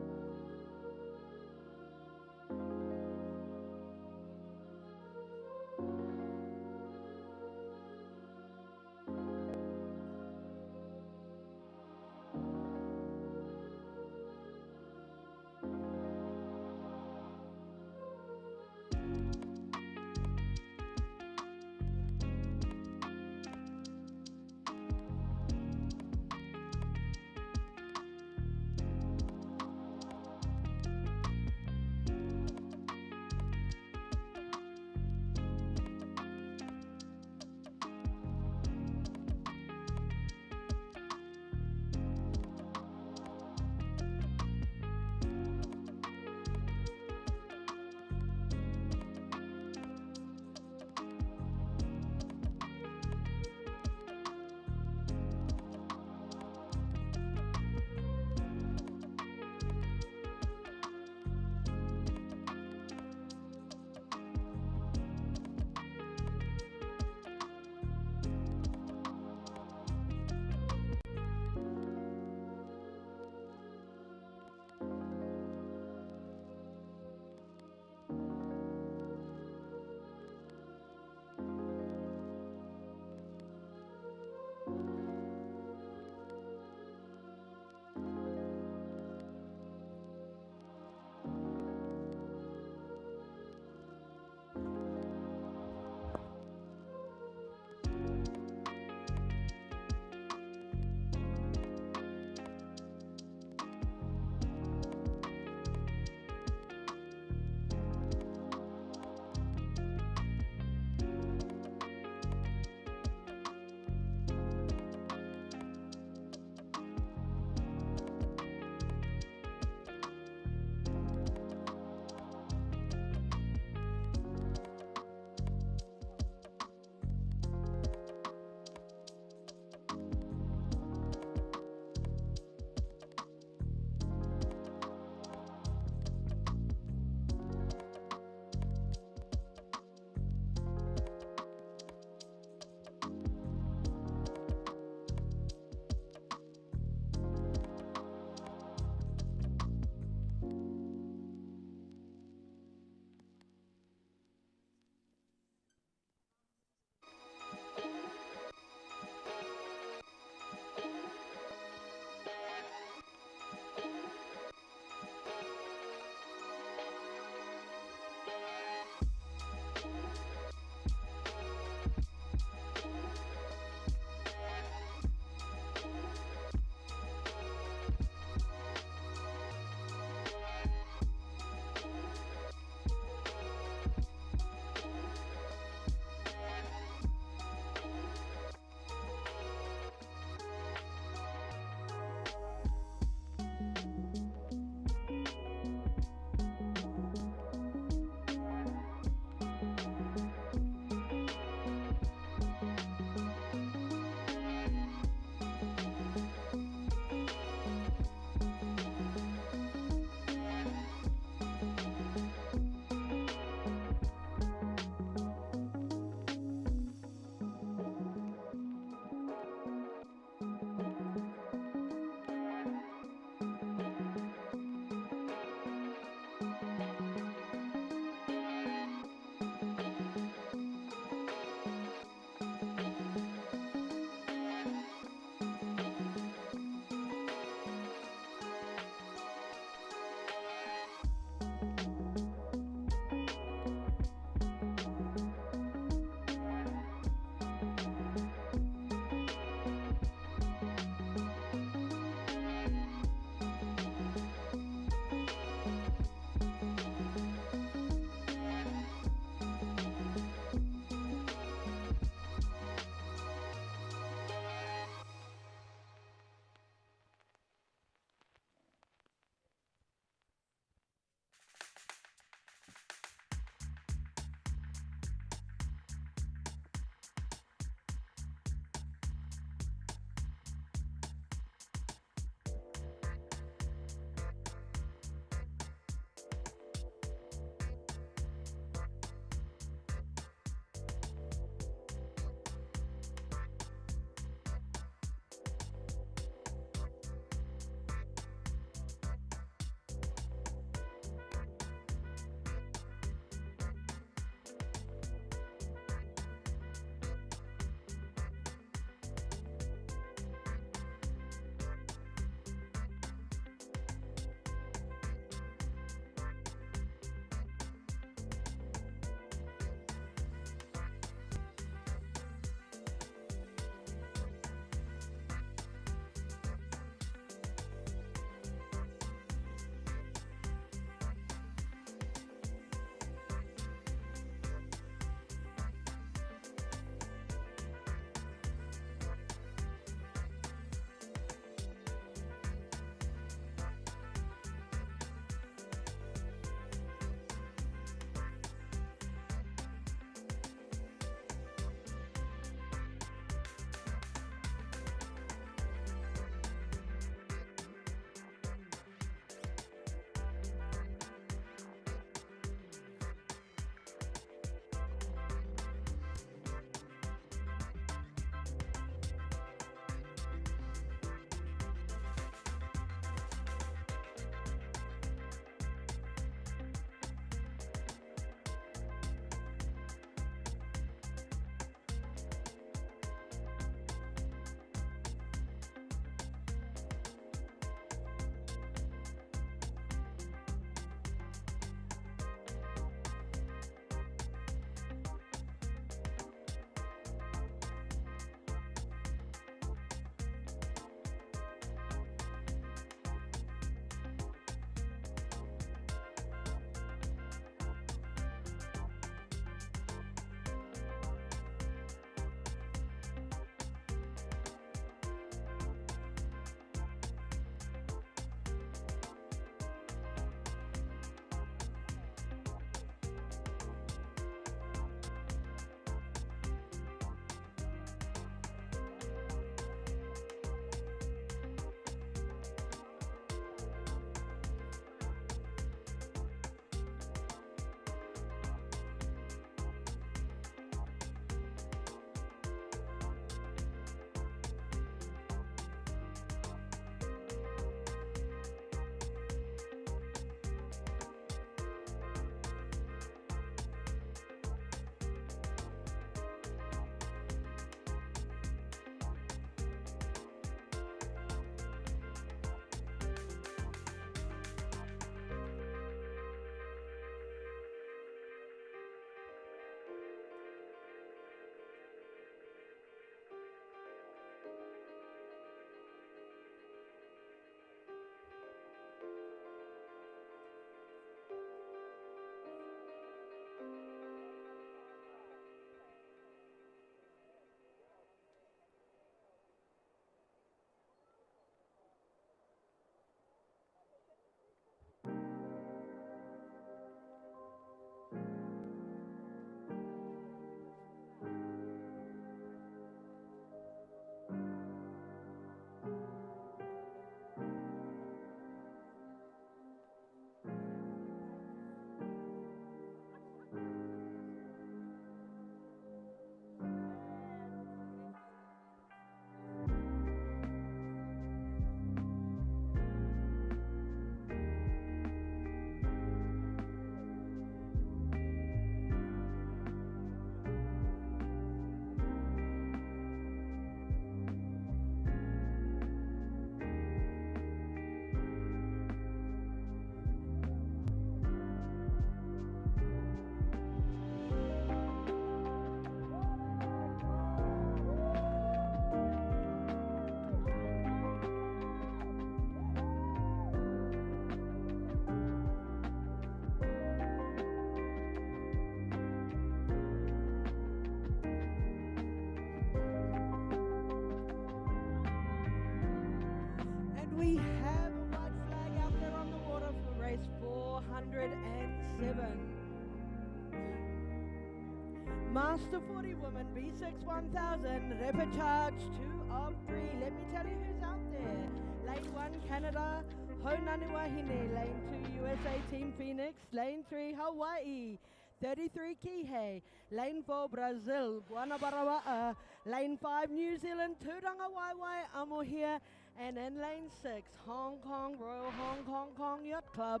Master 40 woman, B6 1000, repechage 2 of 3. Let me tell you who's out there. Lane 1, Canada, Honaniwahine. Lane 2, USA Team Phoenix. Lane 3, Hawaii, 33 Kihei. Lane 4, Brazil, Guanabarawa. Lane 5, New Zealand, Turanga Waiwai, Amohia. And in lane 6, Hong Kong, Royal Hong Kong Yacht Club.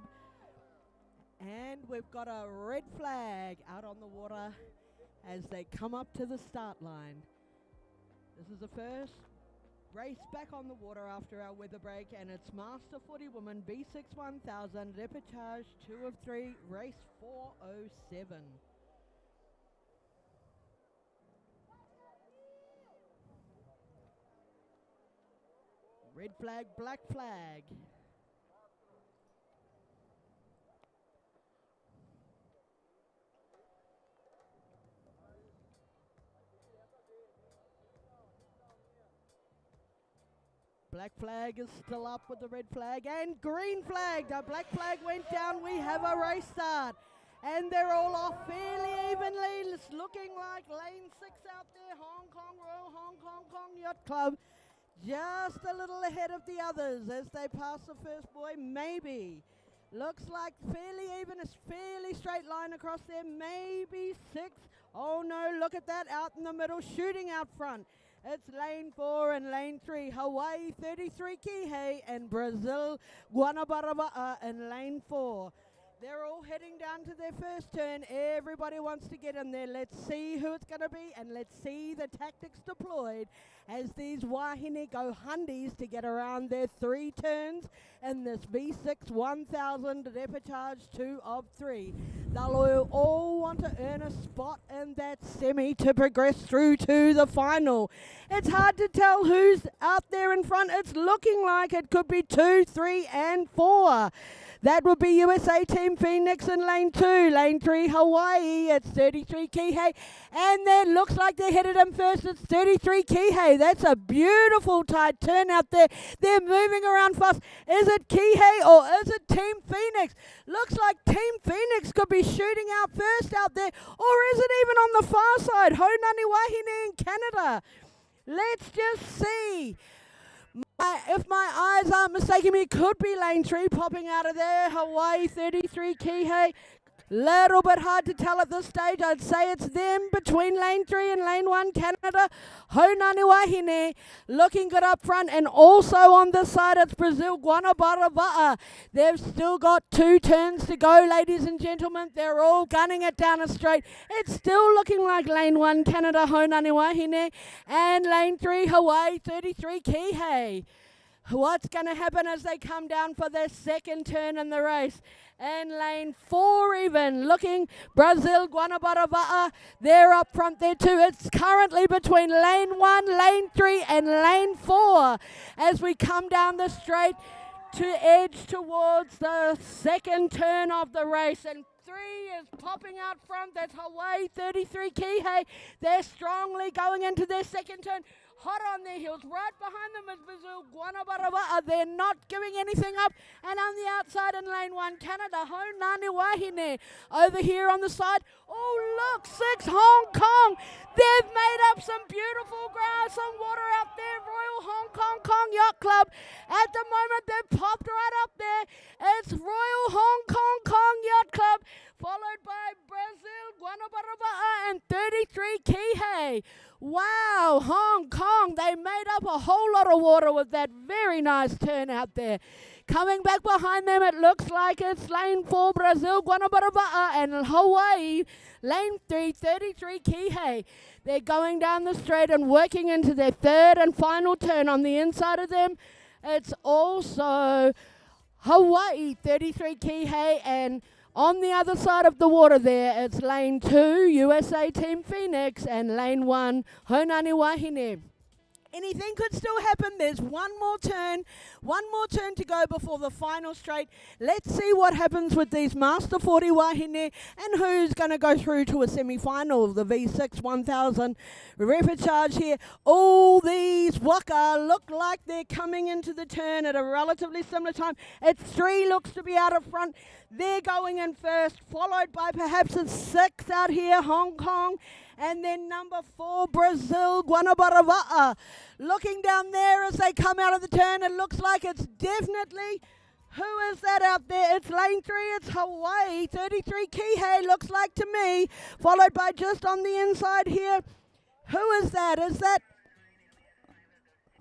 And we've got a red flag out on the water as they come up to the start line. This is the first race back on the water after our weather break, and it's Master 40 woman, B6 1000, repechage 2 of 3, race 407. Red flag, black flag. Black flag is still up with the red flag, and green flag. The black flag went down. We have a race start. And they're all off fairly evenly. It's looking like lane 6 out there. Hong Kong Royal Hong Kong Yacht Club. Just a little ahead of the others as they pass the first buoy. Maybe. Looks like fairly even. It's fairly straight line across there. Maybe 6. Oh no, look at that out in the middle. Shooting out front. It's lane 4 and lane 3. Hawaii 33 Kihei and Brazil Guanabarawa in lane 4. They're all heading down to their first turn. Everybody wants to get in there. Let's see who it's going to be, and let's see the tactics deployed as these wahine go hundies to get around their 3 turns in this V6 1000 repechage 2 of 3. They'll all want to earn a spot in that semi to progress through to the final. It's hard to tell who's out there in front. It's looking like it could be 2, 3, and 4. That would be USA Team Phoenix in lane 2. Lane 3, Hawaii. It's 33 Kihei. And then looks like they're headed in first. It's 33 Kihei. That's a beautiful tight turn out there. They're moving around fast. Is it Kihei or is it Team Phoenix? Looks like Team Phoenix could be shooting out first out there. Or is it even on the far side? Honaniwahine in Canada. Let's just see. If my eyes aren't mistaking me, it could be lane 3 popping out of there. Hawaii 33 Kihei. Little bit hard to tell at this stage. I'd say it's them between lane 3 and lane 1 Canada. Honaniwahine looking good up front, and also on this side it's Brazil Guanabarawa. They've still got 2 turns to go, ladies and gentlemen. They're all gunning it down a straight. It's still looking like lane 1 Canada Honaniwahine and lane 3 Hawaii 33 Kihei. What's going to happen as they come down for their second turn in the race? And lane 4 even, looking Brazil Guanabarawa, they're up front there too. It's currently between lane 1, lane 3 and lane 4 as we come down the straight to edge towards the second turn of the race. And 3 is popping out front. That's Hawaii 33 Kihei. They're strongly going into their second turn. Hot on their heels. Right behind them is Brazil Guanabarawa. They're not giving anything up. And on the outside in lane 1, Canada, Honaniwahine. Over here on the side, oh look, 6 Hong Kong. They've made up some beautiful grass and water out there. Royal Hong Kong Yacht Club. At the moment, they've popped right up there. It's Royal Hong Kong Yacht Club, followed by Brazil Guanabarawa and 33 Kihei. Wow, Hong Kong, they made up a whole lot of water with that very nice turn out there. Coming back behind them, it looks like it's lane 4, Brazil Guanabarawa and Hawaii, lane 3, 33 Kihei. They're going down the straight and working into their third and final turn. On the inside of them, it's also Hawaii, 33 Kihei, and on the other side of the water there, it's lane 2, USA Team Phoenix, and lane 1, Honaniwahine. Anything could still happen. There's one more turn to go before the final straight. Let's see what happens with these Master 40 wahine and who's going to go through to a semi-final of the V6 1000 repechage here. All these waka look like they're coming into the turn at a relatively similar time. It's 3 looks to be out of front. They're going in first, followed by perhaps a 6 out here, Hong Kong. And then number 4, Brazil, Guanabara. Looking down there as they come out of the turn, it looks like it's definitely, who is that out there? It's lane 3, it's Hawaii, 33 Kihei, looks like to me, followed by just on the inside here. Who is that? Is that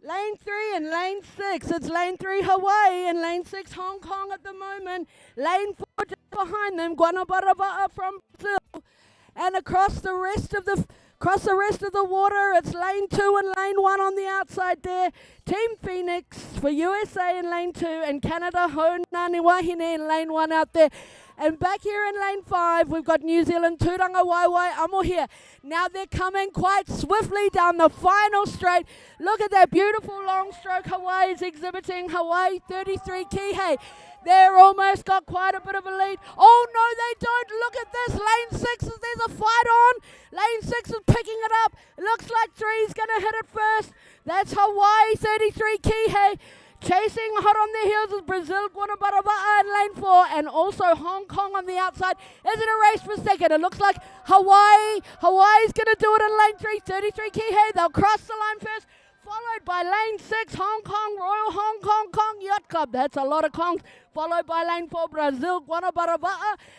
lane 3 and lane 6? It's lane 3 Hawaii and lane 6 Hong Kong at the moment. Lane 4 just behind them, Guanabara from Brazil. And across the rest of the water, it's lane 2 and lane 1 on the outside there. Team Phoenix for USA in lane 2 and Canada Honani Wahine in lane 1 out there. And back here in lane 5, we've got New Zealand, Turanga Waiwai, Amo here. Now they're coming quite swiftly down the final straight. Look at that beautiful long stroke Hawaii is exhibiting. Hawaii 33 Kihei. They're almost got quite a bit of a lead. Oh no, they don't. Look at this. Lane 6, there's a fight on. Lane 6 is picking it up. It looks like 3's going to hit it first. That's Hawaii 33 Kihei. Chasing hot on their heels is Brazil, Guanabara in lane 4, and also Hong Kong on the outside. Is it a race for second? It looks like Hawaii's going to do it in lane 3, 33 Kihei. They'll cross the line first, followed by lane 6, Hong Kong, Royal Hong Kong Yacht Club. That's a lot of Kongs. Followed by lane 4, Brazil, Guanabara.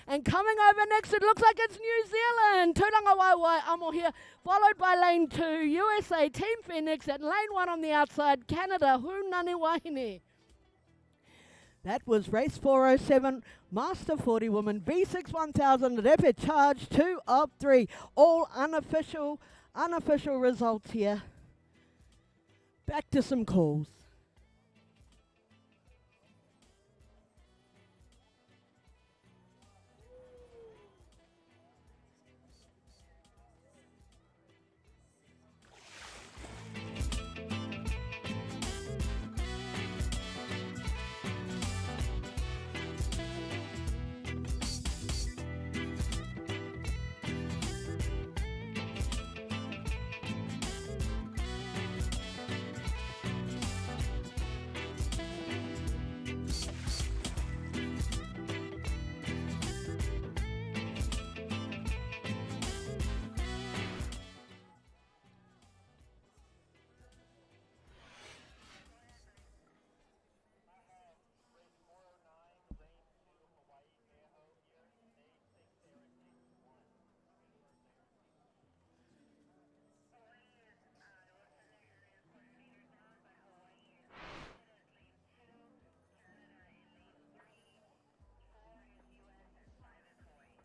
And coming over next, it looks like it's New Zealand, Turanga Waiwai, Amo here. Followed by lane 2, USA, Team Phoenix. At lane 1 on the outside, Canada, Hunani Wahine. That was race 407, Master 40 Woman, V6 1000, rapid charge, 2 of 3. All unofficial results here. Back to some calls.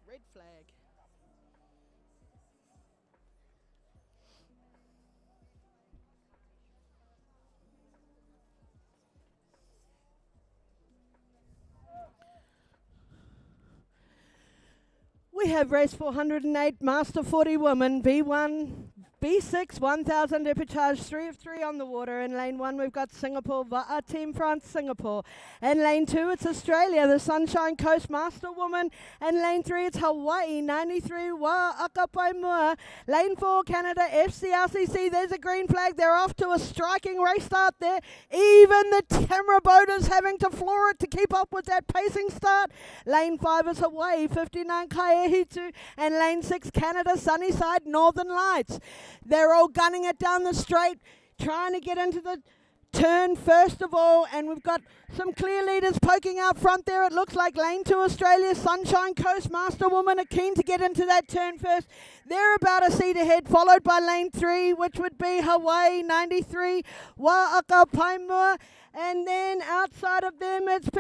Red flag. We have race 408, Master 40 Woman, V1, V6, 1000 Epicharge, 3 of 3 on the water. In lane 1, we've got Singapore, Team France, Singapore. In lane 2, it's Australia, the Sunshine Coast Master Woman. In lane 3, it's Hawaii, 93, Wa'akapaimua. Lane 4, Canada, FCRCC. There's a green flag. They're off to a striking race start there. Even the camera boaters having to floor it to keep up with that pacing start. Lane 5 is Hawaii, 59 Kaiahitu. And lane 6, Canada, Sunnyside, Northern Lights. They're all gunning it down the straight, trying to get into the turn first of all, and we've got some clear leaders poking out front there. It looks like lane 2 Australia, Sunshine Coast Master Woman are keen to get into that turn first. They're about a seat ahead, followed by lane 3, which would be Hawaii, 93, Wa'akapaimua. And then outside of them, looks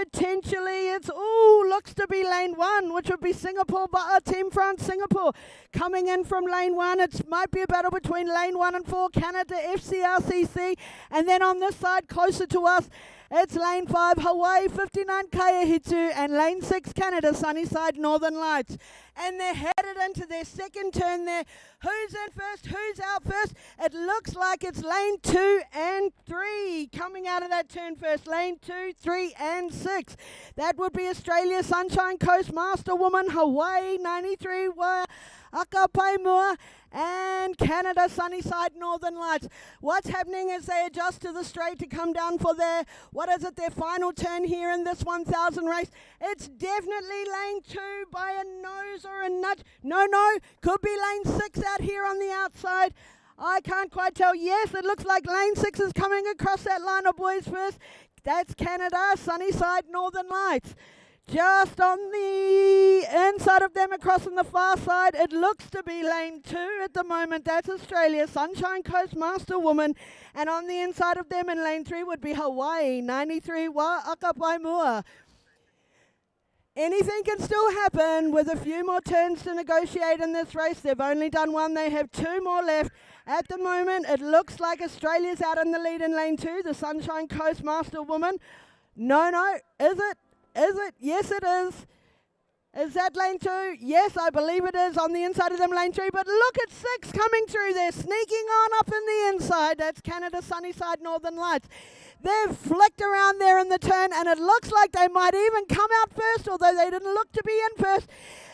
to be lane 1, which would be Singapore, Team France, Singapore. Coming in from lane 1, it might be a battle between lane 1 and 4, Canada, FCRCC. And then on this side, closer to us, it's lane 5, Hawaii, 59 Kaiahitu, and lane 6, Canada, Sunnyside, Northern Lights. And they're headed into their second turn there. Who's in first? Who's out first? It looks like it's lane 2 and 3 coming out of that turn first. Lane 2, 3, and 6. That would be Australia, Sunshine Coast, Master Woman, Hawaii, 93, Wa'akapaimua, and Canada, Sunnyside, Northern Lights. What's happening is they adjust to the straight to come down for their, their final turn here in this 1,000 race. It's definitely lane 2 by a nose or a nudge. No, could be lane 6 out here on the outside. I can't quite tell. Yes, it looks like lane 6 is coming across that line of boys first. That's Canada, Sunnyside, Northern Lights. Just on the inside of them across on the far side, it looks to be lane 2 at the moment. That's Australia, Sunshine Coast, Master Woman. And on the inside of them in lane 3 would be Hawaii, 93 Wa Akapaimua. Anything can still happen with a few more turns to negotiate in this race. They've only done one. They have 2 more left. At the moment, it looks like Australia's out in the lead in lane 2, the Sunshine Coast Master Woman. No, is it? Is it? Yes, it is. Is that lane 2? Yes, I believe it is. On the inside of them, lane 3. But look at 6 coming through there, sneaking on up in the inside. That's Canada, Sunnyside, Northern Lights. They've flicked around there in the turn, and it looks like they might even come out first, although they didn't look to be in first.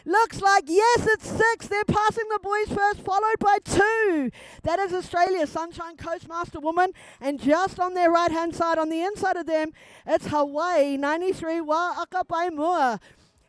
Looks like, yes, it's 6. They're passing the boys first, followed by 2. That is Australia, Sunshine Coast Master Woman. And just on their right-hand side, on the inside of them, it's Hawaii, 93 Wa Akapaimua.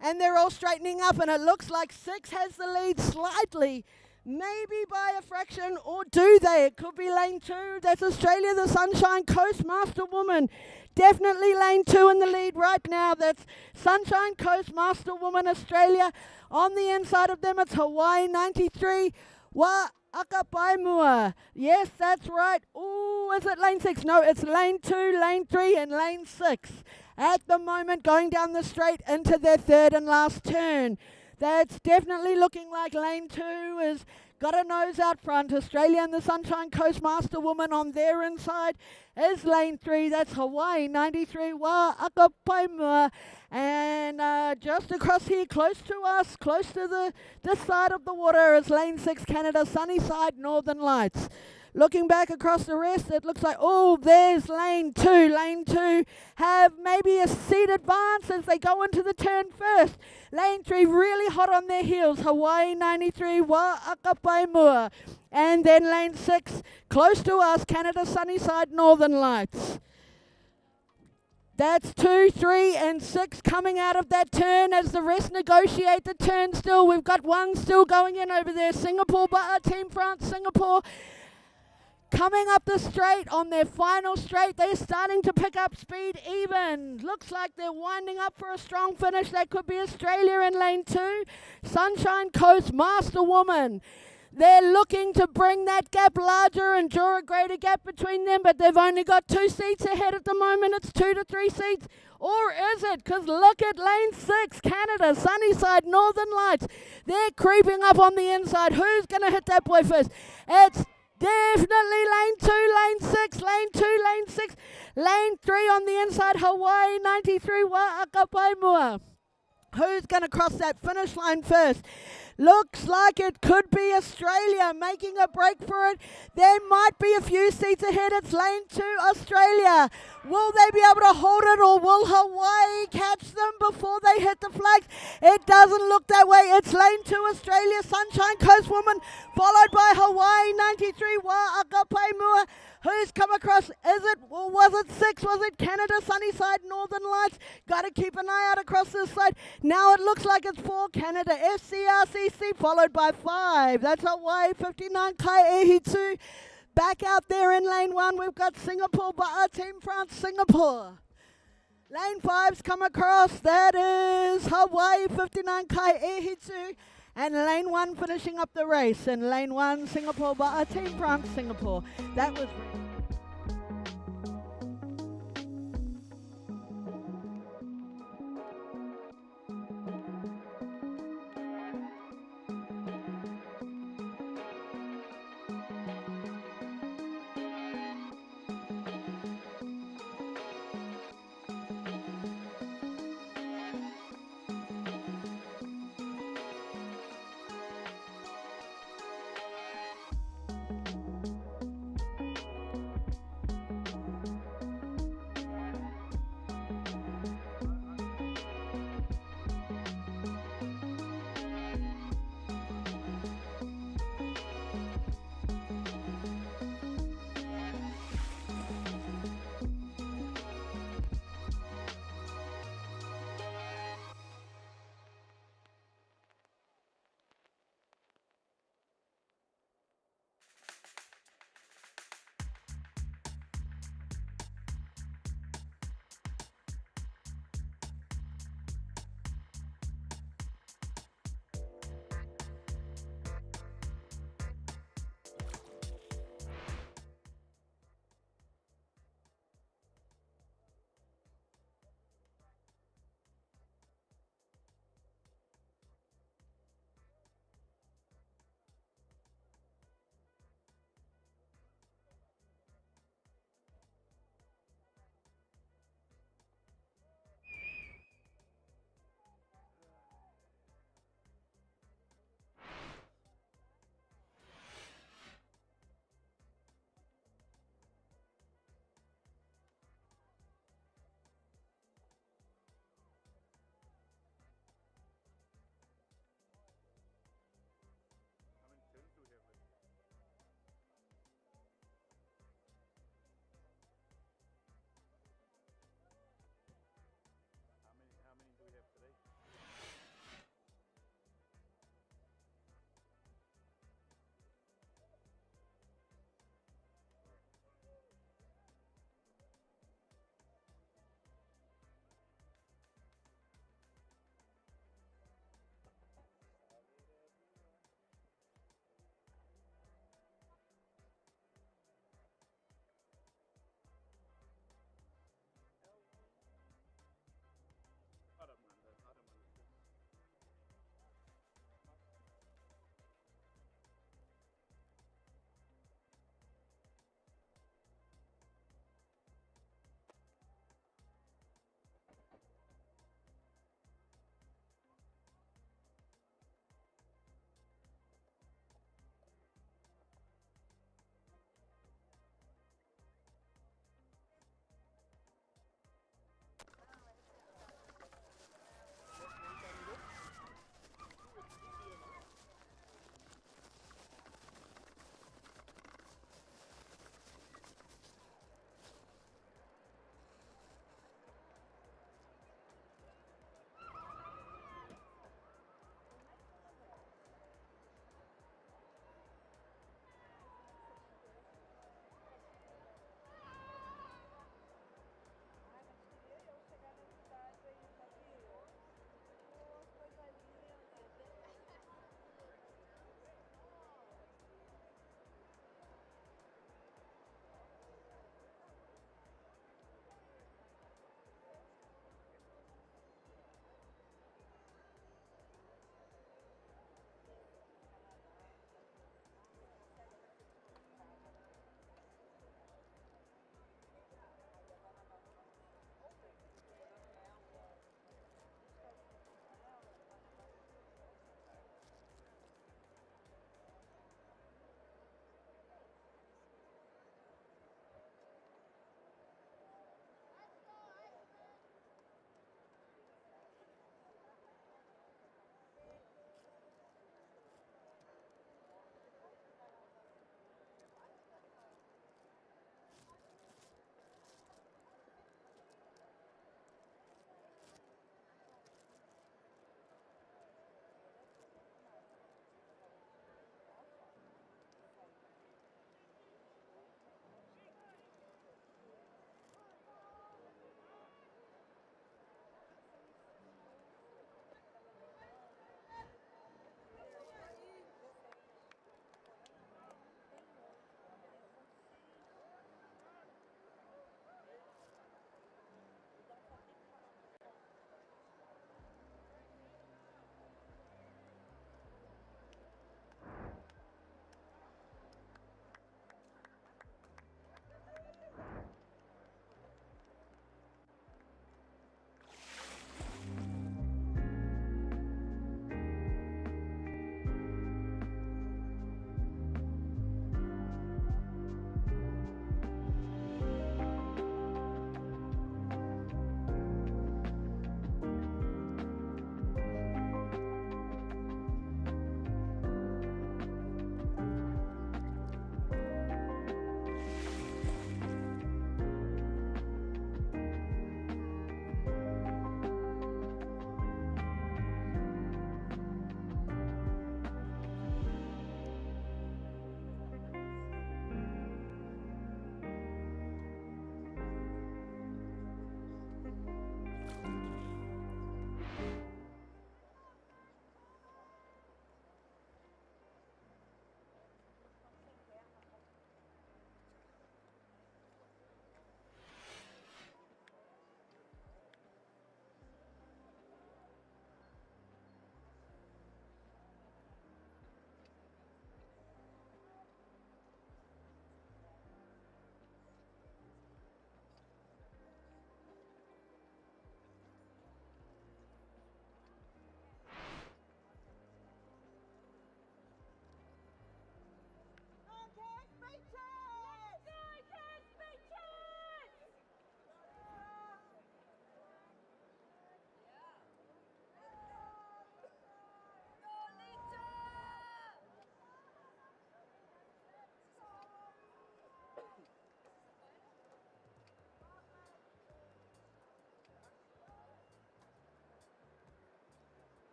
And they're all straightening up, and it looks like 6 has the lead slightly, maybe by a fraction, or do they? It could be lane 2. That's Australia, the Sunshine Coast Master Woman. Definitely lane 2 in the lead right now. That's Sunshine Coast Master Woman, Australia. On the inside of them, it's Hawaii, 93 Wa Akapaimua. Yes, that's right. Ooh, is it lane 6? No, it's lane 2, lane 3, and lane 6. At the moment, going down the straight into their 3rd and last turn. That's definitely looking like lane 2 is got a nose out front. Australia and the Sunshine Coast Master Woman on their inside is lane 3. That's Hawaii, 93 Wa Akapaimua. And just across here, close to us, close to this side of the water is lane 6, Canada, Sunnyside, Northern Lights. Looking back across the rest, it looks like, oh, there's lane 2. Lane 2 have maybe a seat advance as they go into the turn first. Lane 3 really hot on their heels. Hawaii, 93 Wa Akapaimua. And then lane 6, close to us, Canada, Sunnyside, Northern Lights. That's 2, 3, and 6 coming out of that turn as the rest negotiate the turn still. We've got 1 still going in over there. Singapore, Team France, Singapore. Coming up the straight on their final straight, they're starting to pick up speed even. Looks like they're winding up for a strong finish. That could be Australia in lane 2. Sunshine Coast Master Woman. They're looking to bring that gap larger and draw a greater gap between them, but they've only got 2 seats ahead at the moment. It's 2 to 3 seats. Or is it? Because look at lane 6, Canada, Sunnyside, Northern Lights. They're creeping up on the inside. Who's going to hit that boy first? It's definitely lane 2, lane 6, lane 2, lane 6, lane 3 on the inside, Hawaii, 93 Wa Akapaimua. Who's going to cross that finish line first? Looks like it could be Australia making a break for it. There might be a few seats ahead. It's lane 2, Australia. Will they be able to hold it, or will Hawaii catch them before they hit the flags? It doesn't look that way. It's lane 2, Australia, Sunshine Coast Woman, followed by Hawaii, 93 Wa Akapaimua. Who's come across? Is it, or was it 6? Was it Canada, Sunnyside, Northern Lights? Got to keep an eye out across this side. Now it looks like it's 4, Canada, FCRCC, followed by 5. That's Hawaii, 59 Kaiehitu. Back out there in lane 1, we've got Singapore, Team France, Singapore. Lane 5's come across. That is Hawaii, 59 Kaiehitu. And lane 1 finishing up the race. And lane 1, Singapore, Team France, Singapore. That was...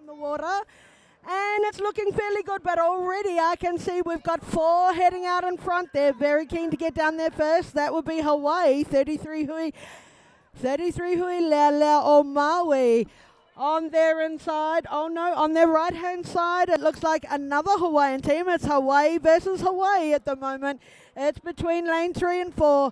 on the water. And it's looking fairly good, but already I can see we've got 4 heading out in front. They're very keen to get down there first. That would be Hawaii, 33 hui Lau o Maui. On their inside, oh no, on their right-hand side, it looks like another Hawaiian team. It's Hawaii versus Hawaii at the moment. It's between lane 3 and 4.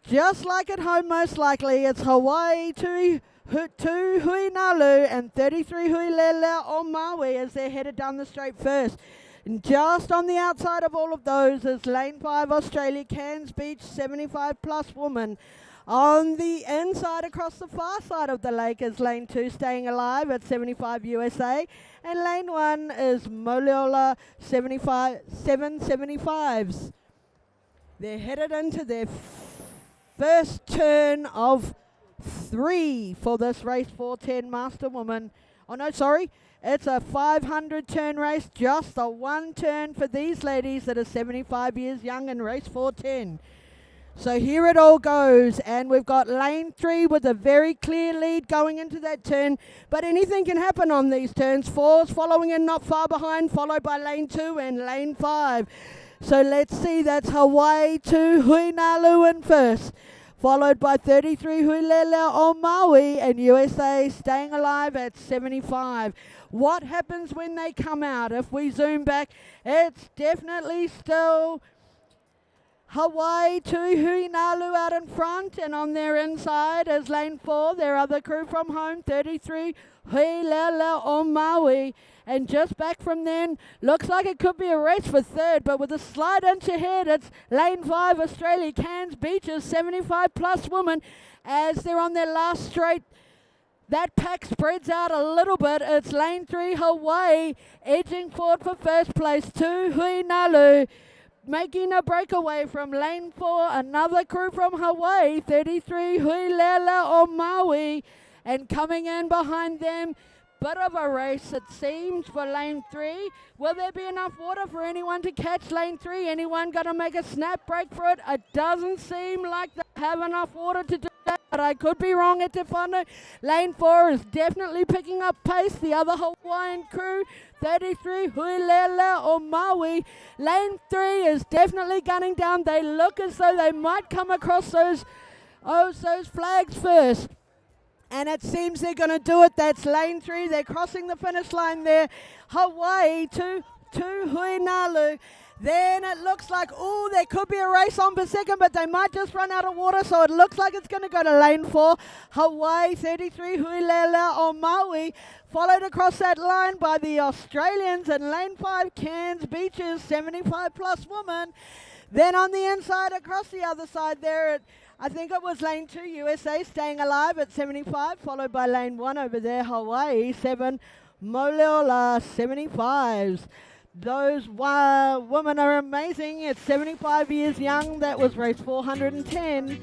Just like at home, most likely, it's Hawaii to Hui Nalu and 33 Hui Lau o Maui as they're headed down the straight first. And just on the outside of all of those is lane 5 Australia, Cairns Beach, 75 plus woman. On the inside across the far side of the lake is lane 2 Staying Alive at 75 USA. And lane 1 is Moleola 775s. They're headed into their first turn of 3 for this race 410 Master Woman. Oh no, sorry. It's a 500 turn race. Just a 1 turn for these ladies that are 75 years young in race 410. So here it all goes, and we've got lane 3 with a very clear lead going into that turn, but anything can happen on these turns. 4's following in not far behind, followed by lane 2 and lane 5. So let's see, that's Hawaii to Hui Nalu in first, followed by 33 Hui Lau o Maui and USA Staying Alive at 75. What happens when they come out? If we zoom back, it's definitely still Hawaii to Hui Nalu out in front, and on their inside is lane 4, their other crew from home, 33 Hui Lau o Maui. And just back from then, looks like it could be a race for third, but with a slight inch ahead, it's lane 5 Australia, Cairns Beaches, 75 plus women, as they're on their last straight. That pack spreads out a little bit. It's lane 3 Hawaii, edging forward for first place to Hui Nalu. Making a breakaway from lane 4, another crew from Hawaii, 33 Hui Lau o Maui, and coming in behind them, bit of a race it seems for lane 3. Will there be enough water for anyone to catch lane 3? Anyone going to make a snap break for it? It doesn't seem like they have enough water to do that, but I could be wrong at Te Whānau. Lane 4 is definitely picking up pace. The other Hawaiian crew, 33 Hui Lau o Maui. Lane 3 is definitely gunning down. They look as though they might come across those flags first. And it seems they're going to do it. That's lane 3. They're crossing the finish line there. Hawaii to Hui Nalu. Then it looks like, oh, there could be a race on for second, but they might just run out of water, so it looks like it's going to go to lane 4. Hawaii, 33 Hui Lau o Maui, followed across that line by the Australians, and lane 5, Cairns Beaches, 75 plus woman. Then on the inside, across the other side there, I think it was lane 2, USA Staying Alive at 75, followed by lane 1 over there, Hawaii, 7, Moleola, 75s. Those women are amazing. It's 75 years young. That was race 410.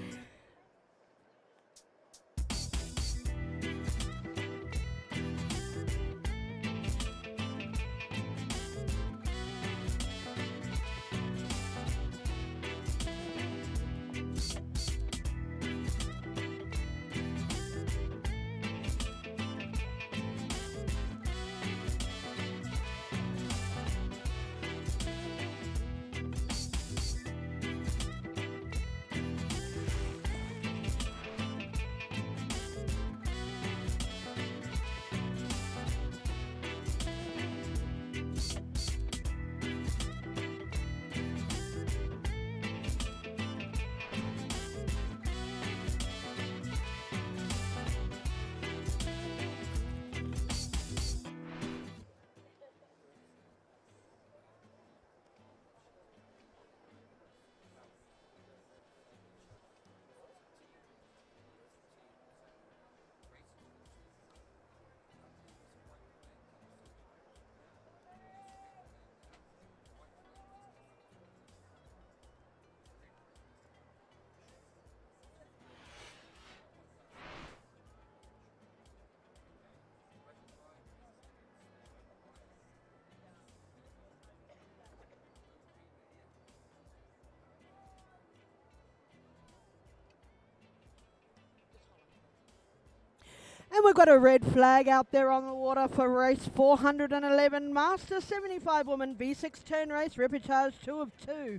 then we've got a red flag out there on the water for race 411 Master 75 woman V6 turn race, repechage 2 of 2.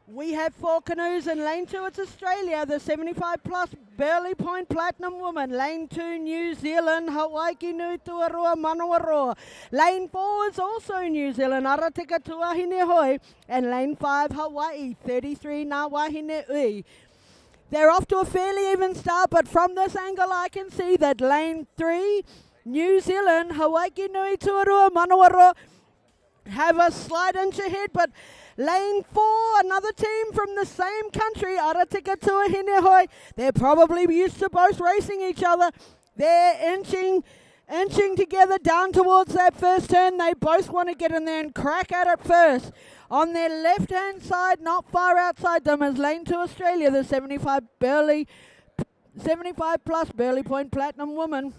We have 4 canoes in lane 2, it's Australia, the 75 plus Burley Point Platinum woman. Lane 2, New Zealand, Hawaii Nui Tuarua Manawaroa. Lane 4 is also New Zealand, Aratika Tuahine Hoi. And lane 5, Hawaii, 33 Ngā Wahine Ui. They're off to a fairly even start, but from this angle I can see that lane 3, New Zealand, Hawaii Nui Tuarua Manawaroa, have a slight inch ahead, but lane 4, another team from the same country, Aratika Tuahine Hoi. They're probably used to both racing each other. They're inching together down towards that first turn. They both want to get in there and crack at it first. On their left-hand side, not far outside them, is lane 2 Australia, the 75 plus Burley Point Platinum woman.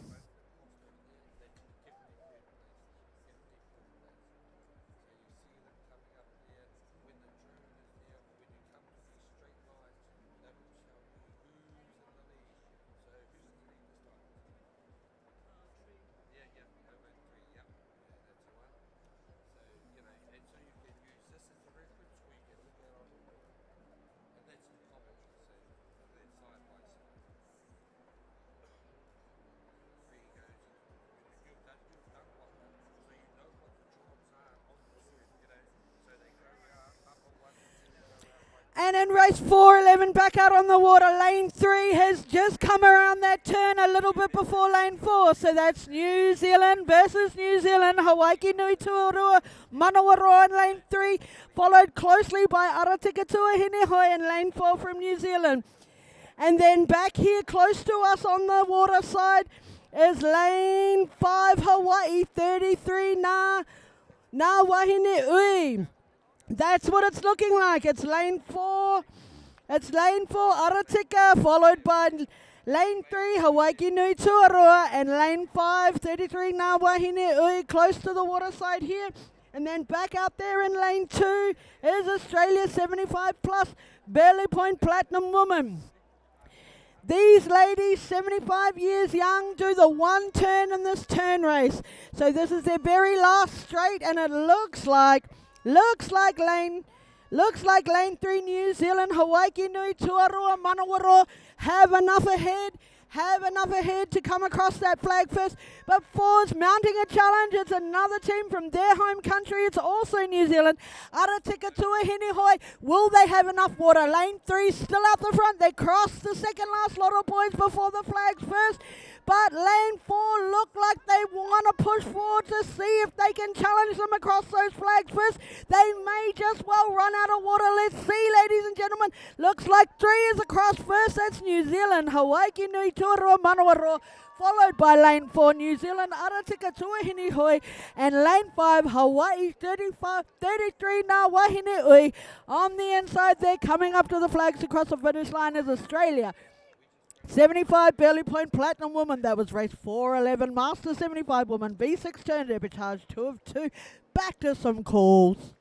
And in race 411, back out on the water, lane 3 has just come around that turn a little bit before lane 4. So that's New Zealand versus New Zealand, Hawaii Nui Tuarua Manawaroa in lane 3, followed closely by Aratika Tuahine Hoi in lane 4 from New Zealand. And then back here close to us on the water side is lane 5, Hawaii, 33 Ngā Wahine Ui. That's what it's looking like. It's lane 4. It's lane 4, Aratika, followed by lane 3, Hawaii Nui Tuarua, and lane 5, 33 Ngā Wahine Ui, close to the water side here. And then back out there in lane 2 is Australia 75 plus Burley Point Platinum woman. These ladies, 75 years young, do the one turn in this turn race. So this is their very last straight, and it looks like lane 3 New Zealand, Hawaii Nui Tuarua Manawaroa have enough ahead to come across that flag first. But 4's mounting a challenge. It's another team from their home country. It's also New Zealand. Aratika Tuahine Hoi. Will they have enough water? Lane 3 still out the front. They crossed the second last lot of points before the flags first. But lane 4 look like they want to push forward to see if they can challenge them across those flags first. They may just well run out of water. Let's see, ladies and gentlemen. Looks like 3 is across first. That's New Zealand, Hawaii Nui Tuarua Manawaroa, followed by lane 4, New Zealand, Aratika Tuahine Hoi, and lane 5, Hawaii, 33 Ngā Wahine Ui. On the inside there, coming up to the flags across the finish line is Australia. 75 Burley Point Platinum woman. That was race 411 Master 75 woman. V6 turn repechage 2 of 2. Back to some calls.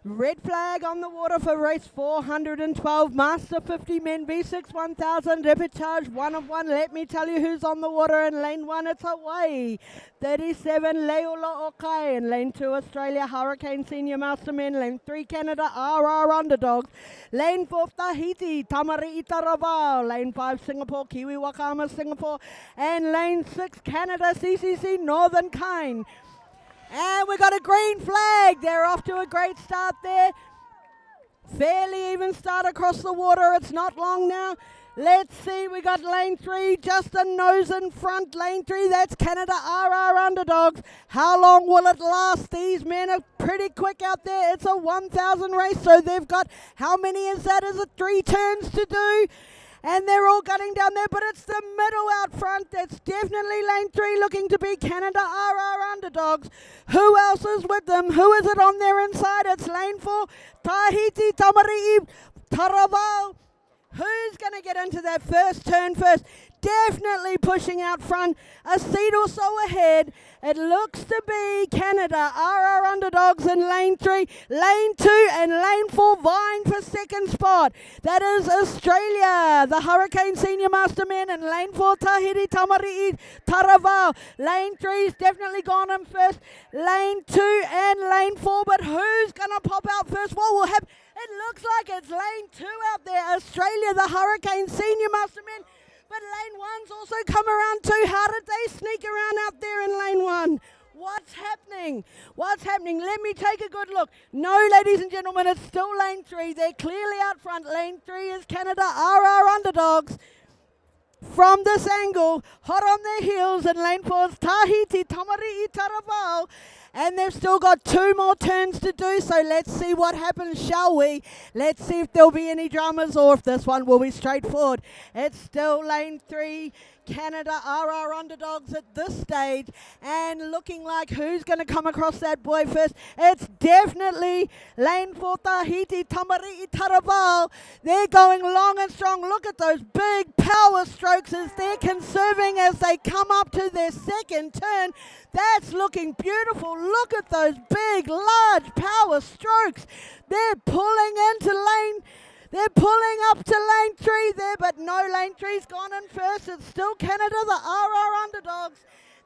Red flag on the water for race 412. Master 50 men, V6 1000, reportage 1 of 1. Let me tell you who's on the water in lane 1. It's Hawaii. 37, Leola Okai. In lane 2, Australia, Hurricane Senior Master Men. Lane 3, Canada, RR Underdogs. Lane 4, Tahiti, Tamari Itaravao. Lane 5, Singapore, Kiwi Wakama, Singapore. And lane 6, Canada, CCC, Northern Kind. And we got a green flag. They're off to a great start there. Fairly even start across the water. It's not long now. Let's see. We got lane 3, just a nose in front. Lane 3, that's Canada RR Underdogs. How long will it last? These men are pretty quick out there. It's a 1,000 race, so they've got, how many is that? Is it 3 turns to do? And they're all gunning down there, but it's the middle out front. It's definitely lane 3 looking to be Canada RR Underdogs. Who else is with them? Who is it on their inside? It's lane 4, Tahiti, Tamari'i, Taravao. Who's going to get into that first turn first? Definitely pushing out front, a seat or so ahead. It looks to be Canada, RR Underdogs in lane 3, lane 2 and lane 4 vying for second spot. That is Australia, the Hurricane Senior Master Men in lane 4, Tahiti, Tamari'i, Taravao. Lane 3's definitely gone in first, lane 2 and lane 4, but who's going to pop out first? What will happen? It looks like it's lane 2 out there, Australia, the Hurricane Senior Master Men. But lane 1's also come around too. How did they sneak around out there in lane 1? What's happening? What's happening? Let me take a good look. No, ladies and gentlemen, it's still lane 3. They're clearly out front. Lane 3 is Canada RR Underdogs. From this angle, hot on their heels, and lane 4 is Tahiti, Tamari'i, Taravao. And they've still got 2 more turns to do, so let's see what happens, shall we? Let's see if there'll be any dramas or if this one will be straightforward. It's still lane 3, Canada RR Underdogs at this stage, and looking like who's going to come across that boy first. It's definitely lane 4, Tahiti, Tamari'i, Taravao. They're going long and strong. Look at those big power strokes as they're conserving as they come up to their second turn. That's looking beautiful. Look at those big, large power strokes. They're pulling into lane. They're pulling up to lane 3 there, but no, lane 3's gone in first. It's still Canada, the RR Underdogs.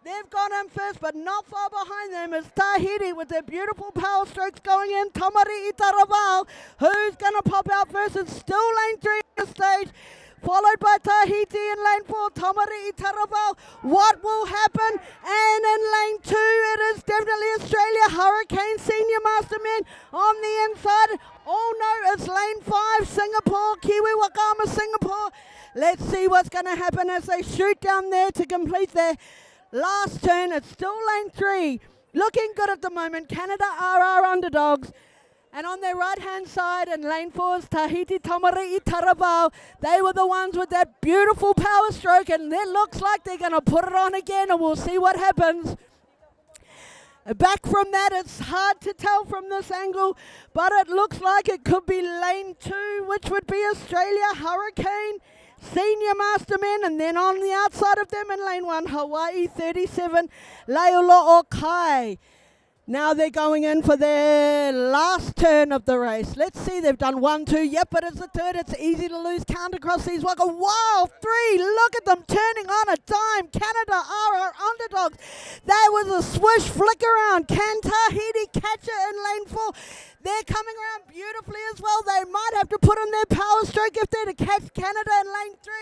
They've gone in first, but not far behind them is Tahiti with their beautiful power strokes going in. Tamari'i, Taravao. Who's going to pop out first? It's still lane 3 at the stage, followed by Tahiti in lane 4, Tamari'i, Taravao. What will happen? And in lane 2, it is definitely Australia, Hurricane Senior Master Men on the inside. Oh no, it's lane 5, Singapore, Kiwi Wakama, Singapore. Let's see what's going to happen as they shoot down there to complete their last turn. It's still lane 3. Looking good at the moment. Canada RR Underdogs. And on their right-hand side in lane 4 is Tahiti, Tamari'i, Taravao. They were the ones with that beautiful power stroke, and it looks like they're going to put it on again, and we'll see what happens. Back from that, it's hard to tell from this angle, but it looks like it could be lane 2, which would be Australia, Hurricane, Senior Master Men, and then on the outside of them in lane 1, Hawaii 37, Leola Okai. Now they're going in for their last turn of the race. Let's see, they've done 1, 2, yep, but it's the third. It's easy to lose count across these. Like a wow, 3, look at them turning on a dime. Canada RR Underdogs. That was a swish flick around. Can Tahiti catch it in lane 4? They're coming around beautifully as well. They might have to put in their power stroke if they're to catch Canada in lane 3.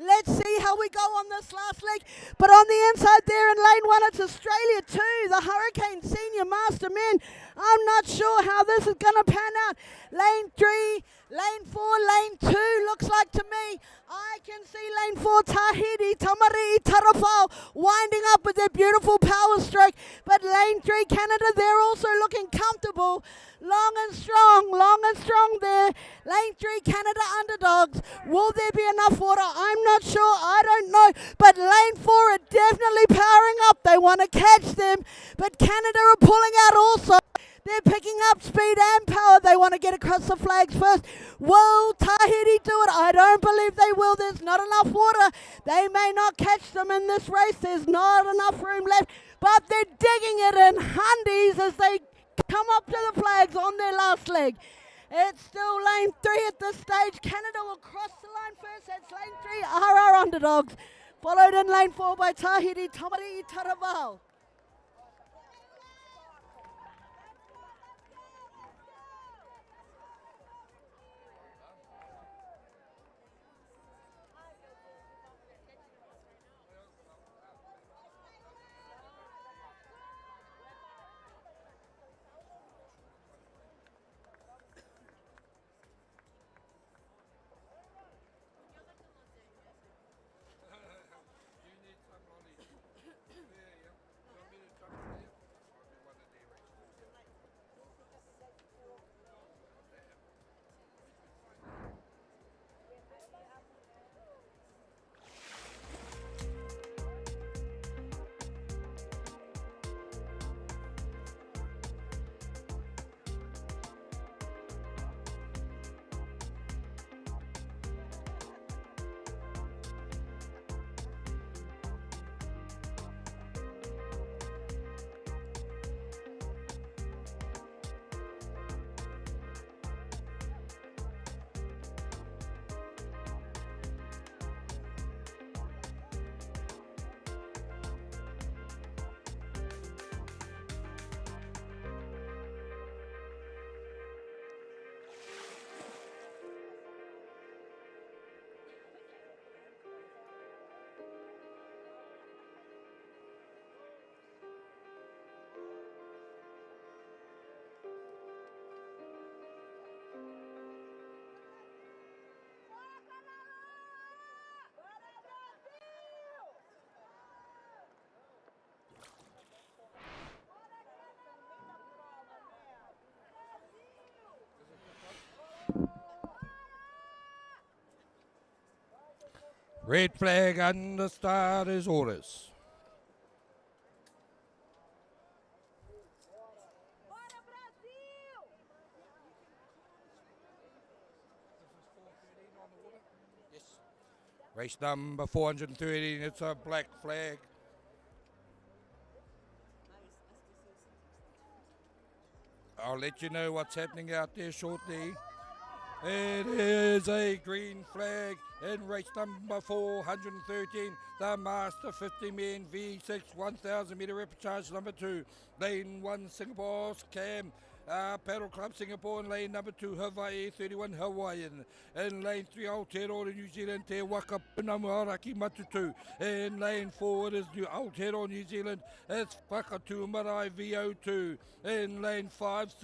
Let's see how we go on this last leg. But on the inside there in lane 1, it's Australia 2, the Hurricane Senior Master Men. I'm not sure how this is going to pan out. Lane 3, lane 4, lane 2 looks like to me. I can see lane 4, Tahiti, Tamari'i, Taravao winding up with their beautiful power stroke. But lane 3, Canada, they're also looking comfortable. Long and strong there. Lane 3, Canada Underdogs. Will there be enough water? I'm not sure. I don't know. But lane 4 are definitely powering up. They want to catch them. But Canada are pulling out also. They're picking up speed and power. They want to get across the flags first. Will Tahiti do it? I don't believe they will. There's not enough water. They may not catch them in this race. There's not enough room left. But they're digging it in hundies as they come up to the flags on their last leg. It's still lane 3 at this stage. Canada will cross the line first. That's lane 3, RR Underdogs. Followed in lane 4 by Tahiti Tamari Taravao. Red flag under starters orders. Race number 413, it's a black flag. I'll let you know what's happening out there shortly. It is a green flag in race number 413, the Master 50 men V6 1000 meter repechage number 2, lane 1 Singapore Cam. Paddle Club Singapore in lane number 2, Hawaii 31 Hawaiian. In lane 3, Aotearoa New Zealand, Te Waka Punamuaraki Matutu. In lane 4, it is Aotearoa New Zealand, it's Whakatū Marae VO2. In lane 5,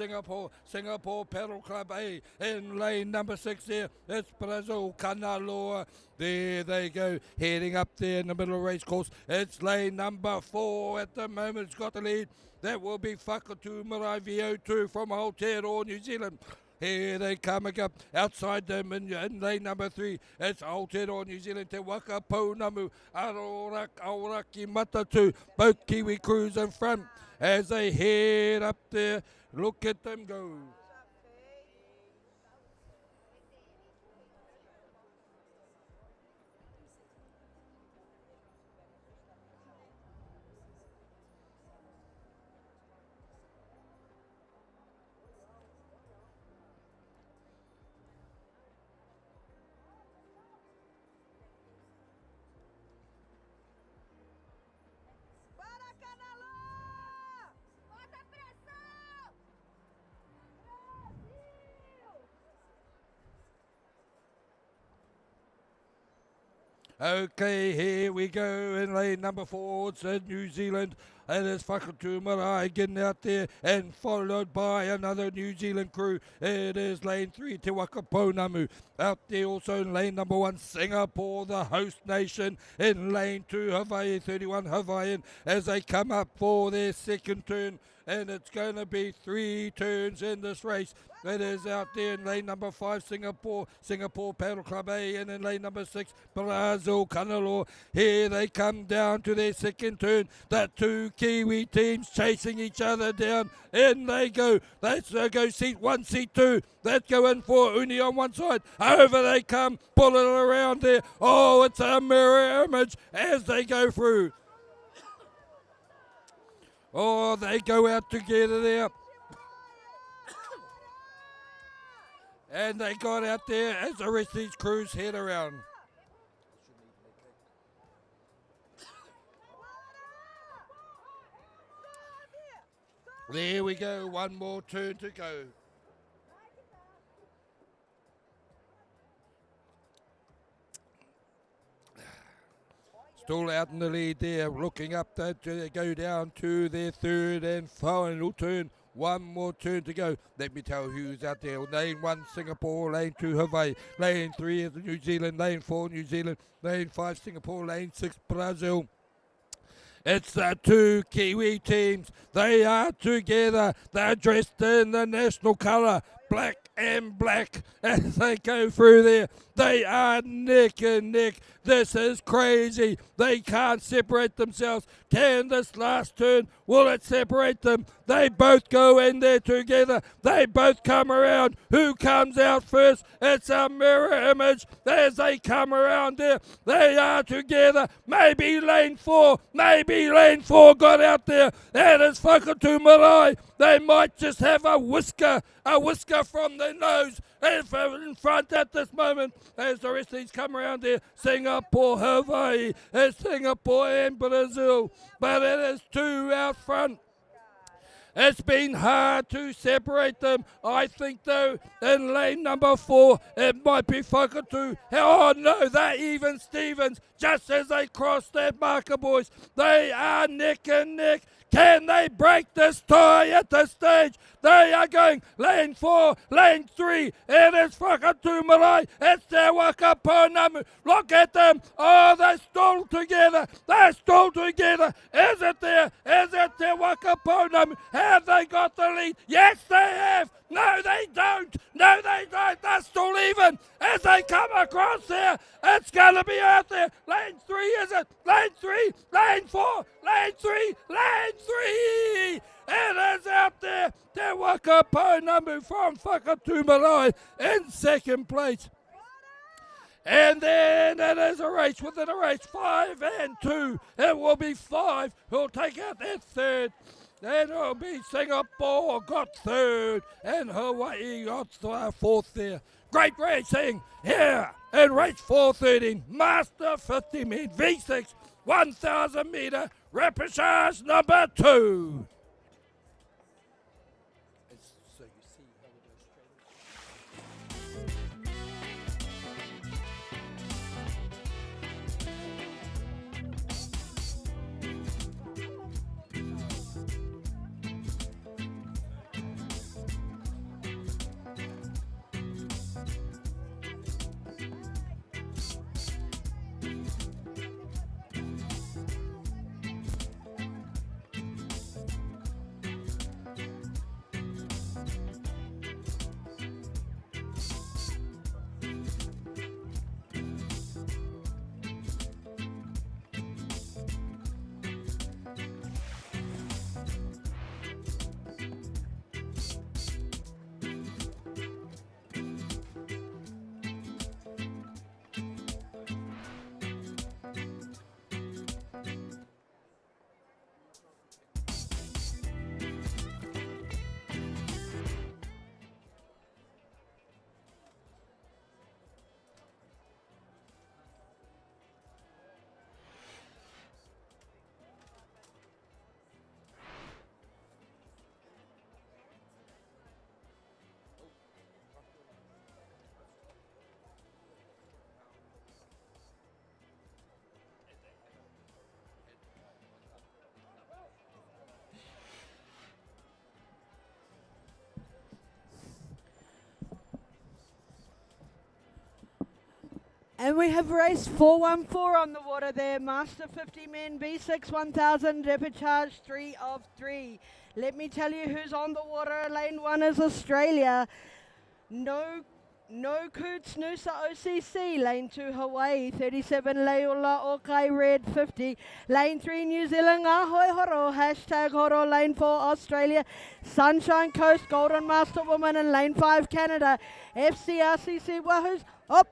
Singapore Paddle Club A. In lane number 6 there, it's Brazil Kanaloa. There they go, heading up there in the middle of the race course. It's lane number 4 at the moment, it's got the lead. That will be Whakatū Marae VO2 from Aotearoa New Zealand. Here they come again, outside them in lane number 3. It's Aotearoa New Zealand, Te Waka Pounamu, Aoraki Matatu. Both Kiwi crews in front as they head up there. Look at them go. Okay, here we go in lane number 4. It's New Zealand. It is Whakatū Marae getting out there and followed by another New Zealand crew. It is lane 3, Te Waka Pounamu. Out there also in lane number 1, Singapore, the host nation. In lane 2, Hawaii 31 Hawaiian as they come up for their second turn. And it's going to be 3 turns in this race. It is out there in lane number 5, Singapore Paddle Club A, and in lane number 6, Brazil Kanaloa. Here they come down to their second turn. The 2 Kiwi teams chasing each other down. In they go. Let's go seat 1, seat 2. Let's go in for Uni on one side. Over they come, pull it around there. Oh, it's a mirror image as they go through. Oh, they go out together there. And they got out there as the rest of these crews head around. There we go, one more turn to go. Still out in the lead there, looking up to go down to their third and final turn. One more turn to go. Let me tell who's out there. Lane 1, Singapore. Lane 2, Hawaii. Lane 3 is New Zealand. Lane 4, New Zealand. Lane 5, Singapore. Lane 6, Brazil. It's the two Kiwi teams. They are together. They're dressed in the national colour, black and black, as they go through there. They are neck and neck. This is crazy. They can't separate themselves. Can this last turn, will it separate them? They both go in there together. They both come around. Who comes out first? It's a mirror image as they come around there. They are together. Maybe lane 4 got out there. And it's Whakatu Marae. They might just have a whisker from their nose in front at this moment as the rest of these come around there. Singapore, Hawaii, Singapore and Brazil, but it is two out front. It's been hard to separate them. I think, though, in lane number 4, it might be Whakatu. Oh, no, they're even Stevens. Just as they cross that marker, boys, they are neck and neck. Can they break this tie at this stage? They are going lane 4, lane 3. It is Whakatu Marae. It's their Wakaponamu. Look at them. Oh, they're still together. They're still together. Is it there? Is it their Wakaponamu? Have they got the lead? Yes, they have. No, they don't. No, they don't. They're still even. As they come across there, it's going to be out there. Lane 3, is it? Lane 3, lane 4, lane 3, lane 3. It is out there. Te Wakaponamu from Whakatu Marae in second place. And then it is a race within a race. 5 and 2. It will be 5 who'll take out their third. Then it'll be Singapore got third and Hawaii got fourth there. Great racing here in race 413. Master 50 men V6 1,000 metre repechage number 2. And we have race 414 on the water there. Master 50 men, B6 1000, repechage 3 of 3. Let me tell you who's on the water. Lane 1 is Australia. No Coots Noosa OCC. Lane 2 Hawaii 37 Leola Okai Red 50. Lane 3 New Zealand Ahoy Horo hashtag Horo. Lane 4 Australia Sunshine Coast Golden Master Woman. And lane 5 Canada FCRCC Wahoos up.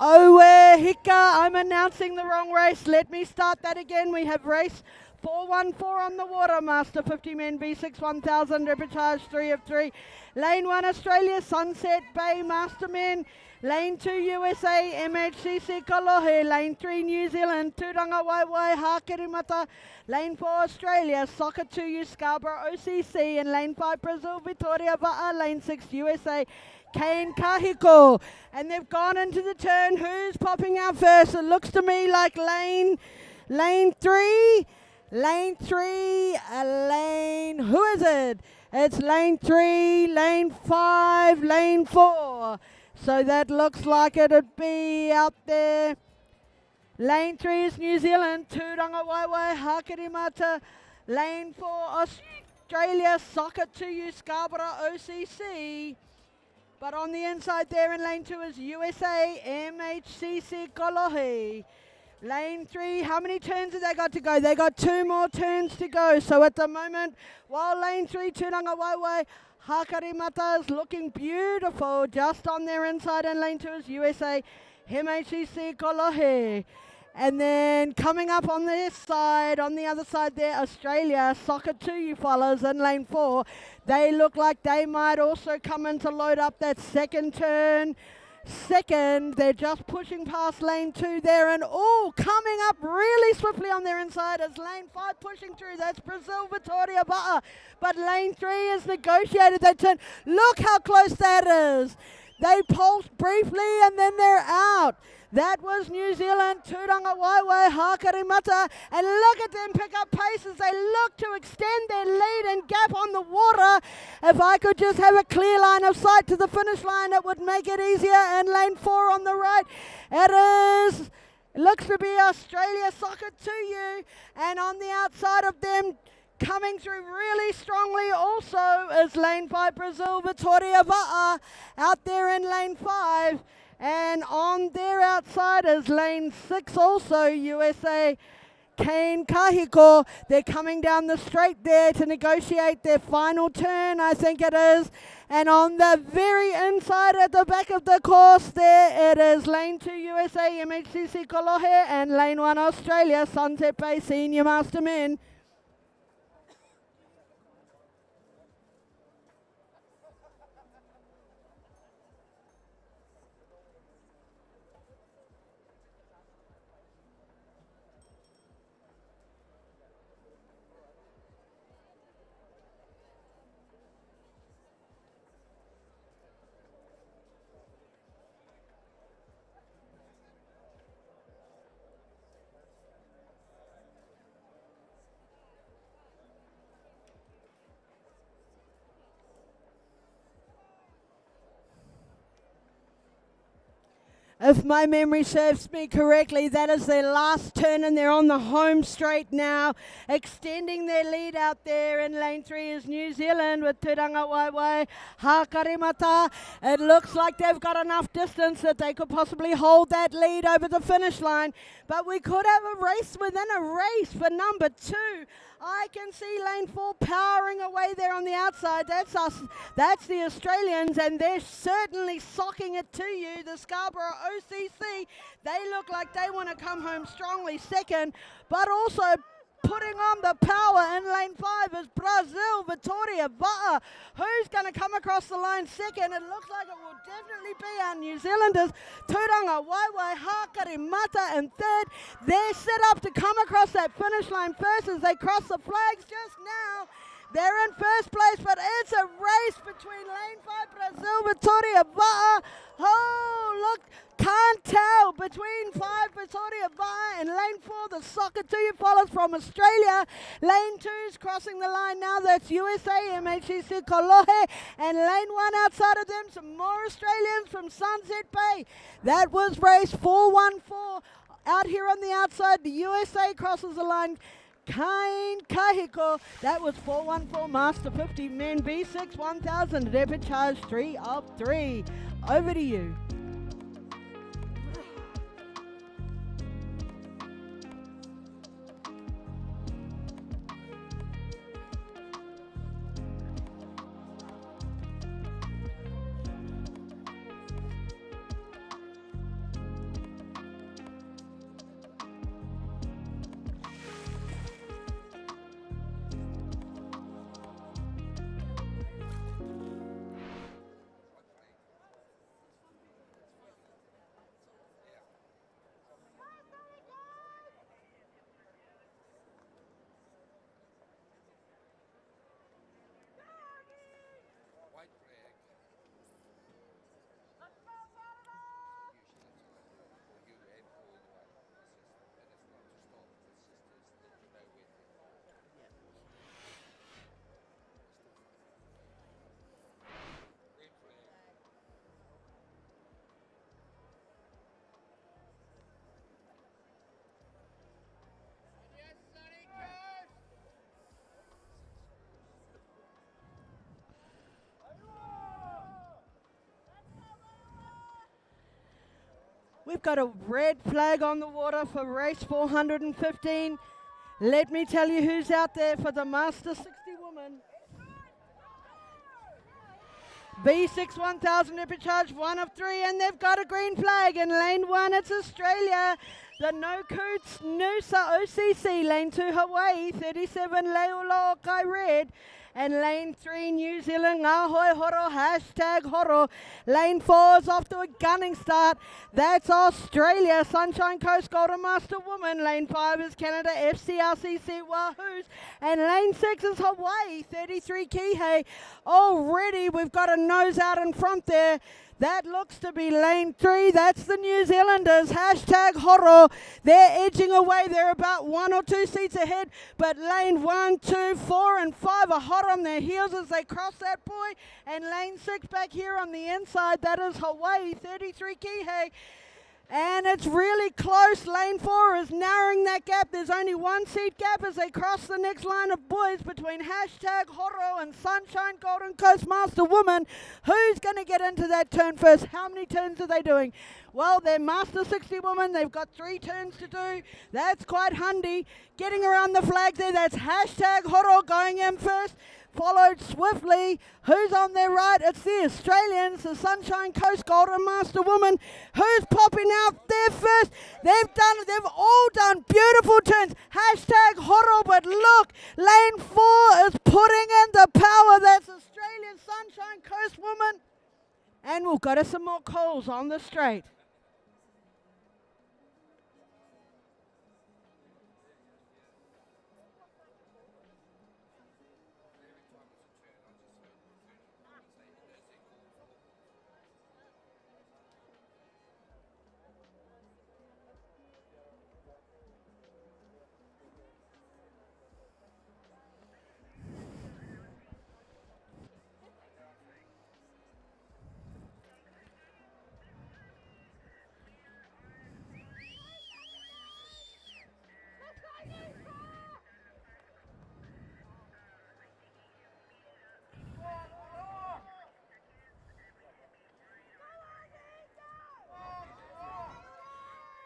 Owe Hika, I'm announcing the wrong race. Let me start that again. We have race 414 on the water, Master 50 men, V6 1000, reportage 3 of 3. Lane 1, Australia, Sunset Bay, Master men. Lane 2, USA, MHCC Kolohe. Lane 3, New Zealand, Turanga Waiwai, Hakerimata. Lane 4, Australia, Sokatuyu, Scarborough, OCC. And lane 5, Brazil, Vitoria Va'a. Lane 6, USA, Kane Kahiko. And they've gone into the turn. Who's popping out first? It looks to me like lane 3. Lane 3, who is it? It's lane 3, lane 5, lane 4. So that looks like it'd be out there. Lane 3 is New Zealand, Turanga Waiwai, Hakerimata. Lane 4, Australia, Sokatuyu, Scarborough, OCC. But on the inside there in lane 2 is USA, MHCC Kolohe. Lane 3, how many turns have they got to go? They got 2 more turns to go. So at the moment, while lane 3, Turanga Waiwai, Hakarimata is looking beautiful just on their inside, and lane 2 is USA, MHCC Kolohe. And then coming up on this side, on the other side there, Australia, Sokatuyu follows in lane 4. They look like they might also come in to load up that second turn. They're just pushing past lane 2 there, and coming up really swiftly on their inside is lane 5 pushing through. That's Brazil, Vitoria Va'a. But lane 3 is negotiated that turn. Look how close that is. They pulsed briefly and then they're out. That was New Zealand, Turanga Waiwai, Hakarimata, and look at them pick up pace as they look to extend their lead and gap on the water. If I could just have a clear line of sight to the finish line, it would make it easier. And lane 4 on the right, it looks to be Australia, Sokatuyu, and on the outside of them, coming through really strongly also is lane 5, Brazil, Vitoria Va'a, out there in lane 5. And on their outside is lane 6 also, USA, Kane Kahiko. They're coming down the straight there to negotiate their final turn, I think it is. And on the very inside at the back of the course there, it is lane 2 USA, MHCC Kolohe, and lane 1 Australia, Sunset Bay Senior Master Men. If my memory serves me correctly, that is their last turn and they're on the home straight now, extending their lead out there. In lane 3 is New Zealand with Turanga Waiwai, Hakarimata. It looks like they've got enough distance that they could possibly hold that lead over the finish line. But we could have a race within a race for number 2. I can see lane 4 powering away there on the outside. That's us. That's the Australians, and they're certainly socking it to you. The Scarborough OCC, they look like they want to come home strongly second, but also putting on the power in lane 5 is Brazil, Vitoria Va'a. Who's going to come across the line second? It looks like it will definitely be our New Zealanders, Turanga Waiwai, Hakarimata, and third. They're set up to come across that finish line first as they cross the flags just now. They're in first place, but it's a race between lane 5, Brazil, Vitoria Va'a. Oh, look, can't tell between 5, Vitoria Va'a, and lane 4, the Sokatuyu follows from Australia. Lane 2 is crossing the line now. That's USA, MHCC Kolohe, and lane 1 outside of them, some more Australians from Sunset Bay. That was race 414. Out here on the outside, the USA crosses the line. Kane Kahiko, that was 414 Master 50 men V6 1000 debit charge 3 of 3. Over to you. We've got a red flag on the water for race 415. Let me tell you who's out there for the Master 60 woman. V6 1000 Epic Charge, 1 of 3, and they've got a green flag in lane 1. It's Australia. The No Coots Noosa OCC, lane 2 Hawaii, 37 Leola Okai Red. And lane 3, New Zealand, Ngahoi Horo, hashtag Horo. Lane 4 is off to a gunning start. That's Australia, Sunshine Coast Golden Master Woman. Lane 5 is Canada, FCRCC Wahoos. And lane 6 is Hawaii, 33 Kihei. Already we've got a nose out in front there. That looks to be lane 3. That's the New Zealanders. Hashtag Horo. They're edging away. They're about 1 or 2 seats ahead. But lane 1, 2, 4, and 5 are hot on their heels as they cross that buoy. And lane 6 back here on the inside. That is Hawaii, 33 Kihei. And it's really close. Lane 4 is narrowing that gap. There's only 1 seat gap as they cross the next line of buoys between hashtag Horo and Sunshine Golden Coast Master Woman. Who's going to get into that turn first? How many turns are they doing? Well, they're Master 60 women. They've got 3 turns to do. That's quite handy. Getting around the flag there, that's hashtag Horo going in first. Followed swiftly. Who's on their right? It's the Australians, the Sunshine Coast Golden Master Woman. Who's popping out there first? They've all done beautiful turns. Hashtag Horo, but look, lane 4 is putting in the power. That's Australian Sunshine Coast Woman. And we've got us some more calls on the straight.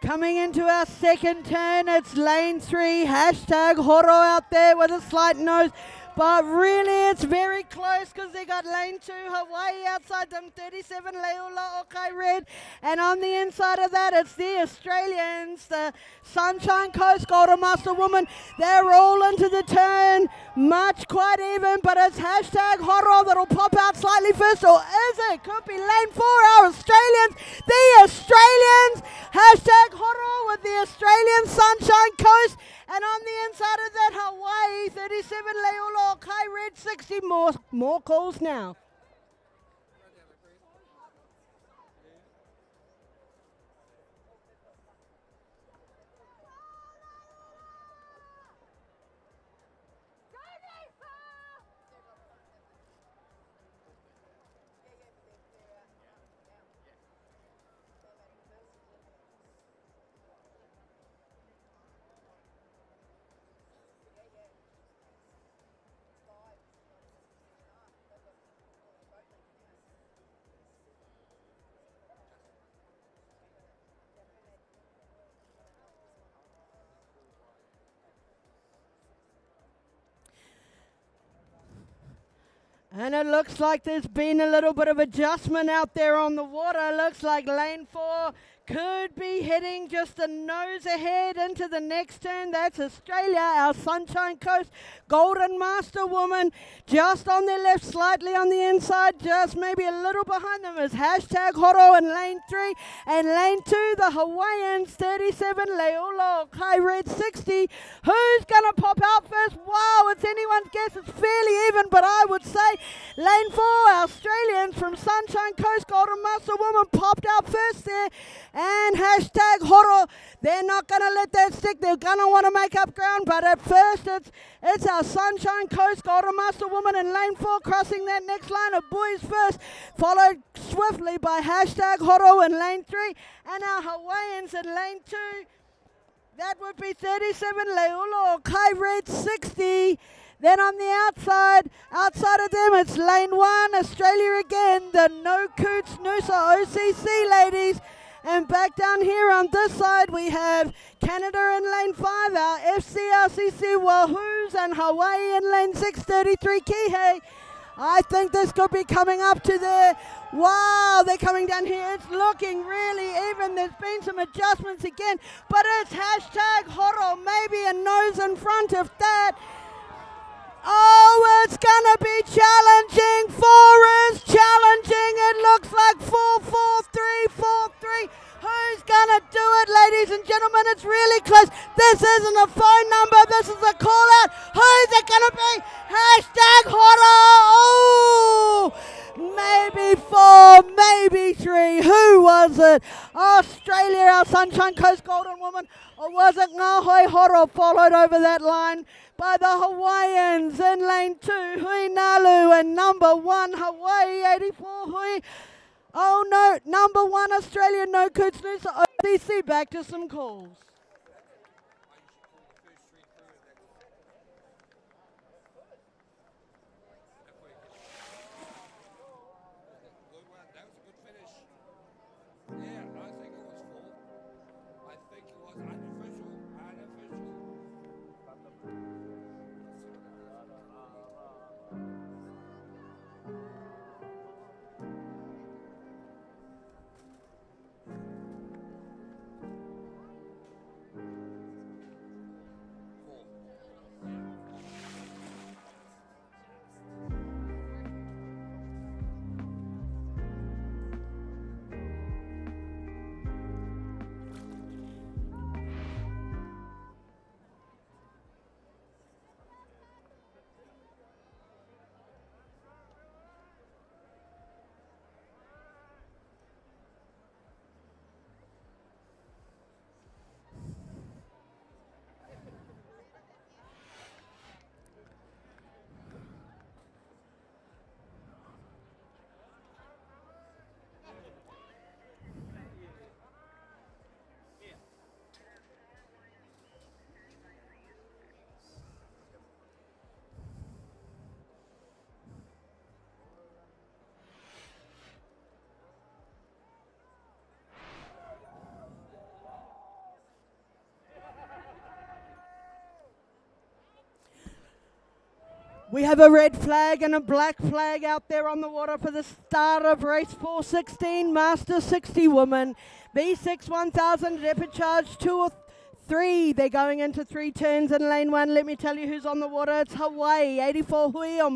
Coming into our second turn, it's lane 3, hashtag Horo out there with a slight nose. But really, it's very close because they got lane 2, Hawaii outside them, 37 Leola Okai Red. And on the inside of that, it's the Australians, the Sunshine Coast Golden Master Woman. They're all into the turn, much quite even, but it's hashtag Horo that'll pop out slightly first, or is it? Could be lane 4, our Australians. The Australians, hashtag Horo with the Australian Sunshine Coast. And on the inside of that, Hawaii, 37 Leola Okai Red, 60 more calls now. And it looks like there's been a little bit of adjustment out there on the water. Looks like lane 4 could be heading just a nose ahead into the next turn. That's Australia, our Sunshine Coast Golden Master Woman. Just on their left, slightly on the inside, just maybe a little behind them is hashtag Horo in lane 3. And lane 2, the Hawaiians, 37 Leola Okai Red, 60. Who's going to pop out first? Wow, it's anyone's guess. It's fairly even, but I would say lane 4, Australians from Sunshine Coast Golden Master Woman popped out first there. And hashtag Horo, they're not going to let that stick. They're going to want to make up ground. But at first, it's our Sunshine Coast Golden Master Woman in lane 4 crossing that next line of buoys first, followed swiftly by hashtag Horo in lane 3. And our Hawaiians in lane 2. That would be 37 Leola Okai Red, 60. Then on the outside of them, it's lane 1, Australia again, the No Coots Noosa OCC ladies. And back down here on this side, we have Canada in lane 5, our FCRCC Wahoos, and Hawaii in lane 633 Kihei. I think this could be coming up to there. Wow, they're coming down here. It's looking really even. There's been some adjustments again, but it's hashtag Horo, maybe a nose in front of that. Oh, it's gonna be challenging. 4 is challenging. It looks like 4-4-3-4-3. Who's gonna do it, ladies and gentlemen? It's really close. This isn't a phone number. This is a call out. Who's it gonna be? Hashtag Horo. Oh, maybe 4, maybe 3. Who was it? Australia, our Sunshine Coast Golden Woman, or was it Ngahoi Horo followed over that line by the Hawaiians in lane 2, Hui Nalu, and number 1 Hawaii 84 Hui. Oh no, number 1 Australia, no Kutsnu, so OCC back to some calls. We have a red flag and a black flag out there on the water for the start of race 416, Master 60 woman. B6 1000, depot charge 2 or 3. They're going into 3 turns in lane 1. Let me tell you who's on the water. It's Hawaii, 84 Hui on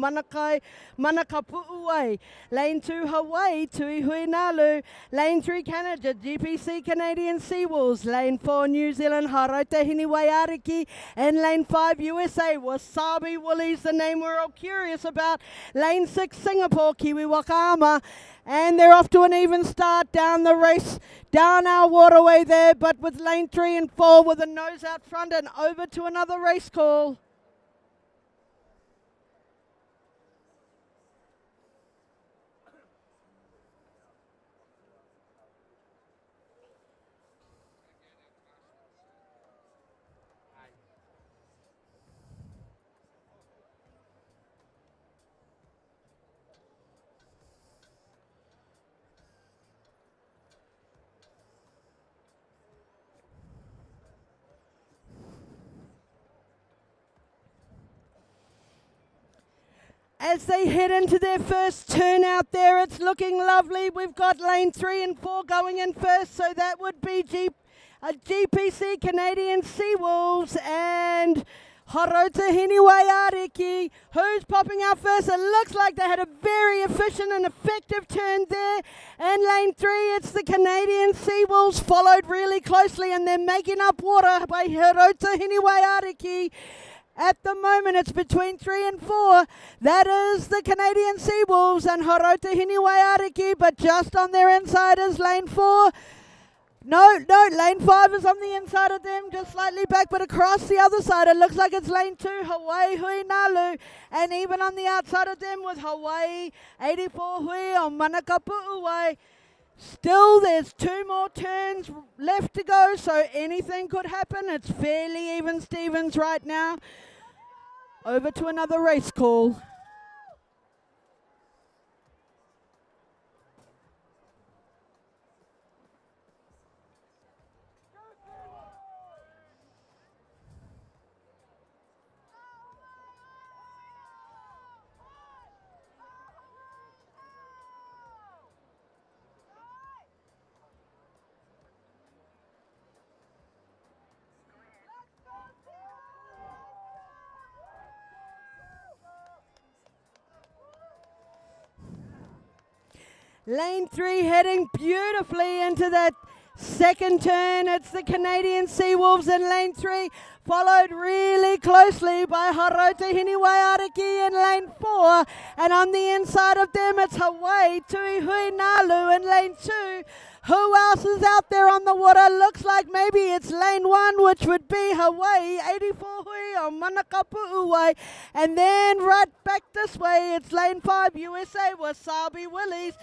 Manakapu'uai. Lane 2, Hawaii, Tui Hui Nalu. Lane 3, Canada, GPC Canadian Seawolves. Lane 4, New Zealand, Harauta Hiniwaiariki. And lane 5, USA, Wasabi Woolies, the name we're all curious about. Lane 6, Singapore, Kiwi Wakama. And they're off to an even start down the race, down our waterway there, but with lane 3 and 4 with a nose out front and over to another race call. As they head into their first turn out there, it's looking lovely. We've got lane 3 and 4 going in first, so that would be GPC Canadian Seawolves and Harauta Hiniwaiariki. Who's popping out first? It looks like they had a very efficient and effective turn there. And lane 3, it's the Canadian Seawolves, followed really closely, and they're making up water by Harauta Hiniwaiariki. At the moment, it's between 3 and 4. That is the Canadian Seawolves and Harauta Hiniwaiariki, but just on their inside is lane 4. No, lane 5 is on the inside of them, just slightly back, but across the other side, it looks like it's lane 2, Hawaii Hui Nalu, and even on the outside of them with Hawaii 84 Hui on Manakapu'uai. Still, there's 2 more turns left to go, so anything could happen. It's fairly even Stevens right now. Over to another race call. Lane 3 heading beautifully into that second turn. It's the Canadian Seawolves in lane 3, followed really closely by Harota Hiniwaiariki in lane 4. And on the inside of them, it's Hawaii Tui Hui Nalu in lane 2. Who else is out there on the water? Looks like maybe it's lane 1, which would be Hawaii 84 Hui on Manakapu'uwai. And then right back this way, it's lane 5, USA Wasabi Willies.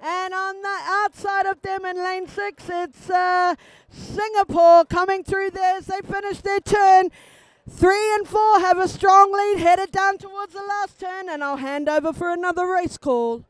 And on the outside of them in lane 6, it's Singapore coming through there as they finish their turn. 3 and 4 have a strong lead headed down towards the last turn, and I'll hand over for another race call.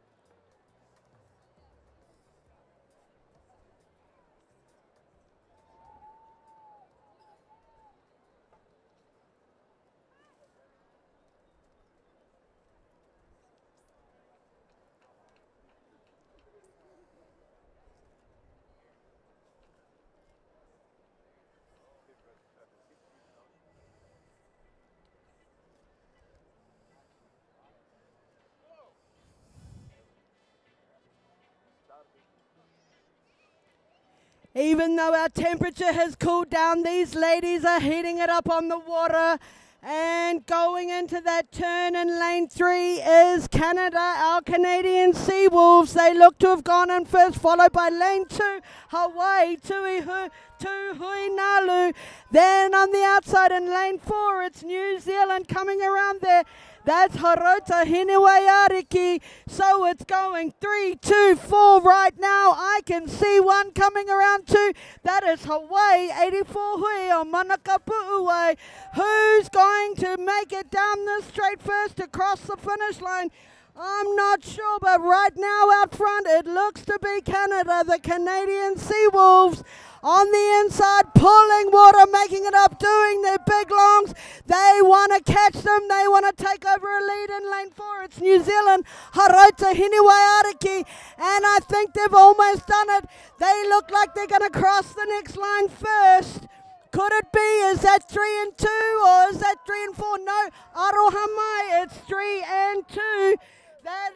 Even though our temperature has cooled down, these ladies are heating it up on the water. And going into that turn in lane 3 is Canada, our Canadian Seawolves. They look to have gone in first, followed by lane 2, Hawaii, Tui Hui Nalu. Then on the outside in lane 4, it's New Zealand coming around there. That's Harota Hiniwaiariki. So it's going 3, 2, 4 right now. I can see one coming around 2. That is Hawaii 84 Hui on Manakapu'uwai. Who's going to make it down the straight first across the finish line? I'm not sure, but right now out front it looks to be Canada, the Canadian Seawolves. On the inside, pulling water, making it up, doing their big longs. They want to catch them. They want to take over a lead in lane 4. It's New Zealand, Harota Hiniwaiariki, and I think they've almost done it. They look like they're going to cross the next line first. Could it be? Is that 3 and 2 or is that 3 and 4? No, Arohamai, it's 3 and 2. That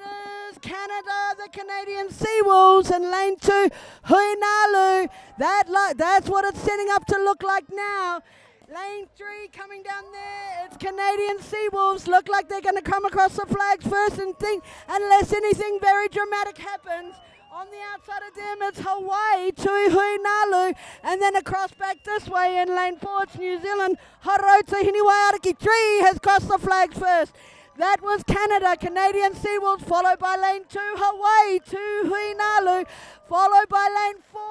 is Canada, the Canadian Seawolves in lane 2, Huinalu. That's what it's setting up to look like now. Lane 3 coming down there, it's Canadian Seawolves. Look like they're going to come across the flags first and think, unless anything very dramatic happens. On the outside of them, it's Hawaii, Tui Hui Nalu, and then across back this way in lane 4, it's New Zealand, Harota Hiniwaiariki. 3 has crossed the flags first. That was Canada, Canadian Seawolves, followed by lane 2, Hawaii, Tui Hui Nalu, followed by lane 4.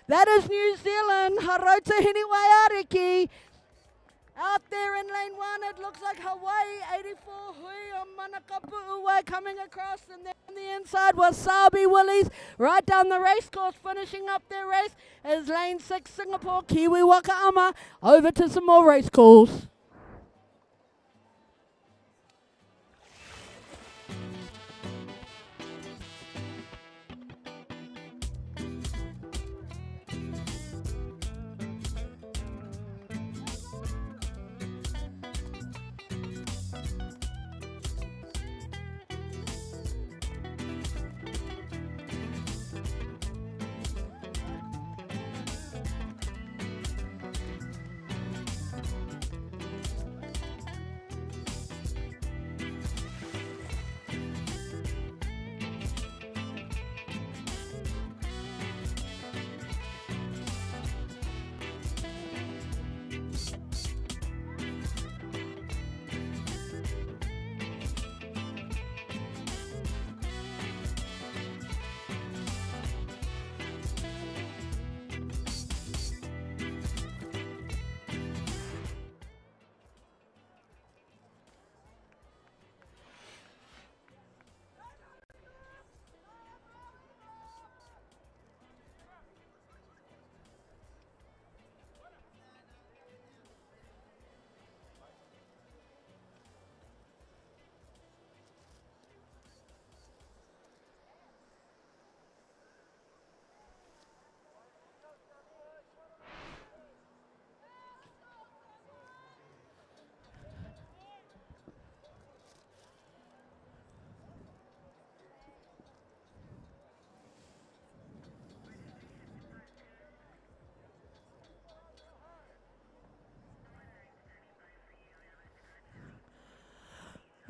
That is New Zealand, Harota Hiniwaiariki. Out there in lane 1, it looks like Hawaii, 84 Hui on Manakapu'uwai coming across. And then on the inside was Wasabi Willies. Right down the race course, finishing up their race is lane 6, Singapore, Kiwi Wakaama. Over to some more race calls.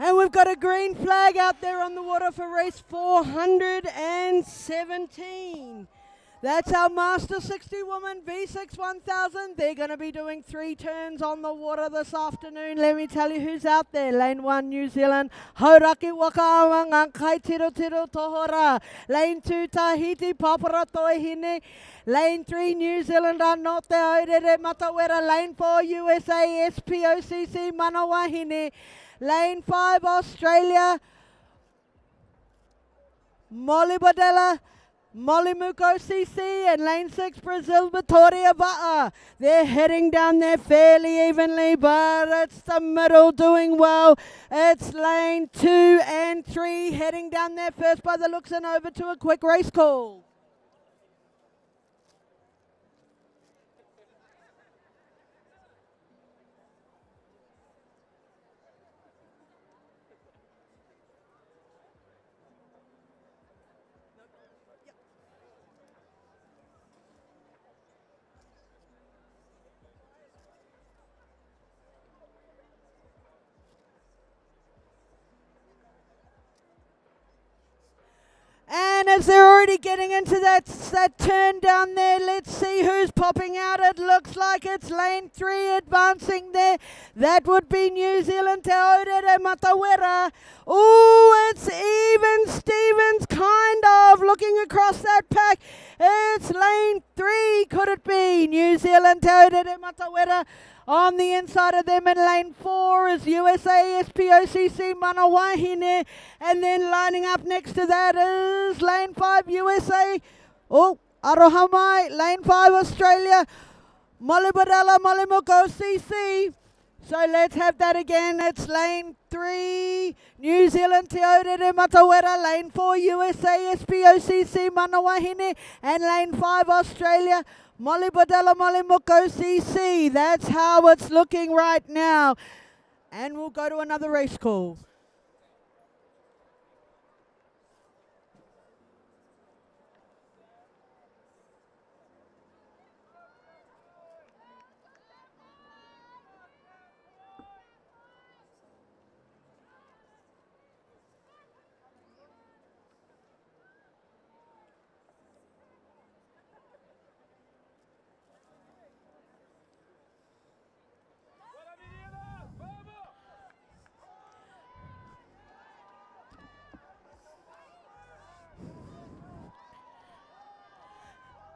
And we've got a green flag out there on the water for race 417. That's our Master 60 woman, V6 1000. They're going to be doing 3 turns on the water this afternoon. Let me tell you who's out there. Lane 1, New Zealand, Hauraki Wakaawanga, Kai Tiro Tiro Tohora. Lane 2, Tahiti, Papara Toehine. Lane 3, New Zealand, Anote Aurere Matawera. Lane 4, USA, SPOCC, Manawahine. Lane 5, Australia, Molly Bodella, Molimuko CC, and lane 6, Brazil, Vittoria Va'a. They're heading down there fairly evenly, but it's the middle doing well. It's lane 2 and 3 heading down there first by the looks, and over to a quick race call. And as they're already getting into that turn down there, let's see who's popping out. It looks like it's lane 3 advancing there. That would be New Zealand, Te Aurere Matawera. Ooh, it's even Stevens, kind of, looking across that pack. It's lane 3, could it be? New Zealand, Te Aurere Matawera. On the inside of them in lane 4 is USA, SPOCC, Manawahine. And then lining up next to that is lane 5, USA. Oh, Arohamai. Lane 5, Australia. Molibadala, Molimuko, CC. So let's have that again. It's lane 3, New Zealand, Te Aurere Matawera. Lane 4, USA, SPOCC, Manawahine. And lane 5, Australia. Molly Bodella, Molly Muko, CC. That's how it's looking right now. And we'll go to another race call.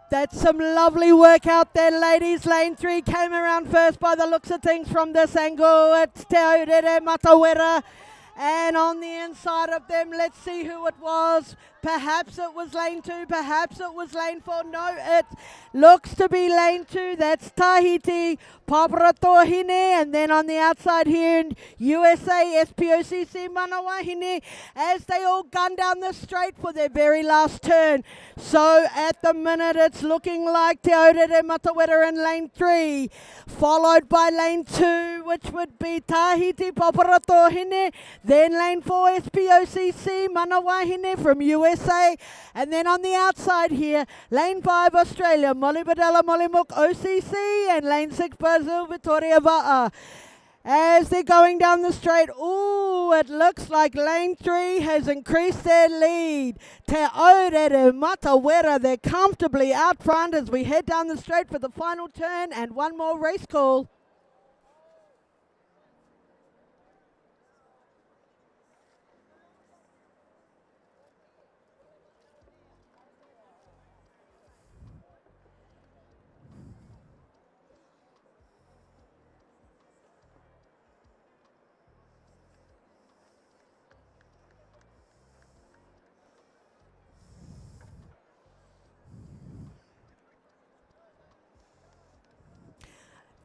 That's some lovely work out there, ladies. Lane 3 came around first by the looks of things from this angle. It's Te Aurere Matawera. And on the inside of them, let's see who it was. Perhaps it was lane 2, perhaps it was lane 4. No, it looks to be lane 2. That's Tahiti, Paparatohine. And then on the outside here in USA, SPOCC, Manawahine, as they all gun down the straight for their very last turn. So at the minute, it's looking like Te Aurere Matawera in lane 3, followed by lane 2, which would be Tahiti, Paparatohine. Then lane 4, SPOCC, Manawahine from USA. And then on the outside here, lane 5, Australia, Molibadella, Molimuk, OCC. And lane 6, Brazil, Vittoria Va'a. As they're going down the straight, ooh, it looks like lane 3 has increased their lead. Te Aurere Matawera, they're comfortably out front as we head down the straight for the final turn and one more race call.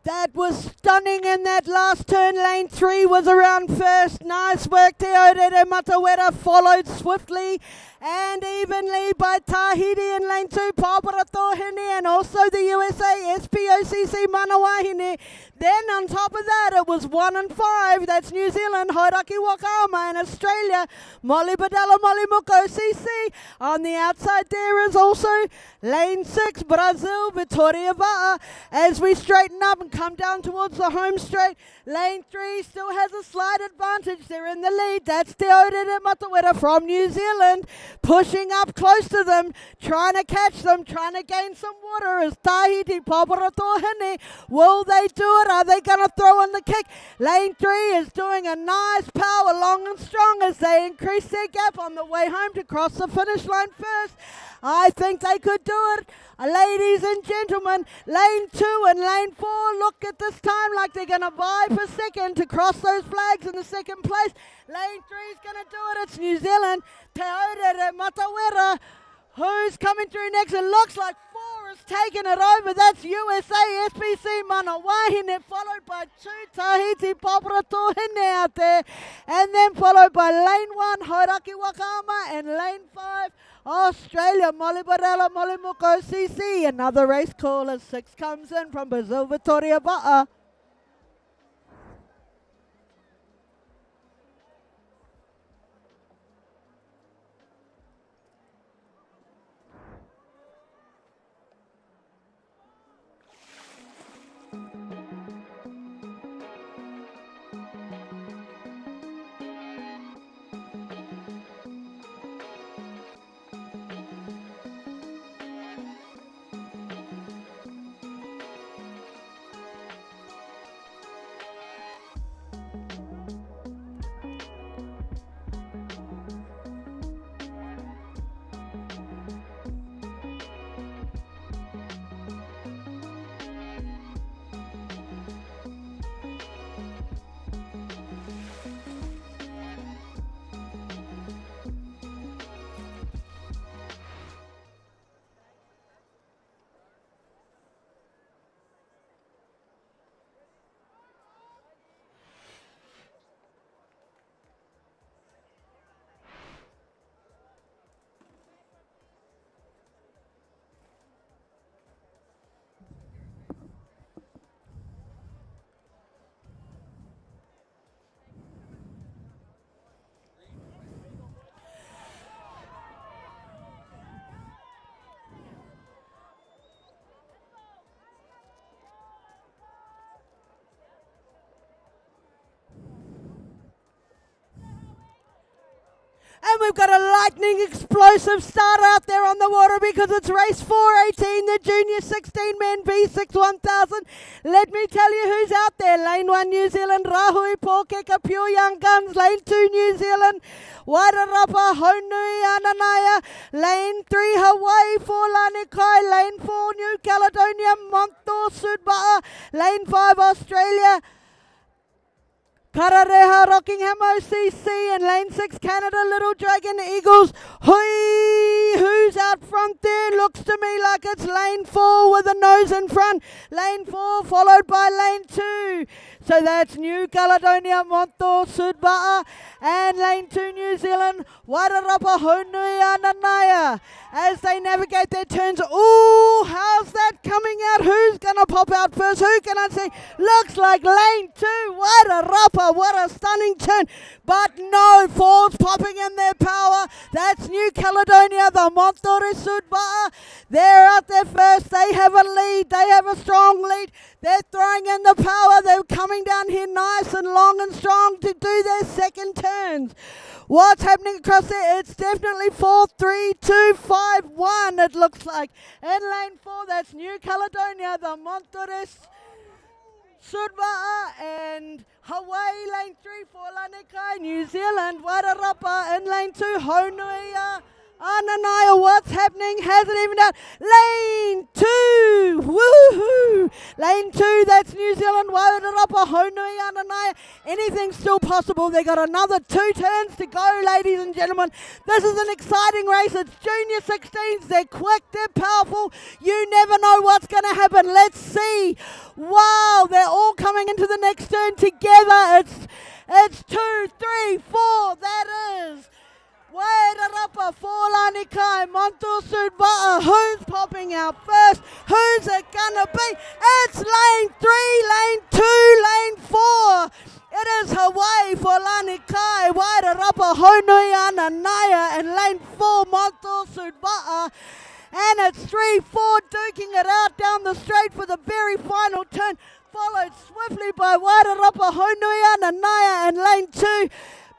That was stunning in that last turn. Lane 3 was around first. Nice work. Te Aurere Matawera followed swiftly and evenly by Tahiti in lane 2, Paparatohine, and also the USA, SPOCC, Manawahine. Then on top of that, it was 1 and 5. That's New Zealand, Hauraki Wakaama, and Australia, Molly Badala, Molly Muko, CC. On the outside there is also lane 6, Brazil, Vittoria Va'a. As we straighten up and come down towards the home straight. Lane 3 still has a slight advantage. They're in the lead. That's Te Aurere Matawera from New Zealand, pushing up close to them, trying to catch them, trying to gain some water. Is Tahiti Paparatohine. Will they do it? Are they going to throw in the kick? Lane 3 is doing a nice power, long and strong, as they increase their gap on the way home to cross the finish line first. I think they could do it. Ladies and gentlemen, lane 2 and lane 4 look at this time like they're going to vie for second to cross those flags in the second place. Lane 3 is going to do it. It's New Zealand. Te Aurere Matawera. Who's coming through next? It looks like 4 is taking it over. That's USA SPC Manawahine, followed by 2 Tahiti Paparatohine out there. And then followed by lane 1, Hauraki Wakama, and lane 5, Australia, Molly Barella, Molly Muko, CC. Another race call as 6 comes in from Brazil, Victoria Ba'a. And we've got a lightning explosive start out there on the water because it's race 418, the junior 16 men V6 1000. Let me tell you who's out there. Lane 1 New Zealand, Rahui Pōkeka, Pure Young Guns. Lane 2 New Zealand, Wairarapa, Honui Ananaya. Lane 3 Hawaii, 4 Lanikai. Lane 4 New Caledonia, Monto Sudba'a. Lane 5 Australia, Karareha, Rockingham OCC, and lane 6 Canada, Little Dragon Eagles. Hui! Who's out front there? Looks to me like it's lane 4 with a nose in front. Lane 4 followed by lane 2. So that's New Caledonia, Monto Sudba'a, and lane 2 New Zealand, Wairarapa, Honui Ananaya. As they navigate their turns, ooh, how's that coming out? Who's going to pop out first? Who can I see? Looks like lane 2, Wairarapa. What a stunning turn. But no, Falls popping in their power. That's New Caledonia, the Montori Sudba'a. They're out there first. They have a lead. They have a strong lead. They're throwing in the power. They're coming down here nice and long and strong to do their second turns. What's happening across there? It's definitely 4, 3, 2, 5, 1, it looks like. In lane 4, that's New Caledonia, the Montores Sudba'a, and Hawaii, lane 3, 4 Lanikai, New Zealand, Wairarapa, in lane 2, Honui Ananaya. What's happening? Hasn't even done. Lane 2, woohoo! Lane 2, that's New Zealand, Wairarapa, Honui Ananaya. Anything's still possible. They got another 2 turns to go, ladies and gentlemen. This is an exciting race. It's junior 16s. They're quick, they're powerful. You never know what's going to happen. Let's see. Wow, they're all coming into the next turn together. It's 2, 3, 4. That is Wairarapa, 4 Lanikai, Monto Sudba'a. Who's popping out first? Who's it gonna be? It's lane 3, lane 2, lane 4. It is Hawaii for Lanikai, Wairarapa, Honui Ananaya, and lane 4, Monto Sudba'a. And it's 3-4 duking it out down the straight for the very final turn. followed swiftly by Wairarapa, Honui and Naya in lane 2.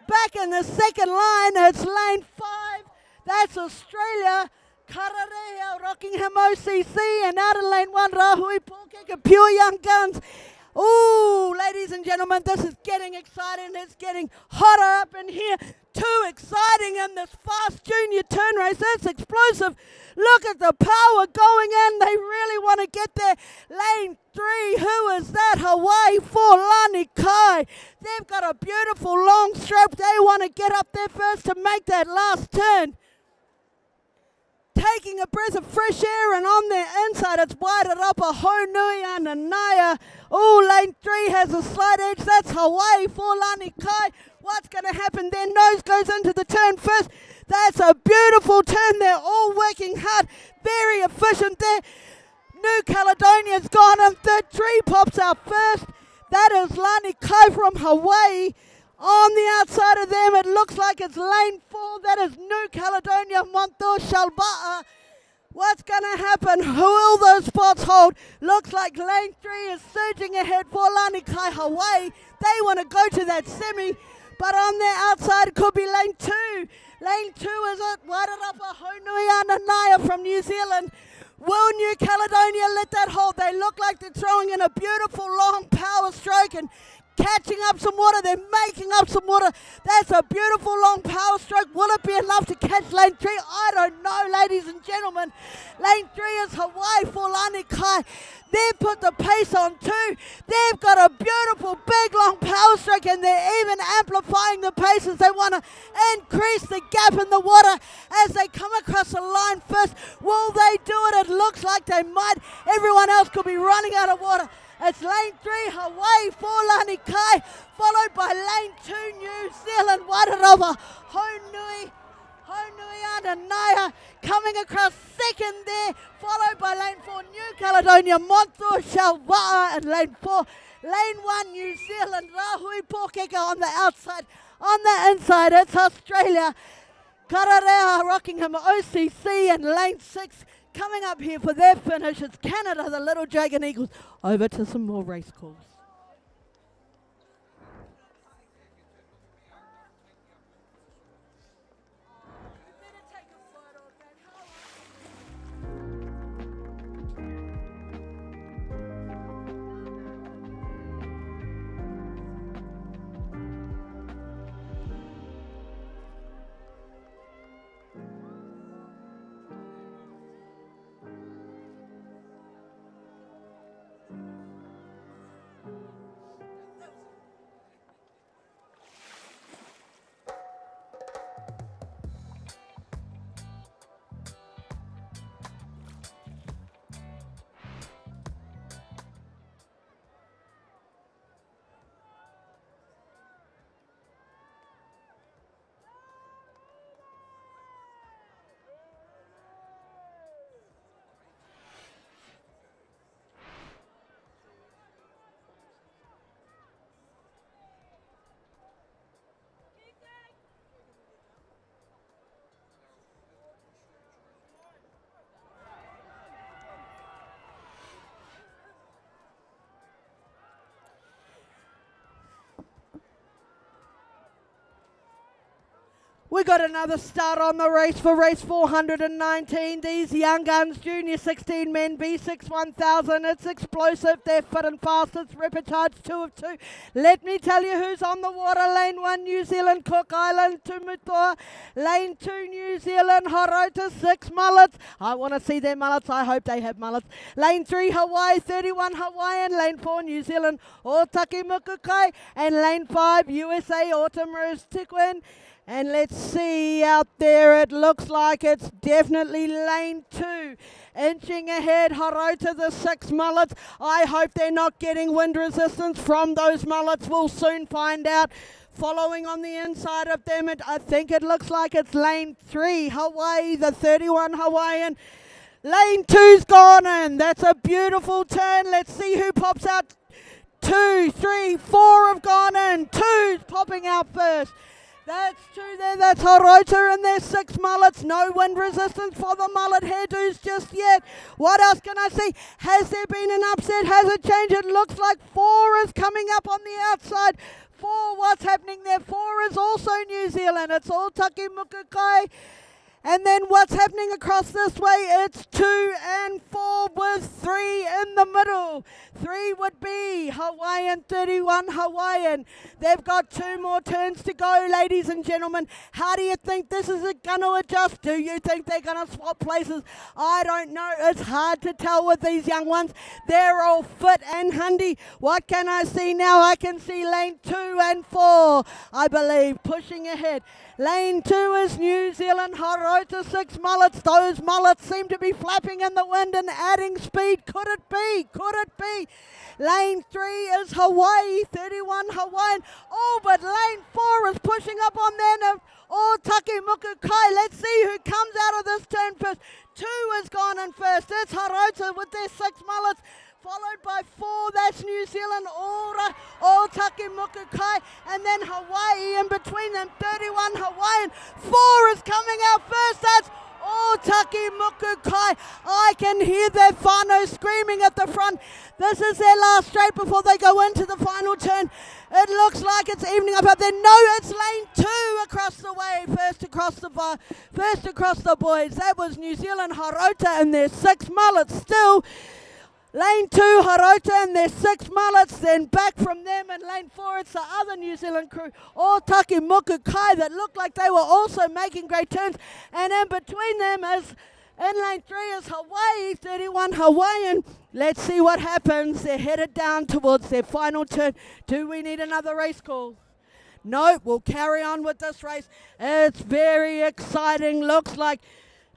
Back in the second line, it's lane 5. That's Australia. Kararea, Rockingham OCC, and out in lane 1, Rahui, Pōkeka, Pure Young Guns. Ooh, ladies and gentlemen, this is getting exciting. It's getting hotter up in here. Too exciting in this fast junior turn race. It's explosive. Look at the power going in. They really want to get there. Lane 3, who is that? Hawaii 4, Lani Kai. They've got a beautiful long stroke. They want to get up there first to make that last turn. Taking a breath of fresh air, and on their inside it's Wairarapa, Honui and Naya. Oh, lane 3 has a slight edge. That's Hawaii for Lani Kai. What's going to happen there? Nose goes into the turn first. That's a beautiful turn. They're all working hard. Very efficient there. New Caledonia's gone in third. 3 pops out first. That is Lani Kai from Hawaii. On the outside of them, it looks like it's lane 4. That is New Caledonia, Monto Shalba'a. What's going to happen? Who will those spots hold? Looks like lane 3 is surging ahead for Lani Kai Hawaii. They want to go to that semi, but on their outside it could be lane 2. Lane 2 is it Wairarapa, Honui and Naya from New Zealand. Will New Caledonia let that hold? They look like they're throwing in a beautiful long power stroke and catching up some water. They're making up some water. That's a beautiful long power stroke. Will it be enough to catch lane 3? I don't know, ladies and gentlemen. Lane 3 is Hawaii for Lani Kai. They've put the pace on too. They've got a beautiful big long power stroke, and they're even amplifying the pace as they want to increase the gap in the water as they come across the line first. Will they do it? It looks like they might. Everyone else could be running out of water. It's lane 3, Hawaii for Lani Kai, followed by lane 2, New Zealand, Wairarapa, Honui and Naya coming across second there, followed by lane 4, New Caledonia, Monto Shalba'a, and lane 4, lane 1, New Zealand, Rahui Pōkeka on the outside. On the inside, it's Australia, Kararea, Rockingham, OCC, and lane 6. Coming up here for their finish, it's Canada, the Little Dragon Eagles. Over to some more race calls. We got another start on the race for race 419. These Young Guns, Junior 16 men, B6 1000. It's explosive. They're fit and fast. It's Repicharge 2 of 2. Let me tell you who's on the water. Lane 1, New Zealand, Cook Island, Tumutoa. Lane 2, New Zealand, Horota, 6 mullets. I want to see their mullets. I hope they have mullets. Lane 3, Hawaii, 31 Hawaiian. Lane 4, New Zealand, Otaki Mukukai. And lane 5, USA, Autumn Rose Tikwin. And let's see out there, it looks like it's definitely lane 2. Inching ahead, Horota, the 6 mullets. I hope they're not getting wind resistance from those mullets. We'll soon find out. Following on the inside of them, I think it looks like it's lane 3, Hawaii, the 31 Hawaiian. Lane 2's gone in. That's a beautiful turn. Let's see who pops out. 2, 3, 4 have gone in. 2's popping out first. That's two there. That's Horota and their 6 mullets. No wind resistance for the mullet hairdos just yet. What else can I see? Has there been an upset? Has it changed? It looks like 4 is coming up on the outside. 4, what's happening there? 4 is also New Zealand. It's all Taki Mukukai. And then what's happening across this way? It's 2 and 4 with 3 in the middle. 3 would be Hawaiian, 31 Hawaiian. They've got 2 more turns to go, ladies and gentlemen. How do you think this is going to adjust? Do you think they're going to swap places? I don't know. It's hard to tell with these young ones. They're all fit and handy. What can I see now? I can see lane 2 and 4, I believe, pushing ahead. Lane 2 is New Zealand, Horota, 6 mullets. Those mullets seem to be flapping in the wind and adding speed. Could it be? Could it be? Lane 3 is Hawaii, 31 Hawaiian. Oh, but lane 4 is pushing up on there. Oh, Taki Mukukai. Let's see who comes out of this turn first. 2 is gone in first. It's Horota with their 6 mullets. Followed by 4, that's New Zealand, Ora, Otaki Mukukai, and then Hawaii in between them, 31 Hawaiian. 4 is coming out first, that's Otaki Mukukai. I can hear their whānau screaming at the front. This is their last straight before they go into the final turn. It looks like it's evening up there. No, it's lane 2 across the way. First across the boys. That was New Zealand, Horota, and their 6 mullets still. Lane 2, Horota and their 6 mullets, then back from them in lane 4, it's the other New Zealand crew, Otaki Mukukai, that looked like they were also making great turns, and in between them is, in lane 3 is Hawaii, 31 Hawaiian. Let's see what happens. They're headed down towards their final turn. Do we need another race call? No, we'll carry on with this race. It's very exciting. Looks like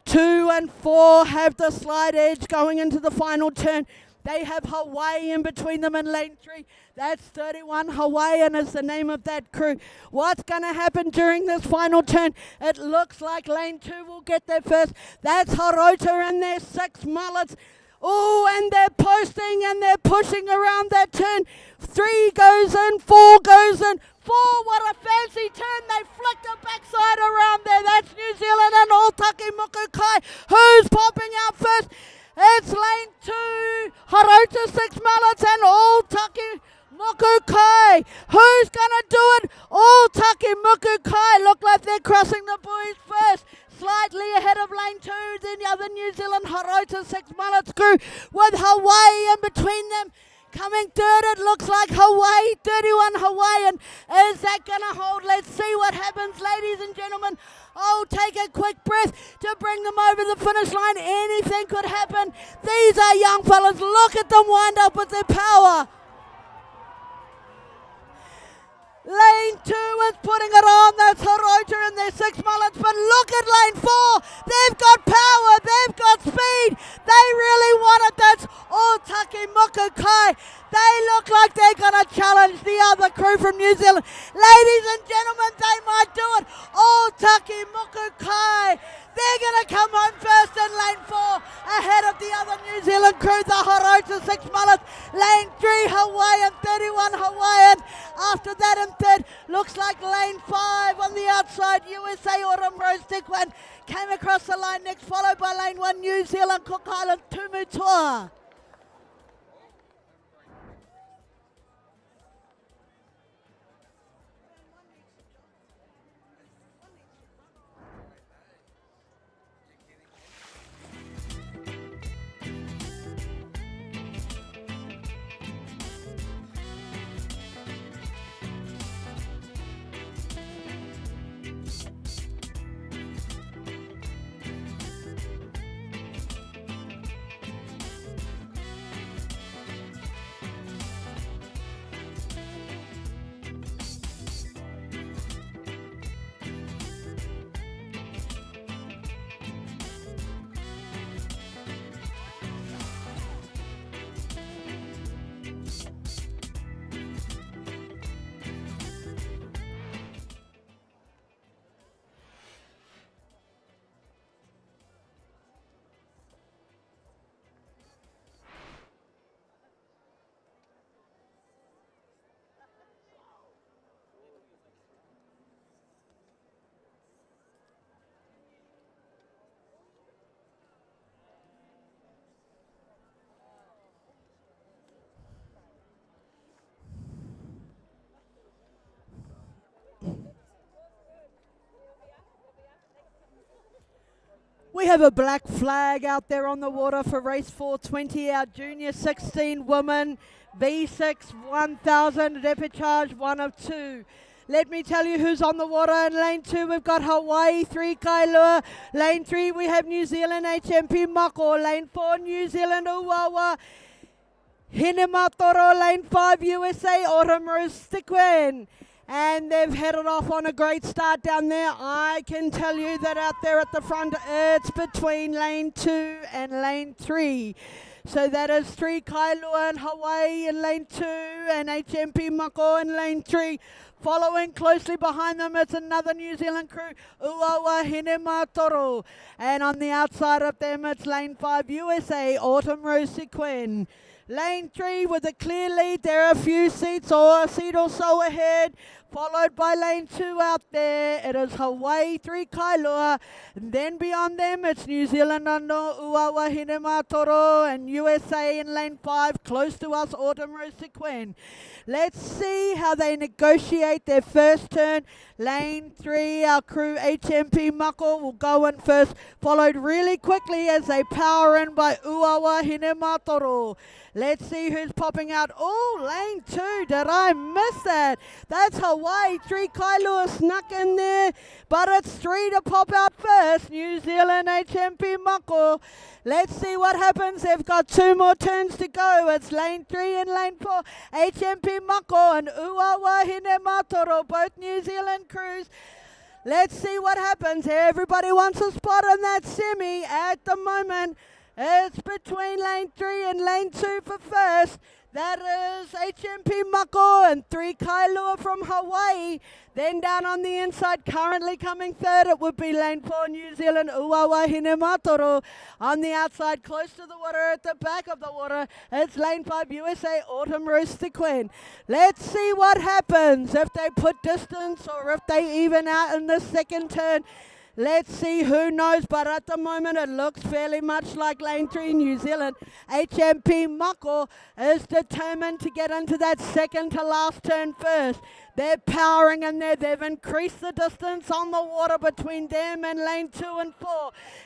2 and 4 have the slight edge going into the final turn. They have Hawaii in between them in lane 3. That's 31 Hawaiian is the name of that crew. What's going to happen during this final turn? It looks like lane 2 will get there first. That's Horota and their 6 mullets. Oh, and they're posting and they're pushing around that turn. 3 goes in, 4 goes in. 4, what a fancy turn. They flicked the backside around there. That's New Zealand and Otaki Mukukai. Who's popping out first? It's lane 2. Horota, 6 mullets and Otaki Mukukai. Who's going to do it? Otaki Mukukai. Look like they're crossing the buoys first. Slightly ahead of lane 2, then the other New Zealand Horota 6 mullets crew with Hawaii in between them. Coming third, it looks like Hawaii, 31 Hawaiian. Is that going to hold? Let's see what happens, ladies and gentlemen. Oh, take a quick breath to bring them over the finish line. Anything could happen. These are young fellas. Look at them wind up with their power. Lane 2 is putting it on. That's Horota and their 6 mullets. But look at lane 4. They've got power. They've got speed. They really want it. That's Otaki Mukukai. They look like they're going to challenge the other crew from New Zealand. Ladies and gentlemen, they might do it. Otaki Mukukai. They're going to come home first in lane 4 ahead of the other New Zealand crew, the Horota 6 mullets. Lane 3, Hawaiian, 31 Hawaiian. After that in third, looks like lane 5 on the outside, USA Autumn Rose Dickwan came across the line next, followed by lane 1, New Zealand, Cook Island, Tumutua. We have a black flag out there on the water for race 420, our junior 16 women, V6 1000 repechage 1 of 2. Let me tell you who's on the water. In lane 2, we've got Hawaii, 3 Kailua. Lane 3, we have New Zealand, HMP Mako. Lane 4, New Zealand, Uwawa. Hinematoro. Lane 5, USA, Autumn Rose Stickwen. And they've headed off on a great start down there. I can tell you that out there at the front, it's between lane 2 and lane 3. So that is 3 Kailua and Hawaii in lane 2 and HMP Mako in lane 3. Following closely behind them, it's another New Zealand crew, Uawa Hinematoro. And on the outside of them, it's lane 5 USA, Autumn Rose Sequin. Lane 3 with a clear lead. There are a few seats or a seat or so ahead. Followed by lane 2 out there. It is Hawaii, 3 Kailua. And then beyond them, it's New Zealand under Uawa Hinematoro and USA in lane 5. Close to us, Autumn Rose Sequin. Let's see how they negotiate their first turn. Lane 3, our crew HMP Mako will go in first, followed really quickly as they power in by Uawa Hinematoro. Let's see who's popping out. Oh, lane 2, did I miss that? That's Hawaii, 3 Kailua snuck in there, but it's 3 to pop out first. New Zealand HMP Mako. Let's see what happens. They've got 2 more turns to go. It's lane 3 and lane 4. HMP Mako and Uawa Hinematoro, both New Zealand crews. Let's see what happens. Everybody wants a spot on that semi at the moment. It's between lane 3 and lane 2 for first. That is HMP Mako and 3 Kailua from Hawaii. Then down on the inside, currently coming third, it would be lane 4 New Zealand, Uawa Hinematoro. On the outside, close to the water, at the back of the water, it's lane 5 USA, Autumn Rose Sequin. Let's see what happens if they put distance or if they even out in the second turn. Let's see, who knows, but at the moment it looks fairly much like lane 3 New Zealand. HMP Mako is determined to get into that second to last turn first. They're powering in there. They've increased the distance on the water between them and lane 2 and 4.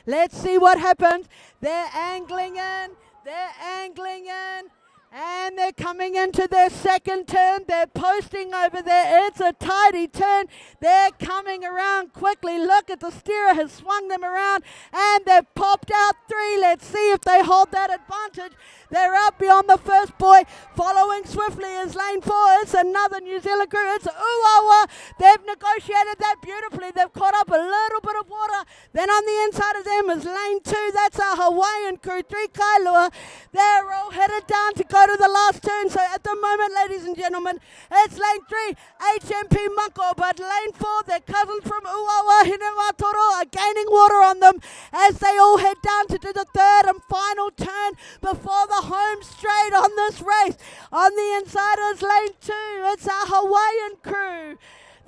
Let's see what happens. They're angling in. They're angling in. And they're coming into their second turn. They're posting over there. It's a tidy turn. They're coming around quickly. Look at the steerer has swung them around and they've popped out 3. Let's see if they hold that advantage. They're out beyond the first buoy. Following swiftly is lane 4. It's another New Zealand crew. It's Uawa. They've negotiated that beautifully. They've caught up a little bit of water. Then on the inside of them is lane 2. That's our Hawaiian crew, 3 Kailua. They're all headed down to go to the last turn. So at the moment, ladies and gentlemen, it's lane 3, HMP Mako. But lane 4, their cousins from Uawa Hinematoro are gaining water on them as they all head down to do the third and final turn before the home straight on this race. On the inside is lane 2. It's our Hawaiian crew,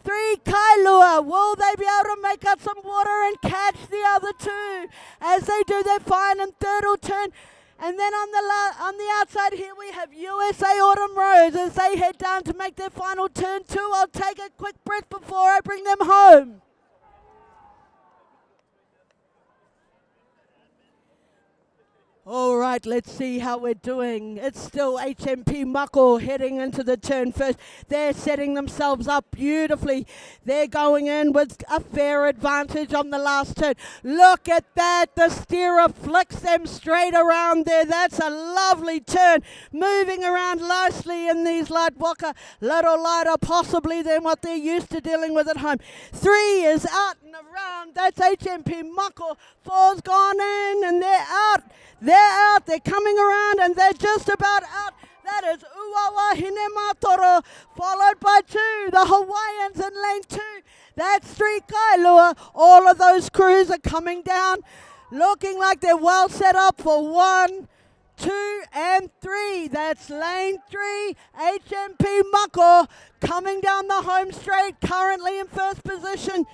3 Kailua. Will they be able to make up some water and catch the other 2 as they do their final and third turn? And then on the outside here we have USA Autumn Rose as they head down to make their final turn too. I'll take a quick breath before I bring them home. All right, let's see how we're doing. It's still HMP Mako heading into the turn first. They're setting themselves up beautifully. They're going in with a fair advantage on the last turn. Look at that. The steerer flicks them straight around there. That's a lovely turn. Moving around nicely in these light walker. Little lighter possibly than what they're used to dealing with at home. 3 is out and around. That's HMP Mako. 4's gone in and they're out. They're out, they're coming around, and they're just about out. That is Uawa Hinematoro, followed by 2, the Hawaiians in lane 2. That's 3 Kailua. All of those crews are coming down, looking like they're well set up for 1, 2, and 3. That's lane 3, HMP Mako, coming down the home straight, currently in first position.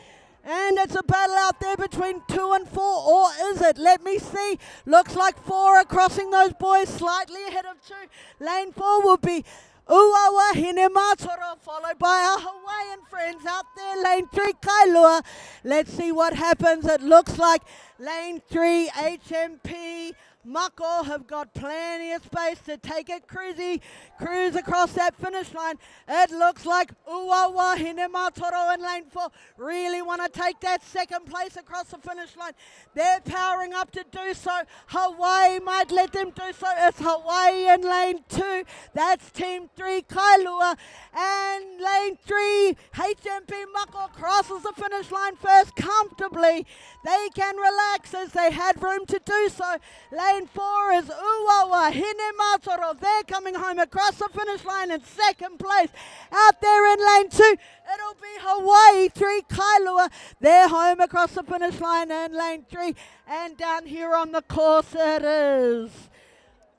And it's a battle out there between 2 and 4, or is it? Let me see. Looks like 4 are crossing those boys slightly ahead of 2. Lane 4 will be Uawa Hinematoro, followed by our Hawaiian friends out there. Lane 3, Kailua. Let's see what happens. It looks like Lane 3, HMP Mako have got plenty of space to take it cruise across that finish line. It looks like Uwawa Hinematoro in lane 4 really want to take that second place across the finish line. They're powering up to do so. Hawaii might let them do so. It's Hawaii in lane 2. That's team 3 Kailua. And lane 3 HMP Mako crosses the finish line first comfortably. They can relax as they had room to do so. Lane 4 is Uwawa Hinematoro. They're coming home across the finish line in second place. Out there in lane 2, it'll be Hawaii 3 Kailua. They're home across the finish line in lane 3. And down here on the course it is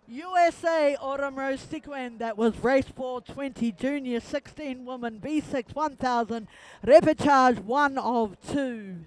USA Autumn Rose Sequin. That was race 420 junior 16 woman V6 1000 repechage 1 of 2.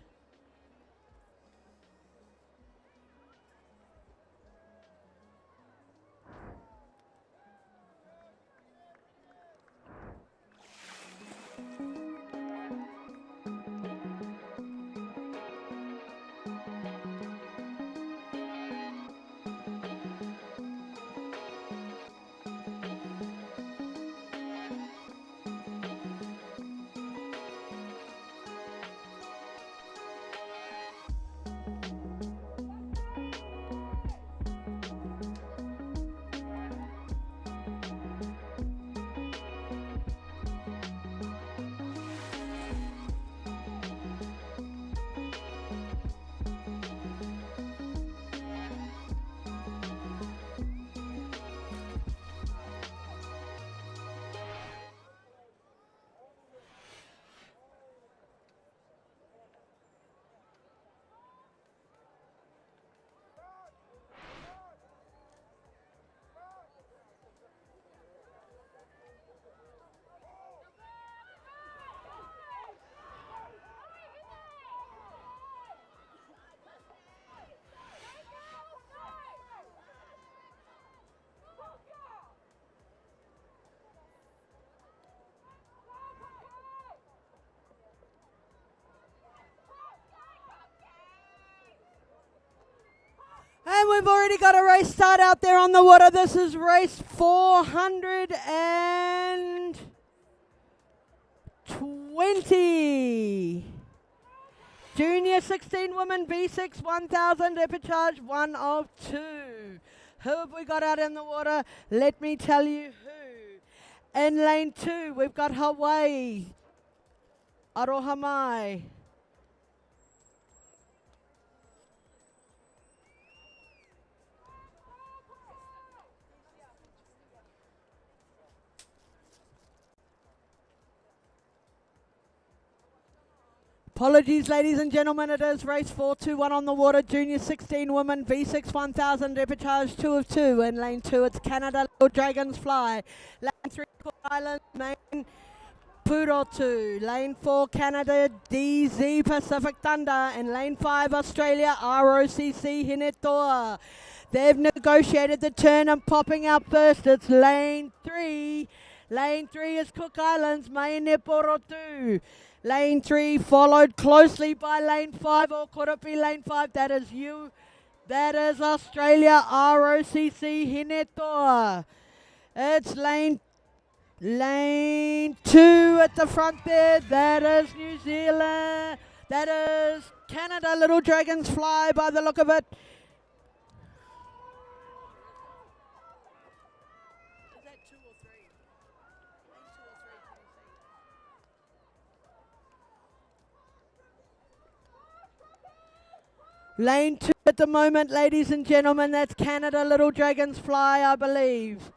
And we've already got a race start out there on the water. This is race 420. Junior 16 women V6 1000 repechage 1 of 2. Who have we got out in the water? Let me tell you who. In lane 2, we've got Hawaii, Arohamai. Apologies, ladies and gentlemen, it is race 421 on the water, junior 16 women, V6 1000, repechage 2 of 2. In lane 2, it's Canada, Little Dragons Fly. Lane 3, Cook Island, main Purotu. Lane 4, Canada, DZ Pacific Thunder. In lane 5, Australia, ROCC Hinetoa. They've negotiated the turn and popping out first, it's lane 3. Lane 3 is Cook Islands, main Porotu. Lane 3 followed closely by lane 5, or could it be lane 5? That is you. That is Australia, ROCC Hinetoa. It's lane 2 at the front there. That is New Zealand. That is Canada, Little Dragons Fly by the look of it. Lane 2 at the moment, ladies and gentlemen. That's Canada, Little Dragons Fly, I believe.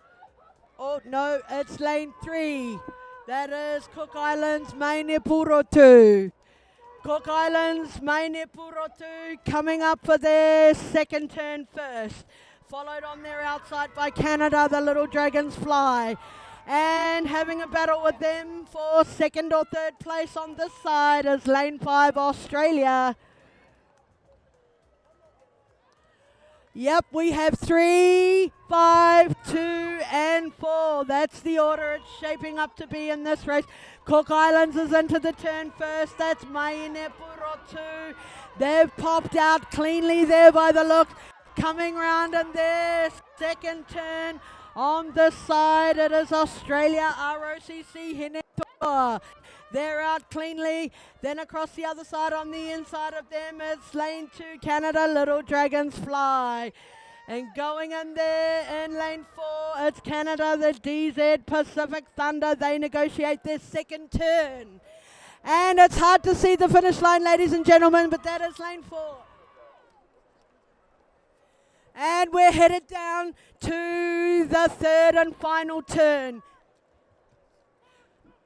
Oh, no, it's lane 3. That is Cook Islands, Mainepurotu. Cook Islands, Mainepurotu coming up for their second turn first. Followed on their outside by Canada, the Little Dragons Fly. And having a battle with them for second or third place on this side is lane 5, Australia. Yep, we have 3, 5, 2, and 4. That's the order it's shaping up to be in this race. Cook Islands is into the turn first. That's Marina 2. They've popped out cleanly there by the look. Coming round in their second turn on this side, it is Australia ROCC Hinetua. They're out cleanly. Then across the other side on the inside of them, it's lane 2, Canada, Little Dragons Fly. And going in there in lane 4, it's Canada, the DZ Pacific Thunder. They negotiate their second turn. And it's hard to see the finish line, ladies and gentlemen, but that is lane 4. And we're headed down to the third and final turn.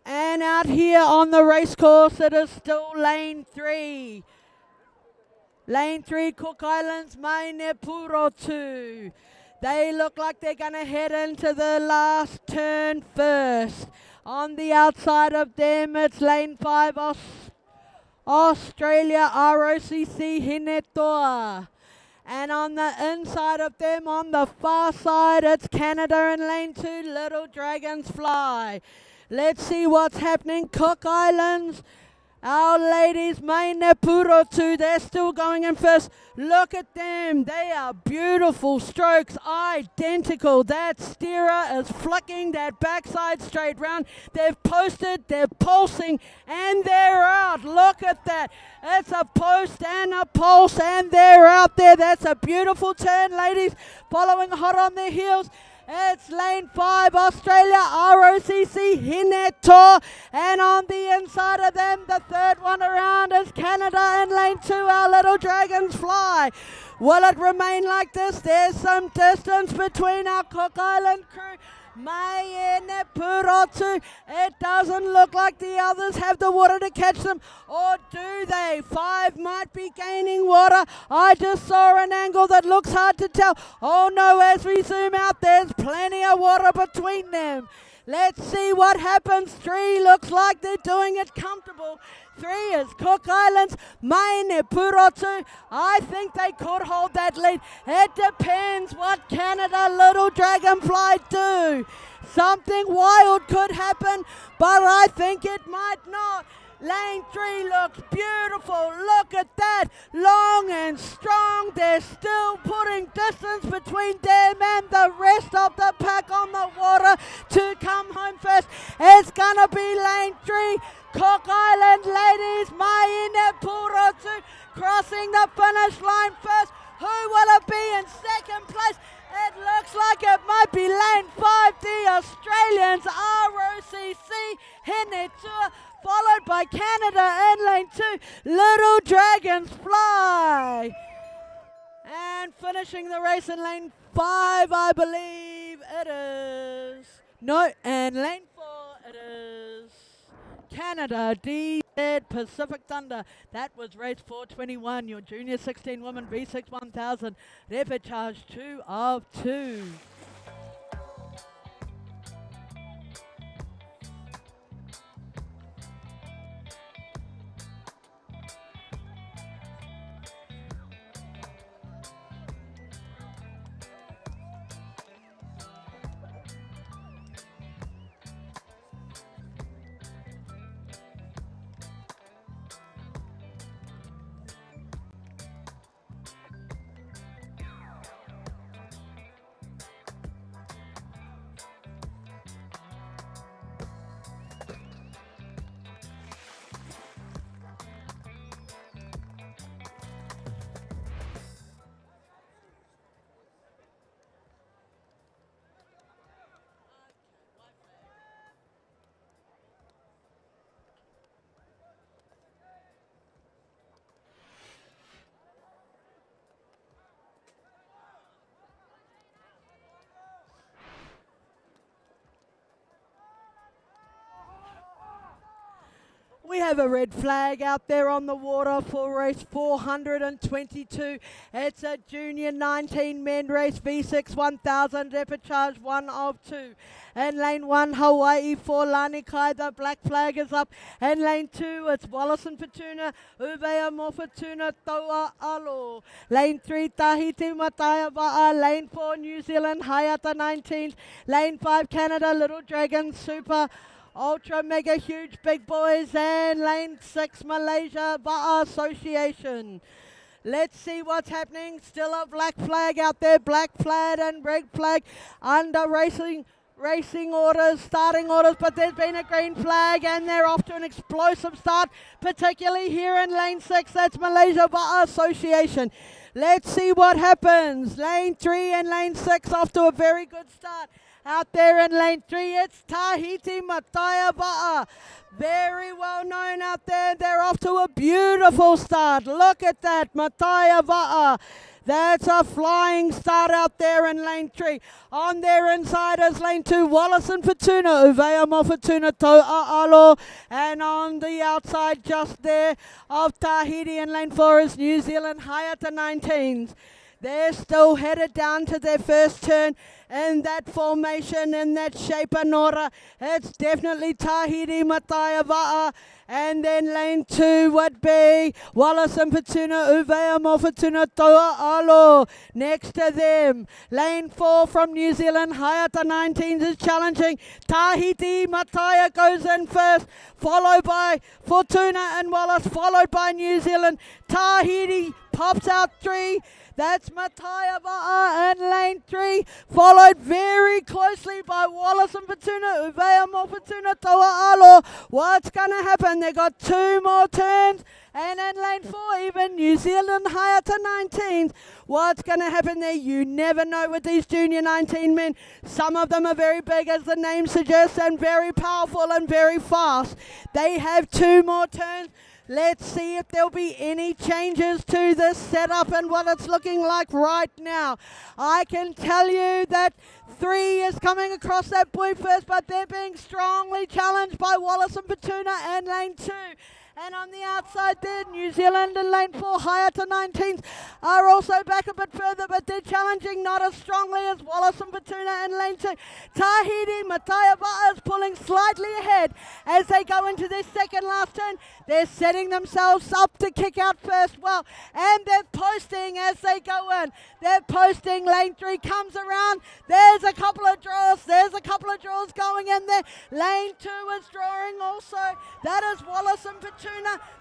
And out here on the race course, it is still lane 3. Lane 3, Cook Islands, Mainepuro 2. They look like they're going to head into the last turn first. On the outside of them, it's lane 5, Australia ROCC Hinetoa. And on the inside of them, on the far side, it's Canada in lane 2, Little Dragons Fly. Let's see what's happening. Cook Islands, our ladies, Mainepuro 2, they're still going in first. Look at them. They are beautiful strokes, identical. That steerer is flicking that backside straight round. They've posted, they're pulsing, and they're out. Look at that. It's a post and a pulse, and they're out there. That's a beautiful turn, ladies. Following hot on their heels, it's lane 5, Australia ROCC Hineto. And on the inside of them, the third one around is Canada in lane 2, our Little Dragons Fly. Will it remain like this? There's some distance between our Cook Island crew. Mainepuro. It doesn't look like the others have the water to catch them, or do they? 5 might be gaining water. I just saw an angle that looks hard to tell. Oh no, as we zoom out, there's plenty of water between them. Let's see what happens. 3 looks like they're doing it comfortable. 3 is Cook Islands, Mainepuro. I think they could hold that lead. It depends what Canada Little Dragonfly do. Something wild could happen, but I think it might not. Lane 3 looks beautiful. Look at that. Long and strong. They're still putting distance between them and the rest of the pack on the water to come home first. It's going to be lane 3. Cook Island ladies, Mainepuro crossing the finish line first. Who will it be in second place? It looks like it might be lane 5, the Australians, ROCC Hinetua, followed by Canada in lane 2, Little Dragons Fly. And finishing the race in lane 5, I believe it is. No, and lane 4, it is Canada, DZ Pacific Thunder. That was race 421, your Junior 16 Women V6 1000, repechage 2 of 2. have a red flag out there on the water for race 422. It's a junior 19 men race, V6 1000, depot charge 1 of 2. In lane 1, Hawaii for Lanikai, the black flag is up. In lane 2, it's Wallace and Petuna, Uvea Mofatuna, Toa Alo. Lane 3, Tahiti Mataya Va'a. Lane 4, New Zealand, Hayata 19s. Lane 5, Canada, Little Dragon, Super Ultra Mega Huge Big Boys. And lane 6, Malaysia, Va'a Association. Let's see what's happening. Still a black flag out there, black flag and red flag under racing orders, starting orders, but there's been a green flag and they're off to an explosive start, particularly here in lane 6. That's Malaysia Va'a Association. Let's see what happens. Lane 3 and lane 6 off to a very good start. Out there in lane 3, it's Tahiti Mataya Va'a. Very well known out there. They're off to a beautiful start. Look at that, Mataya Va'a. That's a flying start out there in lane 3. On their inside is lane 2, Wallace and Fatuna, Uvea Mofatuna, Toa Alo. And on the outside just there of Tahiti in lane 4 is New Zealand, Hayata 19s. They're still headed down to their first turn in that formation, in that shape and order. It's definitely Tahiti Mataya Va'a. And then lane 2 would be Wallace and Petuna, Uvea Mofatuna, Toa Alo. Next to them, lane 4 from New Zealand, Hayata 19s is challenging. Tahiti Mataya goes in first, followed by Fortuna and Wallace, followed by New Zealand. Tahiti pops out 3. That's Mataya Va'a in lane 3, followed very closely by Wallace and Petuna, Uvea Mofatuna, Toa Alo. What's going to happen? They got 2 more turns. And in lane 4, even New Zealand Hayata 19s. What's going to happen there? You never know with these junior 19 men. Some of them are very big, as the name suggests, and very powerful and very fast. They have 2 more turns. Let's see if there'll be any changes to this setup and what it's looking like right now. I can tell you that 3 is coming across that buoy first, but they're being strongly challenged by Wallace and Petuna in lane 2. And on the outside there, New Zealand in lane 4, Hayata 19s are also back a bit further, but they're challenging not as strongly as Wallace and Petuna in lane 2. Tahiti Mataya Va'a is pulling slightly ahead as they go into their second last turn. They're setting themselves up to kick out first well, and they're posting as they go in. They're posting. Lane 3 comes around. There's a couple of draws. There's a couple of draws going in there. Lane 2 is drawing also. That is Wallace and Petuna.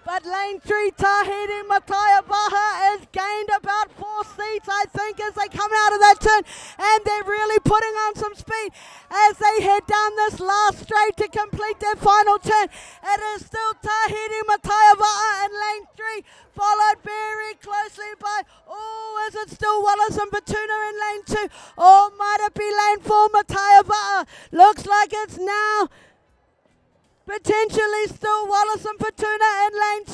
But lane 3, Tahiti Mataya Va'a has gained about 4 seats, I think, as they come out of that turn. And they're really putting on some speed as they head down this last straight to complete their final turn. It is still Tahiti Mataya Va'a in lane 3, followed very closely by, is it still Wallace and Petuna in lane 2? Or might it be lane 4, Mataya Va'a? Looks like it's now potentially still Wallace and Petuna in lane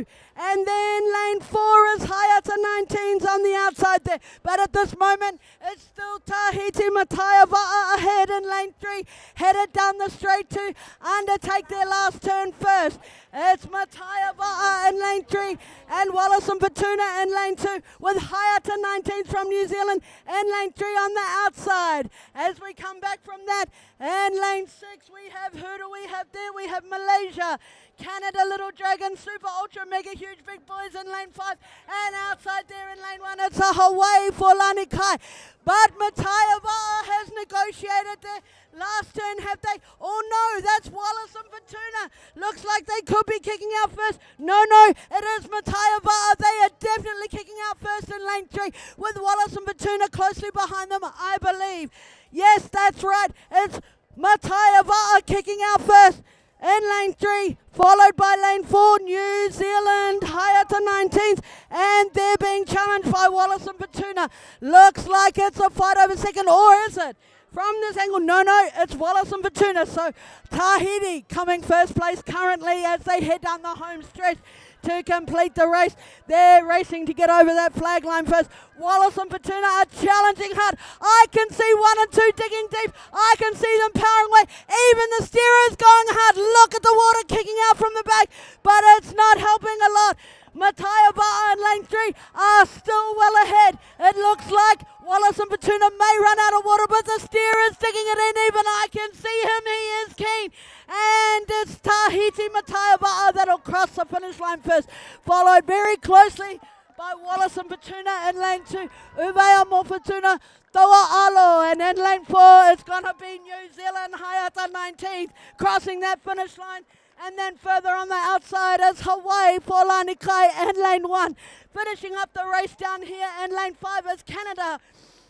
2. And then lane 4 is Hayata 19s on the outside there. But at this moment, it's still Tahiti Mataya Va'a ahead in lane 3, headed down the straight to undertake their last turn first. It's Mataya Va'a in lane 3 and Wallace and Petuna in lane 2 with Hayata 19s from New Zealand in lane 3 on the outside. As we come back from that, in lane 6 we have, who do we have there? We have Malaysia, Canada, Little Dragon, Super Ultra Mega Huge Big Boys in lane 5, and outside there in lane 1 it's a Hawaii for Lanikai. But Mataya Va'a has negotiated their last turn, have they? Oh no, that's Wallace and Petuna. Looks like they could be kicking out first. No, it is Mataya Va'a. They are definitely kicking out first in lane 3 with Wallace and Petuna closely behind them, I believe. Yes, that's right. It's Mataya Va'a kicking out first in lane 3, followed by lane 4, New Zealand, Hayata 19s, and they're being challenged by Wallace and Petuna. Looks like it's a fight over second, or is it? From this angle, no, it's Wallace and Petuna. So Tahiti coming first place currently as they head down the home stretch to complete the race. They're racing to get over that flag line first. Wallace and Petuna are challenging hard. I can see 1 and 2 digging deep. I can see them powering away. Even the steerer is going hard. Look at the water kicking out from the back, but it's not helping a lot. Mataya Ba'a and lane 3 are still well ahead. It looks like Wallace and Petuna may run out of water, but the steerer is digging it in. Even I can see him. He is keen. And it's Tahiti Mataya Ba'a that'll cross the finish line first, followed very closely by Wallace and Petuna in lane 2. Uvea Mofutuna, Toa Alo, and in lane 4 it's going to be New Zealand Hayata 19th, crossing that finish line. And then further on the outside is Hawaii, Polani Kai, and lane 1. Finishing up the race down here in lane 5 is Canada.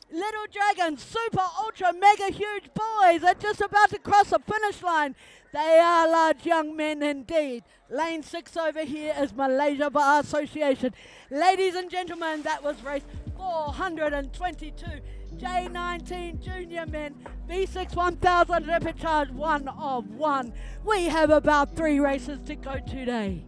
Little Dragons, super, ultra, mega huge boys are just about to cross the finish line. They are large young men indeed. Lane 6 over here is Malaysia Bar Association. Ladies and gentlemen, that was race 422. J19 junior men, V6 1000 rapid charge 1 of 1. We have about 3 races to go today.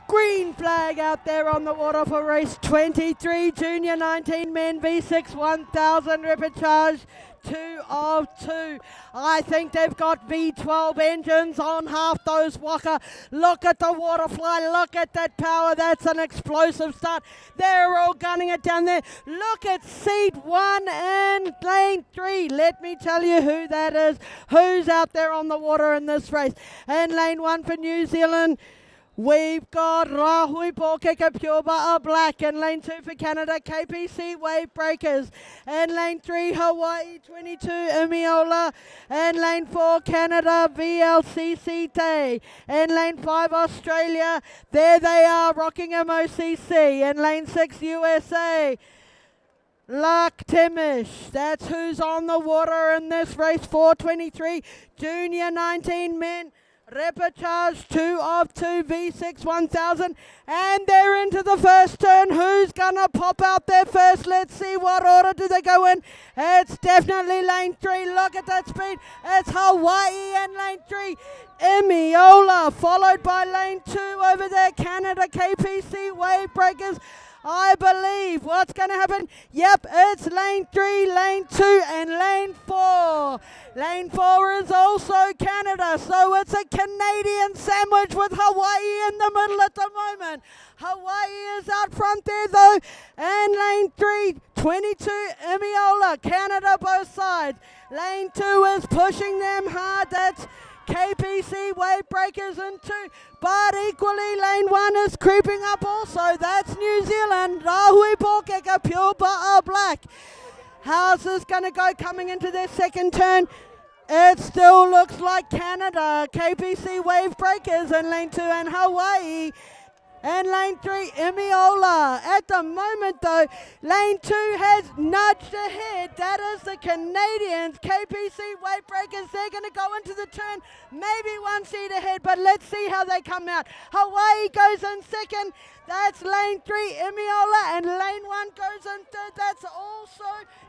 Green flag out there on the water for race 23, junior 19 men, V6 1000 rapid charge, 2 of 2. I think they've got V12 engines on half those Waka. Look at the water fly, look at that power, that's an explosive start. They're all gunning it down there. Look at seat 1 and lane 3. Let me tell you who that is, who's out there on the water in this race. And lane 1 for New Zealand, we've got Rahui Pōkeka Pure Butter Black. In lane 2 for Canada, KPC Wave Breakers. In lane 3, Hawaii 22 Imiola. In lane 4, Canada VLCC Day. In lane 5, Australia, there they are, Rockingham OCC. In lane 6, USA, Lark Timish. That's who's on the water in this race 423. Junior 19 men, Reportage 2 of 2 V6 1000, and they're into the first turn. Who's gonna pop out there first? Let's see what order do they go in. It's definitely lane 3. Look at that speed. It's Hawaii and lane 3. Imiola, followed by lane 2 over there. Canada KPC Wave Breakers. I believe what's going to happen. Yep, it's lane 3, lane 2, and lane 4. Lane 4 is also Canada, so it's a Canadian sandwich with Hawaii in the middle at the moment. Hawaii is out front there though, and lane 3, 22, Imiola, Canada both sides. Lane 2 is pushing them hard. That's KPC Wave Breakers in 2, but equally lane 1 is creeping up also. That's New Zealand, Rahui Pōkeka, Pure Butter Black. How's this going to go coming into their second turn? It still looks like Canada, KPC Wave Breakers in lane 2, and Hawaii. And lane 3, Imiola. At the moment though, lane 2 has nudged ahead. That is the Canadians, KPC Wave Breakers. They're going to go into the turn, maybe 1 seat ahead, but let's see how they come out. Hawaii goes in second. That's lane 3, Imiola, and lane 1 goes in third. That's also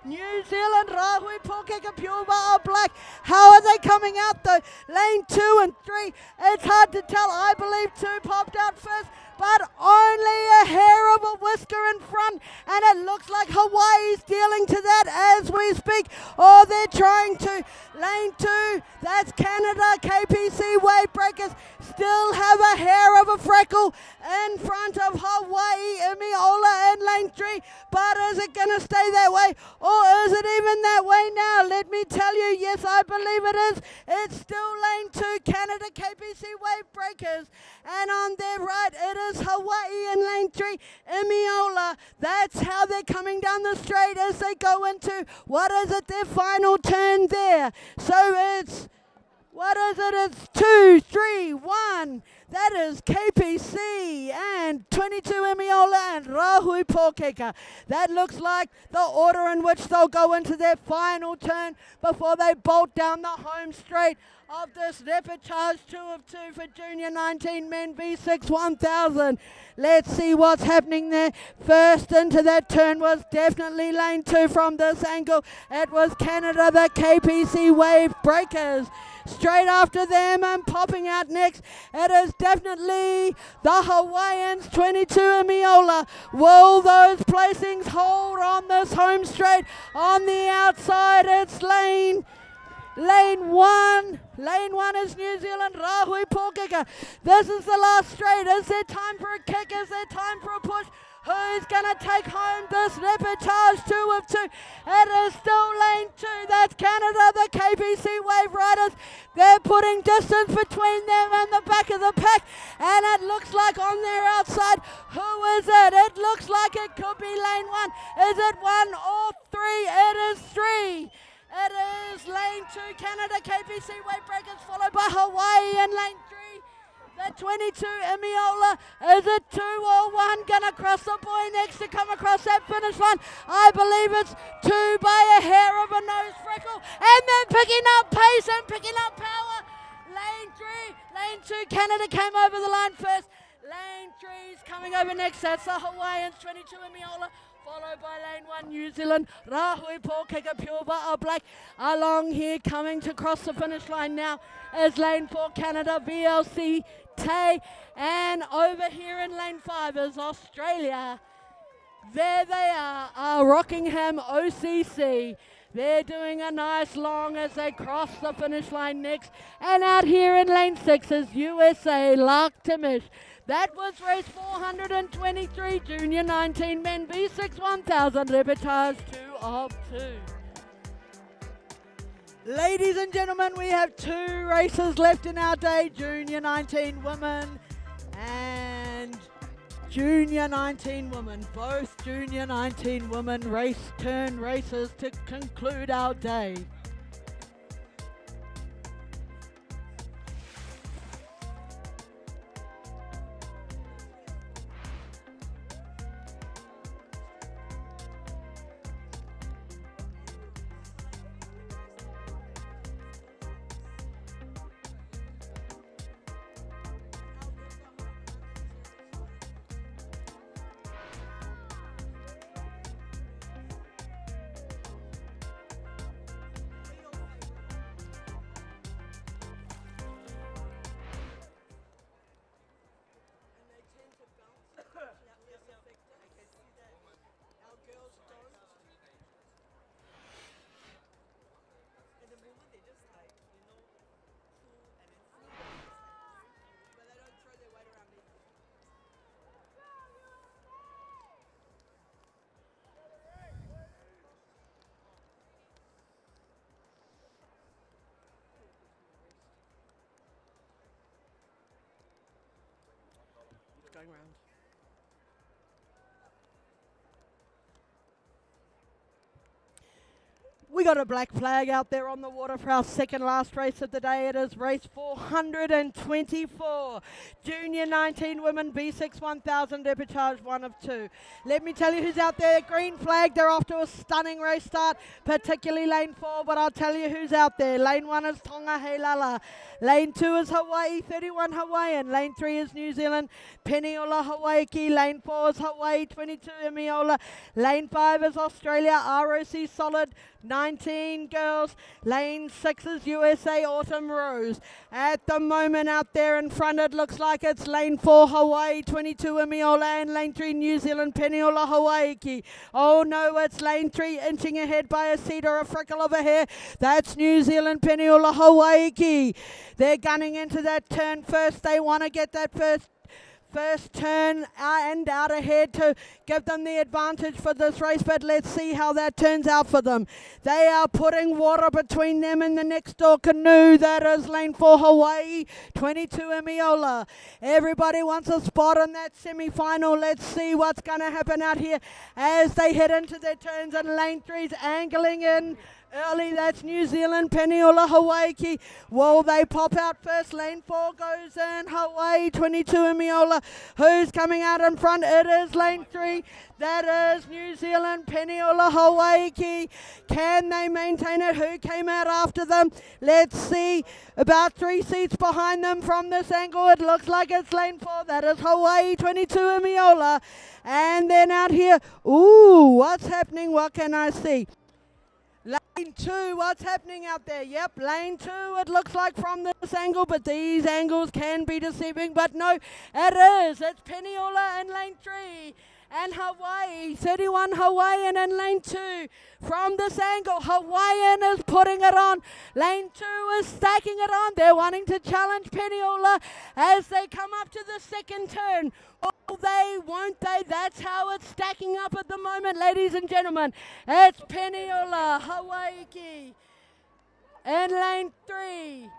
New Zealand, Rahui Pōkeka, Pure Butter Black. How are they coming out though? Lane 2 and 3, it's hard to tell. I believe 2 popped out first, but only a hair of a whisker in front, and it looks like Hawaii's dealing to that as we speak, or they're trying to. Lane 2, that's Canada, KPC Wave Breakers, still have a hair of a freckle in front of Hawaii, Imiola in lane 3, but is it going to stay that way, or is it even that way now? Let me tell you, yes, I believe it is. It's still lane 2, Canada, KPC Wave Breakers, and on their right, it is Hawaii in lane 3, Imiola. That's how they're coming down the straight as they go into, what is it, their final turn there. So it's, what is it, it's 2, 3, 1. That is KPC and 22 Imiola and Rahui Pōkeka. That looks like the order in which they'll go into their final turn before they bolt down the home straight of this reportage 2 of 2 for Junior 19 Men V6 1000. Let's see what's happening there. First into that turn was definitely lane 2 from this angle. It was Canada, the KPC Wave Breakers. Straight after them and popping out next, it is definitely the Hawaiians, 22 Imiola. Will those placings hold on this home straight? On the outside, it's lane 1. Lane 1 is New Zealand, Rahui Pōkeka. This is the last straight. Is there time for a kick? Is there time for a push? Who's going to take home this reportage 2 of 2? It is still lane 2. That's Canada, the KPC Wave Riders. They're putting distance between them and the back of the pack. And it looks like on their outside, who is it? It looks like it could be lane 1. Is it 1 or 3? It is 3. It is lane 2, Canada, KPC Wave Breakers, followed by Hawaii in lane 3. The 22 Imiola, is it 2 or 1 gonna cross the boy next to come across that finish line? I believe it's 2 by a hair of a nose freckle, and then picking up pace and picking up power. Lane 3, lane 2, Canada came over the line first. Lane 3 is coming over next. That's the Hawaiians, 22 Imiola, followed by lane 1, New Zealand, Rahui Pōkeka, Pure Butter Black. Along here, coming to cross the finish line now is lane 4, Canada, VLC, Tay, and over here in lane 5 is Australia. There they are Rockingham OCC. They're doing a nice long as they cross the finish line next. And out here in lane 6 is USA, Lark Timish. That was race 423, Junior 19 Men V6 1000, reportage 2 of 2. Ladies and gentlemen, we have 2 races left in our day, Junior 19 Women and Junior 19 Women. Both Junior 19 Women race turn races to conclude our day. going round. We got a black flag out there on the water for our second last race of the day. It is race 424. Junior 19 women, B6 1000, departage 1 of 2. Let me tell you who's out there. Green flag, they're off to a stunning race start, particularly lane 4, but I'll tell you who's out there. Lane 1 is Tonga Heilala. Lane 2 is Hawaii, 31 Hawaiian. Lane 3 is New Zealand, Peniola Hawaii. Lane 4 is Hawaii, 22 Emiola. Lane 5 is Australia, ROC Solid, 19 girls. Lane 6 is USA Autumn Rose. At the moment out there in front, it looks like it's lane 4 Hawaii, 22 Emiola, and lane 3 New Zealand, Peniola Hawaii. Oh no, it's lane 3 inching ahead by a seat or a freckle of a hair. That's New Zealand, Peniola Hawaii. They're gunning into that turn first. They want to get that first turn and out ahead to give them the advantage for this race, but let's see how that turns out for them. They are putting water between them and the next door canoe. That is lane 4 Hawaii, 22 Emiola. Everybody wants a spot in that semi-final. Let's see what's going to happen out here as they head into their turns, and lane 3's angling in early. That's New Zealand, Peniola Hawaii. Will they pop out first? Lane 4 goes in, Hawaii, 22 Emiola. Who's coming out in front? It is lane 3. That is New Zealand, Peniola Hawaii. Can they maintain it? Who came out after them? Let's see. About 3 seats behind them from this angle. It looks like it's lane 4. That is Hawaii, 22 Emiola. And then out here, ooh, what's happening? What can I see? Lane 2, what's happening out there? Yep, lane 2, it looks like from this angle, but these angles can be deceiving, but no, it is. It's Peniola in lane 3. And Hawaii, 31 Hawaiian in lane 2. From this angle, Hawaiian is putting it on. Lane 2 is stacking it on. They're wanting to challenge Peniola as they come up to the second turn. Will they, won't they? That's how it's stacking up at the moment, ladies and gentlemen. It's Peniola, Hawaii in lane 3.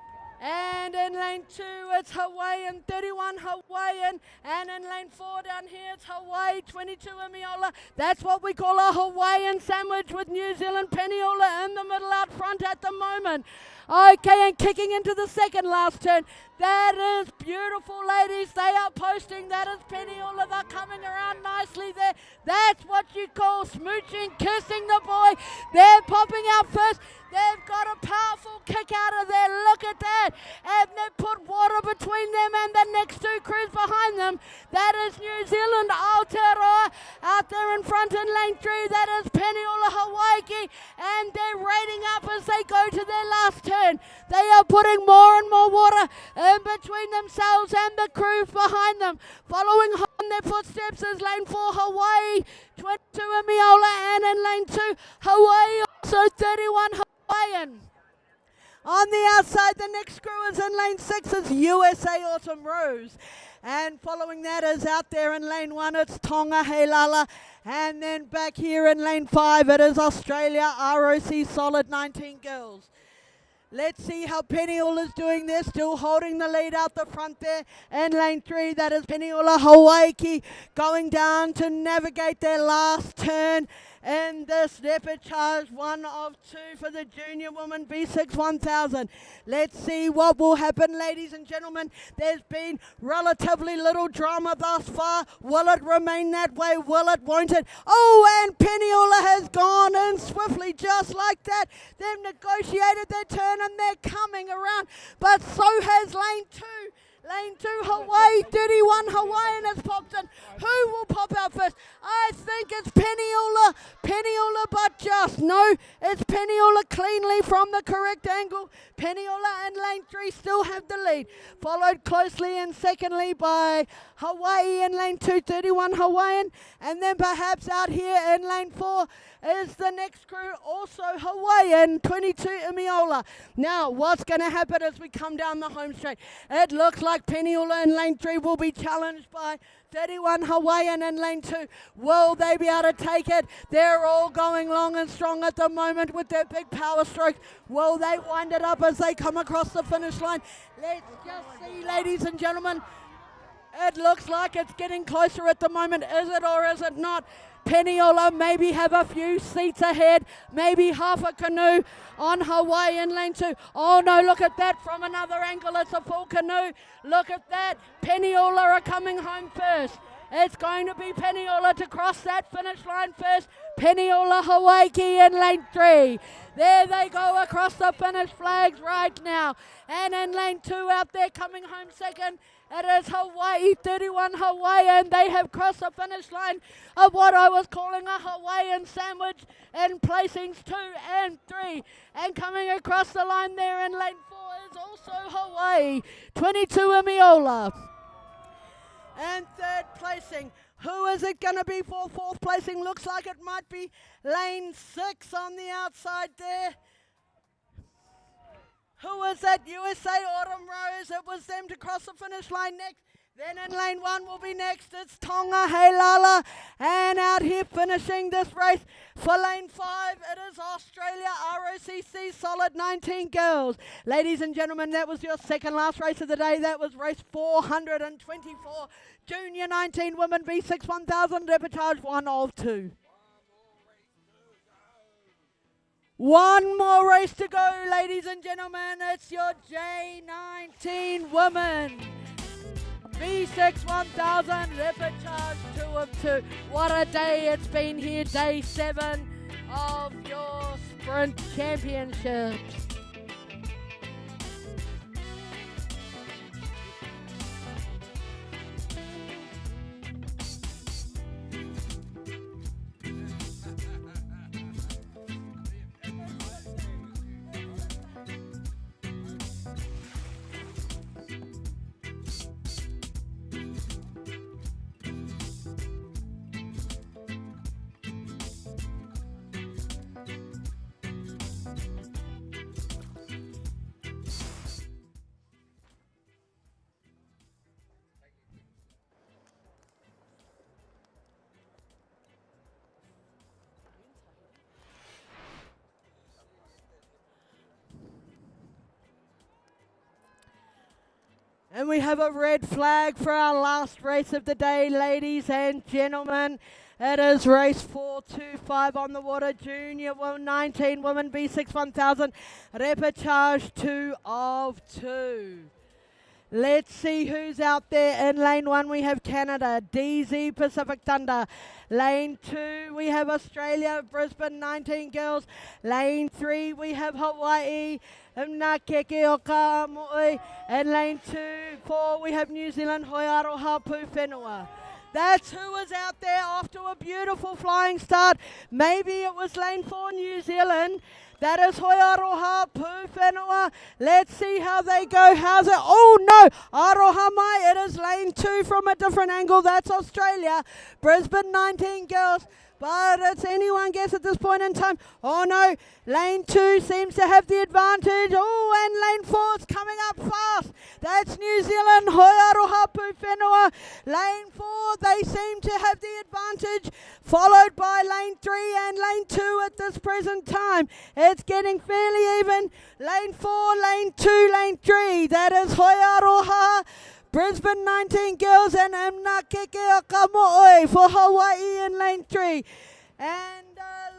And in lane 2, it's Hawaiian, 31 Hawaiian. And in lane 4 down here, it's Hawaii, 22 Emiola. That's what we call a Hawaiian sandwich with New Zealand, Peniola in the middle out front at the moment. Okay, and kicking into the second last turn. That is beautiful, ladies. They are posting. That is Peniola. They're coming around nicely there. That's what you call smooching, kissing the boy. They're popping out first. They've got a powerful kick out of there. Look at that. And they put water between them and the next 2 crews behind them. That is New Zealand, Aotearoa, out there in front in lane 3. That is Peniola, Hawaii. And they're raiding up as they go to their last turn. They are putting more and more water in between themselves and the crews behind them. Following on their footsteps is lane 4 Hawaii, 22 Emiola, and in lane 2 Hawaii, also 31 Hawaiian. On the outside, the next crew is in lane 6 is USA Autumn Rose. And following that is out there in lane 1, it's Tonga Heilala. And then back here in lane 5, it is Australia, ROC Solid, 19 girls. Let's see how Peniola is doing there, still holding the lead out the front there. In lane 3, that is Peniola Hawaii going down to navigate their last turn in this departage 1 of 2 for the junior woman B6 1000. Let's see what will happen, ladies and gentlemen. There's been relatively little drama thus far. Will it remain that way? Will it? Won't it? Oh, and Peniola has gone in swiftly just like that. They've negotiated their turn and they're coming around, but so has lane 2. Lane 2 Hawaii, 31 Hawaiian has popped in. Who will pop out first? I think it's Peniola. Peniola, but just. No, it's Peniola cleanly from the correct angle. Peniola and lane 3 still have the lead. Followed closely and secondly by Hawaii in lane 2, 31 Hawaiian. And then perhaps out here in lane 4 is the next crew, also Hawaiian, 22 Emiola. Now, what's going to happen as we come down the home straight? It looks like Peniola in lane 3 will be challenged by 31 Hawaiian in lane 2. Will they be able to take it? They're all going long and strong at the moment with their big power strokes. Will they wind it up as they come across the finish line? Let's just see, ladies and gentlemen. It looks like it's getting closer at the moment. Is it or is it not? Peniola maybe have a few seats ahead, maybe half a canoe on her way in lane 2. Oh no, look at that from another angle. It's a full canoe. Look at that. Peniola are coming home first. It's going to be Peniola to cross that finish line first. Peniola Hawaii in lane 3. There they go across the finish flags right now. And in lane 2 out there coming home second, it is Hawaii, 31 Hawaiian. They have crossed the finish line of what I was calling a Hawaiian sandwich in placings 2 and 3. And coming across the line there in lane 4 is also Hawaii, 22 Imiola. And third placing, who is it going to be for fourth placing? Looks like it might be lane 6 on the outside there. Who is that? USA Autumn Rose. It was them to cross the finish line next. Then in lane 1 will be next. It's Tonga Heilala. And out here finishing this race for lane 5, it is Australia ROCC Solid 19 Girls. Ladies and gentlemen, that was your second last race of the day. That was race 424. Junior 19 Women V6 1000 Reportage 1 of 2. One more race to go, ladies and gentlemen. It's your J19 Women V6 1000 Reportage 2 of 2. What a day it's been here, day 7 of your Sprint Championships. And we have a red flag for our last race of the day, ladies and gentlemen. It is race 425 on the water, Junior 19 Women B6 1000, Reportage 2 of 2. Let's see who's out there. In lane 1 we have Canada, DZ Pacific Thunder. Lane 2 we have Australia, Brisbane 19 Girls. Lane 3 we have Hawaii, Nakeke Okamoe. And lane 4 we have New Zealand, Hoiaroha Pūwhenua. That's who was out there after a beautiful flying start. Maybe it was lane 4 New Zealand. That is Hoiaroha Pūwhenua. Let's see how they go. How's it? Oh no! Aroha mai. It is lane 2 from a different angle. That's Australia. Brisbane 19 Girls. But it's anyone's guess at this point in time. Oh no, lane 2 seems to have the advantage. Oh, and lane 4 is coming up fast. That's New Zealand, Hoiaroha Pūwhenua. Lane 4, they seem to have the advantage, followed by lane 3 and lane 2 at this present time. It's getting fairly even. Lane 4, lane 2, lane 3. That is Hoiaroha, Brisbane 19 Girls, and Nakeke Okamoe for Hawaii in lane 3. And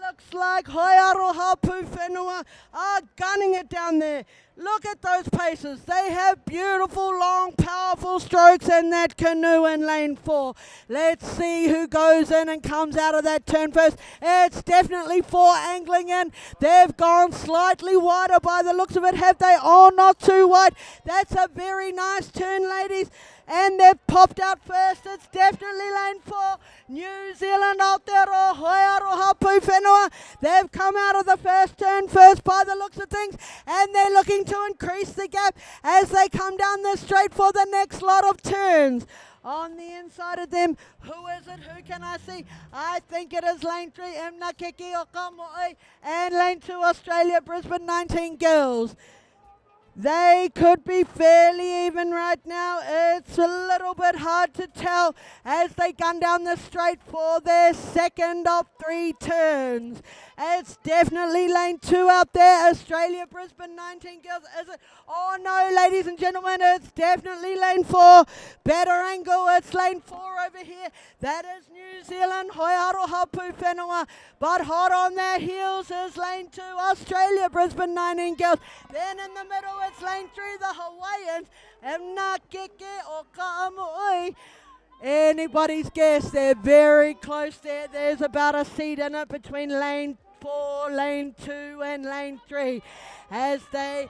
looks like Hoiaroha Pūwhenua are gunning it down there. Look at those paces. They have beautiful, long, powerful strokes in that canoe in lane 4. Let's see who goes in and comes out of that turn first. It's definitely 4 angling in. They've gone slightly wider by the looks of it, have they? Oh, not too wide. That's a very nice turn, ladies. And they've popped out first. It's definitely lane 4. New Zealand Aotearoa, Hoiaroha Pūwhenua. They've come out of the first turn first by the looks of things, and they're looking to increase the gap as they come down the straight for the next lot of turns. On the inside of them, who is it? Who can I see? I think it is lane 3, Nakeke Okamoe, and lane 2, Australia, Brisbane 19 Girls. They could be fairly even right now. It's a little bit hard to tell as they gun down the straight for their second of 3 turns. It's definitely lane 2 out there. Australia, Brisbane, 19 girls. Is it? Oh no, ladies and gentlemen, it's definitely lane 4. Better angle, it's lane 4 over here. That is New Zealand, Hoiaroha Pūwhenua. But hot on their heels is lane 2, Australia, Brisbane, 19 girls. Then in the middle, it's lane 3, the Hawaiians. Emna Keke o Ka'amu'ui. Anybody's guess, they're very close there. There's about a seat in it between lane 4, lane 2 and lane 3 as they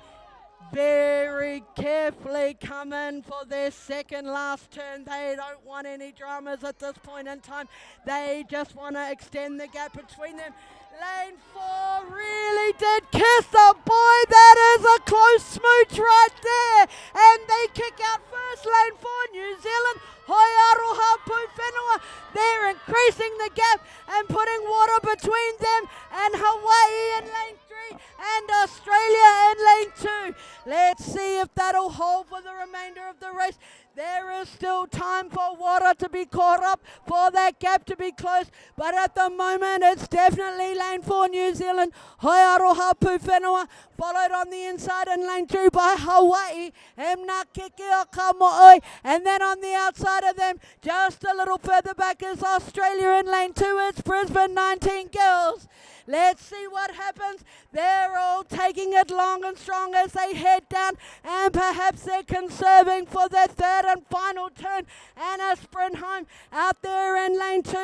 very carefully come in for their second last turn. They don't want any dramas at this point in time. They just want to extend the gap between them. Lane 4 really did kiss the boy. That is a close smooch right there. And they kick out first. Lane 4, New Zealand, Hoiaroha Pūwhenua. They're increasing the gap and putting water between them and Hawaii in lane 3 and Australia in lane 2. Let's see if that'll hold for the remainder of the race. There is still time for water to be caught up, for that gap to be closed, but at the moment it's definitely lane 4 New Zealand, Hoiaroha Pūwhenua, followed on the inside in lane 3 by Hawaii, Emna Keke o Ka'amu'ui, and then on the outside of them, just a little further back is Australia in lane 2, it's Brisbane 19 girls. Let's see what happens. They're all taking it long and strong as they head down, and perhaps they're conserving for their third and final turn and a sprint home. Out there in lane 2,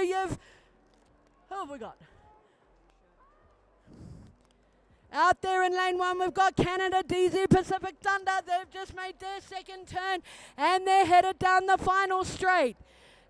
who have we got? Out there in lane 1, we've got Canada, DZ Pacific Thunder. They've just made their second turn, and they're headed down the final straight.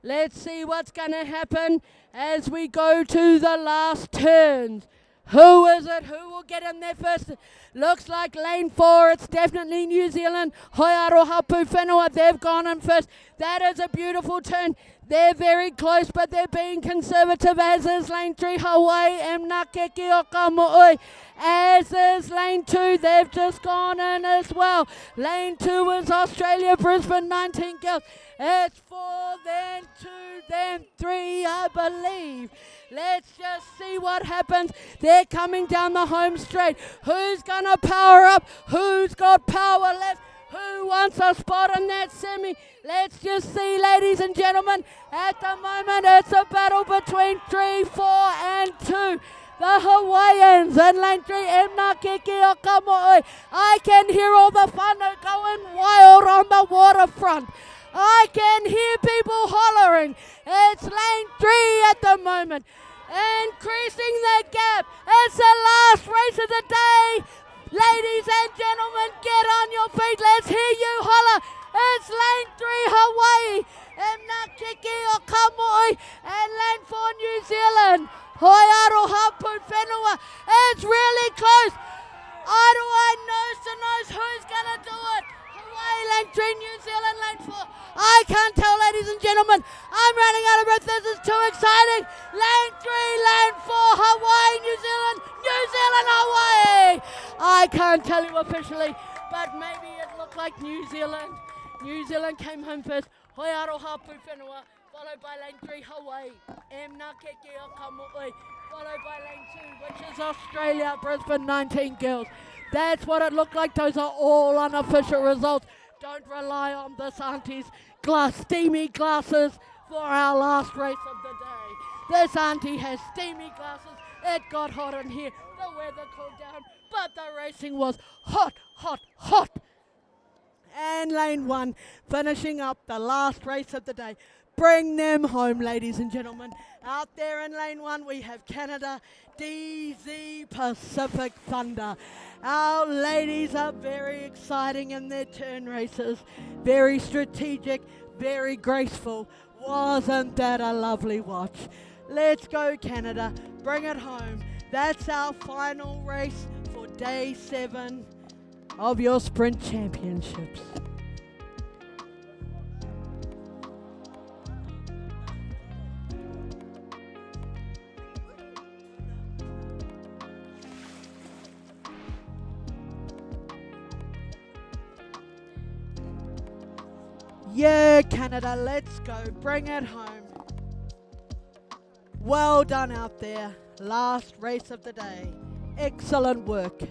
Let's see what's going to happen as we go to the last turns. Who is it? Who will get in there first? Looks like lane 4. It's definitely New Zealand. Hoiaroha Pūwhenua. They've gone in first. That is a beautiful turn. They're very close, but they're being conservative, as is lane 3, Hawaii, Emna Keke o Ka'amu'ui. As is lane 2, they've just gone in as well. Lane 2 is Australia, Brisbane, 19 girls. It's 4, then 2, then 3, I believe. Let's just see what happens. They're coming down the home straight. Who's going to power up? Who's got power left? Who wants a spot in that semi? Let's just see, ladies and gentlemen. At the moment, it's a battle between 3, 4, and 2. The Hawaiians in lane 3, Emna Keke o Ka'amu'ui. I can hear all the thunder going wild on the waterfront. I can hear people hollering. It's lane 3 at the moment. Increasing the gap. It's the last race of the day. Ladies and gentlemen, get on your feet. Let's hear you holler. It's lane 3 Hawaii, Emna Keke o Ka'amu'ui, and lane 4 New Zealand, Hoiaroha Pūwhenua. It's really close. I nose to nose who's going to do it. Hawaii, lane 3, New Zealand, lane 4. I can't tell, ladies and gentlemen. I'm running out of breath. This is too exciting. Lane 3, lane 4, Hawaii, New Zealand, Hawaii. I can't tell you officially, but maybe it looked like New Zealand. New Zealand came home first. Hoiaroha Pūwhenua, followed by lane 3, Hawaii. Emna Keke o Ka'amu'ui, followed by lane 2, which is Australia, Brisbane 19 girls. That's what it looked like. Those are all unofficial results. Don't rely on this auntie's steamy glasses for our last race of the day. This auntie has steamy glasses. It got hot in here. The weather cooled down, but the racing was hot, hot, hot. And lane 1 finishing up the last race of the day. Bring them home, ladies and gentlemen. Out there in lane 1, we have Canada, DZ Pacific Thunder. Our ladies are very exciting in their turn races. Very strategic, very graceful. Wasn't that a lovely watch? Let's go, Canada. Bring it home. That's our final race for day 7 of your sprint championships. Yeah, Canada, let's go. Bring it home. Well done out there. Last race of the day. Excellent work.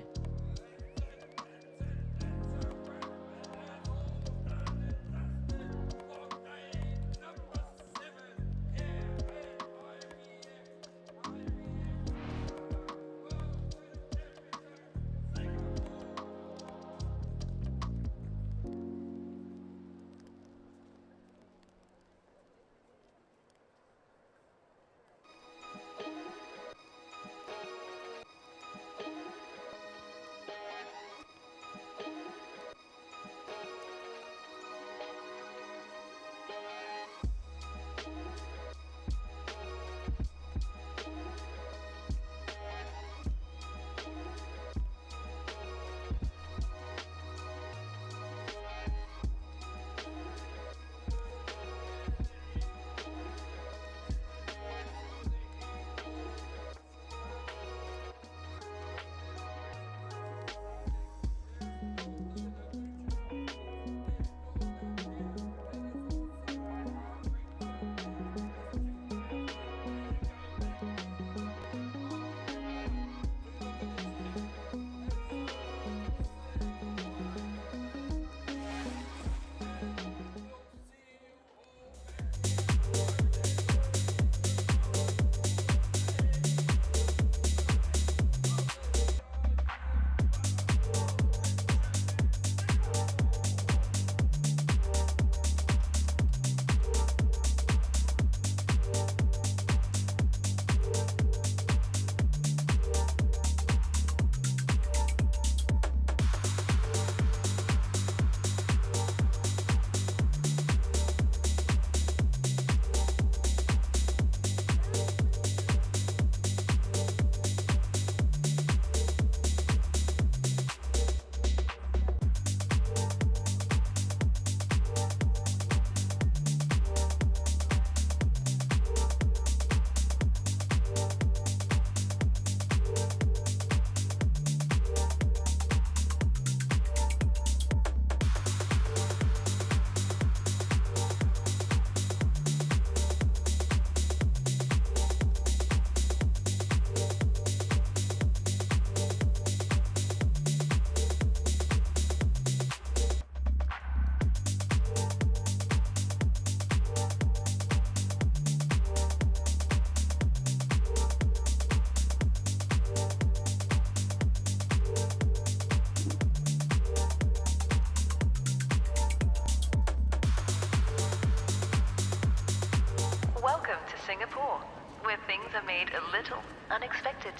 Welcome to Singapore, where things are made a little unexpected.